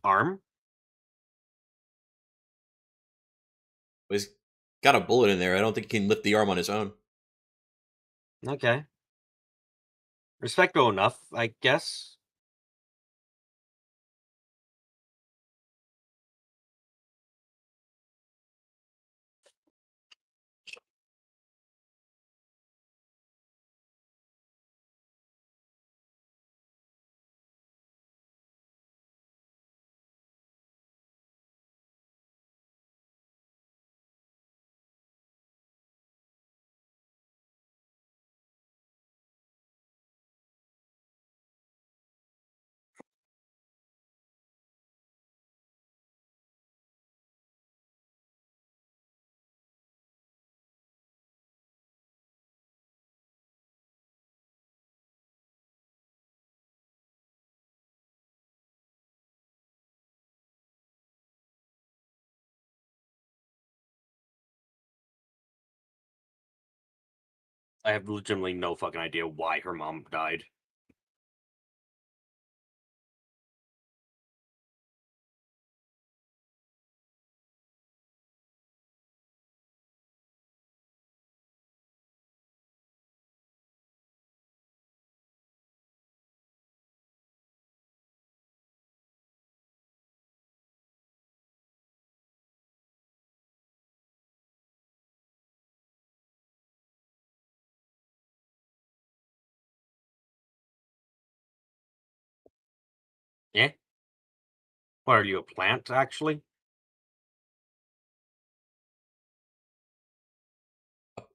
arm? He's got a bullet in there. I don't think he can lift the arm on his own. Okay. Respectable enough, I guess. I have legitimately no fucking idea why her mom died. Yeah? What are you, a plant, actually?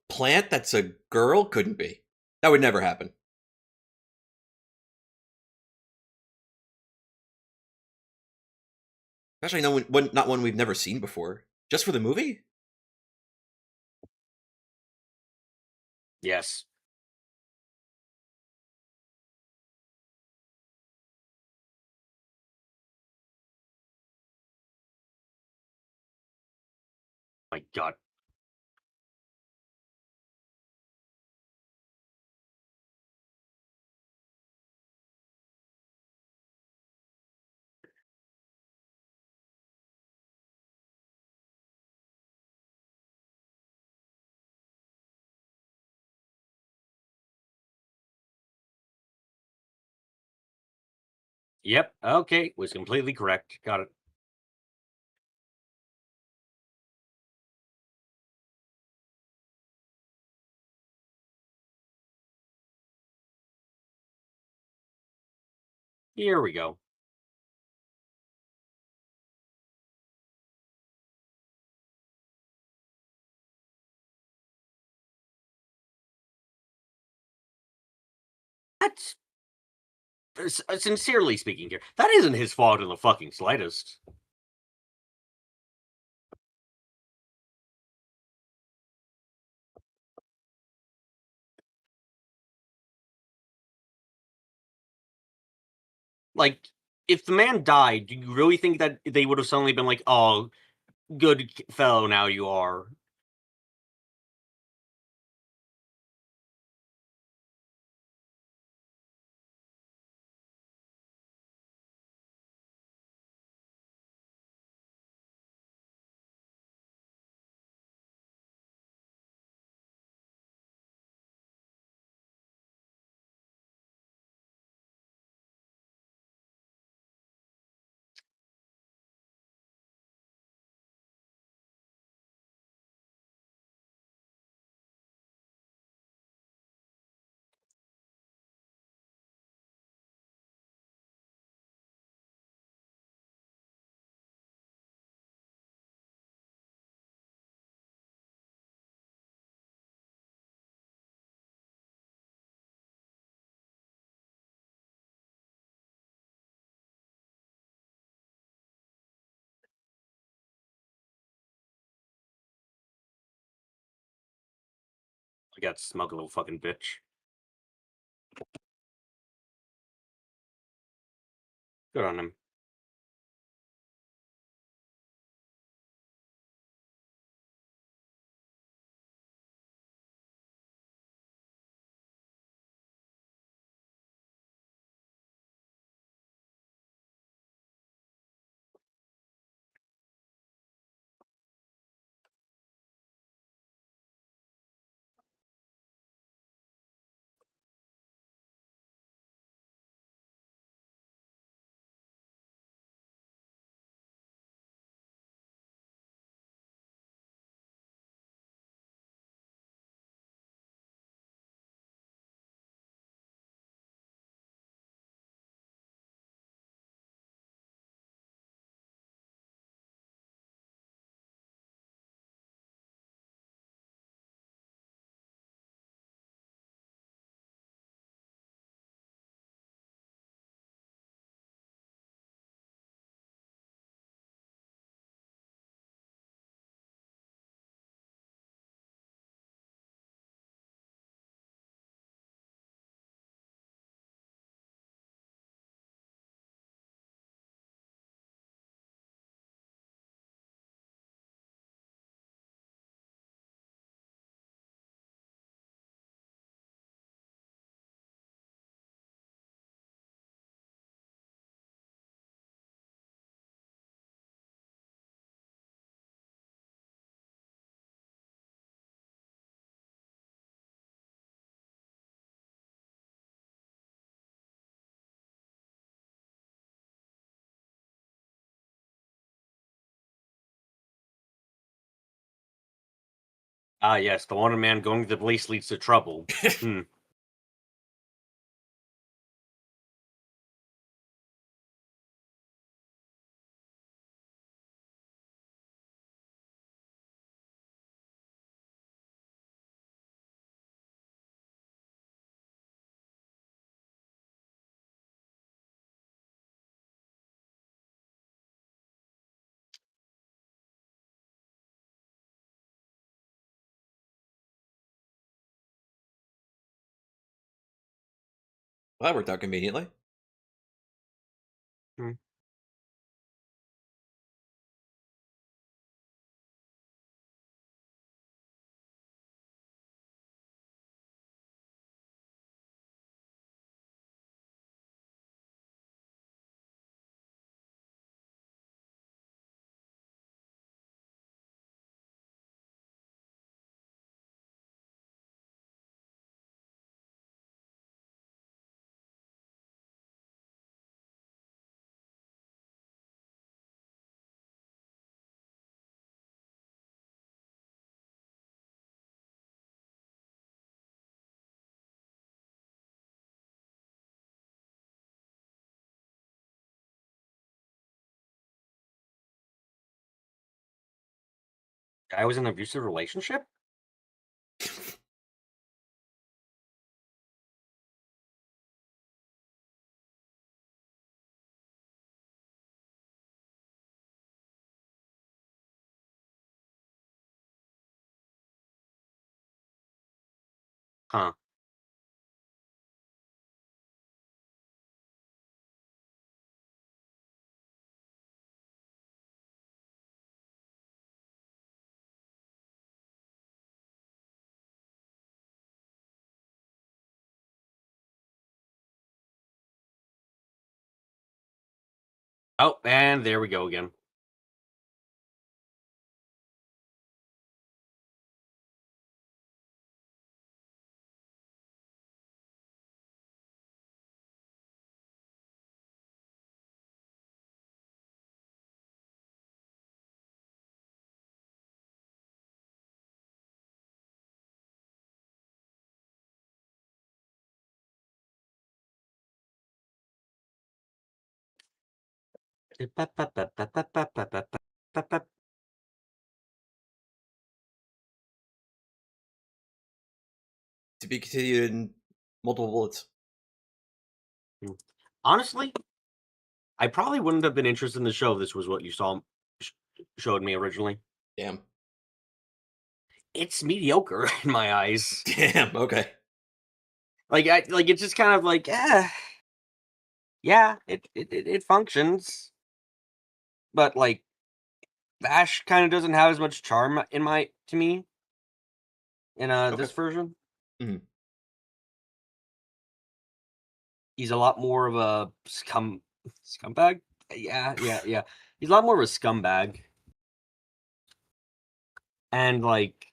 Plant that's a girl couldn't be. That would never happen. Especially no one, not one we've never seen before. Just for the movie? Yes. My god. Yep, okay, was completely correct. Got it. Here we go. That's sincerely speaking here, that isn't his fault in the fucking slightest. Like, if the man died, do you really think that they would have suddenly been like, "Oh, good fellow, now you are"? I got smug little fucking bitch. Good on him. Ah, yes, the one man going to the police leads to trouble. Hmm. Well, that worked out conveniently. Hmm. I was in an abusive relationship? Huh. Oh, and there we go again. To be continued in multiple bullets. Honestly, I probably wouldn't have been interested in the show if this was what you showed me originally. Damn. It's mediocre in my eyes. Damn. Okay. Like, it's just kind of like, yeah, it functions, but like, Vash kind of doesn't have as much charm to me in Okay. this version. Mhm. He's a lot more of a scumbag. Yeah. He's a lot more of a scumbag, and like,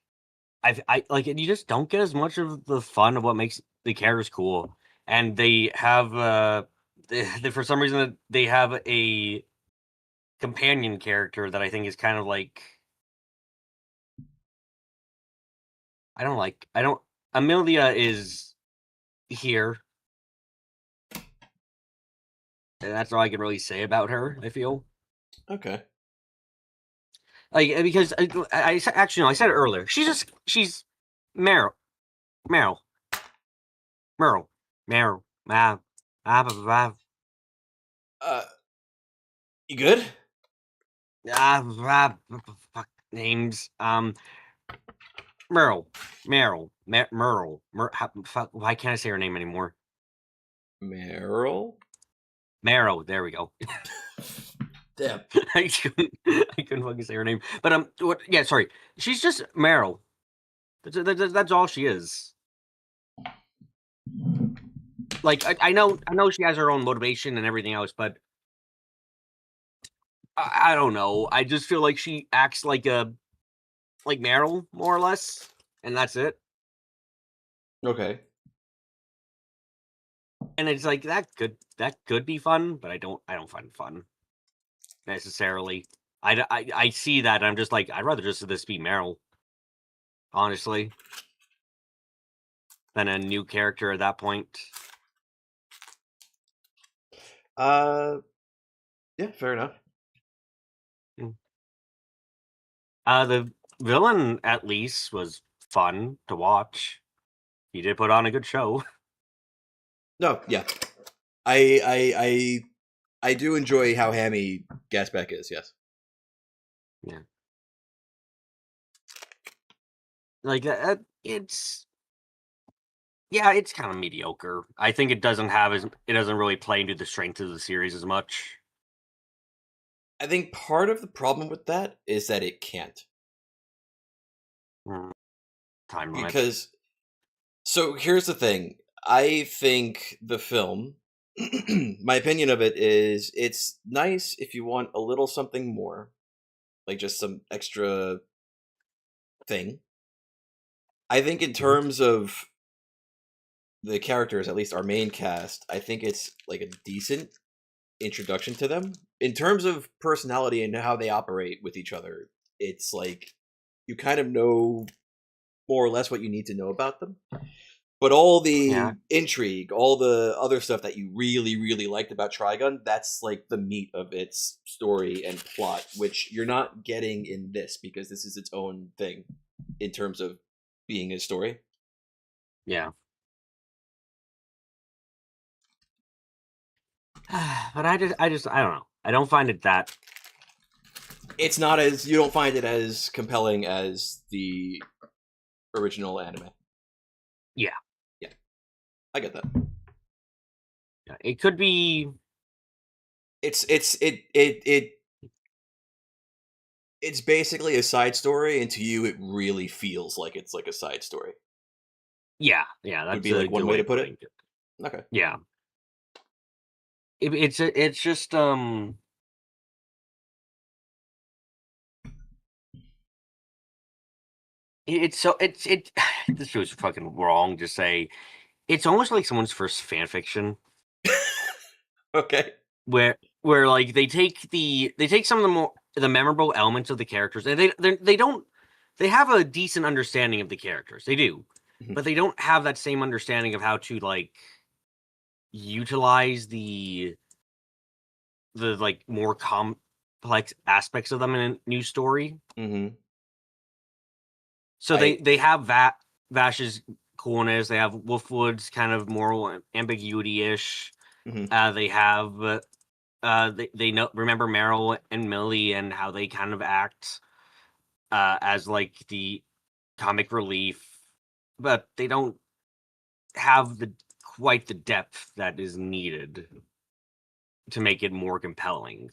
I like, you just don't get as much of the fun of what makes the characters cool. And they have for some reason they have a companion character that I think is kind of like, I don't Amelia is here, and that's all I can really say about her, I feel. Okay. Like, because actually, no, I said it earlier. She's Meryl. Meryl. Meryl. Meryl. Uh, you good? Fuck names. Meryl. Fuck, why can't I say her name anymore? Meryl? Meryl. There we go. Damn. I couldn't fucking say her name. But what? Yeah, sorry. She's just Meryl. That's all she is. Like, I know she has her own motivation and everything else, but I don't know. I just feel like she acts like Meryl, more or less, and that's it. Okay. And it's like, that could be fun, but I don't find it fun necessarily. I see that, and I'm just like, I'd rather just this be Meryl, honestly, than a new character at that point. Yeah, fair enough. The villain, at least, was fun to watch. He did put on a good show. No, yeah. I do enjoy how hammy Gasbeck is, yes. Yeah. Like, it's kind of mediocre. I think it doesn't really play into the strength of the series as much. I think part of the problem with that is that it can't. Time limit. Because, so here's the thing. I think the film, my opinion of it is, it's nice if you want a little something more, like just some extra thing. I think in terms of the characters, at least our main cast, I think it's like a decent introduction to them. In terms of personality and how they operate with each other, it's like you kind of know more or less what you need to know about them. But all the intrigue, all the other stuff that you really, really liked about Trigun, that's like the meat of its story and plot, which you're not getting in this because this is its own thing in terms of being a story. Yeah. But I don't know. I don't find it that. It's not as, you don't find it as compelling as the original anime. Yeah. I get that. Yeah, it could be. It's basically a side story, and to you, it really feels like it's like a side story. Yeah, Would that's be a like good one way way to of put putting it. it. Okay. Yeah, it's just it's so it. This was fucking wrong to say. It's almost like someone's first fan fiction Okay. where like they take some of the memorable elements of the characters, and they don't they have a decent understanding of the characters. They do, Mhm. but they don't have that same understanding of how to like utilize the like more complex aspects of them in a new story. Mhm. So I they have Vash's coolness. They have Wolfwood's kind of moral ambiguity ish. mhm. They have they know remember Meryl and Millie and how they kind of act as like the comic relief, but they don't have the quite the depth that is needed to make it more compelling.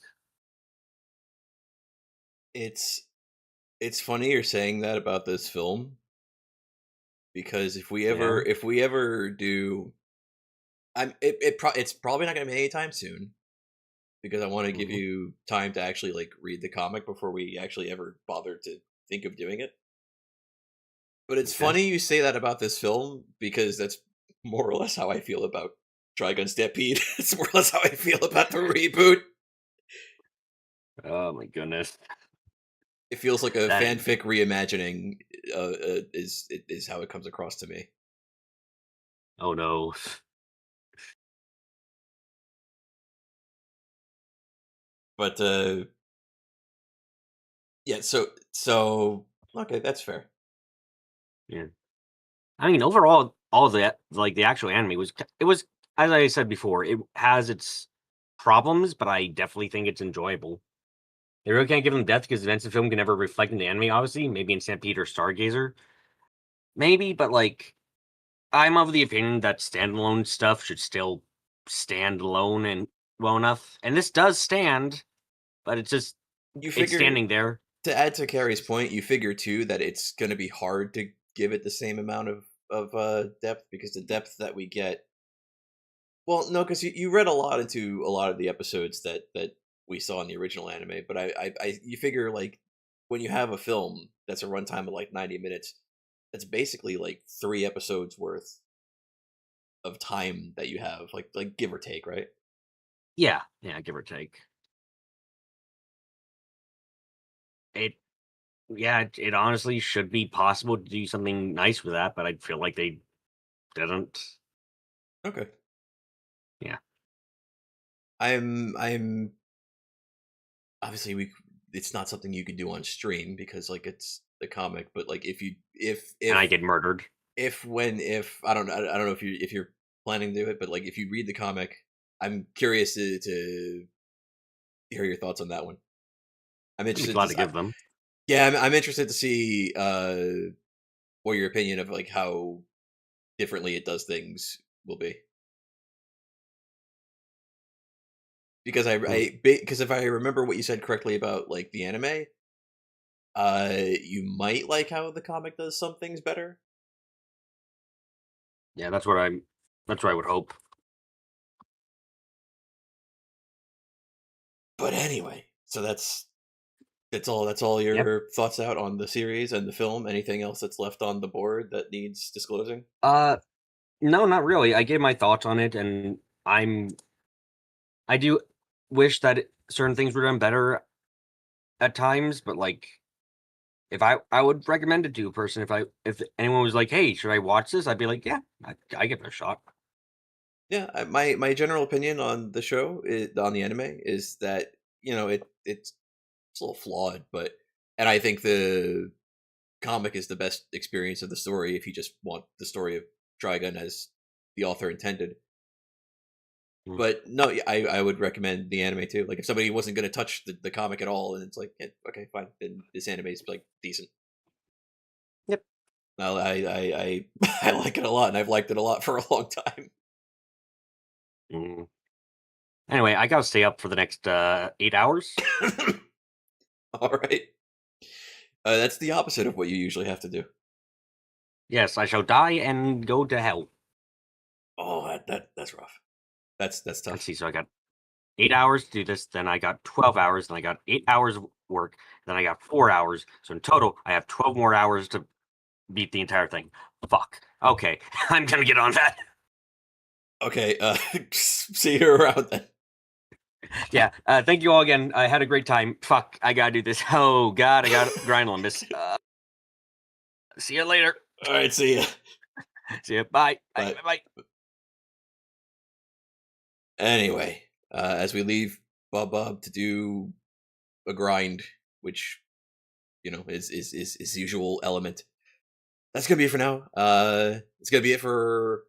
It's it's funny you're saying that about this film because Yeah. if we ever do, it's probably not going to be anytime soon because I want to give Mhm. you time to actually like read the comic before we actually ever bother to think of doing it. But it's Okay. funny you say that about this film because that's more or less how I feel about Trigun Stampede. It's more or less how I feel about the reboot. Oh my goodness. It feels like a That fanfic reimagining. Is how it comes across to me. oh no. But yeah, so okay, that's fair. Yeah. I mean, overall, all the like the actual anime was it was as I said before, it has its problems, but I definitely think it's enjoyable. They really can't give them depth because events of film can never reflect in the anime. Obviously, maybe in Stampede or Stargazer, maybe, but like I'm of the opinion that standalone stuff should still stand alone and well enough. And this does stand, but You it's figure standing there. to add to Carrie's point, you figure too that it's going to be hard to give it the same amount of depth because the depth that we get. Well, no, because you read a lot into a lot of the episodes that we saw in the original anime, but you figure like when you have a film that's a runtime of like 90 minutes, that's basically like 3 episodes worth of time that you have, like give or take, right? Yeah, yeah, give or take. It yeah, it honestly should be possible to do something nice with that, but I feel like they didn't. Okay. Yeah, I'm obviously we it's not something you could do on stream because like it's the comic, but like if you and I get murdered. if when if I don't know if you're planning to do it, but like if you read the comic, I'm curious to hear your thoughts on that one. I'm I'd be interested glad to to give them. yeah, I'm interested to see what your opinion of like how differently it does things will be. Because Mm. because if I remember what you said correctly about like the anime, you might like how the comic does some things better. Yeah, that's what I'm. That's what I would hope. But anyway, so that's all Yep. your thoughts out on the series and the film. Anything else that's left on the board that needs disclosing? Uh, no, not really. I gave my thoughts on it, and I do wish that certain things were done better at times, but like if I would recommend it to a person if anyone was like, "Hey, should I watch this?" I'd be like, "Yeah, I give it a shot." Yeah, my general opinion on the show on the anime is that it's a little flawed, but and I think the comic is the best experience of the story if you just want the story of Trigun as the author intended. Mm. But no, yeah, I would recommend the anime too. Like if somebody wasn't going to touch the comic at all, and it's like, yeah, okay, fine, then this anime is like decent. Yep. I I like it a lot, and I've liked it a lot for a long time. Mm. Anyway, I gotta stay up for the next 8 hours. All right. That's the opposite of what you usually have to do. Yes, I shall die and go to hell. Oh, that's rough. That's Let's tough. see. So I got 8 hours to do this. Then I got 12 hours. Then I got 8 hours work. Then I got 4 hours. So in total, I have 12 more hours to beat the entire thing. Fuck. Okay, I'm gonna get on that. Okay. See you around then. Yeah. Thank you all again. I had a great time. Fuck. I gotta do this. Oh God, I gotta grind on this. See you later. All right. See ya. See you. Bye. Bye. Bye. Bye. Anyway, as we leave Bob to do a grind, which is his usual element. That's gonna be it for now. It's gonna be it for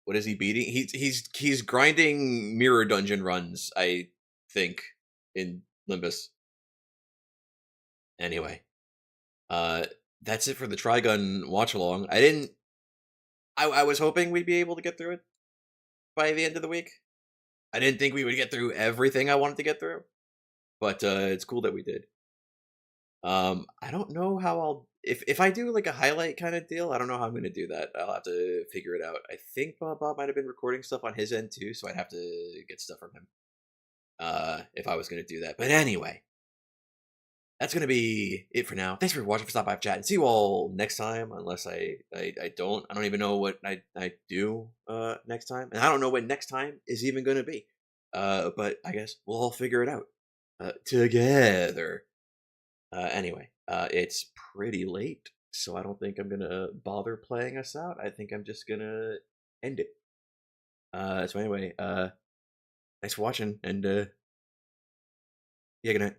what is he beating? He's grinding mirror dungeon runs, I think, in Limbus. Anyway, that's it for the Trigun Watch Along. I was hoping we'd be able to get through it by the end of the week. I didn't think we would get through everything I wanted to get through, but it's cool that we did. I don't know how I'll if I do like a highlight kind of deal. I don't know how I'm gonna do that. I'll have to figure it out. I think Bob might have been recording stuff on his end too, so I'd have to get stuff from him. If I was gonna do that. But anyway, that's gonna be it for now. Thanks for watching, for stopping by, for chat, and see you all next time. Unless I don't even know what I do next time, and I don't know when next time is even gonna be. But I guess we'll all figure it out together. Anyway, it's pretty late, so I don't think I'm gonna bother playing us out. I think I'm just gonna end it. So anyway, thanks for watching, and yeah, good night.